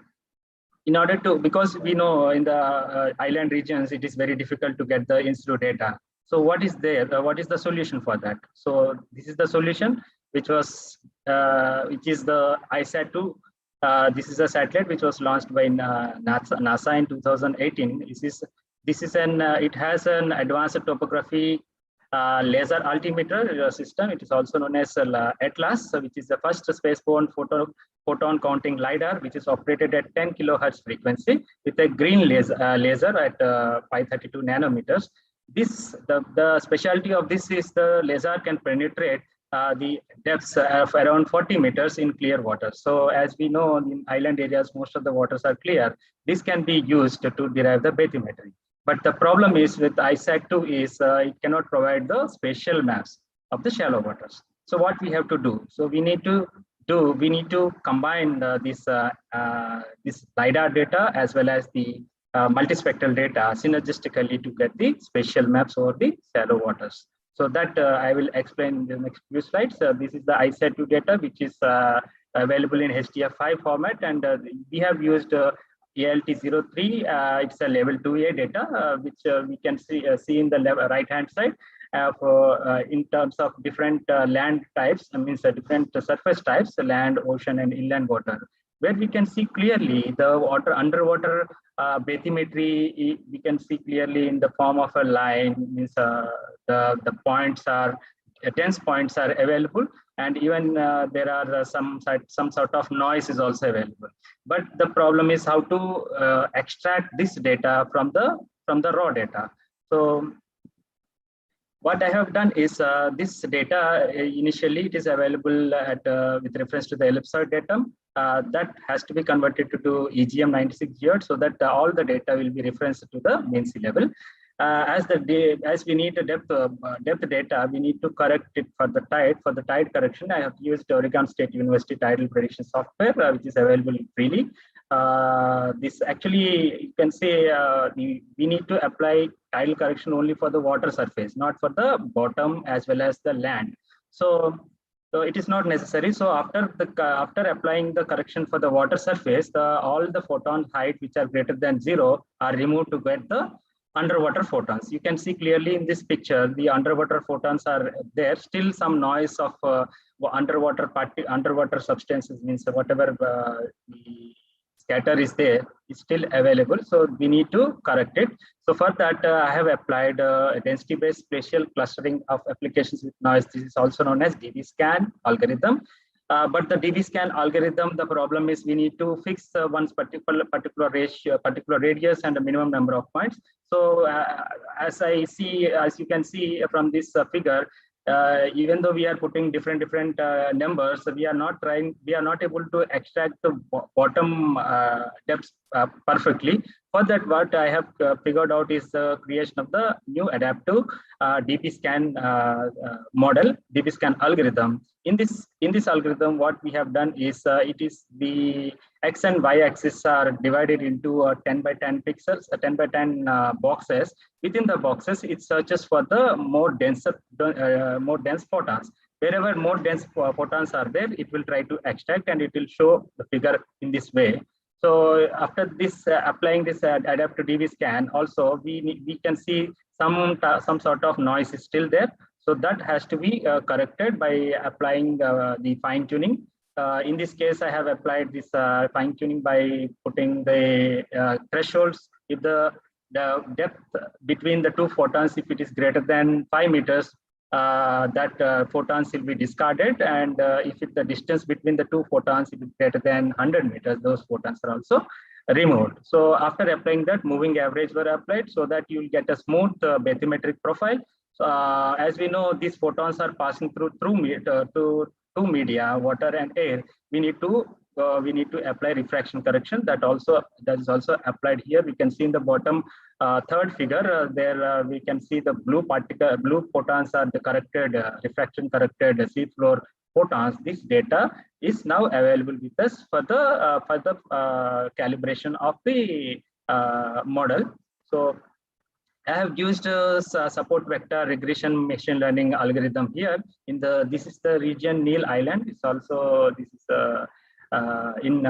in order to, because we know in the island regions, it is very difficult to get the in situ data. So what is there? What is the solution for that? So this is the solution, which was, which is the ISAT-2. This is a satellite which was launched by NASA in 2018. This is an, it has an advanced topography laser altimeter system. It is also known as Atlas, which is the first spaceborne photon counting LiDAR, which is operated at 10 kilohertz frequency with a green laser at 532 nanometers. The specialty of this is the laser can penetrate the depths of around 40 meters in clear water. So as we know, in island areas, most of the waters are clear. This can be used to derive the bathymetry. But the problem is with ISAT-2 is it cannot provide the spatial maps of the shallow waters. So what we have to do? So we need to combine this LiDAR data as well as the multispectral data synergistically to get the spatial maps over the shallow waters. So that I will explain in the next few slides. This is the ISAT-2 data, which is available in HDF5 format, and we have used ALT03. It's a level 2A data, which we can see in the right-hand side in terms of different land types. I mean, different surface types: land, ocean, and inland water. Where we can see clearly the underwater bathymetry, we can see clearly in the form of a line. Means the points are dense points are available, and even there are some sort of noise is also available. But the problem is how to extract this data from the raw data. So what I have done is this data initially it is available at with reference to the ellipsoid datum. That has to be converted to EGM 96 GHz so that all the data will be referenced to the mean sea level. As we need a depth data, we need to correct it for the tide. For the tide correction, I have used Oregon State University tidal prediction software, which is available freely. This actually, you can say we need to apply tidal correction only for the water surface, not for the bottom as well as the land. So it is not necessary. So after applying the correction for the water surface, all the photon height which are greater than 0 are removed to get the underwater photons. You can see clearly in this picture, the underwater photons are there. Still some noise of underwater substances, means whatever the scatter is there is still available. So we need to correct it. So for that, I have applied a density-based spatial clustering of applications with noise. This is also known as DB-scan algorithm. But the DB-scan algorithm, the problem is we need to fix one particular ratio, particular radius, and a minimum number of points. So as you can see from this figure, even though we are putting different numbers, we are not able to extract the bottom depths perfectly. For that, what I have figured out is the creation of the new adaptive DB-scan model, DB-scan algorithm. In this algorithm, what we have done is it is the X and Y axis are divided into 10 by 10 pixels, 10 by 10 boxes. Within the boxes, it searches for the more dense photons. Wherever more dense photons are there, it will try to extract, and it will show the figure in this way. So after this, applying this adaptive DB-scan, also we can see some sort of noise is still there. So that has to be corrected by applying the fine tuning. In this case, I have applied this fine tuning by putting the thresholds. If the depth between the two photons, if it is greater than 5 meters, that photons will be discarded, and if the distance between the two photons is greater than 100 meters, those photons are also removed. So after applying that, moving average were applied so that you will get a smooth bathymetric profile. So as we know, these photons are passing through two media, water and air. We need to apply refraction correction. That is also applied here. We can see in the bottom third figure, there we can see the blue photons are the corrected, refraction corrected seafloor photons. This data is now available with us for the calibration of the model. So I have used support vector regression machine learning algorithm here. This is the region Neil Island. It's also in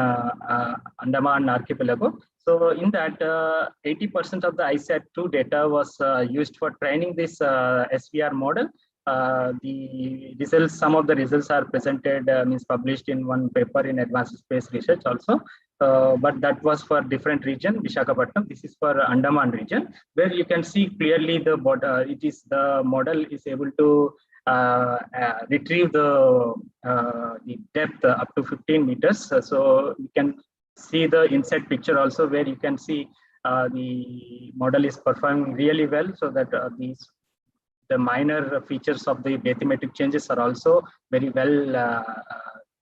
Andaman Archipelago. So in that, 80% of the ISAT2 data was used for training this SVR model. The results, some of the results are presented, published in one paper in Advanced Space Research also. But that was for different region, Visakhapatnam. This is for Andaman region, where you can see clearly the model is able to retrieve the depth up to 15 meters. So you can see the inside picture also, where you can see the model is performing really well, so that the minor features of the bathymetric changes are also very well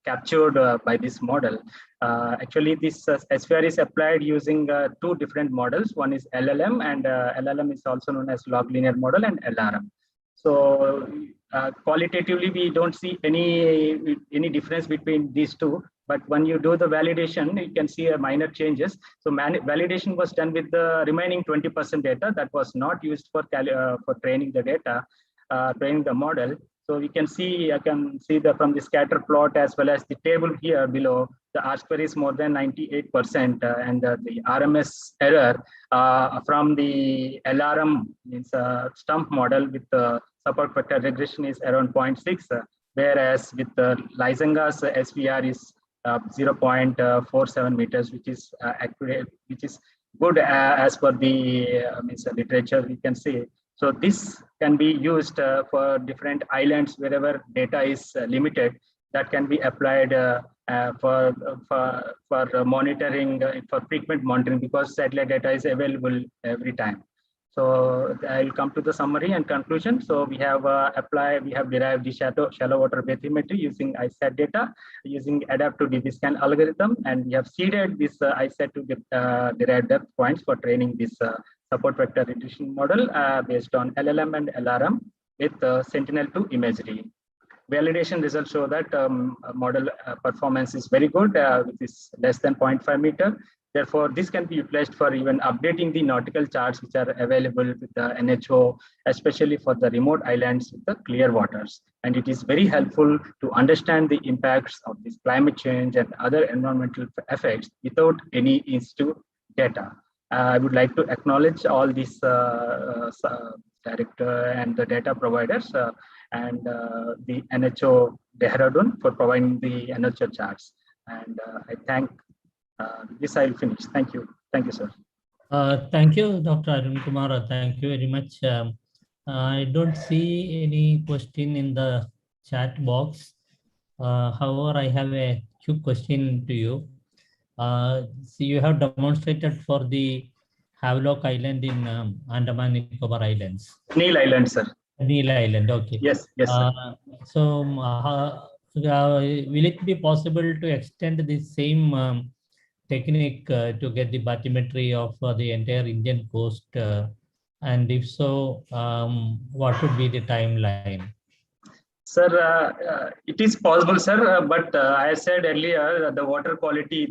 captured by this model. Actually, this SVR is applied using two different models. One is LLM, and LLM is also known as log linear model, and LRM. So qualitatively, we don't see any difference between these two. But when you do the validation, you can see a minor changes. So validation was done with the remaining 20% data that was not used for training the data, training the model. So we can see, I can see from the scatter plot as well as the table here below, the R-square is more than 98%, and the RMS error from the LRM means stump model with the support vector regression is around 0.6, whereas with the Lysenga's SVR is 0.47 meters, which is accurate, which is good as per the literature we can see. So this can be used for different islands wherever data is limited. That can be applied for monitoring, for frequent monitoring, because satellite data is available every time. So I'll come to the summary and conclusion. So we have derived the shallow water bathymetry using ISAT data, using adaptive DB-scan algorithm, and we have seeded this ISAT to derived depth points for training this support vector regression model based on LLM and LRM with Sentinel-2 imagery. Validation results show that model performance is very good, which is less than 0.5 meter. Therefore, this can be utilized for even updating the nautical charts which are available with the NHO, especially for the remote islands with the clear waters. And it is very helpful to understand the impacts of this climate change and other environmental effects without any in-situ data. I would like to acknowledge all these director and the data providers and the NHO Dehradun for providing the NHO charts. And I thank this. I'll finish. Thank you. Thank you, sir. Thank you, Dr. Arun Kumar. Thank you very much. I don't see any question in the chat box. However, I have a quick question to you. So you have demonstrated for the Havelock Island in Andaman Nicobar Islands. Neil Island, sir. Neil Island, okay. Yes, yes, sir. So will it be possible to extend the same technique to get the bathymetry of the entire Indian coast? And if so, what would be the timeline? Sir, it is possible, sir, but I said earlier, the water quality,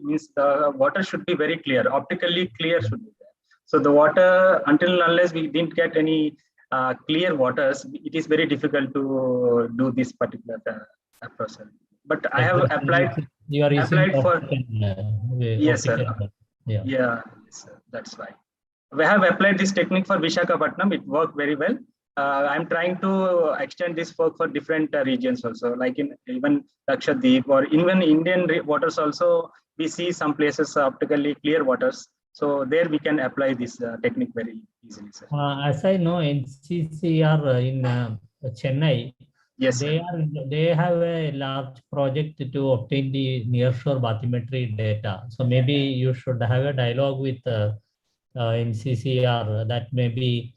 means the water should be very clear, optically clear should be there. So the water, until unless we didn't get any clear waters, it is very difficult to do this particular process. But I have applied. You are using for yes, sir. Yeah, yes, sir. That's right. We have applied this technique for Visakhapatnam. It worked very well. I'm trying to extend this work for different regions also, like in even Lakshadweep or even Indian waters also. We see some places optically clear waters. So there we can apply this technique very easily, sir. As I know, NCCR in Chennai, yes, they have a large project to obtain the nearshore bathymetry data. So maybe you should have a dialogue with NCCR that may be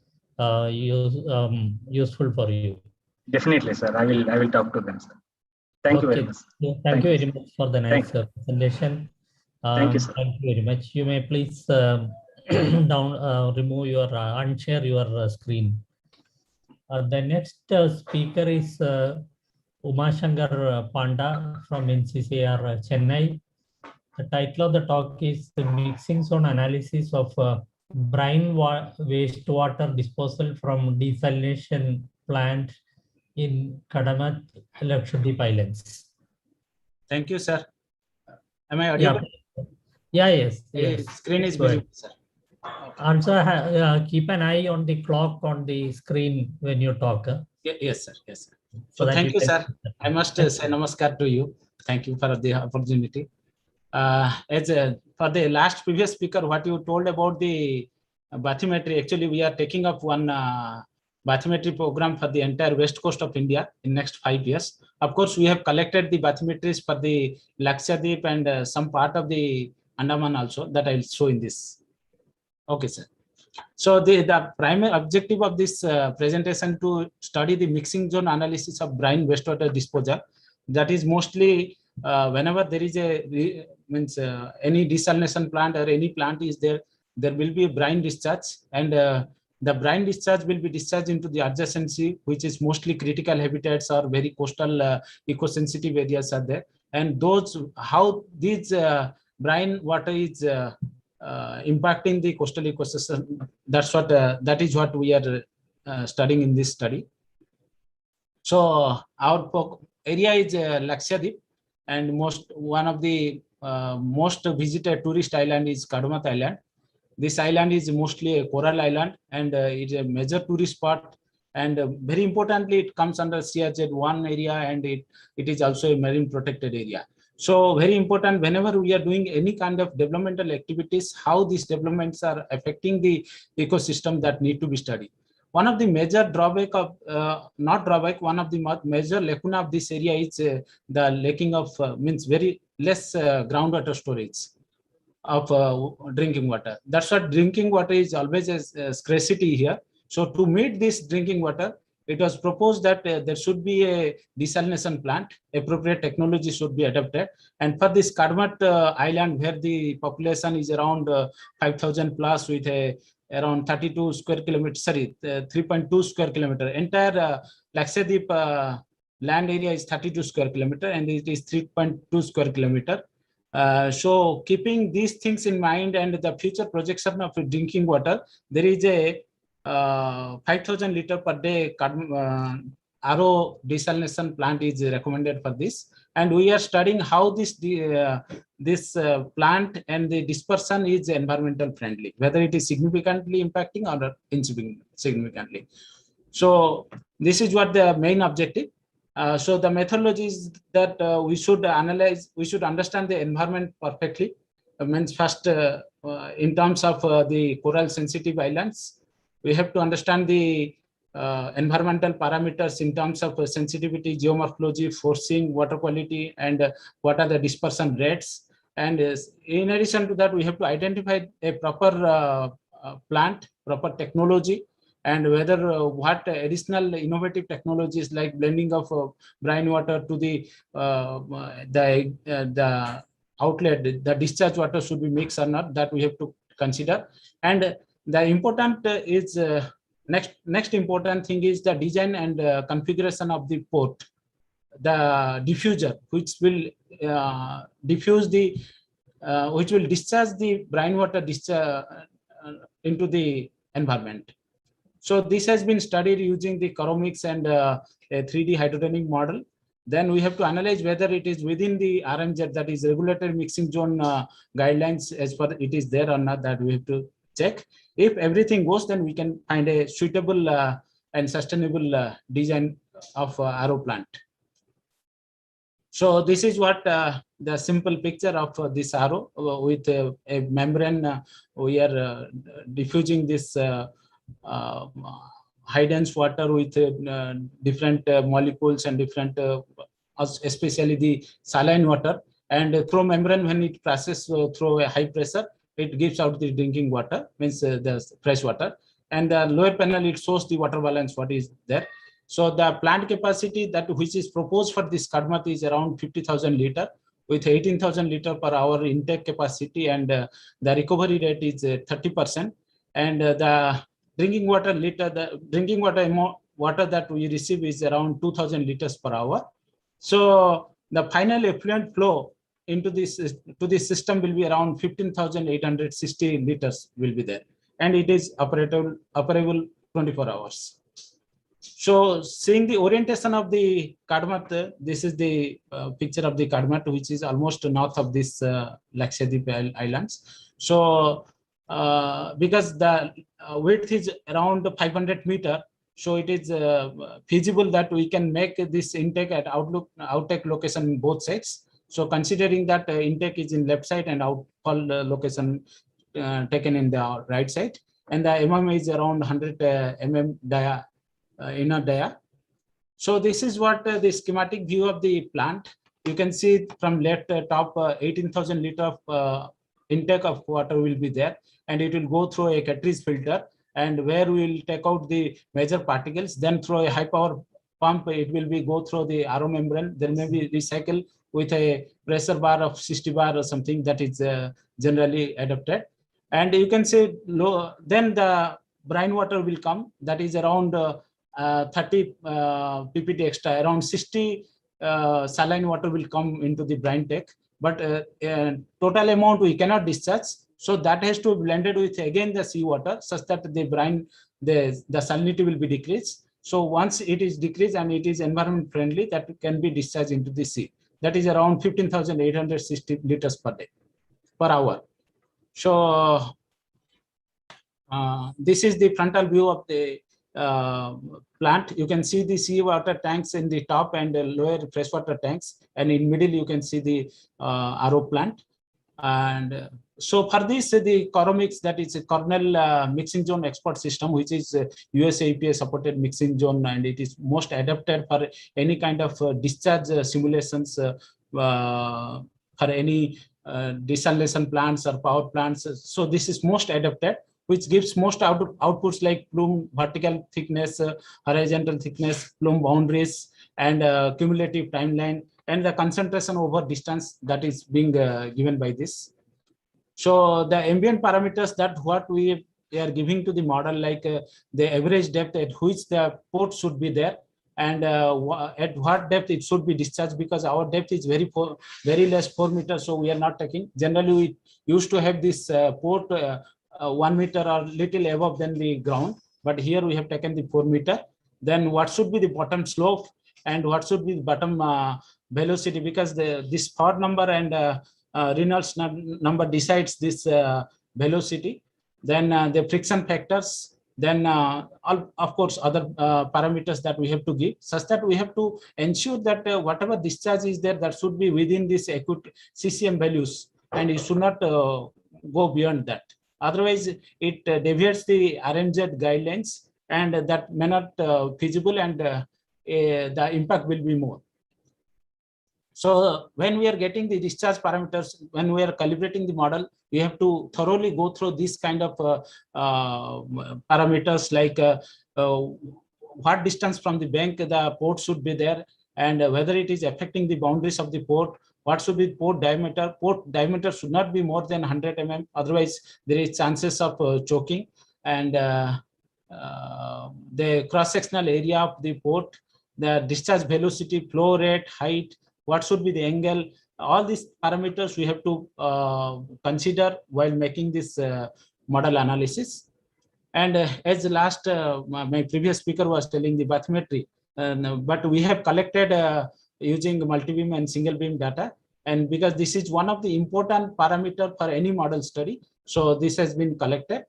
useful for you. Definitely, sir. I will talk to them, sir. Thank you very much. Thank you very much for the nice presentation. Thank you, sir. Thank you very much. You may please remove your unshare your screen. The next speaker is Umashankar Panda from NCCR Chennai. The title of the talk is the mixing zone analysis of brine wastewater disposal from desalination plant in Kadamat, Lakshadweep Islands. Thank you, sir. Am I audible? Yeah, yes. Screen is Go ahead. visible, sir. Also, keep an eye on the clock on the screen when you talk. Yes, sir. Yes, sir. So So that thank you, can- sir. I must say namaskar to you. Thank you for the opportunity. For the last previous speaker, what you told about the bathymetry, actually we are taking up one bathymetry program for the entire west coast of India in next 5 years. Of course, we have collected the bathymetries for the Lakshadweep and some part of the Andaman also that I will show in this. Okay, sir. So the primary objective of this presentation to study the mixing zone analysis of brine wastewater disposal. That is mostly whenever there is a any desalination plant or any plant is there, there will be a brine discharge, and the brine discharge will be discharged into the adjacency, which is mostly critical habitats or very coastal eco-sensitive areas are there. And those how these brine water is impacting the coastal ecosystem. That's what that is what we are studying in this study. So our area is Lakshadweep, and one of the most visited tourist island is Kadamat Island. This island is mostly a coral island, and it's a major tourist spot. And very importantly, it comes under CRZ1 area, and it is also a marine protected area. So very important whenever we are doing any kind of developmental activities, how these developments are affecting the ecosystem that need to be studied. One of the major drawback of, not drawback, one of the major lacuna of this area is the lacking of, means very less groundwater storage of drinking water. That's what drinking water is always a scarcity here. So to meet this drinking water, it was proposed that there should be a desalination plant, appropriate technology should be adopted. And for this Kadamat island, where the population is around 5,000 plus with around 32 square kilometers, 3.2 square kilometer. Entire Lakshadweep land area is 32 square kilometer, and it is 3.2 square kilometer. So keeping these things in mind and the future projection of drinking water, there is a 5,000 liter per day RO desalination plant is recommended for this, and we are studying how this plant and the dispersion is environmental friendly, whether it is significantly impacting or insignificantly. So this is what the main objective. So the methodology is that we should analyze, we should understand the environment perfectly. Means first, in terms of the coral sensitive islands, we have to understand the environmental parameters in terms of sensitivity, geomorphology, forcing, water quality, and what are the dispersion rates. And in addition to that, we have to identify a proper plant, proper technology, and whether what additional innovative technologies like blending of brine water to the outlet, the discharge water should be mixed or not, that we have to consider. And the important is next important thing is the design and configuration of the port, the diffuser, which will diffuse the which will discharge the brine water into the environment. So this has been studied using the Coromix and a 3D hydrodynamic model. Then we have to analyze whether it is within the RMZ, that is regulatory mixing zone guidelines, as per it is there or not, that we have to check. If everything goes, then we can find a suitable and sustainable design of RO plant. So this is what the simple picture of this RO with a membrane. We are diffusing this high dense water with different molecules and different, especially the saline water, and through membrane, when it passes through a high pressure, it gives out the drinking water, means the fresh water, and the lower panel, it shows the water balance, what is there. So the plant capacity that which is proposed for this Kadamat is around 50,000 liter, with 18,000 liter per hour intake capacity, and the recovery rate is 30%. And the drinking water water that we receive is around 2,000 liters per hour. So the final effluent flow into this to this system will be around 15,860 liters will be there, and it is operable 24 hours. So seeing the orientation of the Kadmat, this is the picture of the Kadmat, which is almost north of this Lakshadweep Islands. So because the width is around 500 meter, so it is feasible that we can make this intake at outtake location in both sides. So considering that intake is in left side and outfall location taken in the right side, and the mm is around 100 mm dia, inner dia. So this is what the schematic view of the plant. You can see from left top 18,000 liter of intake of water will be there, and it will go through a Catrice filter, and where we will take out the major particles. Then through a high power pump, it will be go through the RO membrane. There may be recycle with a pressure bar of 60 bar or something that is generally adapted. And you can say low, then the brine water will come, that is around 30 ppt extra, around 60 saline water will come into the brine tank, but total amount we cannot discharge. So that has to be blended with again the seawater, such that the brine, the salinity will be decreased. So once it is decreased and it is environment friendly, that can be discharged into the sea. That is around 15,860 liters per day, per hour. So this is the frontal view of the plant. You can see the seawater tanks in the top and the lower freshwater tanks, and in middle you can see the RO plant. And so for this, the Coromix, that is a Cornell mixing zone export system, which is US APA supported mixing zone, and it is most adapted for any kind of discharge simulations for any desalination plants or power plants. So this is most adapted, which gives most outputs like plume vertical thickness, horizontal thickness, plume boundaries, and cumulative timeline, and the concentration over distance that is being given by this. So the ambient parameters that what we are giving to the model, like the average depth at which the port should be there, and at what depth it should be discharged, because our depth is very less, 4 meters. So we are not taking. Generally, we used to have this port 1 meter or little above than the ground, but here we have taken the 4 meter. Then what should be the bottom slope and what should be the bottom velocity, because this Ford number and Reynolds number decides this velocity. Then the friction factors, then of course other parameters that we have to give, such that we have to ensure that whatever discharge is there, that should be within this acute CCM values, and it should not go beyond that. Otherwise it deviates the RNZ guidelines, and that may not feasible, and the impact will be more. So when we are getting the discharge parameters, when we are calibrating the model, we have to thoroughly go through this kind of parameters, like what distance from the bank the port should be there, and whether it is affecting the boundaries of the port. What should be port diameter? Port diameter should not be more than 100 mm, otherwise there is chances of choking. And the cross-sectional area of the port, the discharge velocity, flow rate, height, what should be the angle, all these parameters we have to consider while making this model analysis. And as the last, my previous speaker was telling the bathymetry, but we have collected using multi-beam and single beam data. And because this is one of the important parameter for any model study, so this has been collected.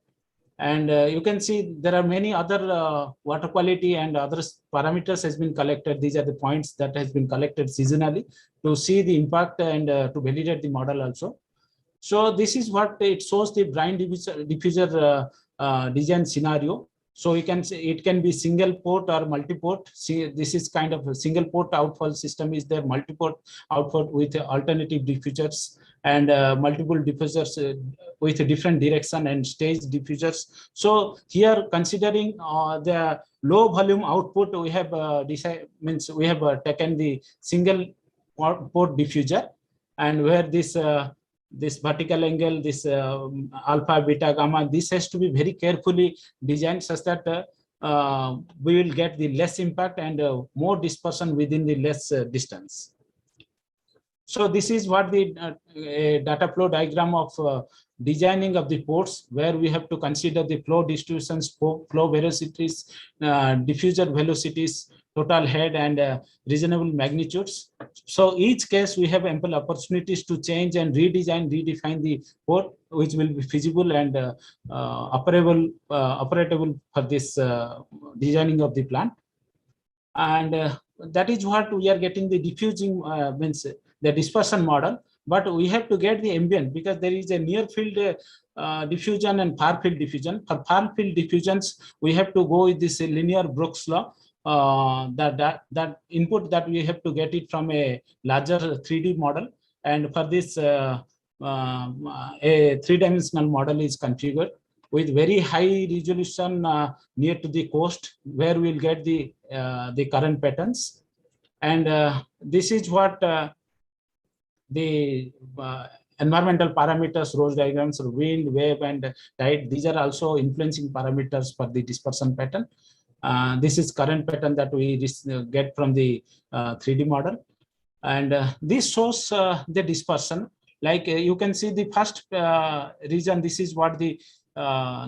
And you can see there are many other water quality and other parameters has been collected. These are the points that has been collected seasonally to see the impact and to validate the model also. So this is what it shows, the brine diffuser design scenario. So you can say it can be single port or multi-port. See, this is kind of a single port outfall system is there, multi-port outfall with alternative diffusers, and multiple diffusers with a different direction and stage diffusers. So here, considering the low volume output, we have decided, means we have taken the single port diffuser, and where this vertical angle, this alpha, beta, gamma, this has to be very carefully designed such that we will get the less impact and more dispersion within the less distance. So this is what the data flow diagram of designing of the ports, where we have to consider the flow distributions, flow velocities, diffuser velocities, total head, and reasonable magnitudes. So each case we have ample opportunities to change and redefine the port, which will be feasible and operable for this designing of the plant. And that is what we are getting the diffusing means the dispersion model, but we have to get the ambient because there is a near field diffusion and far field diffusion. For far field diffusions, we have to go with this linear Brooks law. That input that we have to get it from a larger 3D model, and for this a 3-dimensional model is configured with very high resolution near to the coast, where we'll get the current patterns. And this is what the environmental parameters, Rose diagrams, wind, wave, and tide. These are also influencing parameters for the dispersion pattern. This is current pattern that we get from the 3D model. And this shows the dispersion. Like you can see the first region, this is what the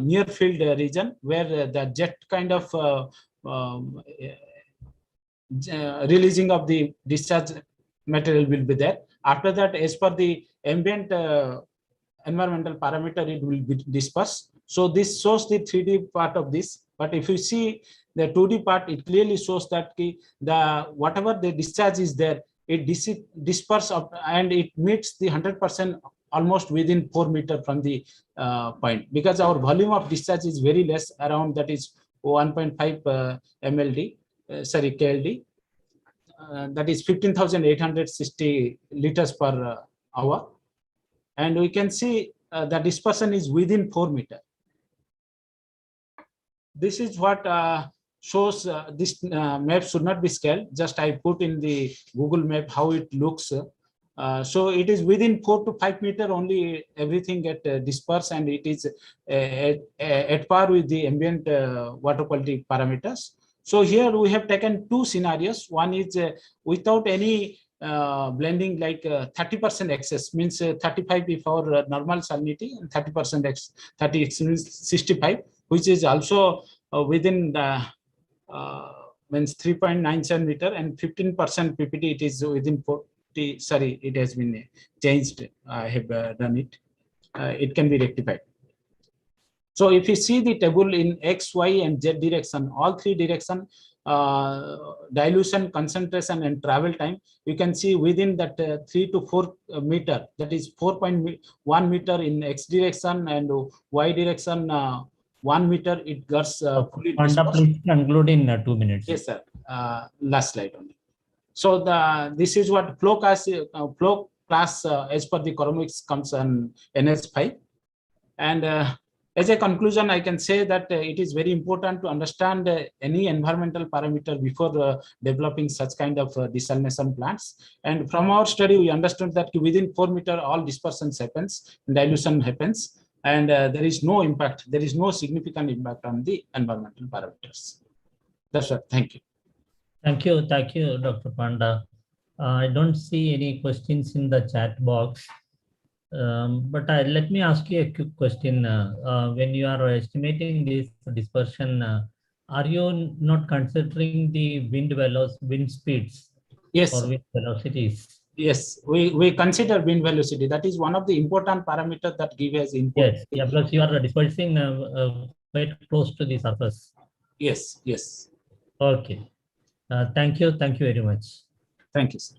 near field region, where the jet kind of releasing of the discharge material will be there. After that, as per the ambient environmental parameter, it will be dispersed. So this shows the 3D part of this. But if you see the 2D part, it clearly shows that the whatever the discharge is there, it disperses and it meets the 100% almost within 4 meters from the point, because our volume of discharge is very less, around that is 1.5 mld, KLD. That is 15,860 liters per hour. And we can see the dispersion is within 4 meters. This is what shows this map should not be scaled. Just I put in the Google map how it looks. So it is within 4 to 5 meters only, everything get dispersed, and it is at par with the ambient water quality parameters. So here we have taken two scenarios. One is without any blending, like 30% excess, means 35 if our normal salinity, and 30% 30 means 65, which is also within the means 3.97 meter, and 15% PPT, it is within 40. Sorry, it has been changed. I have done it. It can be rectified. So if you see the table in X, Y, and Z direction, all three direction, dilution, concentration, and travel time, you can see within that 3 to 4 meter, that is 4.1 meter in X direction, and Y direction 1 meter, it gets fully dispersed. Please conclude in 2 minutes. Yes, sir. Last slide only. So this is what flow class as per the Coromix comes on NS5. And as a conclusion, I can say that it is very important to understand any environmental parameter before developing such kind of desalination plants. And from our study, we understood that within 4 meters, all dispersion happens, dilution happens, and there is no impact. There is no significant impact on the environmental parameters. That's what. Thank you. Thank you, Dr. Panda. I don't see any questions in the chat box. But let me ask you a quick question. When you are estimating this dispersion, are you not considering the wind speeds? Yes. Or wind velocities? Yes, we consider wind velocity. That is one of the important parameters that give us input. Yes, yeah, plus you are dispersing quite close to the surface. Yes, yes. Okay. Thank you very much. Thank you, sir.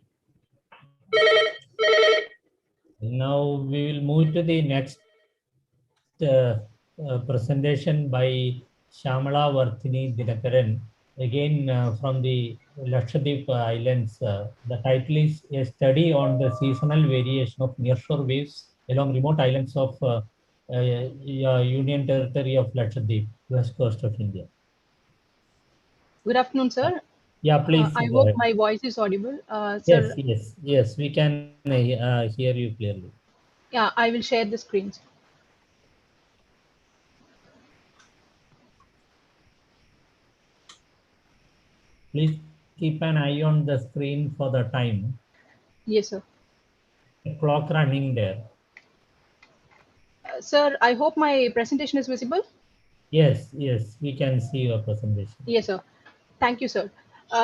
Now we will move to the next presentation by Shamala Varthini Dinakaran, again from the Lakshadweep Islands. The title is A Study on the Seasonal Variation of Nearshore Waves along Remote Islands of Union Territory of Lakshadweep, West Coast of India. Good afternoon, sir. Yeah, please I go hope ahead. my voice is audible. Yes, Sir, yes, we can hear you clearly. yeah, I will share the screens. Please keep an eye on the screen for the time. Yes, sir. Clock running there. Sir, I hope my presentation is visible. Yes, we can see your presentation. Yes, sir. Thank you, sir.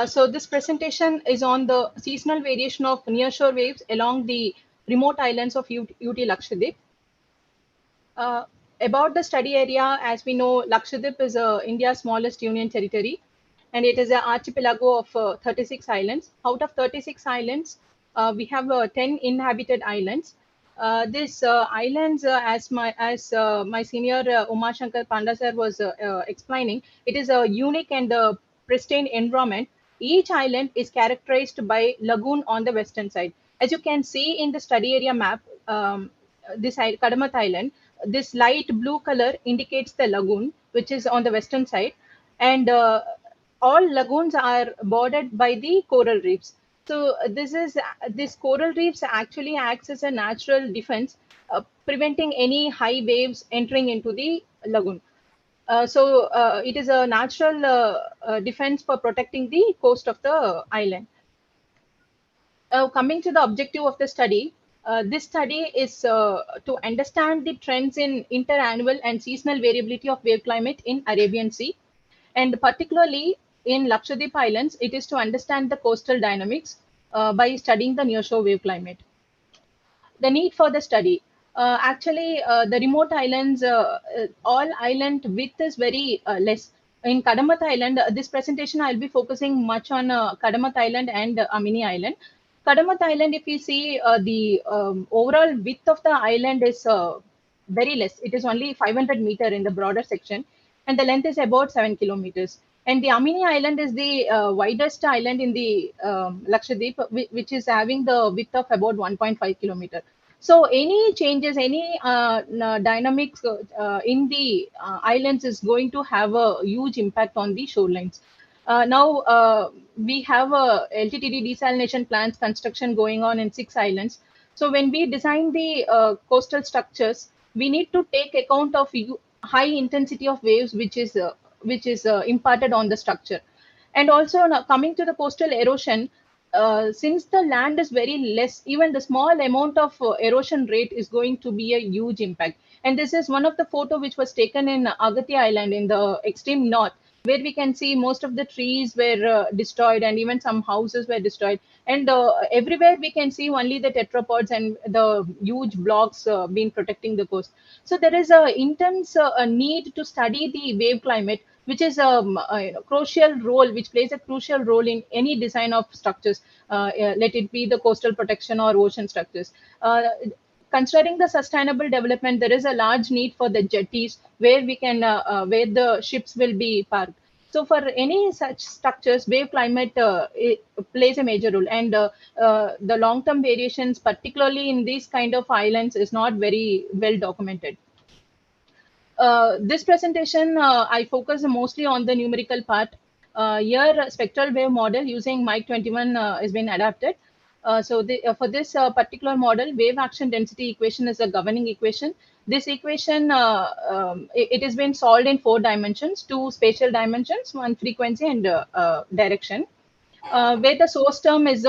So this presentation is on the seasonal variation of nearshore waves along the remote islands of UT Lakshadweep. About the study area, as we know, Lakshadweep is India's smallest union territory, and it is an archipelago of 36 islands. Out of 36 islands, we have 10 inhabited islands. These islands, as my senior Uma Shankar Panda sir was explaining, it is a unique and pristine environment. Each island is characterized by lagoon on the western side. As you can see in the study area map, Kadamat Island, this light blue color indicates the lagoon, which is on the western side, and all lagoons are bordered by the coral reefs. So this coral reefs actually acts as a natural defense, preventing any high waves entering into the lagoon. It is a natural defense for protecting the coast of the island. Coming to the objective of the study, this study is to understand the trends in interannual and seasonal variability of wave climate in Arabian Sea, and particularly in Lakshadweep Islands, it is to understand the coastal dynamics by studying the nearshore wave climate. The need for the study. The remote islands, all island width is very less. In Kadamat Island, this presentation I'll be focusing much on Kadamat Island and Amini Island. Kadamat Island, if you see the overall width of the island is very less. It is only 500 meter in the broader section, and the length is about 7 kilometers. And the Amini Island is the widest island in the Lakshadweep, which is having the width of about 1.5 kilometer. So any changes, any dynamics in the islands is going to have a huge impact on the shorelines. Now we have a LTTD desalination plants construction going on in 6 islands. So when we design the coastal structures, we need to take account of high intensity of waves, which is imparted on the structure. And also now coming to the coastal erosion, since the land is very less, even the small amount of erosion rate is going to be a huge impact. And this is one of the photo which was taken in Agati Island in the extreme north, where we can see most of the trees were destroyed and even some houses were destroyed. And everywhere we can see only the tetrapods and the huge blocks being protecting the coast. So there is a intense need to study the wave climate, which is a crucial role, which plays a crucial role in any design of structures, let it be the coastal protection or ocean structures. Considering the sustainable development, there is a large need for the jetties where we can, where the ships will be parked. So for any such structures, wave climate it plays a major role, and the long-term variations, particularly in these kind of islands, is not very well documented. This presentation, I focus mostly on the numerical part. Here, spectral wave model using Mike 21 has been adapted. For this particular model, wave action density equation is a governing equation. This equation, it has been solved in 4 dimensions, 2 spatial dimensions, 1 frequency and direction. Where the source term is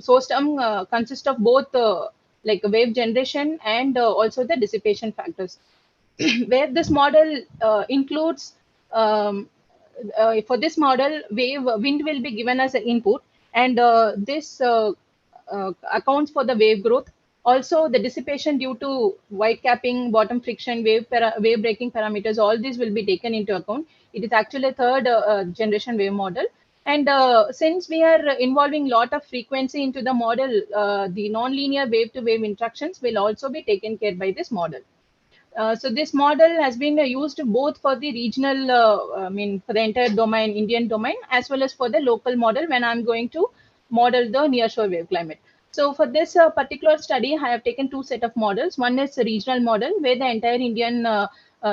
source term consists of both like wave generation and also the dissipation factors. Where this model includes for this model, wind will be given as an input, and this accounts for the wave growth. Also, the dissipation due to white capping, bottom friction, wave breaking parameters, all these will be taken into account. It is actually a third generation wave model. And since we are involving a lot of frequency into the model, the nonlinear wave-to-wave interactions will also be taken care by this model. So this model has been used both for the regional, for the entire domain, Indian domain, as well as for the local model when I'm going to model the nearshore wave climate. So for this particular study, I have taken 2 set of models. One is a regional model where the entire Indian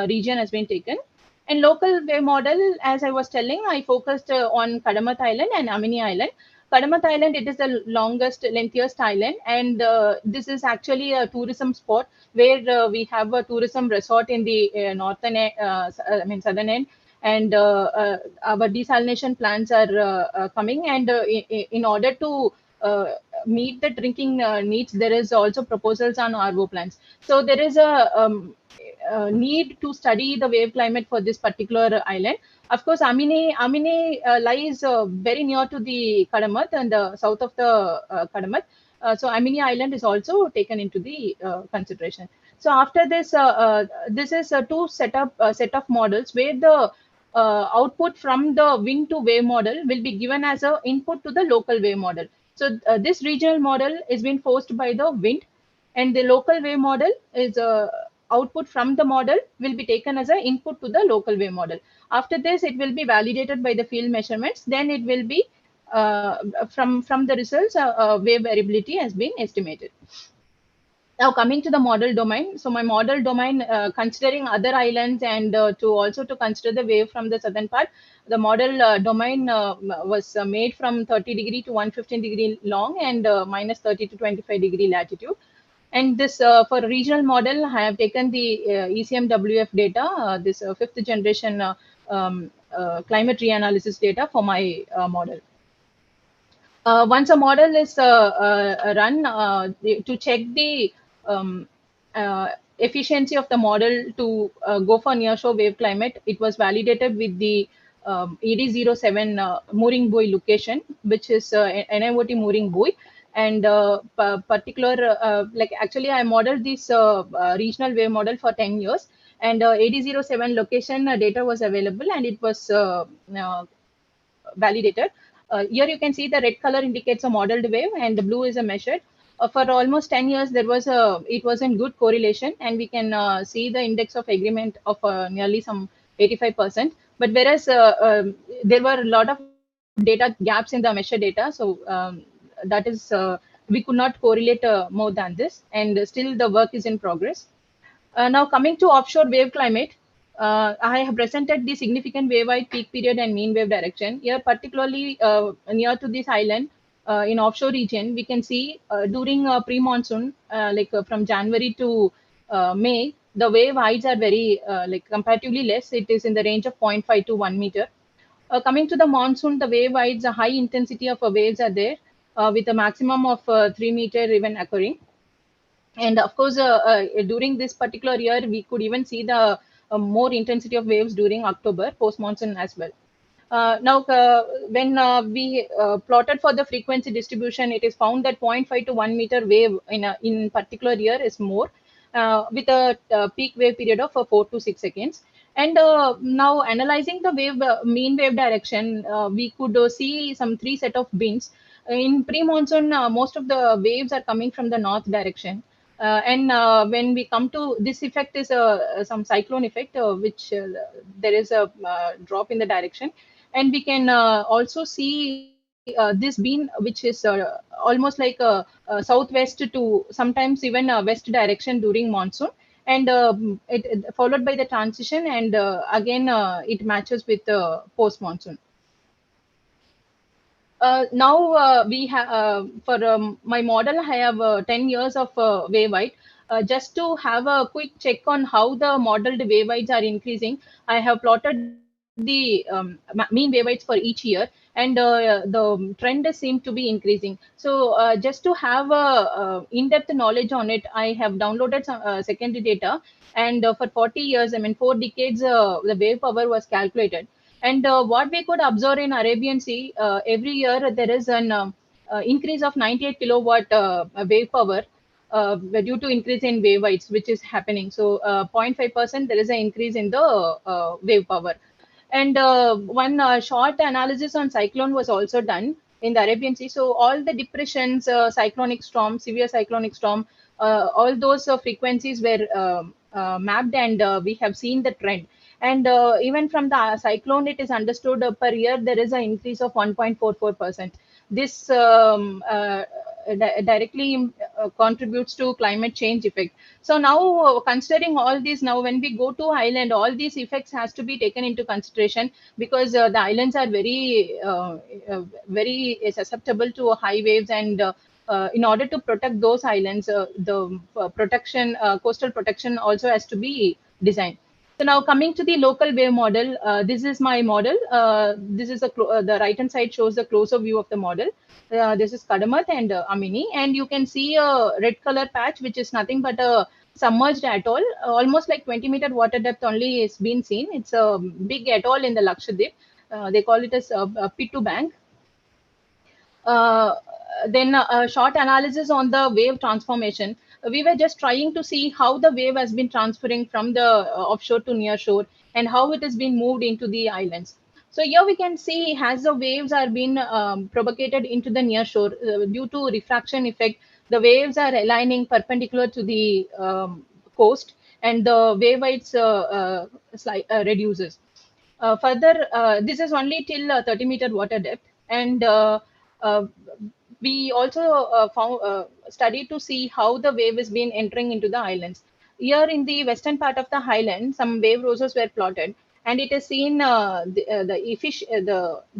region has been taken. And local wave model, as I was telling, I focused on Kadamath Island and Amini Island. Kadamath Island, it is the longest, lengthiest island, and this is actually a tourism spot where we have a tourism resort in the southern end, and our desalination plants are coming, and in order to meet the drinking needs, there is also proposals on RO plants. So there is a need to study the wave climate for this particular island. Of course, Amini lies very near to the Kadamath and the south of the Kadamath. So Amini Island is also taken into the consideration. So after this, this is two set of models where the output from the wind to wave model will be given as a input to the local wave model. So this regional model is being forced by the wind, and the local wave model is output from the model will be taken as an input to the local wave model. After this, it will be validated by the field measurements. Then it will be from the results, wave variability has been estimated. Now coming to the model domain. So my model domain, considering other islands and to also to consider the wave from the southern part, the model domain was made from 30° to 115° long and minus 30 to 25° latitude. And this for regional model, I have taken the ECMWF data, this fifth generation climate reanalysis data for my model. Once a model is run to check the efficiency of the model to go for nearshore wave climate, it was validated with the ED07 mooring buoy location, which is NIOT mooring buoy. And particular, like actually I modeled this regional wave model for 10 years, and AD07 location data was available, and it was validated. Here you can see the red color indicates a modeled wave and the blue is a measured. For almost 10 years, it was in good correlation, and we can see the index of agreement of nearly some 85%. But whereas there were a lot of data gaps in the measured data, so that is we could not correlate more than this, and still the work is in progress. Now coming to offshore wave climate, I have presented the significant wave height, peak period, and mean wave direction. Here, particularly near to this island, in offshore region, we can see during pre-monsoon, from January to May, the wave heights are very comparatively less. It is in the range of 0.5 to 1 meter. Coming to the monsoon, the wave heights, a high intensity of waves are there, with a maximum of 3 meter even occurring. And of course, during this particular year, we could even see the more intensity of waves during October, post-monsoon as well. Now, when we plotted for the frequency distribution, it is found that 0.5 to 1 meter wave in particular year is more, with a peak wave period of 4 to 6 seconds. And now analyzing the wave mean wave direction, we could see some 3 set of bins. In pre-monsoon, most of the waves are coming from the north direction. And when we come to this effect is some cyclone effect, which there is a drop in the direction. And we can also see this beam, which is almost like a southwest to sometimes even west direction during monsoon, and it followed by the transition, and again it matches with post monsoon. Now we have for my model, I have 10 years of wave height. Just to have a quick check on how the modeled wave heights are increasing, I have plotted the mean wave heights for each year, and the trend seems to be increasing. So just to have in-depth knowledge on it, I have downloaded some secondary data, and for 40 years, I mean 4 decades, the wave power was calculated. And what we could observe in Arabian Sea, every year there is an increase of 98 kilowatt wave power due to increase in wave heights, which is happening. So 0.5% there is an increase in the wave power. And one short analysis on cyclone was also done in the Arabian Sea. So all the depressions, cyclonic storm, severe cyclonic storm, all those frequencies were mapped, and we have seen the trend. And even from the cyclone, it is understood per year there is an increase of 1.44%. This directly contributes to climate change effect. So now considering all these, now when we go to island, all these effects has to be taken into consideration, because the islands are very susceptible to high waves, and in order to protect those islands, the coastal protection also has to be designed. So now coming to the local wave model, this is my model. This is the right hand side shows the closer view of the model. This is Kadamat and Amini, and you can see a red color patch, which is nothing but a submerged atoll, almost like 20-meter water depth only is been seen. It's a big atoll in the Lakshadweep. They call it as Pitu Bank. Then a short analysis on the wave transformation. We were just trying to see how the wave has been transferring from the offshore to near shore, and how it has been moved into the islands. So here we can see, as the waves are being propagated into the near shore, due to refraction effect, the waves are aligning perpendicular to the coast, and the wave heights reduces. Further, this is only till 30-meter water depth, and uh, we also found studied to see how the wave is being entering into the islands. Here in the western part of the island, some wave roses were plotted, and it is seen the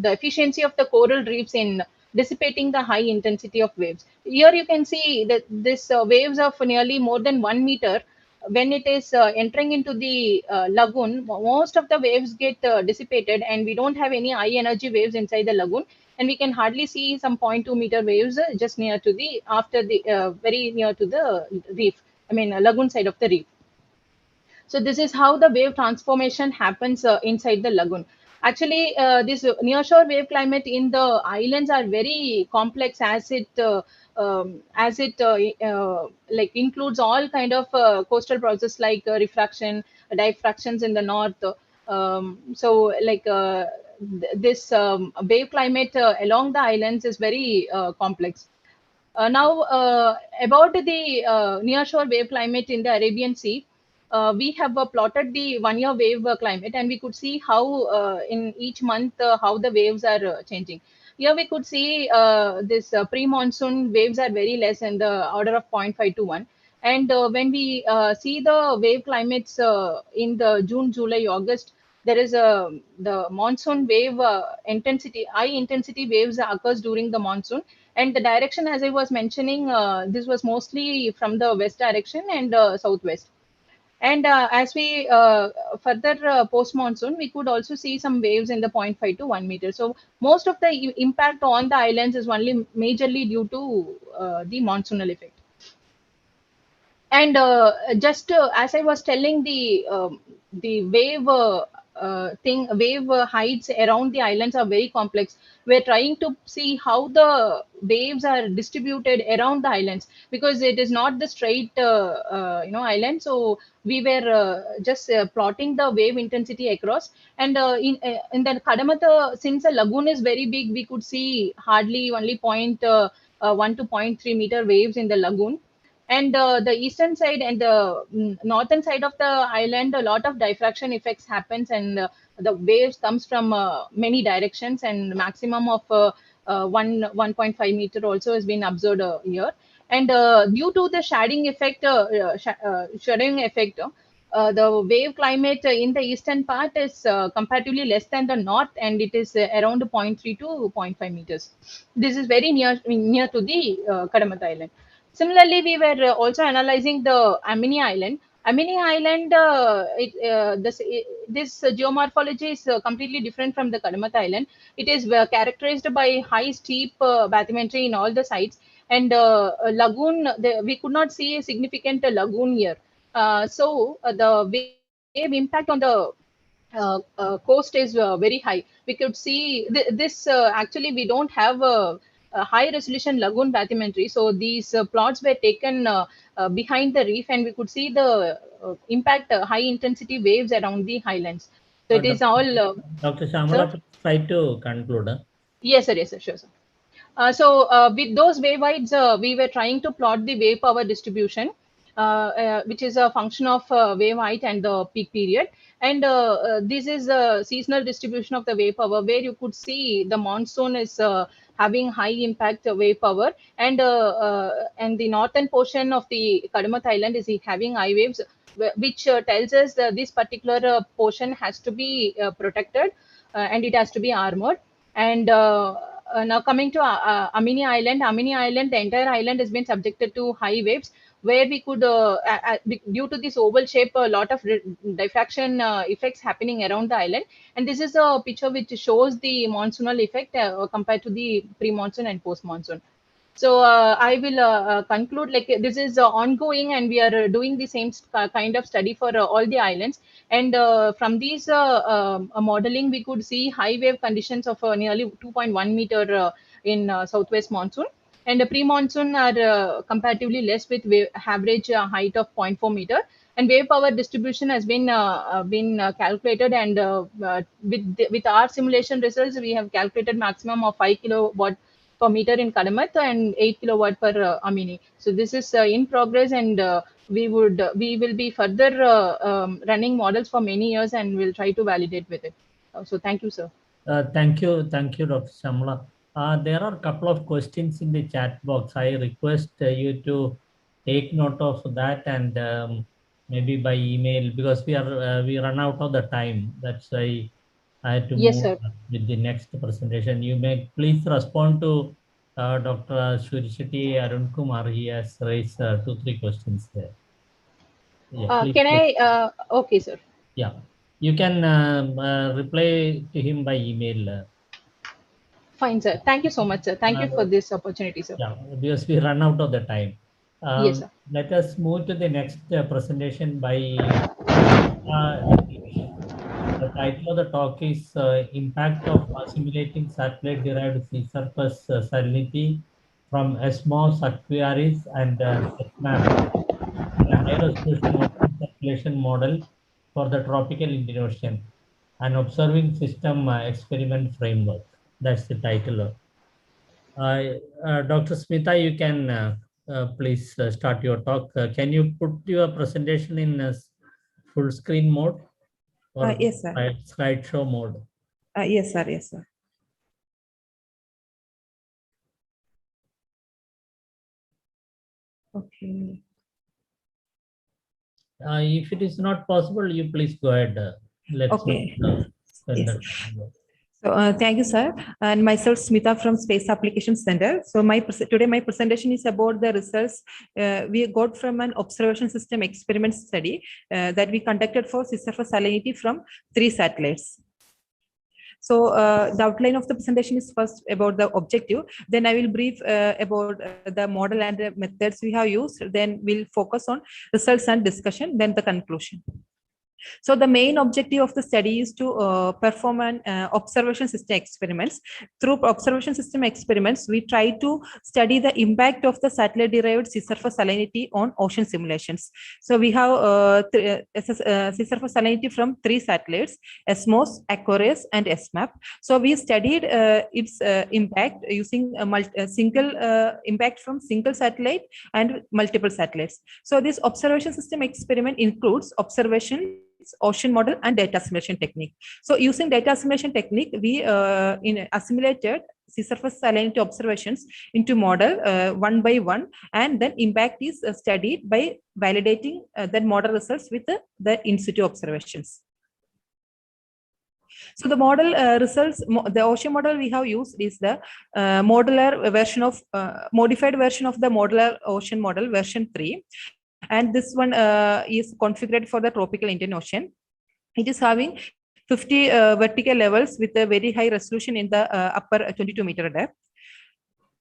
efficiency of the coral reefs in dissipating the high intensity of waves. Here you can see that this waves of nearly more than 1 meter, when it is entering into the lagoon, most of the waves get dissipated, and we don't have any high energy waves inside the lagoon, and we can hardly see some 0.2 meter waves just near to the very near to the reef, I mean lagoon side of the reef. So this is how the wave transformation happens inside the lagoon. Actually, this nearshore wave climate in the islands are very complex, as it like includes all kind of coastal process like refraction, diffractions in the north. So like this wave climate along the islands is very complex. Now, about the nearshore wave climate in the Arabian Sea, we have plotted the 1-year wave climate, and we could see how in each month how the waves are changing. Here we could see this pre-monsoon waves are very less, in the order of 0.5 to 1. And when we see the wave climates in the June, July, August, there is the monsoon wave intensity, high intensity waves occurs during the monsoon, and the direction, as I was mentioning, this was mostly from the west direction and southwest. And as we further post monsoon, we could also see some waves in the 0.5 to 1 meter. So most of the impact on the islands is only majorly due to the monsoonal effect. And just as I was telling, the wave wave heights around the islands are very complex. We're trying to see how the waves are distributed around the islands, because it is not the straight island. So we were just plotting the wave intensity across, and in the Kadamata, since the lagoon is very big, we could see hardly only 0.1 to 0.3 meter waves in the lagoon. And the eastern side and the northern side of the island, a lot of diffraction effects happens, and the waves comes from many directions, and maximum of 1.5 meter also has been observed here. And due to the shading effect, the wave climate in the eastern part is comparatively less than the north, and it is around 0.3 to 0.5 meters. This is very near to the Kadamat Island. Similarly, we were also analyzing the Amini Island. Amini Island, this geomorphology is completely different from the Kadamat Island. It is characterized by high steep bathymetry in all the sites, and lagoon. We could not see a significant lagoon here. So the wave impact on the coast is very high. We could see this actually we don't have a high resolution lagoon bathymetry, so these plots were taken behind the reef, and we could see the impact high intensity waves around the highlands. So it is all Dr. Shamala, try to conclude. Yes sir, yes sir, sure sir. So with those wave heights, we were trying to plot the wave power distribution. which is a function of wave height and the peak period. And this is the seasonal distribution of the wave power, where you could see the monsoon is having high impact wave power, and the northern portion of the Kadamat Island is having high waves, which tells us that this particular portion has to be protected, and it has to be armored. And now coming to Amini Island, the entire island has been subjected to high waves, where we could, due to this oval shape, a lot of diffraction effects happening around the island. And this is a picture which shows the monsoonal effect compared to the pre-monsoon and post-monsoon. So I will conclude, like, this is ongoing, and we are doing the same kind of study for all the islands. And from these modeling, we could see high wave conditions of nearly 2.1 meter in southwest monsoon. And the pre-monsoon are comparatively less, with average height of 0.4 meter. And wave power distribution has been calculated, and with our simulation results, we have calculated maximum of 5 kilowatt per meter in Kadamat and 8 kilowatt per Amini. So this is in progress, and we will be further running models for many years, and we'll try to validate with it. So thank you, sir. Thank you, Dr. Shamla. There are a couple of questions in the chat box. I request you to take note of that, and maybe by email, because we run out of the time. That's why I had to move with the next presentation. You may please respond to Dr. Surishiti Arun Kumar. He has raised 2-3 questions there. Yeah, Can I? Okay, sir. Yeah, you can reply to him by email. Fine, sir. Thank you so much, sir. Thank you for this opportunity, sir. Yeah, because we run out of the time. Yes, sir. Let us move to the next presentation by the title of the talk is Impact of Assimilating Satellite-Derived Sea Surface Salinity from ESMOS Aquaris and SMAP in a high-resolution ocean circulation model for the tropical Indian Ocean, an observing system experiment framework. That's the title. Dr. Smita, you can please start your talk. Can you put your presentation in full screen mode? Or yes, sir. Slideshow mode? Yes, sir. Yes, sir. Okay. If it is not possible, you please go ahead. Let's okay. Spend Yes. the time. So thank you, sir. And myself, Smita from Space Applications Center. So today my presentation is about the results we got from an observation system experiment study that we conducted for sea surface salinity from 3 satellites. So the outline of the presentation is first about the objective. Then I will brief about the model and the methods we have used. Then we'll focus on results and discussion. Then the conclusion. So the main objective of the study is to perform an observation system experiments. Through observation system experiments, we try to study the impact of the satellite-derived sea surface salinity on ocean simulations. So we have sea surface salinity from 3 satellites: ESMOS, Aquarius, and SMAP. So we studied its impact using a single impact from single satellite and multiple satellites. So this observation system experiment includes observation, ocean model, and data assimilation technique. So using data assimilation technique, we assimilated sea surface salinity observations into model one by one, and then impact is studied by validating the model results with the in situ observations. So the model results, the ocean model we have used is the modular version of modified version of the modular ocean model version 3. And this one is configured for the tropical Indian Ocean. It is having 50 vertical levels with a very high resolution in the upper 22 meter depth.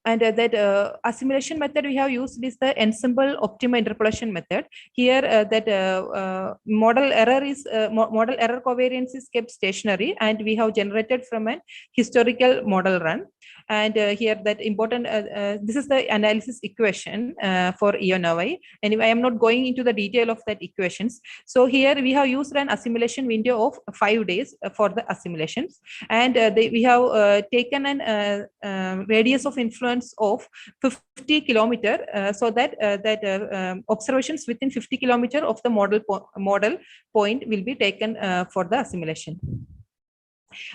And that assimilation method we have used is the ensemble optimal interpolation method. Here that model error covariance is kept stationary, and we have generated from a historical model run. And here that important, this is the analysis equation for EONOI. Anyway, I am not going into the detail of that equations. So here we have used an assimilation window of 5 days for the assimilations. And we have taken an radius of influence of 50 kilometer, so that observations within 50 kilometer of the model point will be taken for the assimilation.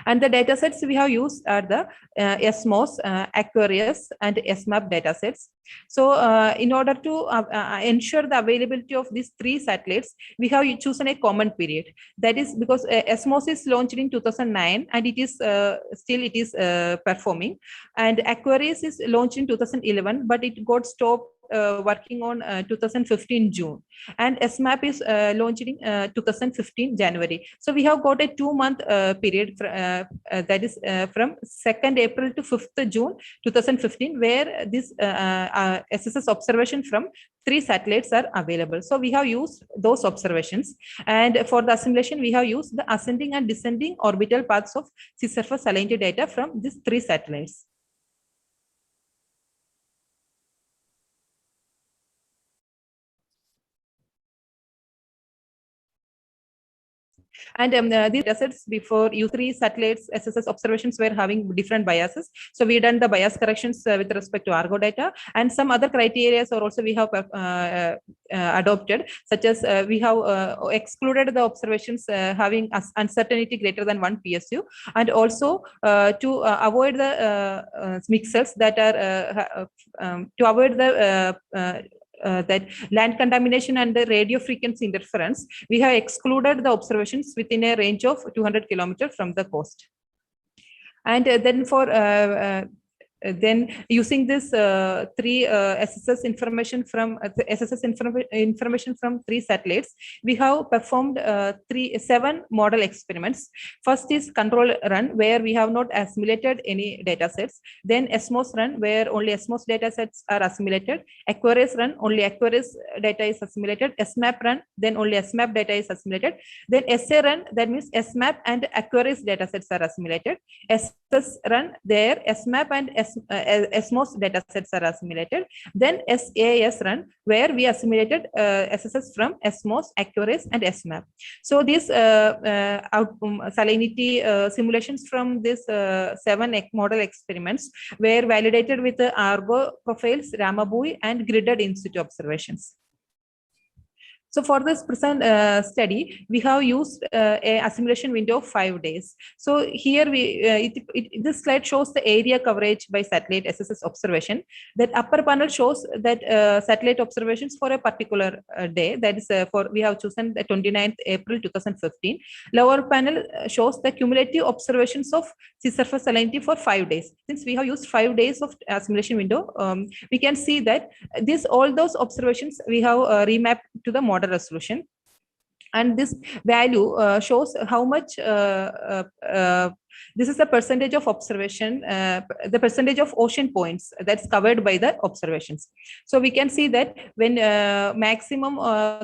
And the data sets we have used are the SMOS, Aquarius, and SMAP data sets. So in order to ensure the availability of these 3 satellites, we have chosen a common period. That is because SMOS is launched in 2009 and it is still performing. And Aquarius is launched in 2011, but it got stopped working on 2015 June, and SMAP is launched in 2015 January. So we have got a 2-month period that is from 2nd April to 5th June 2015, where this SSS observation from 3 satellites are available. So we have used those observations, and for the assimilation we have used the ascending and descending orbital paths of sea surface salinity data from these 3 satellites. And these datasets before U3 satellites SSS observations were having different biases. So we done the bias corrections with respect to Argo data, and some other criteria or also we have adopted, such as we have excluded the observations having uncertainty greater than 1 PSU, and also to avoid the mixels that are to avoid the that land contamination and the radio frequency interference, we have excluded the observations within a range of 200 kilometers from the coast. And then for then using this 3 SSS information from information from 3 satellites, we have performed 7 model experiments. First is control run, where we have not assimilated any data sets. Then SMOS run, where only SMOS data sets are assimilated. Aquarius run, only Aquarius data is assimilated. SMAP run, then only SMAP data is assimilated. Then SA run, that means SMAP and Aquarius data sets are assimilated. SS run, there SMAP and SMOS data sets are assimilated. Then SAS run, where we assimilated SSS from SMOS, Aquarius, and SMAP. So these salinity simulations from this 7 model experiments were validated with the Argo profiles, Ramabui, and gridded in situ observations. So for this present study, we have used a assimilation window of 5 days. So here this slide shows the area coverage by satellite SSS observation. That upper panel shows that satellite observations for a particular day. That is we have chosen the 29th April 2015. Lower panel shows the cumulative observations of sea surface salinity for 5 days. Since we have used 5 days of assimilation window, we can see that all those observations we have remapped to the model resolution, and this value shows how much this is the percentage of observation, the percentage of ocean points that's covered by the observations. So we can see that when maximum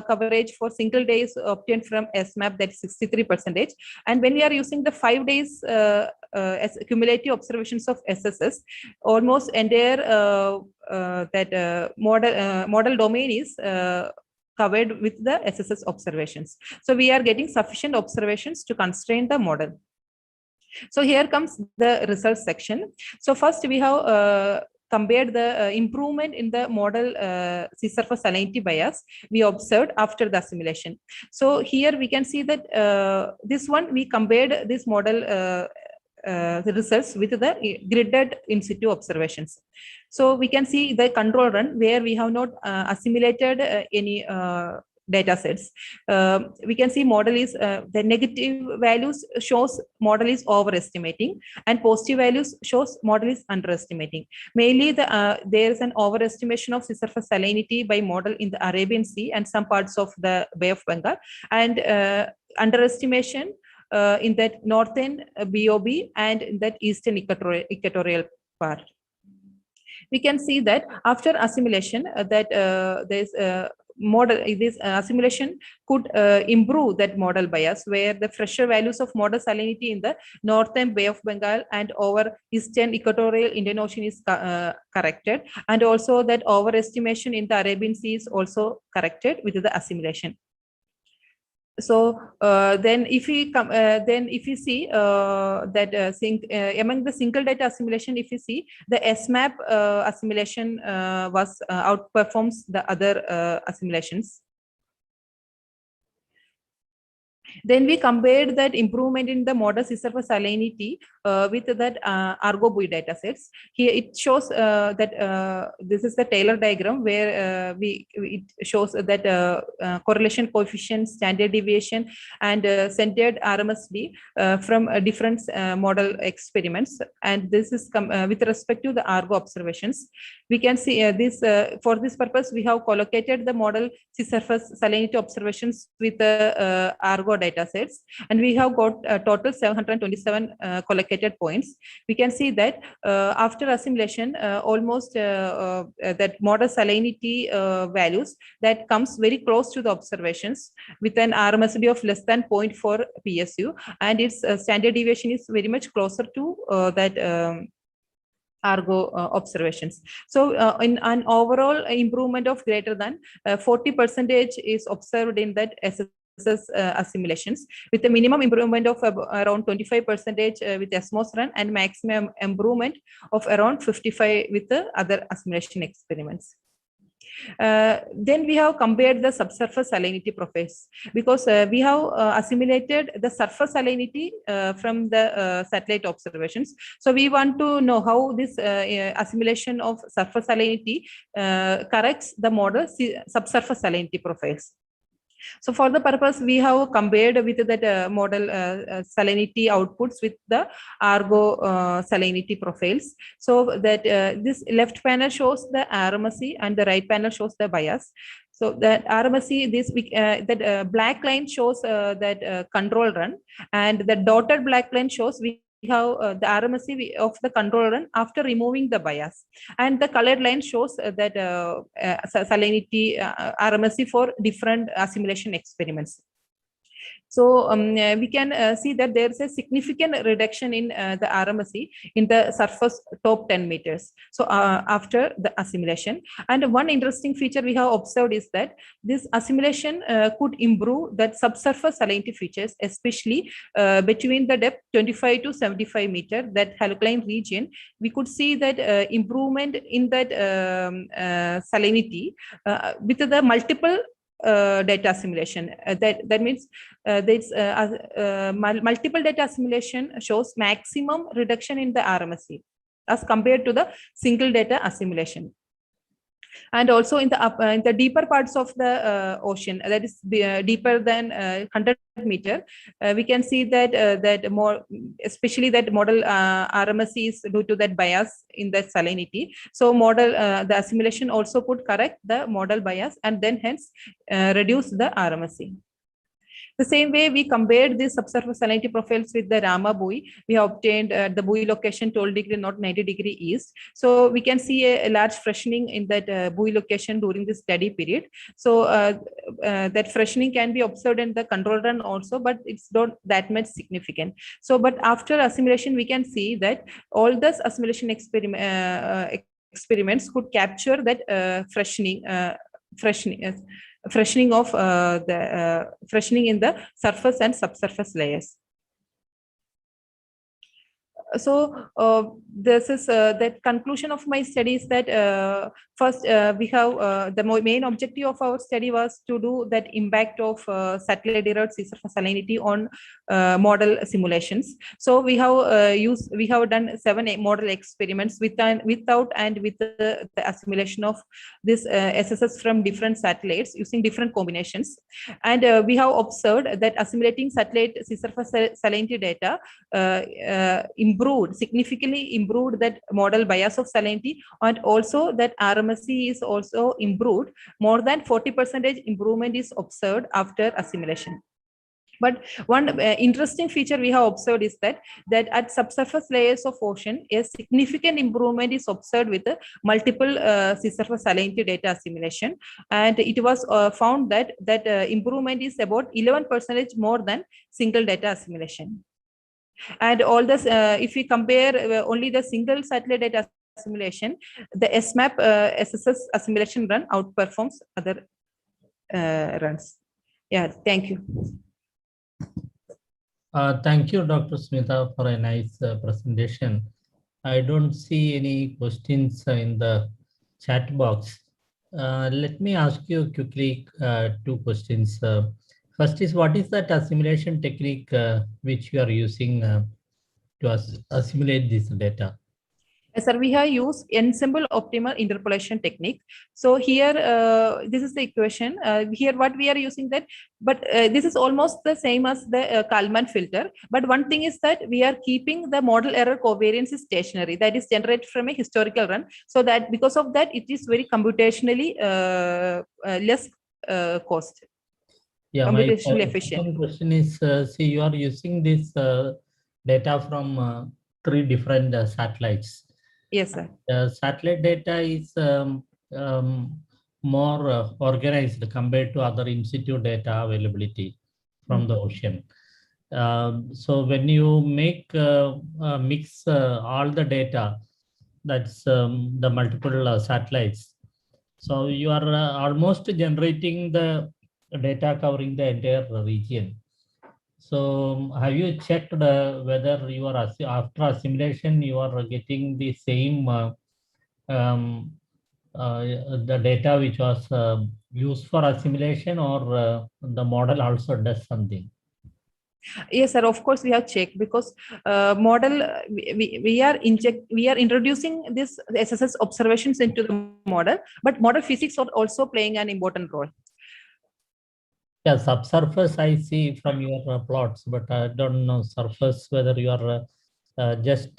coverage for single days obtained from SMAP, that's 63%, and when we are using the 5 days as cumulative observations of SSS, almost entire model domain is covered with the SSS observations. So we are getting sufficient observations to constrain the model. So here comes the results section. So first we have compared the improvement in the model sea surface salinity bias we observed after the assimilation. So here we can see that this one we compared this model the results with the gridded in situ observations. So we can see the control run where we have not assimilated any data sets. We can see model is the negative values shows model is overestimating, and positive values shows model is underestimating. Mainly there is an overestimation of sea surface salinity by model in the Arabian Sea and some parts of the Bay of Bengal, and underestimation in that northern BOB and in that eastern equatorial part. We can see that after assimilation that there is model, this assimilation could improve that model bias, where the fresher values of model salinity in the northern Bay of Bengal and over eastern equatorial Indian Ocean is corrected, and also that overestimation in the Arabian Sea is also corrected with the assimilation. So then if we come, then if you see that among the single data assimilation, if you see the SMAP assimilation was outperforms the other assimilations. Then we compared that improvement in the model sea surface salinity with that Argo buoy data sets. Here it shows that this is the Taylor diagram where it shows that correlation coefficient, standard deviation, and centered RMSD from different model experiments. And this is with respect to the Argo observations. We can see this for this purpose we have collocated the model sea surface salinity observations with the Argo data sets, and we have got a total 727 collocated points. We can see that after assimilation, almost that model salinity values that comes very close to the observations with an RMSD of less than 0.4 PSU, and its standard deviation is very much closer to that Argo observations. So in an overall improvement of greater than 40% is observed in that assimilations, with a minimum improvement of around 25% with osmosis run, and maximum improvement of around 55 with the other assimilation experiments. Then we have compared the subsurface salinity profiles, because we have assimilated the surface salinity from the satellite observations. So we want to know how this assimilation of surface salinity corrects the model subsurface salinity profiles. So for the purpose, we have compared with that model salinity outputs with the Argo salinity profiles. So that this left panel shows the RMSE and the right panel shows the bias. So that RMSE, this that black line shows that control run, and the dotted black line shows we have the RMSE of the control run after removing the bias, and the colored line shows that salinity RMSE for different assimilation experiments. So we can see that there is a significant reduction in the RMSE in the surface top 10 meters. So after the assimilation, and one interesting feature we have observed is that this assimilation could improve that subsurface salinity features, especially between the depth 25 to 75 meter, that halocline region. We could see that improvement in that salinity with the multiple data assimilation. That means there's multiple data assimilation shows maximum reduction in the RMSE as compared to the single data assimilation. And also in the deeper parts of the ocean, that is deeper than 100 meter, we can see that that more, especially that model RMSE is due to that bias in the salinity. So model the assimilation also could correct the model bias and then hence reduce the RMSE. The same way we compared the subsurface salinity profiles with the Rama buoy. We have obtained the buoy location 12 degree north, 90 degree east. So we can see a large freshening in that buoy location during the study period. So that freshening can be observed in the control run also, but it's not that much significant. So, but after assimilation, we can see that all the assimilation experiments could capture that freshening of the freshening in the surface and subsurface layers. So this is that conclusion of my study is that first we have the main objective of our study was to do that impact of satellite derived sea surface salinity on model simulations. So we have done 7 model experiments without and with the assimilation of this SSS from different satellites using different combinations, and we have observed that assimilating satellite sea surface salinity data significantly improved that model bias of salinity, and also that RMSE is also improved. More than 40% improvement is observed after assimilation. But one interesting feature we have observed is that at subsurface layers of ocean, a significant improvement is observed with multiple sea surface salinity data assimilation, and it was found that improvement is about 11% more than single data assimilation. And all this, if we compare only the single satellite data assimilation, the SMAP SSS assimilation run outperforms other runs. Yeah, thank you. Thank you, Dr. Smita, for a nice presentation. I don't see any questions in the chat box. Let me ask you quickly 2 questions. First is, what is that assimilation technique which you are using to assimilate this data? Sir, we have used ensemble optimal interpolation technique. So here, this is the equation. Here, what we are using that, but this is almost the same as the Kalman filter. But one thing is that we are keeping the model error covariance is stationary. That is generated from a historical run. So that because of that, it is very computationally less cost. Yeah, computationally my efficient. question is, see, you are using this data from 3 different satellites. Yes, sir. Satellite data is more organized compared to other in situ data availability from the ocean. So when you make mix all the data, that's the multiple satellites. So you are almost generating the data covering the entire region. So have you checked whether you are after assimilation you are getting the same the data which was used for assimilation, or the model also does something? Yes, sir. Of course, we have checked because model we are introducing this SSS observations into the model, but model physics are also playing an important role. Yeah, subsurface I see from your plots, but I don't know surface whether you are just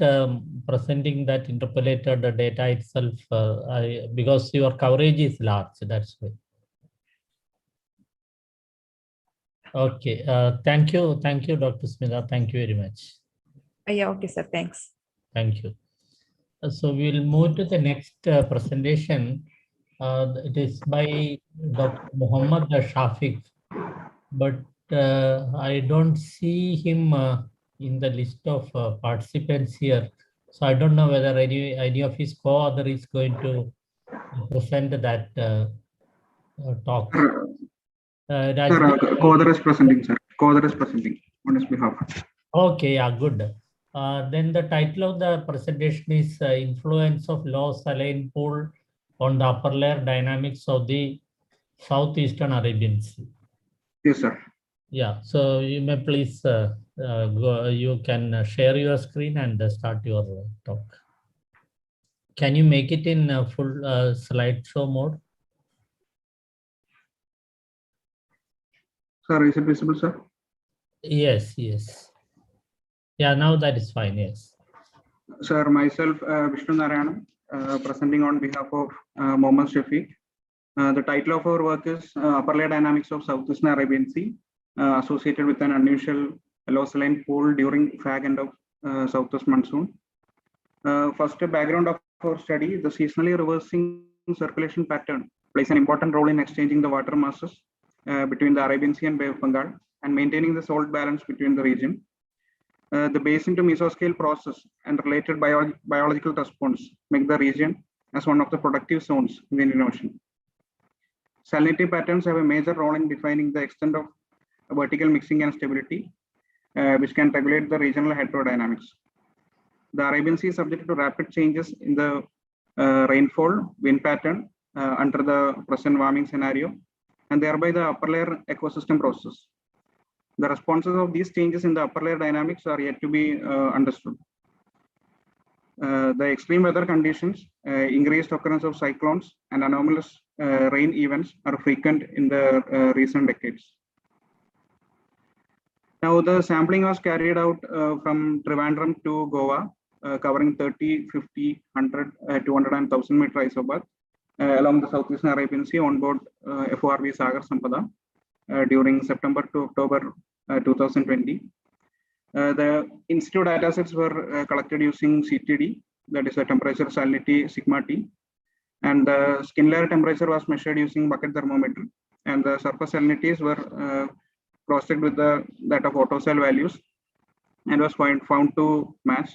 presenting that interpolated data itself, because your coverage is large, that's why. Okay, thank you, Dr. Smita. Thank you very much. Yeah, okay, sir. Thanks. Thank you. So we will move to the next presentation. It is by Dr. Muhammad Shafiq, but I don't see him in the list of participants here. So I don't know whether any of his co-author is going to present that talk. Co-author is presenting, sir. Co-author is presenting on his behalf. Okay, yeah, good. Then the title of the presentation is Influence of Low Saline Pool on the Upper Layer Dynamics of the Southeastern Arabian Sea. Yes, sir. Yeah, so you may please go, you can share your screen and start your talk. Can you make it in full slideshow mode? Sir, is it visible, sir? Yes, yes. Yeah, now that is fine, yes. Sir, myself, Vishnu Narayanan, presenting on behalf of Mohammad Shafiq. The title of our work is Upper Layer Dynamics of Southeastern Arabian Sea, associated with an unusual low saline pool during fag end of southwest monsoon. First, a background of our study: the seasonally reversing circulation pattern plays an important role in exchanging the water masses between the Arabian Sea and Bay of Bengal and maintaining the salt balance between the region. The basin to mesoscale process and related biological response make the region as one of the productive zones in the Indian Ocean. Salinity patterns have a major role in defining the extent of vertical mixing and stability, which can regulate the regional hydrodynamics. The Arabian Sea is subject to rapid changes in the rainfall, wind pattern under the present warming scenario, and thereby the upper layer ecosystem process. The responses of these changes in the upper layer dynamics are yet to be understood. The extreme weather conditions, increased occurrence of cyclones, and anomalous rain events are frequent in the recent decades. Now, the sampling was carried out from Trivandrum to Goa, covering 30, 50, 100, 200, and 1000 meter isobath along the Southeastern Arabian Sea on board FORV Sagar Sampada during September to October 2020. The institute datasets were collected using CTD, that is a temperature salinity sigma T, and the skin layer temperature was measured using bucket thermometer, and the surface salinities were cross-checked with that of autocell values and was found to match.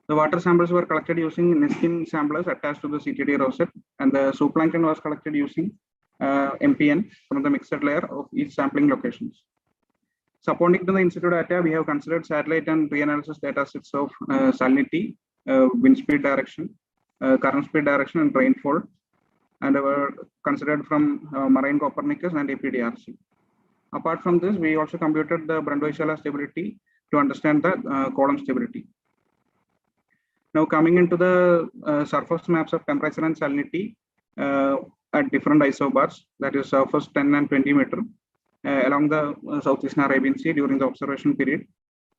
The water samples were collected using Niskin samplers attached to the CTD rosette, and the zooplankton was collected using MPN from the mixed layer of each sampling locations. Supporting to the institute data, we have considered satellite and reanalysis data sets of salinity, wind speed direction, current speed direction, and rainfall, and were considered from Marine Copernicus and APDRC. Apart from this, we also computed the Brundtland stability to understand the column stability. Now coming into the surface maps of temperature and salinity at different isobars, that is surface 10 and 20 meter along the Southeastern Arabian Sea during the observation period.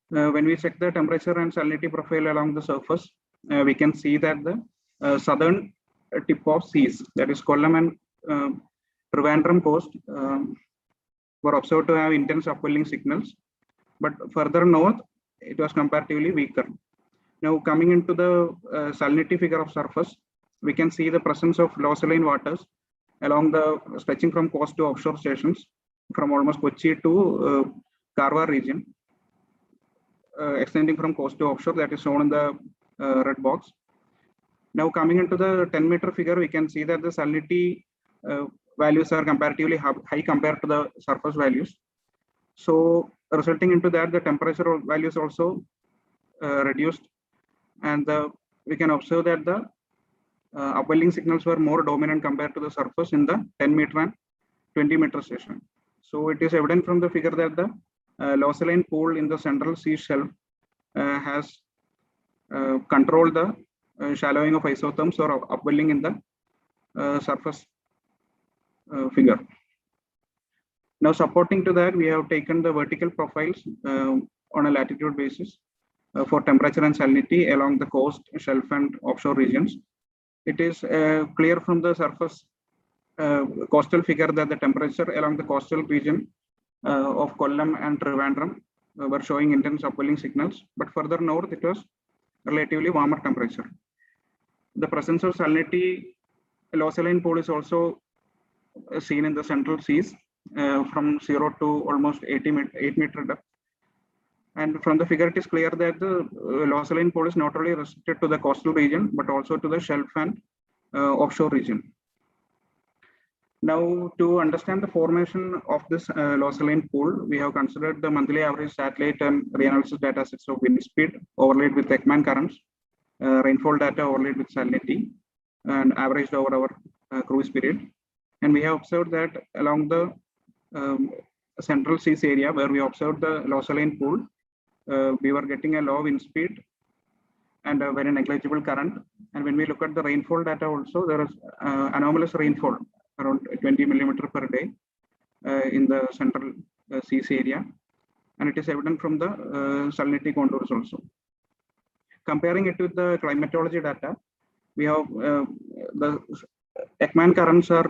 When we check the temperature and salinity profile along the surface, we can see that the southern tip of seas, that is Kollam and Trivandrum coast, were observed to have intense upwelling signals, but further north, it was comparatively weaker. Now coming into the salinity figure of surface, we can see the presence of low saline waters along the stretching from coast to offshore stations from almost Kochi to Karwar region, extending from coast to offshore, that is shown in the red box. Now coming into the 10-meter figure, we can see that the salinity values are comparatively high compared to the surface values. So resulting into that, the temperature values also reduced, and we can observe that the upwelling signals were more dominant compared to the surface in the 10-meter and 20-meter station. So it is evident from the figure that the low saline pool in the central sea shelf has controlled the shallowing of isotherms or upwelling in the surface figure. Now supporting to that, we have taken the vertical profiles on a latitude basis for temperature and salinity along the coast, shelf, and offshore regions. It is clear from the surface coastal figure that the temperature along the coastal region of Kollam and Trivandrum were showing intense upwelling signals, but further north it was relatively warmer temperature. The presence of salinity, low saline pool is also seen in the central seas from 0 to almost 8 meter depth. And from the figure, it is clear that the low saline pool is not only restricted to the coastal region, but also to the shelf and offshore region. Now, to understand the formation of this low saline pool, we have considered the monthly average satellite and reanalysis data sets of wind speed overlaid with Ekman currents, rainfall data overlaid with salinity, and averaged over our cruise period. And we have observed that along the central seas area where we observed the low saline pool, we were getting a low wind speed and a very negligible current. And when we look at the rainfall data also, there is anomalous rainfall around 20 millimeter per day in the central seas area. And it is evident from the salinity contours also. Comparing it with the climatology data, we have the Ekman currents are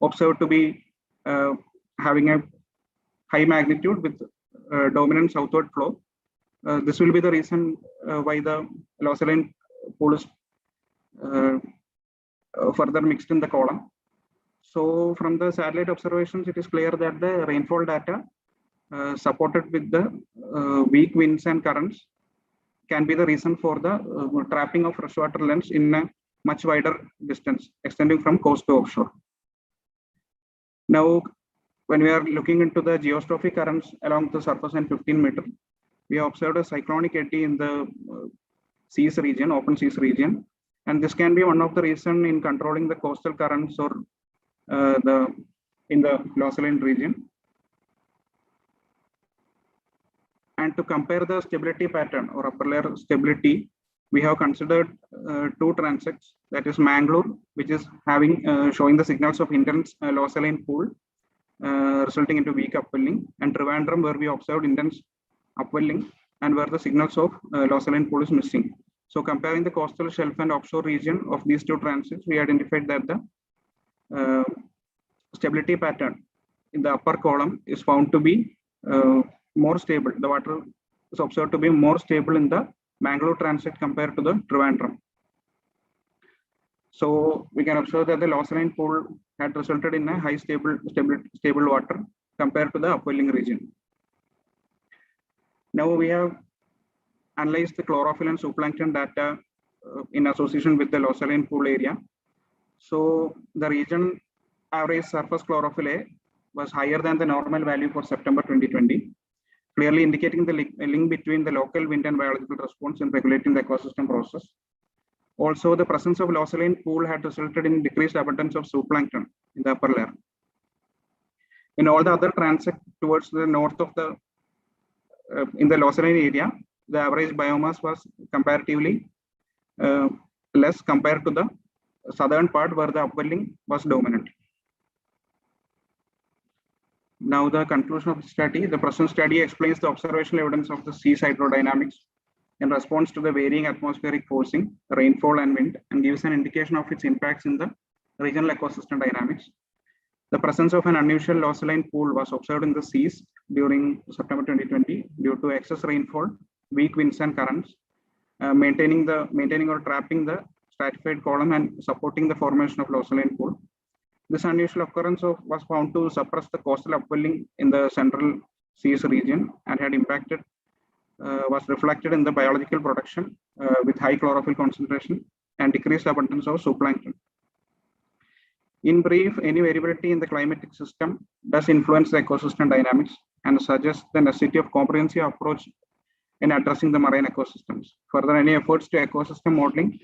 observed to be having a high magnitude with dominant southward flow. This will be the reason why the low saline pool is further mixed in the column. So from the satellite observations, it is clear that the rainfall data supported with the weak winds and currents can be the reason for the trapping of freshwater lens in a much wider distance, extending from coast to offshore. Now, when we are looking into the geostrophic currents along the surface and 15 meter, we observed a cyclonic eddy in the seas region, open seas region, and this can be one of the reasons in controlling the coastal currents or in the low saline region. And to compare the stability pattern or upper layer stability, we have considered two transects, that is Mangalore, which is having showing the signals of intense low saline pool resulting into weak upwelling, and Trivandrum, where we observed intense upwelling and where the signals of low saline pool is missing. So comparing the coastal shelf and offshore region of these two transects, we identified that the stability pattern in the upper column is found to be more stable. The water is observed to be more stable in the Mangalore transit compared to the Trivandrum. So we can observe that the low saline pool had resulted in a high stable water compared to the upwelling region. Now we have analyzed the chlorophyll and zooplankton data in association with the low saline pool area. So the region average surface chlorophyll A was higher than the normal value for September 2020, clearly indicating the link between the local wind and biological response in regulating the ecosystem process. Also, the presence of low saline pool had resulted in decreased abundance of zooplankton in the upper layer. In all the other transect towards the north of the in the low saline area, the average biomass was comparatively less compared to the southern part where the upwelling was dominant. Now the conclusion of the study. The present study explains the observational evidence of the sea's hydrodynamics in response to the varying atmospheric forcing, rainfall and wind, and gives an indication of its impacts in the regional ecosystem dynamics. The presence of an unusual low saline pool was observed in the seas during September 2020 due to excess rainfall, weak winds and currents, maintaining or trapping the stratified column and supporting the formation of low saline pool. This unusual occurrence was found to suppress the coastal upwelling in the central seas region and had impacted, was reflected in the biological production with high chlorophyll concentration and decreased abundance of zooplankton. In brief, any variability in the climatic system does influence the ecosystem dynamics and suggests the necessity of comprehensive approach in addressing the marine ecosystems. Further, any efforts to ecosystem modeling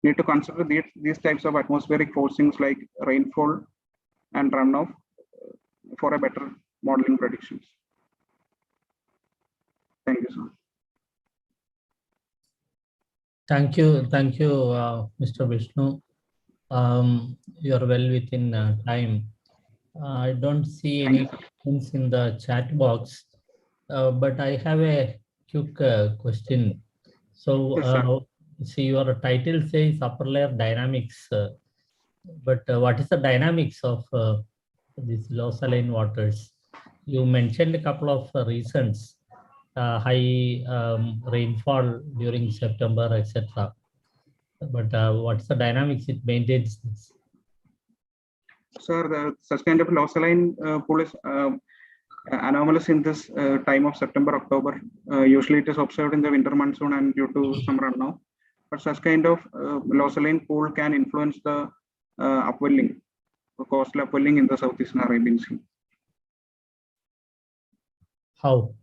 need to consider these types of atmospheric forcings like rainfall and runoff for a better modeling predictions. Thank you, sir. Thank you, Mr. Vishnu. You are well within time. I don't see any questions in the chat box, but I have a quick question. So, Yes, see, your title says upper layer dynamics, but what is the dynamics of these low saline waters? You mentioned a couple of reasons, high rainfall during September, etc. But what's the dynamics it maintains? Sir, such kind of low saline pool is anomalous in this time of September, October. Usually it is observed in the winter monsoon and due to some runoff. But such kind of low saline pool can influence the upwelling, coastal upwelling in the Southeastern Arabian Sea. How?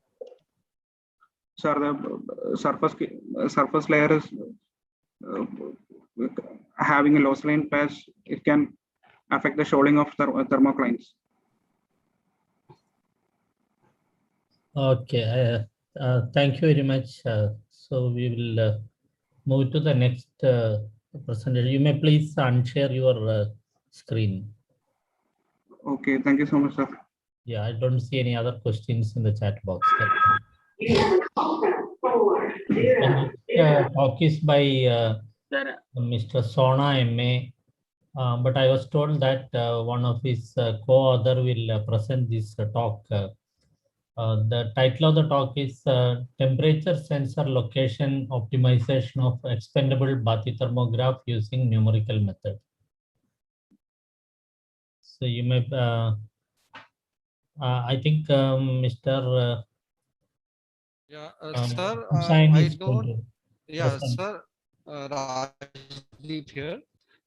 Sir, the surface layer is having a low saline patch. It can affect the shoaling of thermoclines. Okay, thank you very much. So we will move to the next presenter. You may please unshare your screen. Okay, thank you so much, sir. Yeah, I don't see any other questions in the chat box. The next talk is by Mr. Sona MA, but I was told that one of his co-author will present this talk. The title of the talk is Temperature Sensor Location Optimization of Expendable Bathythermograph Using Numerical Method. So you may, I think Mr. Sir, Hussain I is don't, going to present. sir, Rajdeep here.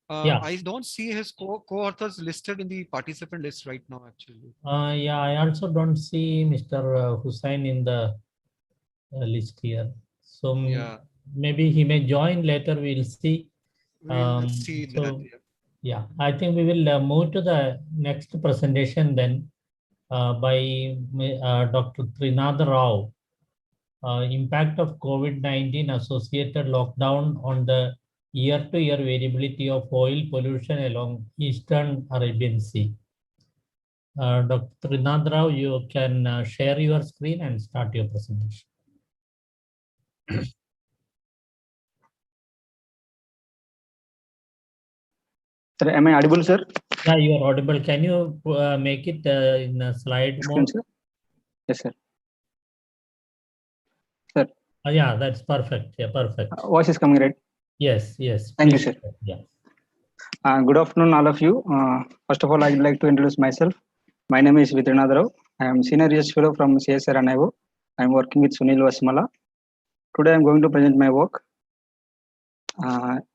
Yeah. I don't see his co-authors listed in the participant list right now, actually. Yeah, I also don't see Mr. Hussain in the list here. So Yeah. maybe he may join later. We'll see. We'll see that. Yeah, I think we will move to the next presentation then by Dr. Trinadha Rao. Impact of COVID-19 associated lockdown on the year-to-year variability of oil pollution along Eastern Arabian Sea. Dr. Trinadha Rao, you can share your screen and start your presentation. Sir, am I audible, sir? Yeah, you are audible. Can you make it in a slide mode? Sir? Yes, sir. Sir. Yeah, that's perfect. Yeah, perfect. Voice is coming, right? Yes, yes. Thank you, Please. sir. Yeah. Good afternoon, all of you. First of all, I'd like to introduce myself. My name is Vitrinadharao. I am Senior Research Fellow from CSR NIO. I am working with Sunil Vasmala. Today, I am going to present my work.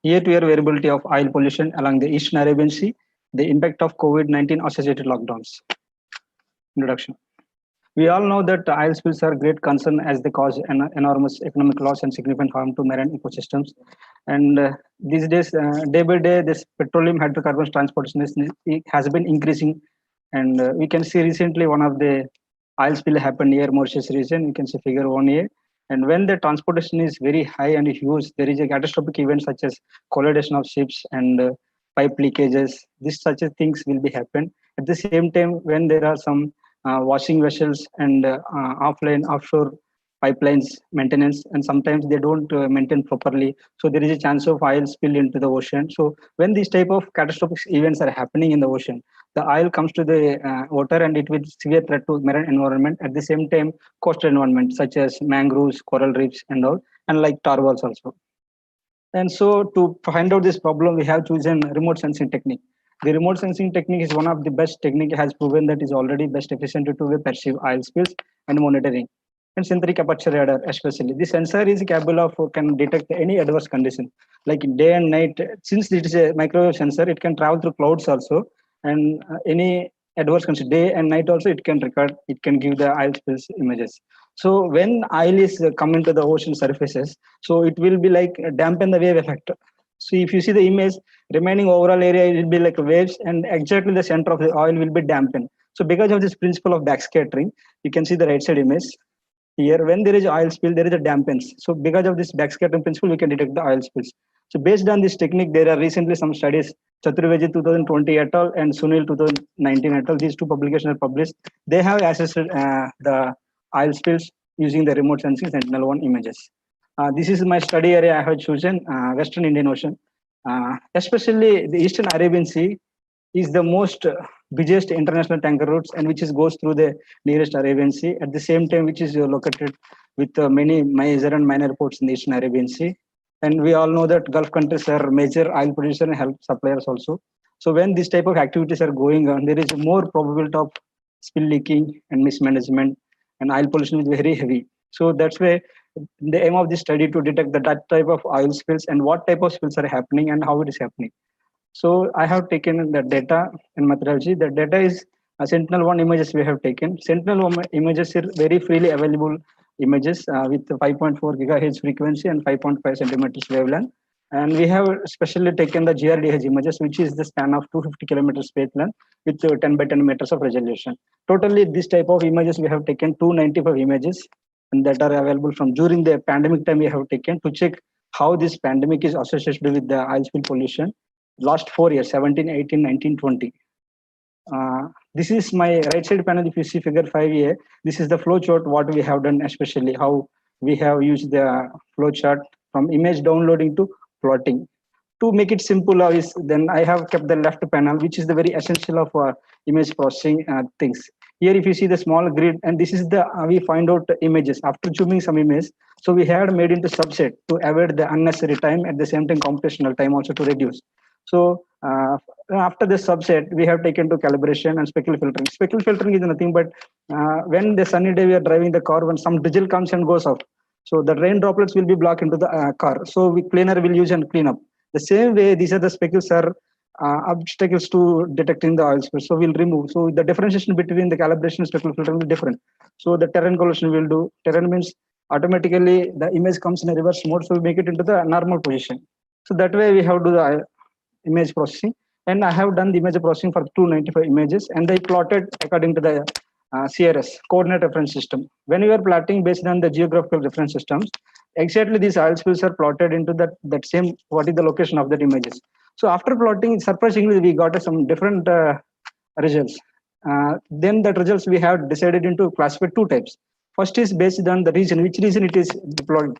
Year-to-year variability of oil pollution along the Eastern Arabian Sea, the impact of COVID-19 associated lockdowns. Introduction. We all know that oil spills are great concern as they cause an enormous economic loss and significant harm to marine ecosystems. And these days, day by day, this petroleum hydrocarbons transportation has been increasing. And we can see recently one of the oil spill happened near Mauritius region. You can see figure 1A. And when the transportation is very high and huge, there is a catastrophic event such as collidation of ships and pipe leakages. These such things will be happen. At the same time, when there are some washing vessels and offshore pipelines maintenance, and sometimes they don't maintain properly, so there is a chance of oil spill into the ocean. So when these type of catastrophic events are happening in the ocean, the oil comes to the water and it will severe threat to marine environment. At the same time, coastal environment such as mangroves, coral reefs and all, and like tar balls also. And so to find out this problem, we have chosen remote sensing technique. The remote sensing technique is one of the best technique, has proven that is already best efficient to perceive oil spills and monitoring. And synthetic aperture radar especially. The sensor is capable of can detect any adverse condition like day and night. Since it is a microwave sensor, it can travel through clouds also, and any adverse condition day and night also it can record, it can give the oil spills images. So when oil is coming to the ocean surfaces, so it will be like dampen the wave effect. So if you see the image, remaining overall area will be like waves, and exactly the center of the oil will be dampened. So because of this principle of backscattering, you can see the right side image here. When there is oil spill, there is a dampens. So because of this backscattering principle, we can detect the oil spills. So based on this technique, there are recently some studies, Chaturvedi 2020 et al. And Sunil 2019 et al. These two publications are published. They have assessed the oil spills using the remote sensing Sentinel-1 images. This is my study area I have chosen, Western Indian Ocean. Especially the Eastern Arabian Sea is the most busiest international tanker routes, and which goes through the nearest Arabian Sea. At the same time, which is located with many major and minor ports in the Eastern Arabian Sea. And we all know that Gulf countries are major oil producer and help suppliers also. So when this type of activities are going on, there is more probability of spill leaking and mismanagement, and oil pollution is very heavy. So that's why the aim of this study to detect that type of oil spills and what type of spills are happening and how it is happening. So I have taken the data and methodology. The data is Sentinel-1 images we have taken. Sentinel-1 images are very freely available images with 5.4 gigahertz frequency and 5.5 centimeters wavelength. And we have specially taken the GRDH images, which is the span of 250 kilometers space length with 10 by 10 meters of resolution. Totally, this type of images we have taken 295 images, and that are available from during the pandemic time we have taken to check how this pandemic is associated with the oil spill pollution. Last 4 years, 17, 18, 19, 20. This is my right side panel. If you see figure 5A, this is the flow chart, what we have done, especially how we have used the flow chart from image downloading to plotting. To make it simple, then I have kept the left panel, which is the very essential of image processing things. Here, if you see the small grid, and this is the we find out images after zooming some image. So we had made into subset to avoid the unnecessary time, at the same time computational time also to reduce. So after this subset, we have taken to calibration and speckle filtering. Speckle filtering is nothing but when the sunny day we are driving the car, when some drizzle comes and goes off, so the rain droplets will be blocked into the car. So cleaner will use and clean up. The same way, these are the speckles are obstacles to detecting the oil spill. So we'll remove. So the differentiation between the calibration and speckle filtering will be different. So the terrain correlation will do. Terrain means automatically the image comes in a reverse mode. So we make it into the normal position. So that way we have to do the image processing. And I have done the image processing for 295 images, and they plotted according to the CRS, coordinate reference system. When you are plotting based on the geographical reference systems, exactly these oil spills are plotted into that same, what is the location of that images. So after plotting, surprisingly, we got some different results. Then that results we have decided into classified two types. First is based on the region, which region it is deployed.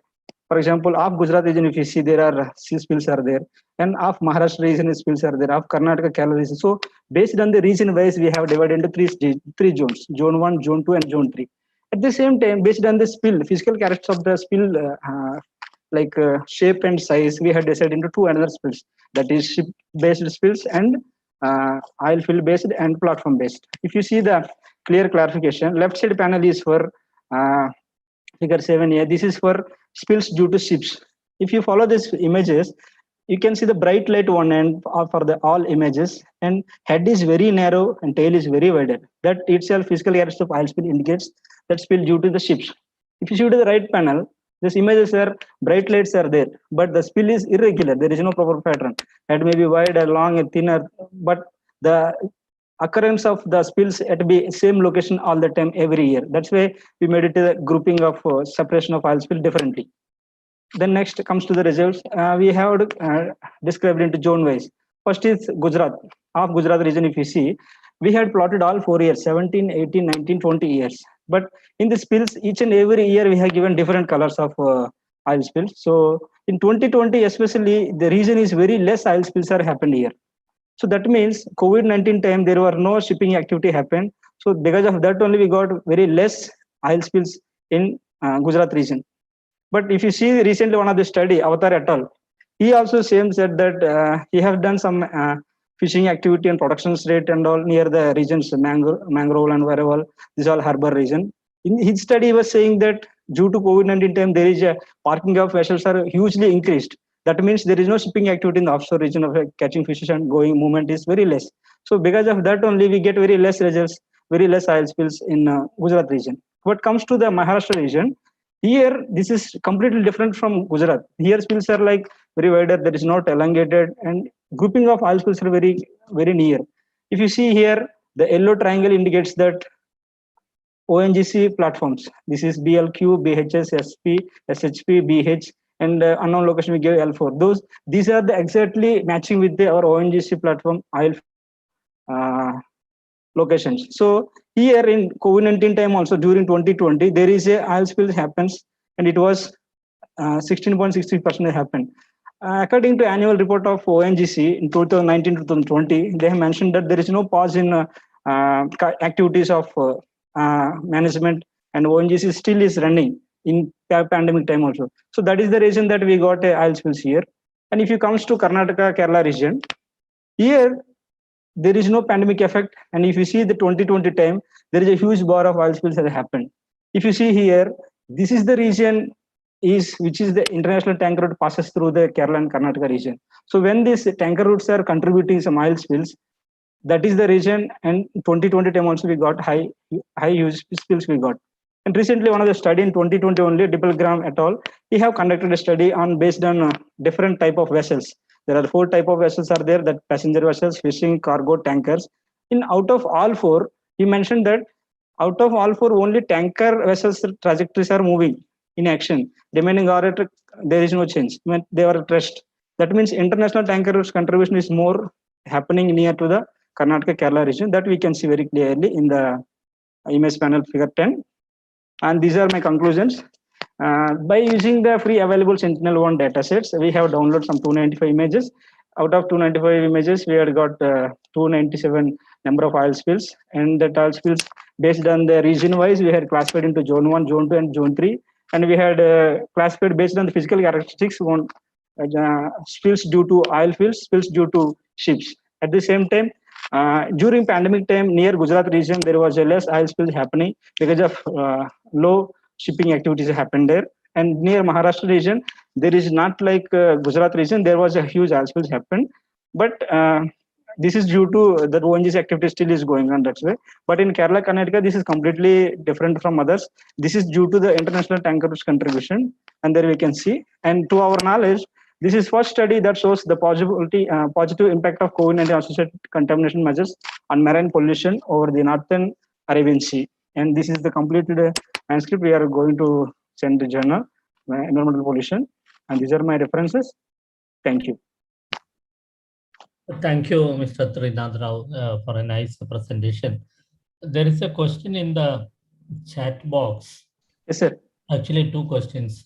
For example, of Gujarat region, if you see, there are sea spills are there, and of Maharashtra region spills are there, of Karnataka, Kerala region. So based on the region wise, we have divided into three zones: Zone 1, Zone 2, and Zone 3. At the same time, based on the spill, physical characteristics of the spill, shape and size, we have decided into two another spills. That is ship-based spills and oil field based and platform based. If you see the clear clarification, left side panel is for figure 7a. This is for spills due to ships. If you follow these images, you can see the bright light one end for the all images, and head is very narrow and tail is very wide. That itself physical characteristic of oil spill indicates that spill due to the ships. If you see to the right panel, these images are bright lights are there, but the spill is irregular. There is no proper pattern. Head may be wide or long or thinner, but the occurrence of the spills at the same location all the time every year. That's why we made it a grouping of separation of oil spill differently. Then next comes to the results. We have described into zone wise. First is Gujarat. Of Gujarat region, if you see, we had plotted all 4 years, 17, 18, 19, 20 years. But in the spills, each and every year we have given different colors of oil spills. So in 2020, especially, the region is very less oil spills are happened here. So that means COVID-19 time, there were no shipping activity happened. So because of that only, we got very less oil spills in Gujarat region. But if you see recently one of the study, Avatar et al., he also same said that he have done some fishing activity and production rate and all near the regions, mangrove and wherever, this all harbor region. In his study, he was saying that due to COVID-19 time, there is a parking of vessels are hugely increased. That means there is no shipping activity in the offshore region of catching fishes and going movement is very less. So because of that only, we get very less results, very less oil spills in Gujarat region. What comes to the Maharashtra region, here this is completely different from Gujarat. Here spills are like very wider, there is not elongated, and grouping of oil spills are very, very near. If you see here, the yellow triangle indicates that ONGC platforms. This is BLQ, BHS, SP, SHP, BH, and unknown location we give L4. These are the exactly matching with our ONGC platform oil locations. So here in COVID-19 time also during 2020, there is a oil spill happens, and it was 16.60% happened. According to annual report of ONGC in 2019-2020, they have mentioned that there is no pause in activities of management, and ONGC still is running in pandemic time also. So that is the reason that we got oil spills here. And if you comes to Karnataka, Kerala region, here there is no pandemic effect. And if you see the 2020 time, there is a huge bar of oil spills that happened. If you see here, this is the region which is the international tanker route passes through the Kerala and Karnataka region. So when these tanker routes are contributing some oil spills, that is the region. And 2020 time also we got high huge spills we got. And recently one of the study in 2020 only, Dippelgram et al., he have conducted a study on based on different type of vessels. There are 4 type of vessels are there, that passenger vessels, fishing, cargo, tankers. In out of all 4, he mentioned that out of all 4, only tanker vessels trajectories are moving in action. Remaining are at, there is no change. When they are at rest. That means international tanker routes contribution is more happening near to the Karnataka Kerala region. That we can see very clearly in the image panel figure 10. And these are my conclusions. By using the free available Sentinel-1 datasets, we have downloaded some 295 images. Out of 295 images, we had got 297 number of oil spills. And that oil spills, based on the region-wise, we had classified into Zone 1, Zone 2, and Zone 3. And we had classified based on the physical characteristics, spills due to oil fields, spills due to ships. At the same time, during pandemic time, near Gujarat region, there was a less oil spills happening because of low shipping activities happened there. And near Maharashtra region, there is not like Gujarat region, there was a huge oil spills happened. But this is due to the ONGC activity still is going on, that's way. But in Kerala, Karnataka, this is completely different from others. This is due to the international tanker routes contribution. And there we can see. And to our knowledge, this is first study that shows the positive impact of COVID-19 associated contamination measures on marine pollution over the northern Arabian Sea. And this is the completed manuscript we are going to send the journal, environmental pollution. And these are my references. Thank you. Thank you, Mr. Trinath Rao, for a nice presentation. There is a question in the chat box. Yes, sir. Actually, 2 questions.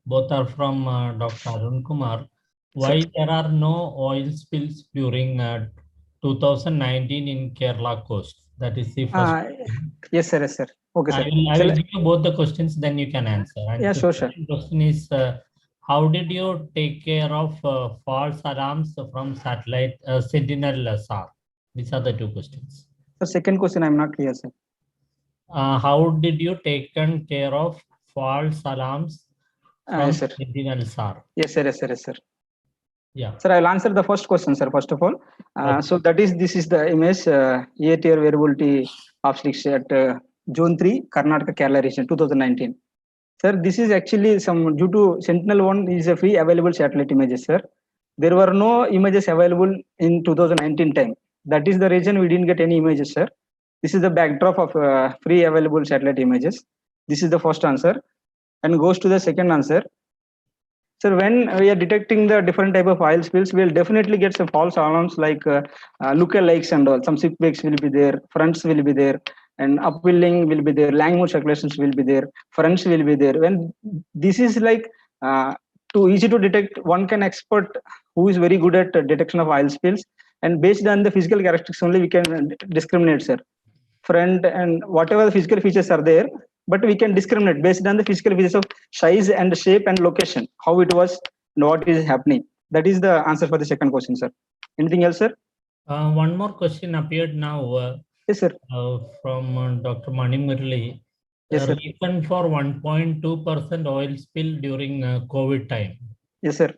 both are from Dr. Arun Kumar. Why there are no oil spills during 2019 in Kerala coast? That is the first. Yes, sir. Yes, sir. Okay, sir. I will give you both the questions, then you can answer. And Yeah, the sure, sure. second question is, how did you take care of false alarms from satellite Sentinel SAR? These are the two questions. The second question, I'm not clear, sir. How did you taken care of false alarms from Yes, sir. Sentinel SAR? Yes, sir. Yes, sir. Yes, sir. Yeah. Sir, I'll answer the first question, sir, first of all. Okay. So this is the image, year variability of slicks at Zone 3, Karnataka, Kerala region, 2019. Sir, this is actually some, due to Sentinel-1 is a free available satellite images, sir. There were no images available in 2019 time. That is the reason we didn't get any images, sir. This is the backdrop of free available satellite images. This is the first answer. And goes to the second answer. Sir, when we are detecting the different type of oil spills, we'll definitely get some false alarms like lookalikes and all. Some sick bakes will be there, fronts will be there, and upwelling will be there, Langmuir circulations will be there, fronts will be there. When this is like too easy to detect, one can expert who is very good at detection of oil spills, and based on the physical characteristics only we can discriminate, sir. Front and whatever the physical features are there, but we can discriminate based on the physical features of size and shape and location, how it was and what is happening. That is the answer for the second question, sir. Anything else, sir? One more question appeared now. Yes, sir. From Dr. Mani Murli. Yes, sir. Reason for 1.2% oil spill during COVID time. Yes, sir.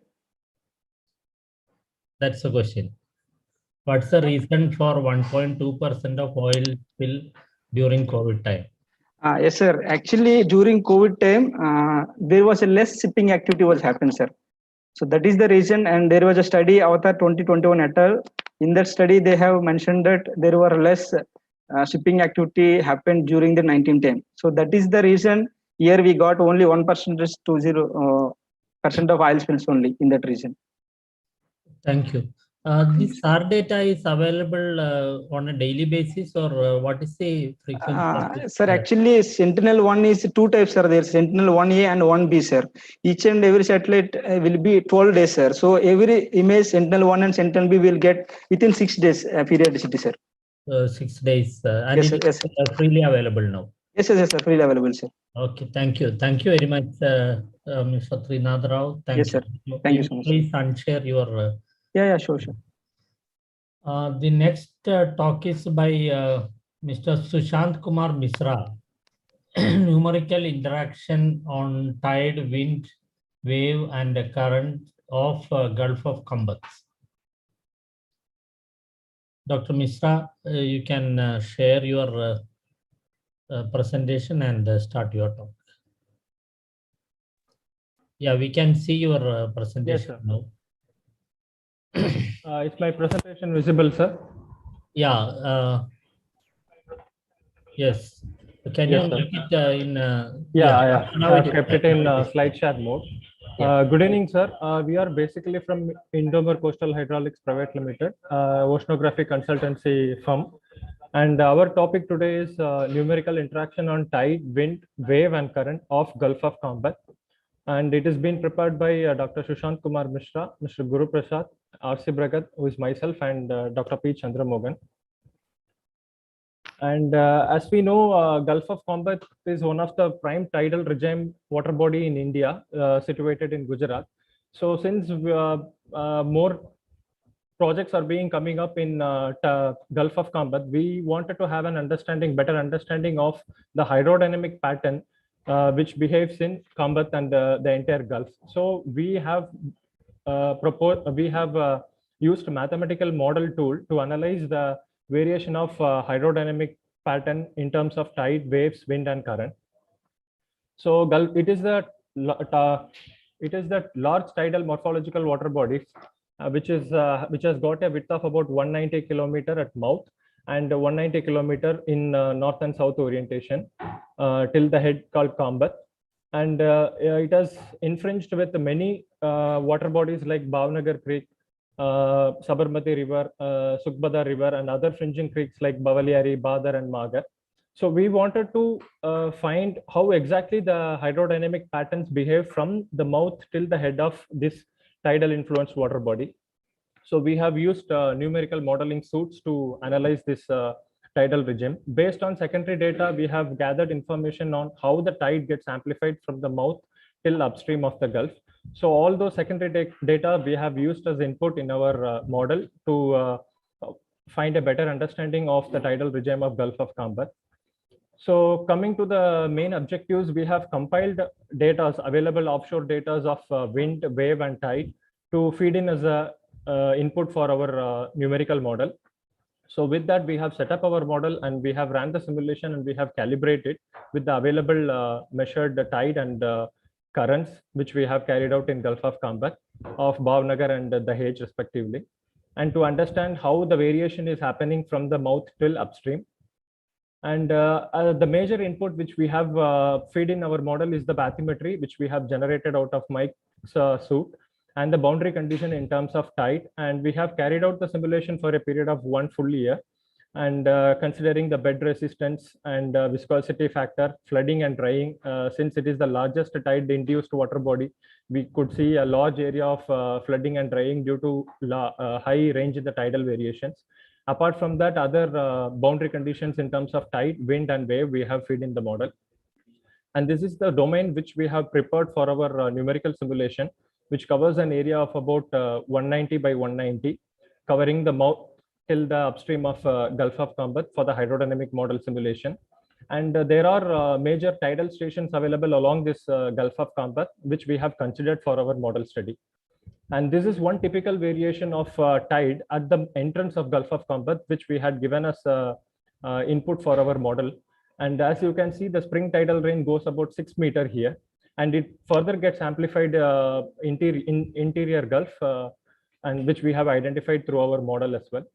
That's the question. What's the reason for 1.2% of oil spill during COVID time? Yes, sir. Actually, during COVID time, there was a less shipping activity was happened, sir. So that is the reason. And there was a study, Avatar 2021 et al. In that study, they have mentioned that there were less shipping activity happened during the 19 time. So that is the reason here we got only 1% to 0% of oil spills only in that region. Thank you. This SAR data is available on a daily basis, or what is the frequency? Sir, actually, Sentinel-1 is two types are there, Sentinel-1A and 1B, sir. Each and every satellite will be 12 days, sir. So every image Sentinel-1 and Sentinel-B will get within 6 days periodicity, sir. 6 days, and yes, it yes, is freely available now. Yes, yes, sir, freely available, sir. Okay, thank you. Thank you very much, Mr. Trinath Rao. Thank yes, you. Sir. Thank you so much. Please unshare your... yeah, sure, sure. The next talk is by Mr. Sushant Kumar Misra. Numerical interaction on tide, wind, wave, and current of Gulf of Combats. Dr. Misra, you can share your presentation and start your talk. Yeah, we can see your presentation now. Is my presentation visible, sir? Yeah. Yes. Can Yes, you sir. make it in? Yeah, now I have it is kept it in slide share mode. Good evening, sir. We are basically from Indomer Coastal Hydraulics Private Limited, oceanography consultancy firm. And our topic today is numerical interaction on tide, wind, wave, and current of Gulf of Combat. And it has been prepared by Dr. Sushant Kumar Mishra, Mr. Guru Prasad, R.C. Bragat, who is myself, and Dr. P. Chandramogan. And as we know, Gulf of Combat is one of the prime tidal regime water body in India, situated in Gujarat. So since more projects are being coming up in Gulf of Combat, we wanted to have an understanding, better understanding of the hydrodynamic pattern which behaves in Combat and the entire Gulf. So we have used a mathematical model tool to analyze the variation of hydrodynamic pattern in terms of tide, waves, wind, and current. So it is the large tidal morphological water body, which has got a width of about 190 kilometer at mouth and 190 kilometer in north and south orientation till the head called Combat. And it has infringed with many water bodies like Bhavnagar Creek, Sabarmati River, Sukhbada River, and other fringing creeks like Bavaliari, Badar, and Magar. So we wanted to find how exactly the hydrodynamic patterns behave from the mouth till the head of this tidal influenced water body. So we have used numerical modeling suits to analyze this tidal regime. Based on secondary data, we have gathered information on how the tide gets amplified from the mouth till upstream of the Gulf. So all those secondary data we have used as input in our model to find a better understanding of the tidal regime of Gulf of Camber. So coming to the main objectives, we have compiled data, available offshore data of wind, wave, and tide to feed in as a input for our numerical model. So with that, we have set up our model and we have ran the simulation and we have calibrated with the available measured tide and currents, which we have carried out in Gulf of Camber of Bhavnagar and Dahej respectively. And to understand how the variation is happening from the mouth till upstream. And the major input which we have fed in our model is the bathymetry, which we have generated out of Mike's suit, and the boundary condition in terms of tide. And we have carried out the simulation for a period of 1 full year. And considering the bed resistance and viscosity factor, flooding and drying, since it is the largest tide induced water body, we could see a large area of flooding and drying due to high range in the tidal variations. Apart from that, other boundary conditions in terms of tide, wind, and wave, we have fed in the model. And this is the domain which we have prepared for our numerical simulation, which covers an area of about 190 by 190, covering the mouth till the upstream of Gulf of Camber for the hydrodynamic model simulation. And there are major tidal stations available along this Gulf of Camber, which we have considered for our model study. And this is one typical variation of tide at the entrance of Gulf of Camber, which we had given as input for our model. And as you can see, the spring tidal rain goes about 6 meters here, and it further gets amplified interior Gulf, and which we have identified through our model as well.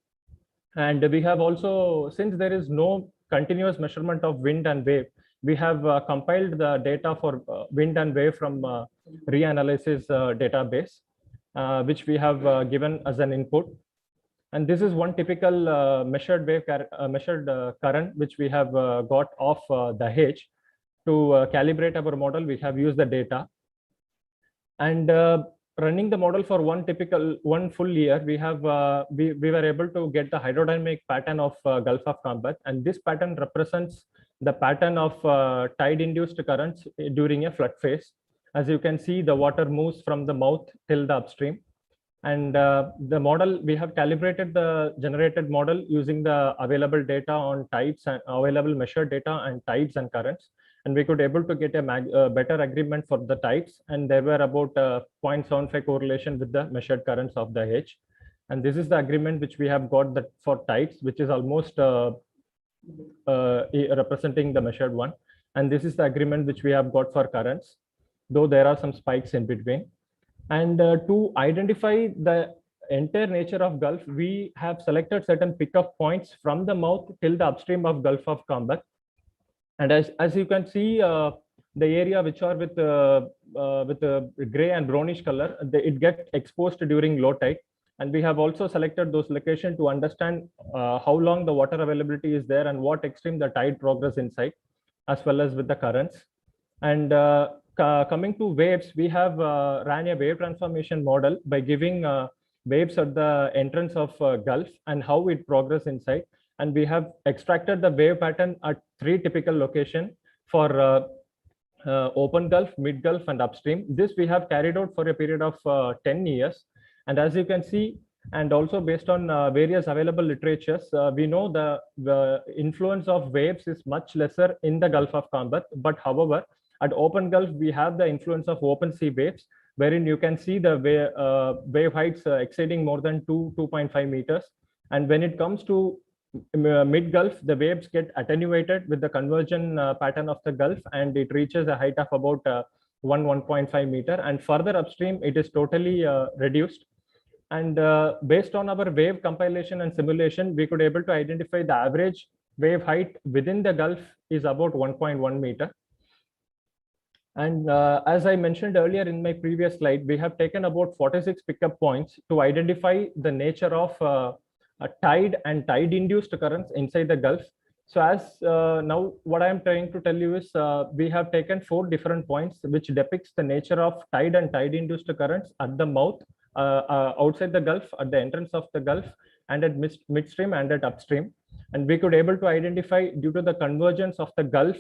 And we have also, since there is no continuous measurement of wind and wave, we have compiled the data for wind and wave from reanalysis database, which we have given as an input. And this is one typical measured wave current, which we have got off Dahej. To calibrate our model, we have used the data. And running the model for one full year, we were able to get the hydrodynamic pattern of Gulf of Camber, and this pattern represents the pattern of tide-induced currents during a flood phase. As you can see, the water moves from the mouth till the upstream. And the model, we have calibrated the generated model using the available data on tides and available measured data and tides and currents. And we could able to get a better agreement for the tides. And there were about 0.75 correlation with the measured currents of the H. And this is the agreement which we have got that for tides, which is almost representing the measured one. And this is the agreement which we have got for currents, though there are some spikes in between. And to identify the entire nature of Gulf, we have selected certain pickup points from the mouth till the upstream of Gulf of Camber. And as you can see, the area which are with gray and brownish color, it gets exposed during low tide. And we have also selected those locations to understand how long the water availability is there and what extreme the tide progress inside, as well as with the currents. And coming to waves, we have ran a wave transformation model by giving waves at the entrance of Gulf and how it progress inside. And we have extracted the wave pattern at 3 typical locations for open Gulf, mid Gulf, and upstream. This we have carried out for a period of 10 years. And as you can see, and also based on various available literatures, we know the influence of waves is much lesser in the Gulf of Camber. But however, at open Gulf, we have the influence of open sea waves, wherein you can see the wave heights exceeding more than 2.5 meters. And when it comes to mid Gulf, the waves get attenuated with the conversion pattern of the Gulf, and it reaches a height of about 1.5 meter. And further upstream, it is totally reduced. And based on our wave compilation and simulation, we could able to identify the average wave height within the Gulf is about 1.1 meter. And as I mentioned earlier in my previous slide, we have taken about 46 pickup points to identify the nature of tide and tide-induced currents inside the Gulf. So as now what I am trying to tell you is we have taken 4 different points which depicts the nature of tide and tide induced currents at the mouth, outside the Gulf, at the entrance of the Gulf, and at midstream and at upstream. And we could able to identify, due to the convergence of the Gulf,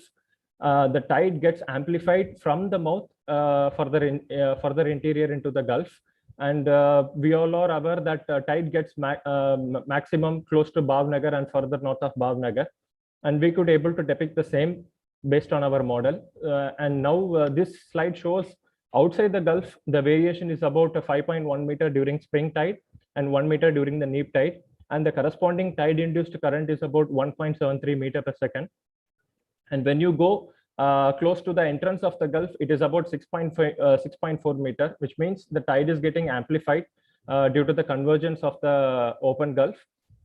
the tide gets amplified from the mouth further interior into the Gulf. And we all are aware that tide gets maximum close to Bhavnagar and further north of Bhavnagar. And we could able to depict the same based on our model. And now this slide shows outside the Gulf, the variation is about 5.1 meter during spring tide and 1 meter during the neap tide. And the corresponding tide induced current is about 1.73 meter per second. And when you go close to the entrance of the Gulf, it is about 6.4 meter, which means the tide is getting amplified due to the convergence of the open Gulf.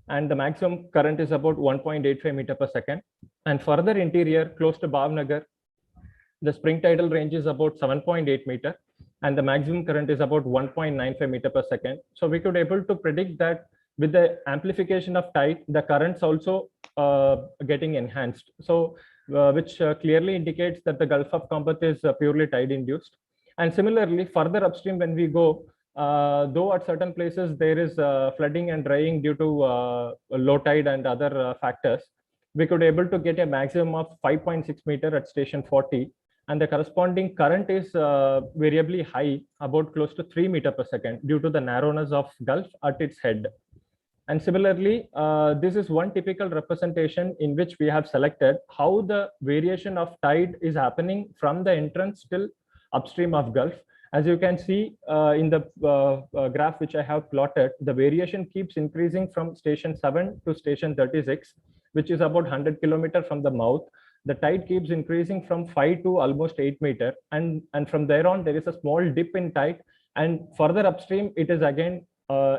And the maximum current is about 1.85 meter per second. And further interior, close to Bhavnagar, the spring tidal range is about 7.8 meter, and the maximum current is about 1.95 meter per second. So we could able to predict that with the amplification of tide, the currents also getting enhanced. So which clearly indicates that the Gulf of Khambat is purely tide induced. And similarly, further upstream when we go, though at certain places there is flooding and drying due to low tide and other factors, we could able to get a maximum of 5.6 meter at station 40, and the corresponding current is variably high, about close to 3 meter per second, due to the narrowness of Gulf at its head. And similarly, this is one typical representation in which we have selected how the variation of tide is happening from the entrance till upstream of Gulf. As you can see in the graph which I have plotted, the variation keeps increasing from station 7 to station 36, which is about 100 kilometers from the mouth. The tide keeps increasing from 5 to almost 8 meter. And from there on, there is a small dip in tide. And further upstream, it is again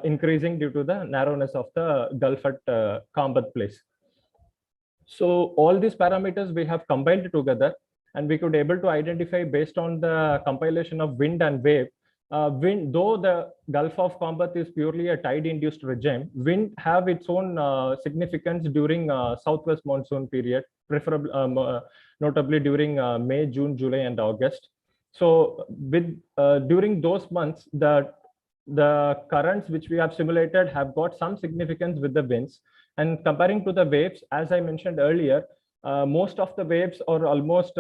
increasing due to the narrowness of the Gulf at Khambat place. So all these parameters we have combined together, and we could able to identify based on the compilation of wind and wave. Wind, though the Gulf of Khambat is purely a tide-induced regime, wind have its own significance during southwest monsoon period, preferably notably during May, June, July, and August. So with during those months, the currents which we have simulated have got some significance with the winds. And comparing to the waves, as I mentioned earlier, most of the waves are almost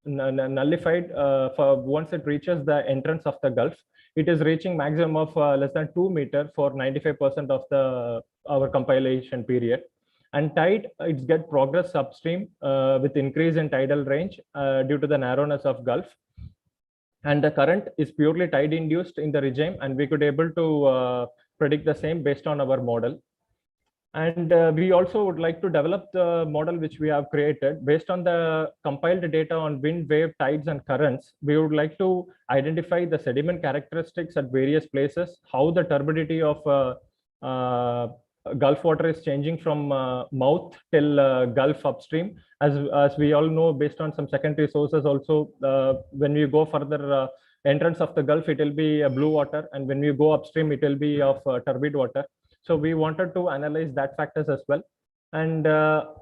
nullified for once it reaches the entrance of the Gulf. It is reaching maximum of less than 2 meter for 95% of our compilation period. And tide, it's get progress upstream with increase in tidal range due to the narrowness of Gulf. And the current is purely tide induced in the regime, and we could able to predict the same based on our model. And we also would like to develop the model which we have created based on the compiled data on wind, wave, tides, and currents. We would like to identify the sediment characteristics at various places, how the turbidity of Gulf water is changing from mouth till Gulf upstream. As we all know, based on some secondary sources also, when we go further entrance of the Gulf, it will be blue water, and when we go upstream, it will be of turbid water. So we wanted to analyze that factors as well. And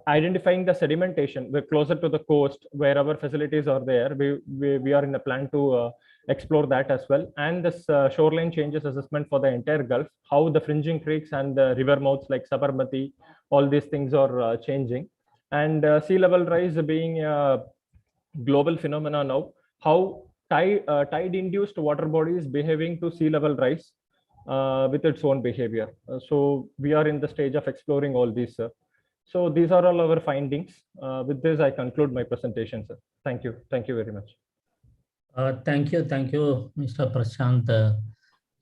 identifying the sedimentation, we're closer to the coast where our facilities are there. We are in a plan to explore that as well. And this shoreline changes assessment for the entire Gulf, how the fringing creeks and the river mouths like Sabarmati, all these things are changing. And sea level rise being a global phenomena now, how tide-induced water body is behaving to sea level rise with its own behavior. So we are in the stage of exploring all these. So these are all our findings. With this, I conclude my presentation, sir. Thank you. Thank you very much. Thank you, Mr. Prashant.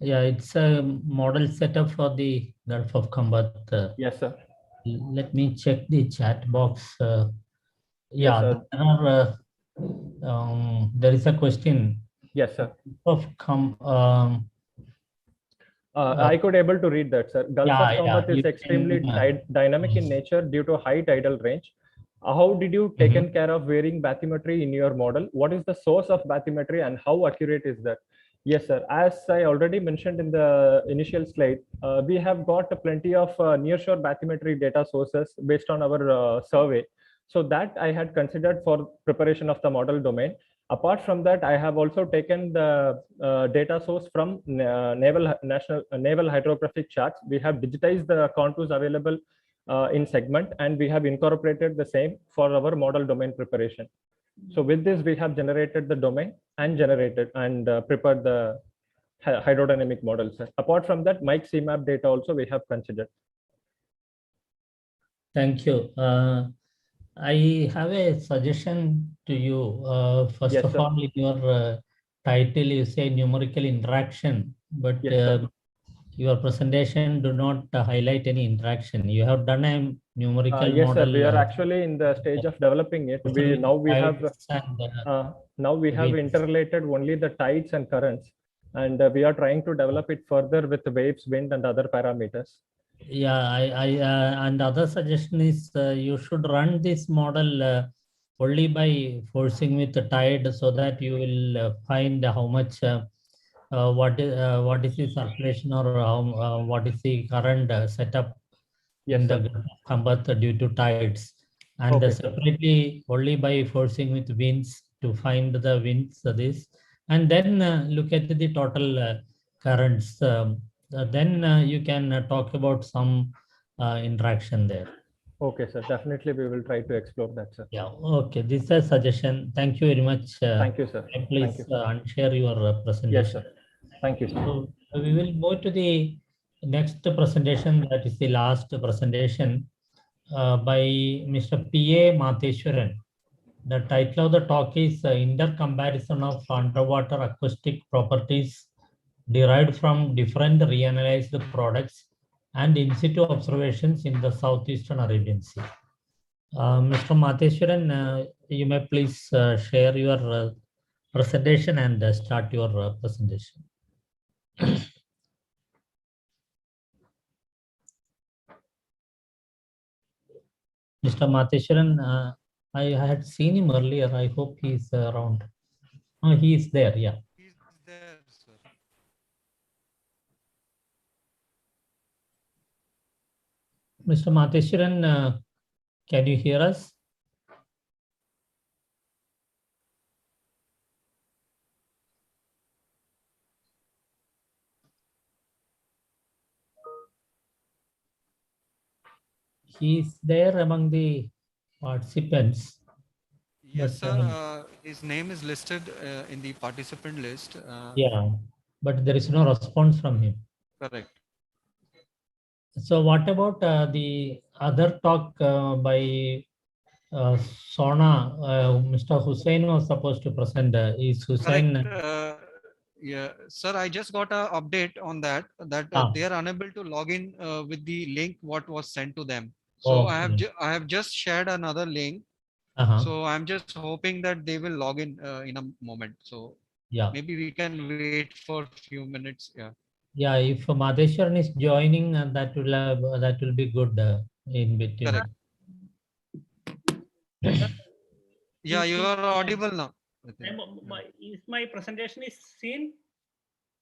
Yeah, it's a model setup for the Gulf of Khambat. Yes, sir. Let me check the chat box. Yes, there is a question. Yes, sir. I could able to read that, sir. Gulf of Khambat is extremely dynamic in nature due to high tidal range. How did you taken care of varying bathymetry in your model? What is the source of bathymetry and how accurate is that? Yes, sir. As I already mentioned in the initial slide, we have got plenty of nearshore bathymetry data sources based on our survey. So that I had considered for preparation of the model domain. Apart from that, I have also taken the data source from naval hydrographic charts. We have digitized the contours available in segment, and we have incorporated the same for our model domain preparation. So with this, we have generated the domain and prepared the hydrodynamic models. Apart from that, Mike CMAP data also we have considered. Thank you. I have a suggestion to you. First Yes, of sir. all, in your title, you say numerical interaction, but Yes, your presentation do not highlight any interaction. You have done a numerical yes, model. sir. We are actually in the stage of developing it. Now we have winds. interrelated only the tides and currents, and we are trying to develop it further with waves, wind, and other parameters. Yeah, and other suggestion is you should run this model only by forcing with the tide, so that you will find how much what is the circulation, or what is the current setup in the Khambat due to tides, and separately only by forcing with winds to find the winds and then look at the total currents. Then you can talk about some interaction there. Okay, sir. Definitely, we will try to explore that, sir. Yeah. Okay. This is a suggestion. Thank you very much. Thank you, sir. Please unshare your presentation. Yes, sir. Thank you, sir. So we will move to the next presentation. That is the last presentation by Mr. P.A. Matheswaran. The title of the talk is Intercomparison of Underwater Acoustic Properties Derived from Different Reanalyzed Products and In situ Observations in the Southeastern Arabian Sea. Mr. Matheswaran, you may please share your presentation and start your presentation. Mr. Matheswaran, I had seen him earlier. I hope he's around. Oh, he is there, yeah. He's there, sir. Mr. Matheswaran, can you hear us? He's there among the participants. Yes, but, sir. His name is listed in the participant list. Yeah, but there is no response from him. Correct. So what about the other talk by Sona? Mr. Hussain was supposed to present. Is Hussain? Correct. Yeah, sir, I just got an update on that, they are unable to log in with the link what was sent to them. So I have just shared another link. So I'm just hoping that they will log in a moment. So yeah, maybe we can wait for a few minutes. Yeah. Yeah, if Madheshwaran is joining, that will be good in between. Correct. Yeah, you are audible now. Is my presentation is seen?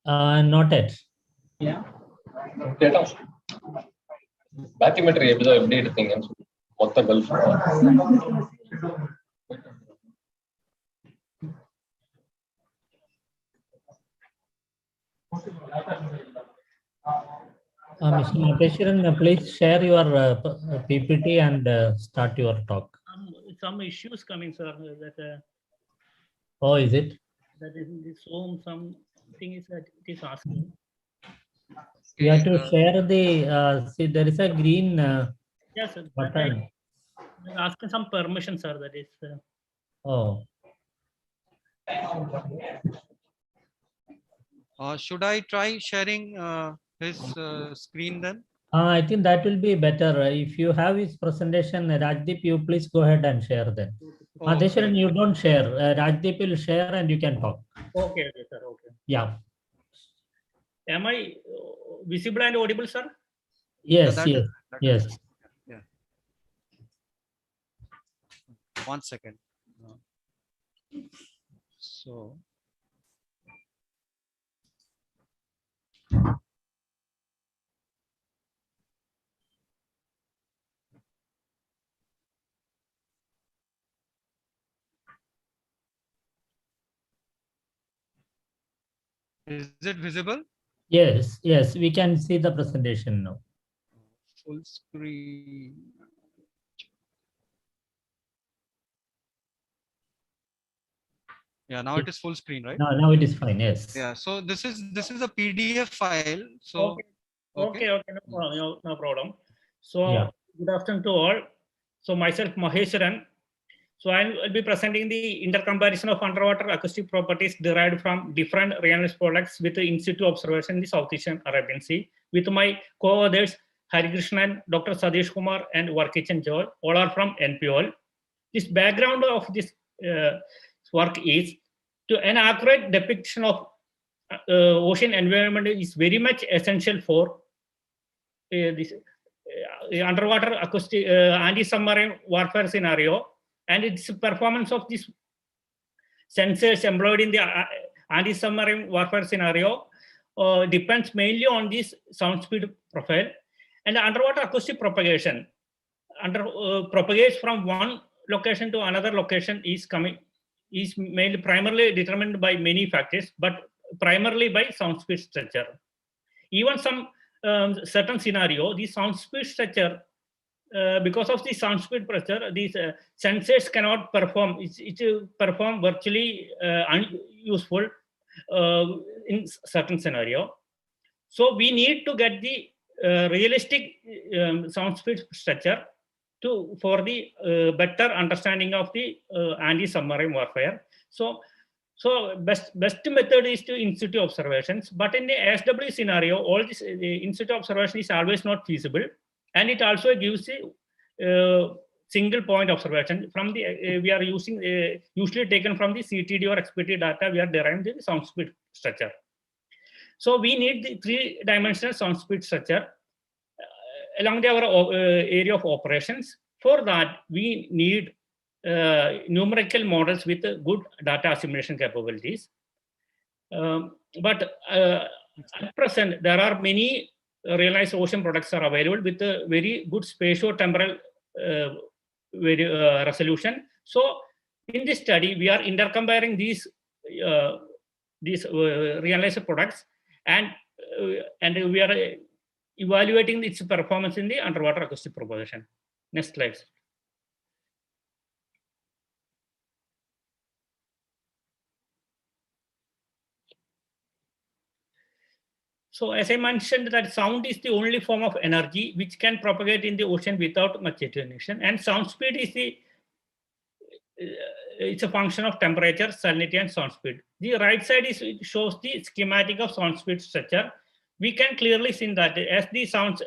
Not yet. Yeah. Bathymetry episode எப்படி எடுத்தீங்க மொத்த gulf Mr. Madheshwaran, please share your PPT and start your talk. Some issues coming, sir. That oh, is it? That is in this home. Something is that it is asking. You have to share the. See, there is a green yes, sir. button. Asking some permission, sir. That is. Oh. Should I try sharing his screen then? I think that will be better. If you have his presentation, Rajdeep, you please go ahead and share then. Oh, Madheshwaran, you don't share. Rajdeep will share and you can talk. Okay, sir. Okay. Yeah. Am I visible and audible, sir? Yes, yes, yes. Yeah. 1 second. So. Is it visible? Yes, yes, we can see the presentation now. Full screen. Yeah, now it is full screen, right? Now it is fine. Yes. Yeah. So this is a PDF file. So Okay, no problem. No problem. So Yeah. good afternoon to all. So myself Maheshwaran. So I'll be presenting the intercomparison of underwater acoustic properties derived from different real products with the in situ observation in the Southeastern Arabian Sea with my co-authors Harikrishnan, Dr. Sadish Kumar, and Varkichan Joel. All are from NPOL. This background of this work is to an accurate depiction of ocean environment is very much essential for this underwater acoustic anti-submarine warfare scenario, and its performance of these sensors employed in the anti-submarine warfare scenario depends mainly on this sound speed profile. And the underwater acoustic propagation propagates from one location to another location is mainly primarily determined by many factors, but primarily by sound speed structure. Even some certain scenario, the sound speed structure, because of the sound speed pressure, these sensors cannot perform. It perform virtually unuseful in certain scenario. So we need to get the realistic sound speed structure for the better understanding of the anti-submarine warfare. So best method is to in situ observations, but in the SW scenario, all this in situ observation is always not feasible, and it also gives a single point observation from the we are using usually taken from the CTD or XPT data. We are deriving the sound speed structure. So we need the three-dimensional sound speed structure along our area of operations. For that, we need numerical models with good data assimilation capabilities. But at present, there are many realized ocean products are available with a very good spatio-temporal resolution. So in this study, we are intercomparing these realized products, and we are evaluating its performance in the underwater acoustic propagation. Next slide. So as I mentioned, that sound is the only form of energy which can propagate in the ocean without much attenuation, and sound speed is it's a function of temperature, salinity, and sound speed. The right side shows the schematic of sound speed structure. We can clearly see that as the sound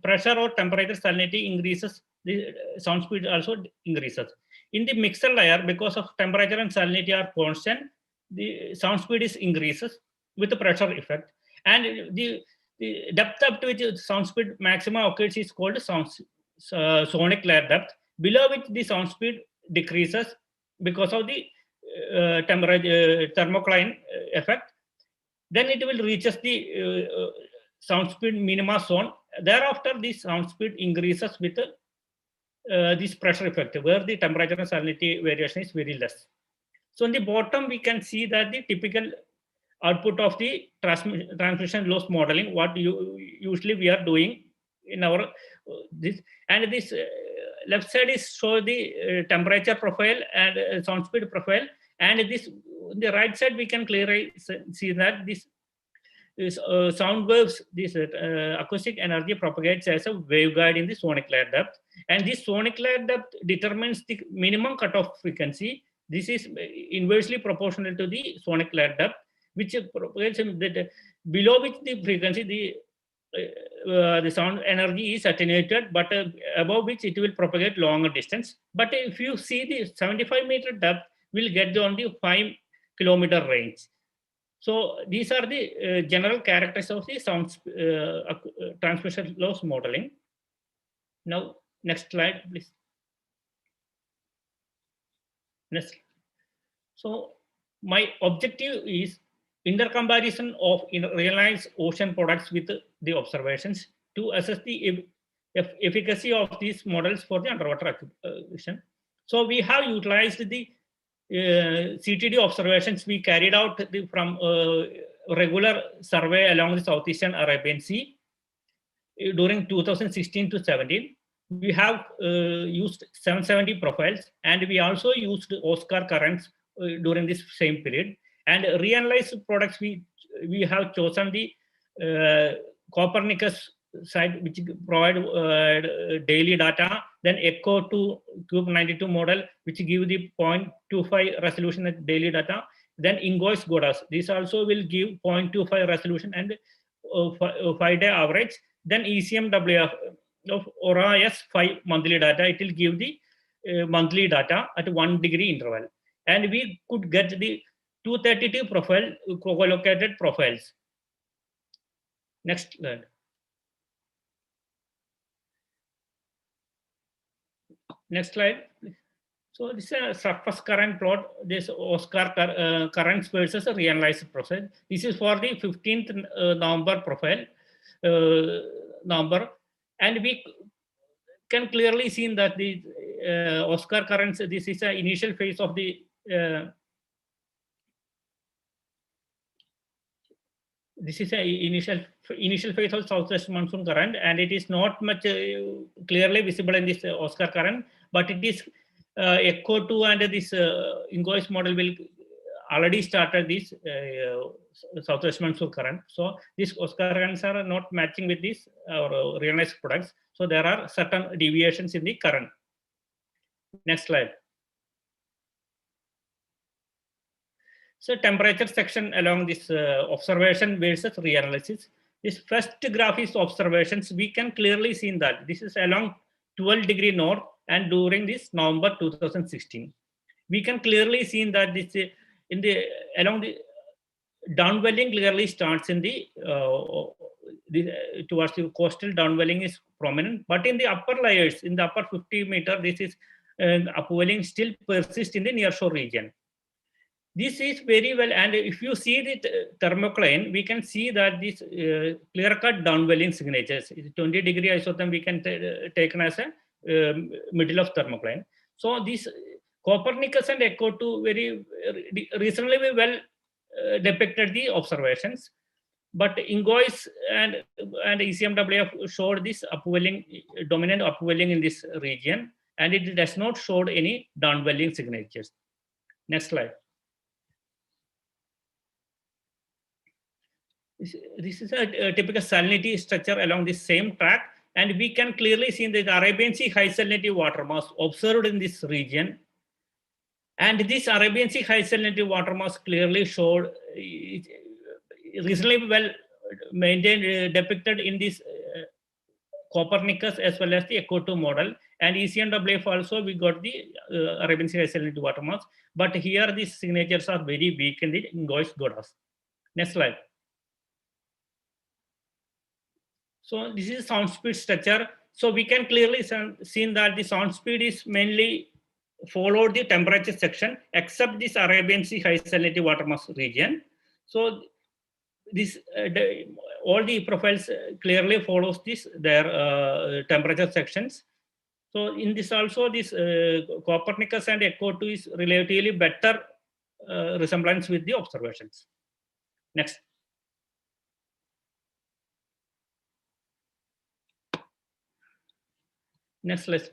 pressure or temperature salinity increases, the sound speed also increases. In the mixer layer, because of temperature and salinity are constant, the sound speed increases with the pressure effect. And the depth up to which sound speed maximum occurs is called sonic layer depth, below which the sound speed decreases because of the thermocline effect. Then it will reaches the sound speed minima zone. Thereafter, the sound speed increases with this pressure effect, where the temperature and salinity variation is very less. So in the bottom, we can see that the typical output of the transmission loss modeling, what usually we are doing in our this, and this left side is show the temperature profile and sound speed profile, and this on the right side we can clearly see that this sound waves, this acoustic energy propagates as a waveguide in the sonic layer depth, and this sonic layer depth determines the minimum cutoff frequency. This is inversely proportional to the sonic layer depth, which propagates below which the frequency the sound energy is attenuated, but above which it will propagate longer distance. But if you see the 75-meter depth, will get on the 5-kilometer range. So these are the general characteristics of the sound transmission loss modeling. Now, next slide, please. Next. So my objective is intercomparison of realized ocean products with the observations to assess the efficacy of these models for the underwater acquisition. So we have utilized the CTD observations we carried out from regular survey along the Southeastern Arabian Sea during 2016 to 17. We have used 770 profiles, and we also used Oscar currents during this same period. And reanalyzed products, we have chosen the Copernicus site, which provide daily data, then Echo to Cube 92 model, which give the 0.25 resolution at daily data, then Ingois Godas. This also will give 0.25 resolution and 5-day average. Then ECMWF of ORA-S 5 monthly data, it will give the monthly data at 1 degree interval. And we could get the 232 profile co-located profiles. Next slide. Next slide. So this is a surface current plot. This Oscar currents versus a reanalyzed profile. This is for the 15th November profile number, and we can clearly see that the Oscar currents. This is an initial phase of the this is an initial phase of southwest monsoon current, and it is not much clearly visible in this Oscar current, but it is Echo 2 and this Ingois model will already started this southwest monsoon current. So these Oscar currents are not matching with these realized products. So there are certain deviations in the current. Next slide. So temperature section along this observation versus reanalysis. This first graph is observations. We can clearly see that this is along 12 degree north and during this November 2016. We can clearly see that this in the along the downwelling clearly starts in the towards the coastal downwelling is prominent, but in the upper layers, in the upper 50 meter, this is upwelling still persists in the nearshore region. This is very well, and if you see the thermocline, we can see that this clear-cut downwelling signatures, 20 degree isotherm we can taken as a middle of thermocline. So this Copernicus and Echo 2 very reasonably well depicted the observations, but Ingois and ECMWF showed this upwelling, dominant upwelling in this region, and it does not show any downwelling signatures. Next slide. This is a typical salinity structure along the same track, and we can clearly see the Arabian Sea high salinity water mass observed in this region. And this Arabian Sea high salinity water mass clearly showed reasonably well maintained, depicted in this Copernicus as well as the Echo 2 model. And ECMWF also we got the Arabian Sea high salinity water mass, but here these signatures are very weak in the Ingois Godas. Next slide. So this is sound speed structure. So we can clearly see that the sound speed is mainly followed the temperature section, except this Arabian Sea high salinity water mass region. So this all the profiles clearly follows this their temperature sections. So in this also this Copernicus and Echo 2 is relatively better resemblance with the observations. Next. Next slide.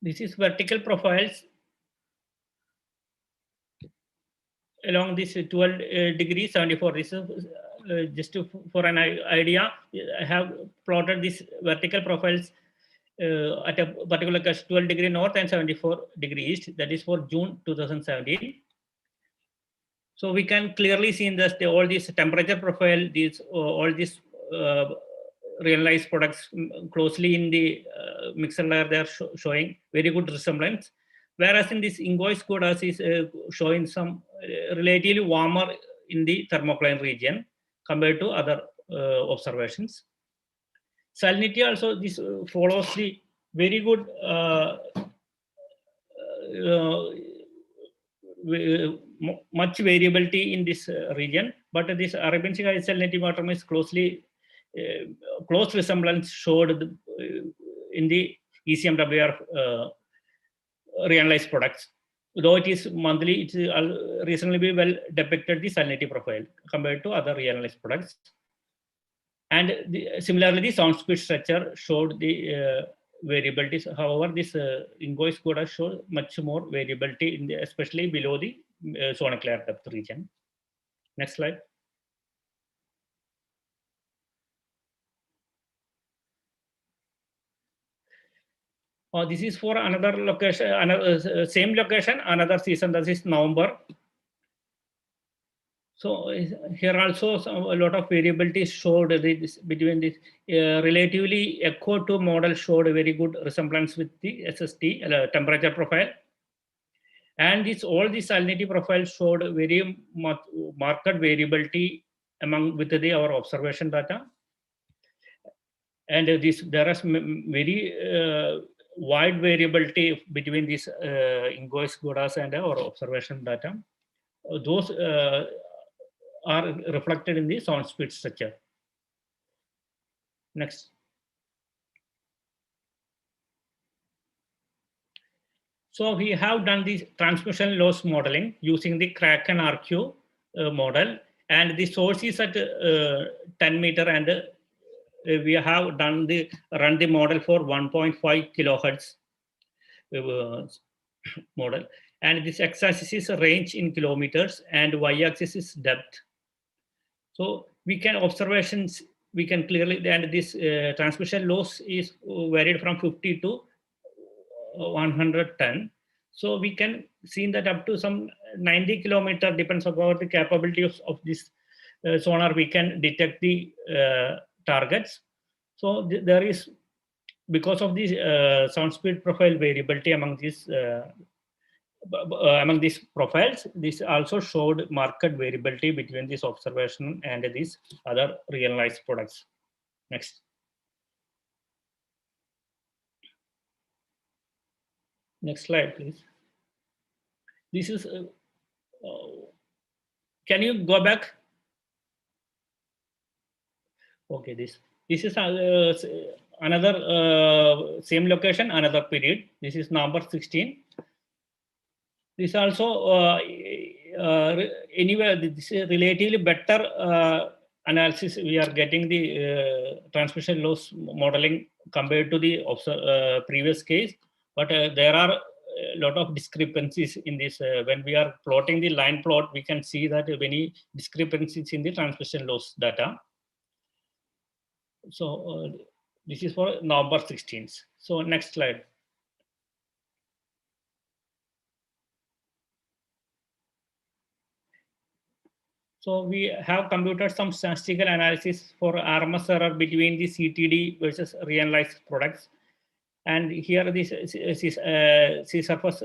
This is vertical profiles along this 12 degrees 74. This is just for an idea. I have plotted these vertical profiles at a particular 12 degree north and 74 degree east. That is for June 2017. So we can clearly see in this all these temperature profile, these all these realized products closely in the mixer layer. They are showing very good resemblance. Whereas in this Ingois Godas is showing some relatively warmer in the thermocline region compared to other observations. Salinity also this follows the very good much variability in this region, but this Arabian Sea high salinity water is closely close resemblance showed in the ECMWR reanalyzed products. Though it is monthly, it is reasonably well depicted the salinity profile compared to other reanalyzed products. And similarly, the sound speed structure showed the variabilities. However, this invoice could have showed much more variability, in the, especially below the sonoclare depth region. Next slide. This is for another location, another same location, another season. That is November. So here also a lot of variability showed between this relatively Echo 2 model showed a very good resemblance with the SST temperature profile, and this all the salinity profiles showed very marked variability among with our observation data, and there is very wide variability between these invoice quotas and our observation data. Those are reflected in the sound speed structure. Next. So we have done the transmission loss modeling using the Kraken RQ model, and the source is at 10 meter, and we have done run the model for 1.5 kilohertz model, and this x-axis is range in kilometers and y-axis is depth. So we can observations, we can clearly, and this transmission loss is varied from 50 to 110. So we can see that up to some 90 kilometer, depends about the capability of this sonar, we can detect the targets. So there is, because of the sound speed profile variability among these profiles, this also showed marked variability between this observation and these other realized products. Next. Next slide, please. This is, can you go back? Okay, this is another same location, another period. This is number 16. This also anyway, this is relatively better analysis. We are getting the transmission loss modeling compared to the previous case, but there are a lot of discrepancies in this. When we are plotting the line plot, we can see that many discrepancies in the transmission loss data. So this is for November 16th. So next slide. So we have computed some statistical analysis for RMS error between the CTD versus reanalyzed products. And here this sea surface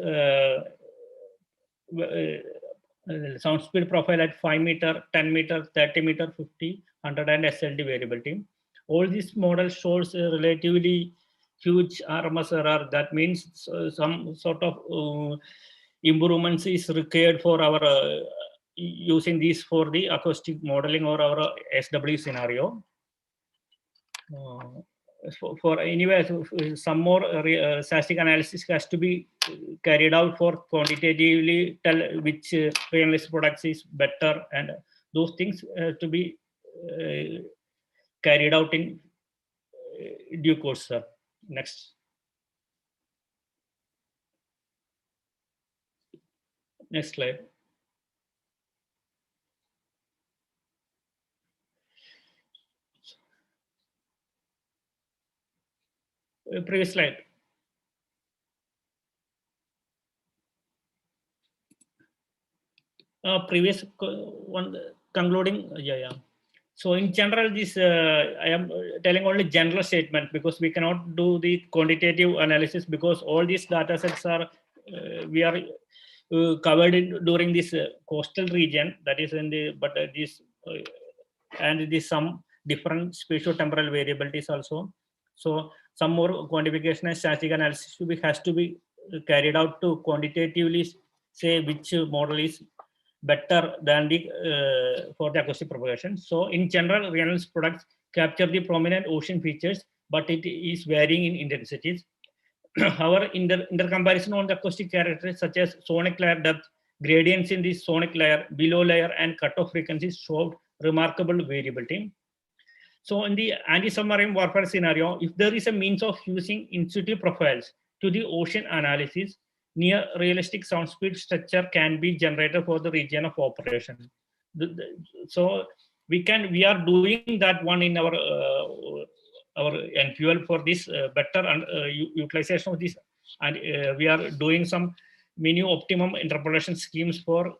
sound speed profile at 5 meter, 10 meter, 30 meter, 50, 100 and SLD variability. All these models shows a relatively huge RMS error. That means some sort of improvements is required for our using these for the acoustic modeling or our SW scenario. For anyway, some more statistic analysis has to be carried out for quantitatively tell which reanalyzed products is better, and those things to be carried out in due course, sir. Next. Next slide. Previous slide. Previous one concluding, yeah. So in general, this I am telling only general statement because we cannot do the quantitative analysis because all these data sets are we are covered in during this coastal region, that is in the this and this some different spatio-temporal variabilities also. So some more quantification and static analysis has to be carried out to quantitatively say which model is better than the for the acoustic propagation. So in general, Reynolds products capture the prominent ocean features, but it is varying in intensities. However, in the comparison on the acoustic characteristics such as sonic layer depth, gradients in the sonic layer, below layer, and cutoff frequencies showed remarkable variability. So in the anti-submarine warfare scenario, if there is a means of using in situ profiles to the ocean analysis, near realistic sound speed structure can be generated for the region of operation. So we are doing that one in our NQL for this better utilization of this, and we are doing some menu optimum interpolation schemes for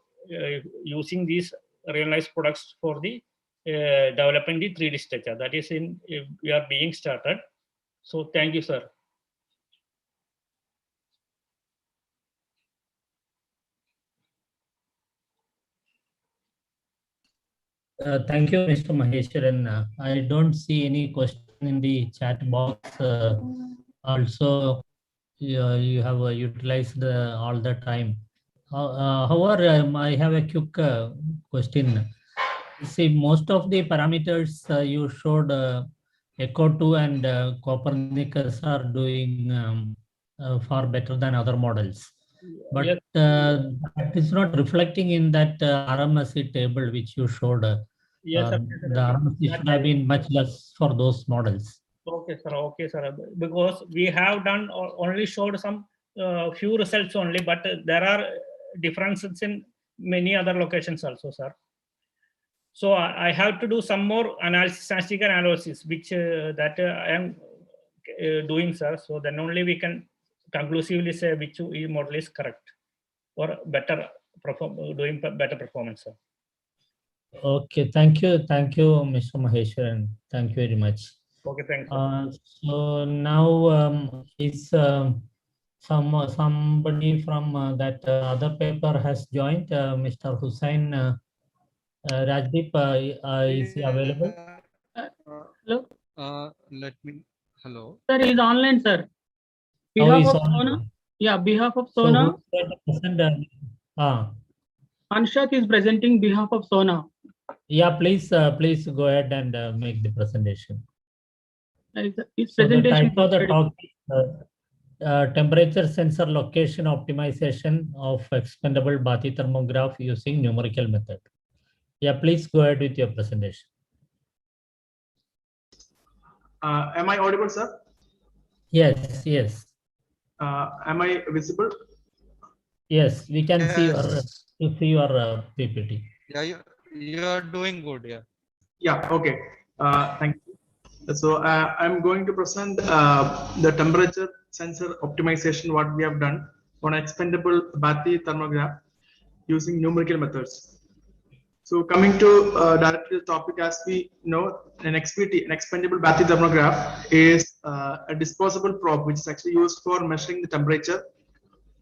using these realized products for the developing the 3D structure. That is in we are being started. So thank you, sir. Thank you, Mr. Maheshwaran. I don't see any question in the chat box. Also, you have utilized all the time. However, I have a quick question. See, most of the parameters you showed, Echo 2 and Copernicus are doing far better than other models. But Yes. that is not reflecting in that RMSE table which you showed. Yes, sir. The RMSE should have been much less for those models. Okay, sir. Okay, sir. Because we have done only showed some few results only, but there are differences in many other locations also, sir. So I have to do some more analysis, statistical analysis, which that I am doing, sir. So then only we can conclusively say which model is correct or better doing better performance, sir. Okay, thank you, Mr. Maheshwaran. Thank you very much. Okay, thanks. Sir. So now is somebody from that other paper has joined, Mr. Hussain Rajdeep. Is he available? Hello. Let me. Hello. Sir, he's online, sir. He's Behalf of online. Sona. Yeah, behalf of So Sona. who's going to present? Anshak is presenting behalf of Sona. Yeah, please go ahead and make the presentation. It's So the presentation. title of the talk is temperature sensor location optimization of expendable Bathi thermograph using numerical method. Yeah, please go ahead with your presentation. Am I audible, sir? Yes, yes. Am I visible? Yes, we can see your PPT. Yeah, you are doing good. Yeah. Yeah. Okay. Thank you. So I'm going to present the temperature sensor optimization what we have done on expendable Bathi thermograph using numerical methods. So coming to directly the topic, as we know, an XPT, an expendable Bathi thermograph, is a disposable probe which is actually used for measuring the temperature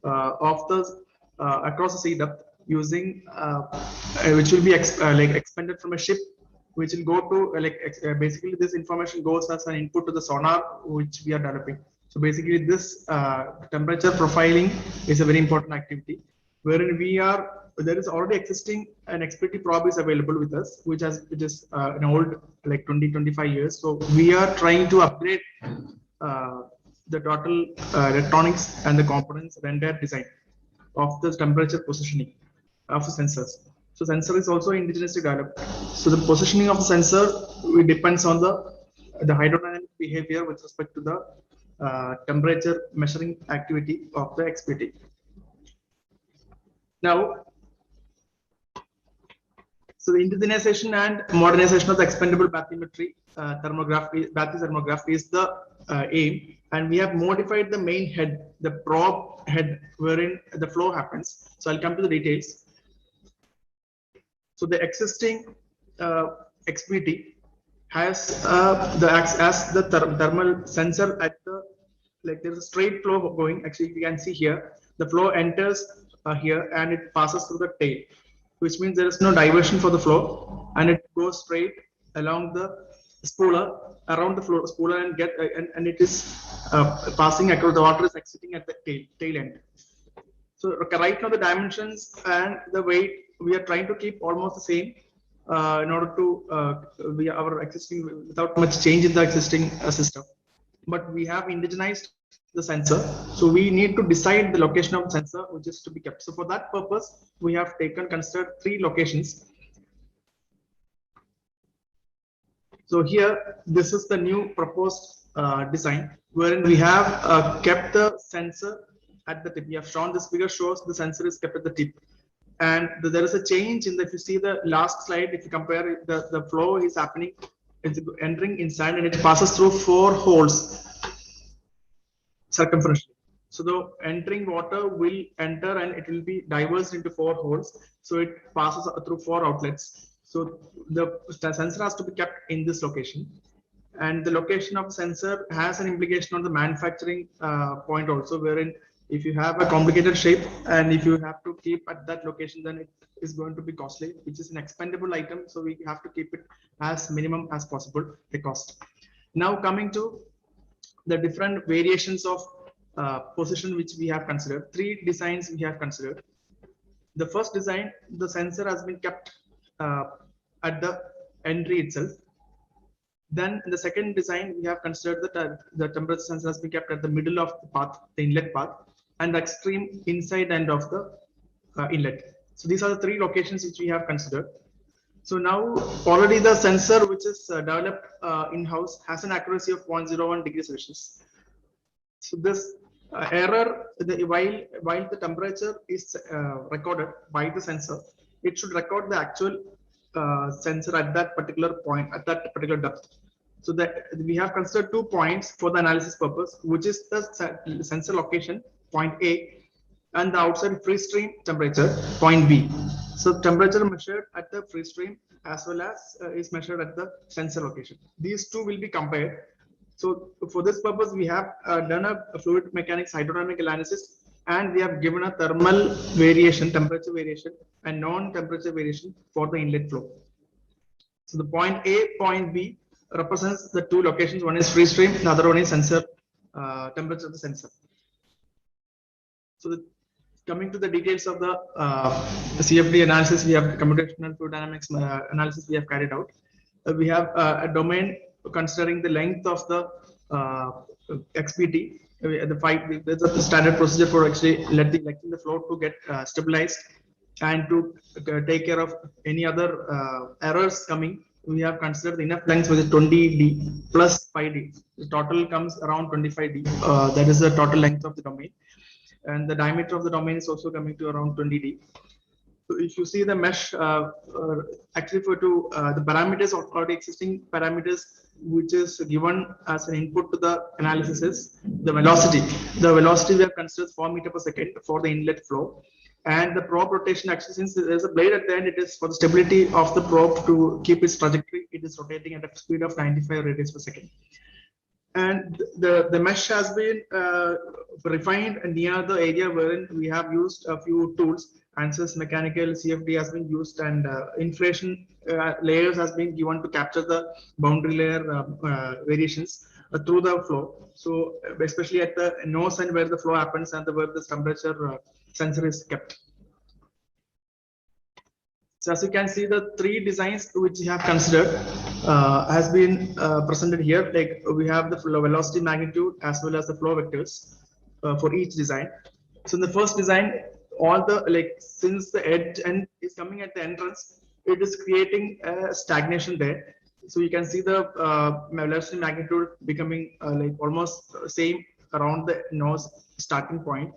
of the across the sea depth using which will be expended from a ship, which will go to basically this information goes as an input to the sonar which we are developing. So basically this temperature profiling is a very important activity wherein there is already existing an XPT probe is available with us, which is an old 20-25 years. So we are trying to upgrade the total electronics and the components rendered design of the temperature positioning of the sensors. So sensor is also indigenously developed. So the positioning of the sensor depends on the hydrodynamic behavior with respect to the temperature measuring activity of the XPT. Now, so the indigenization and modernization of the expendable bathymetry Bathi thermograph is the aim, and we have modified the main head, the probe head, wherein the flow happens. So I'll come to the details. So the existing XPT has as the thermal sensor at the there's a straight flow going. Actually, you can see here the flow enters here and it passes through the tail, which means there is no diversion for the flow, and it goes straight along the spooler around the flow spooler and it is passing across the water is exiting at the tail end. So right now the dimensions and the weight we are trying to keep almost the same in order to be our existing without much change in the existing system. But we have indigenized the sensor, so we need to decide the location of the sensor which is to be kept. So for that purpose, we have considered 3 locations. So here, this is the new proposed design, wherein we have kept the sensor at the tip. We have shown this figure shows the sensor is kept at the tip, and there is a change in the. If you see the last slide, if you compare it, the flow is happening, it's entering inside, and it passes through 4 holes circumferentially. So the entering water will enter and it will be diverged into 4 holes. So it passes through 4 outlets. So the sensor has to be kept in this location, and the location of the sensor has an implication on the manufacturing point also, wherein if you have a complicated shape and if you have to keep at that location, then it is going to be costly, which is an expendable item. So we have to keep it as minimum as possible, the cost. Now coming to the different variations of position which we have considered, 3 designs we have considered. The first design, the sensor has been kept at the entry itself. Then in the second design, we have considered that the temperature sensor has been kept at the middle of the path, the inlet path, and the extreme inside end of the inlet. So these are the 3 locations which we have considered. So now already the sensor which is developed in-house has an accuracy of 0.01 degrees Celsius. So this error, while the temperature is recorded by the sensor, it should record the actual sensor at that particular point, at that particular depth. So that we have considered 2 points for the analysis purpose, which is the sensor location, point A, and the outside free stream temperature, point B. So temperature measured at the free stream as well as is measured at the sensor location. These 2 will be compared. So for this purpose, we have done a fluid mechanics hydrodynamic analysis, and we have given a thermal variation, temperature variation, and non-temperature variation for the inlet flow. So the point A, point B represents the 2 locations. One is free stream, the other one is sensor temperature of the sensor. So coming to the details of the CFD analysis, we have computational fluid dynamics analysis we have carried out. We have a domain considering the length of the XPT. There's a standard procedure for actually letting the flow to get stabilized and to take care of any other errors coming. We have considered the enough length with 20D plus 5D. The total comes around 25D. That is the total length of the domain. And the diameter of the domain is also coming to around 20D. So if you see the mesh, actually the parameters of already existing parameters, which is given as an input to the analysis is the velocity. The velocity we have considered 4 meters per second for the inlet flow. And the probe rotation, actually, since there's a blade at the end, it is for the stability of the probe to keep its trajectory. It is rotating at a speed of 95 radians per second. And the mesh has been refined near the area wherein we have used a few tools. ANSYS mechanical CFD has been used, and inflation layers has been given to capture the boundary layer variations through the flow. So especially at the nose end where the flow happens and where the temperature sensor is kept. So as you can see, the 3 designs which we have considered has been presented here. Like we have the flow velocity magnitude as well as the flow vectors for each design. So in the first design, all the since the edge end is coming at the entrance, it is creating a stagnation there. So you can see the velocity magnitude becoming almost same around the nose starting point.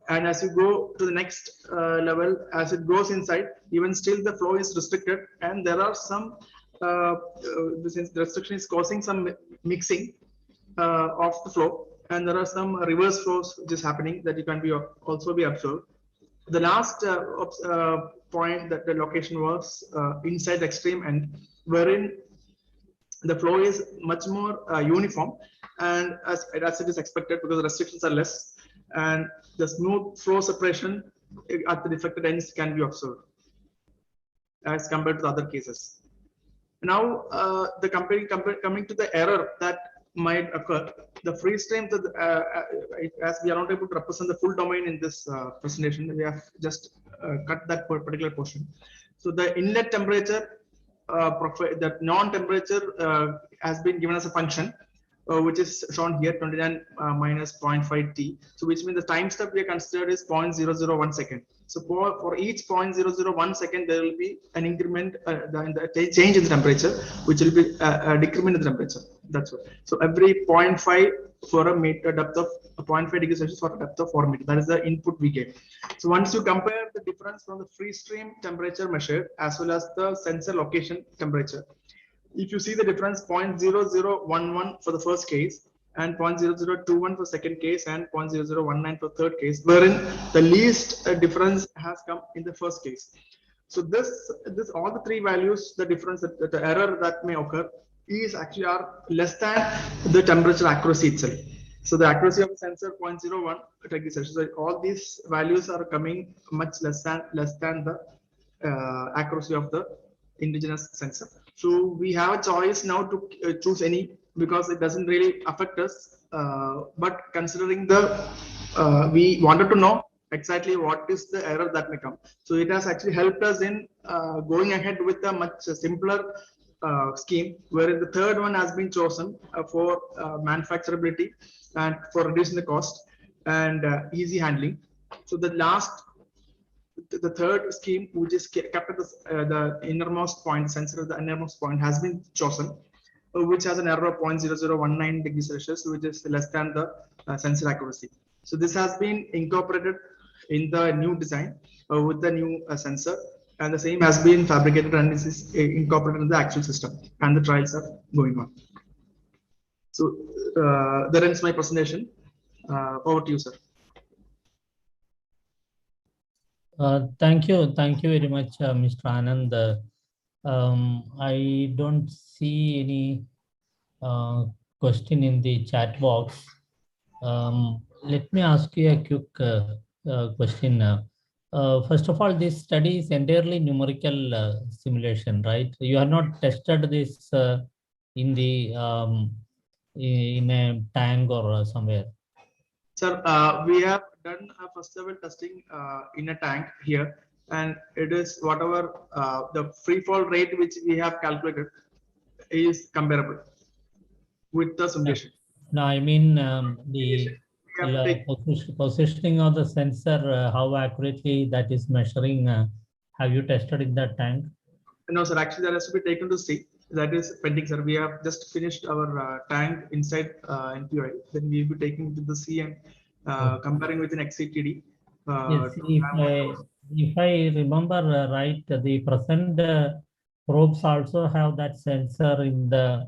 And as you go to the next level, as it goes inside, even still the flow is restricted, and there are some the restriction is causing some mixing of the flow, and there are some reverse flows which is happening that you can also be observed. The last point that the location was inside the extreme end, wherein the flow is much more uniform, and as it is expected because the restrictions are less, and the smooth flow separation at the deflected ends can be observed as compared to the other cases. Now, coming to the error that might occur, The free stream, as we are not able to represent the full domain in this presentation, we have just cut that particular portion. So the inlet temperature, the non-temperature has been given as a function, which is shown here, 29 minus 0.5 t. So which means the time step we are considered is 0.001 second. So for each 0.001 second, there will be an increment, the change in the temperature, which will be a decrement in the temperature. That's what. So every 0.5 for a meter depth of 0.5 degrees Celsius for a depth of 4 meters. That is the input we get. So once you compare the difference from the free stream temperature measured as well as the sensor location temperature, if you see the difference 0.0011 for the first case and 0.0021 for second case and 0.0019 for third case, wherein the least difference has come in the first case. So this all the three values, the difference, the error that may occur is actually are less than the temperature accuracy itself. So the accuracy of the sensor 0.01 degrees Celsius. So all these values are coming much less than the accuracy of the indigenous sensor. So we have a choice now to choose any, because it doesn't really affect us. But considering we wanted to know exactly what is the error that may come. So it has actually helped us in going ahead with a much simpler scheme, wherein the third one has been chosen for manufacturability and for reducing the cost and easy handling. So the third scheme, which is kept at the innermost point, sensor of the innermost point, has been chosen, which has an error of 0.0019 degrees Celsius, which is less than the sensor accuracy. So this has been incorporated in the new design with the new sensor, and the same has been fabricated and this is incorporated in the actual system, and the trials are going on. So that ends my presentation. Over to you, sir. Thank you very much, Mr. Anand. I don't see any question in the chat box. Let me ask you a quick question. First of all, this study is entirely numerical simulation, right? You have not tested this in a tank or somewhere. Sir, we have done a first level testing in a tank here, and it is whatever the free fall rate which we have calculated is comparable with the simulation. No, I mean the positioning of the sensor, how accurately that is measuring. Have you tested in that tank? No, sir. Actually, that has to be taken to sea. That is pending, sir. We have just finished our tank inside NPI. Then we will be taking to the sea and comparing with an XCTD. Yes, if I remember right, the present probes also have that sensor in the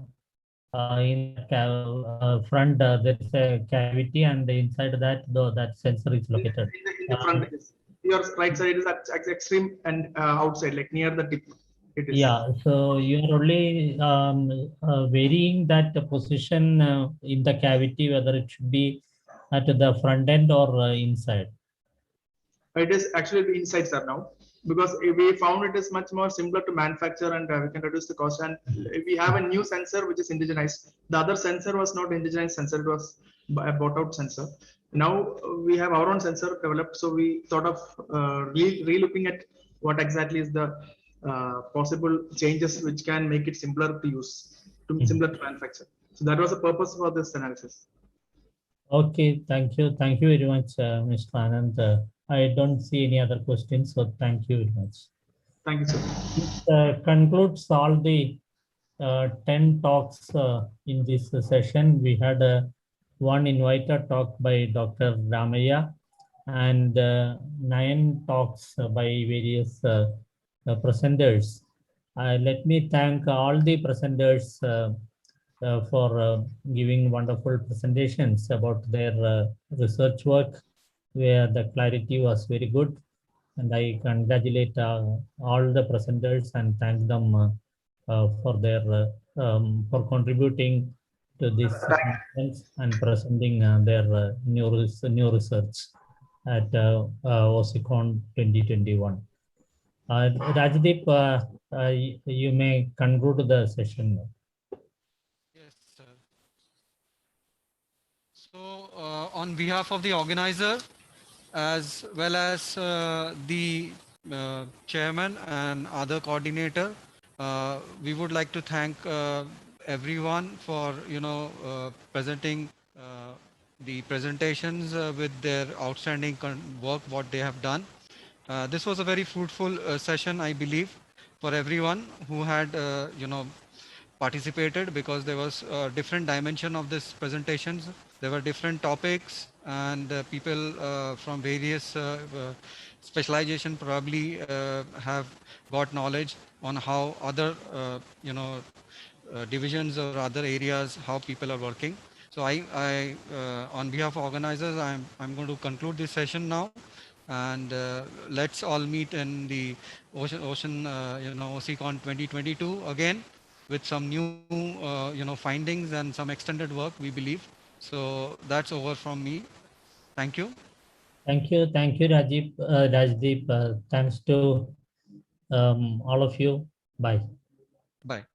front. There is a cavity, and inside that, that sensor is located. In the front, your right side is at extreme and outside, like near the tip. It is. Yeah, so you're only varying that position in the cavity, whether it should be at the front end or inside. It is actually inside, sir, now, because we found it is much more simpler to manufacture and we can reduce the cost. And we have a new sensor which is indigenized. The other sensor was not indigenized sensor; it was a bought-out sensor. Now we have our own sensor developed, so we thought of re-looking at what exactly is the possible changes which can make it simpler to use, simpler to manufacture. So that was the purpose for this analysis. Okay, thank you very much, Mr. Anand. I don't see any other questions, so thank you very much. Thank you, sir. This concludes all the 10 talks in this session. We had one invited talk by Dr. Ramaya and 9 talks by various presenters. Let me thank all the presenters for giving wonderful presentations about their research work, where the clarity was very good. And I congratulate all the presenters and thank them for their for contributing to this conference and presenting their new research at Osicon 2021. Rajdeep, you may conclude the session. Yes, sir. So on behalf of the organizer, as well as the chairman and other coordinator, we would like to thank everyone for presenting the presentations with their outstanding work what they have done. This was a very fruitful session, I believe, for everyone who had participated, because there was a different dimension of this presentations. There were different topics, and people from various specialization probably have got knowledge on how other divisions or other areas, how people are working. So on behalf of organizers, I'm going to conclude this session now, and let's all meet in the Osicon 2022 again with some new findings and some extended work, we believe. So that's over from me. Thank you. Thank you, Rajdeep. Thanks to all of you. Bye. Bye.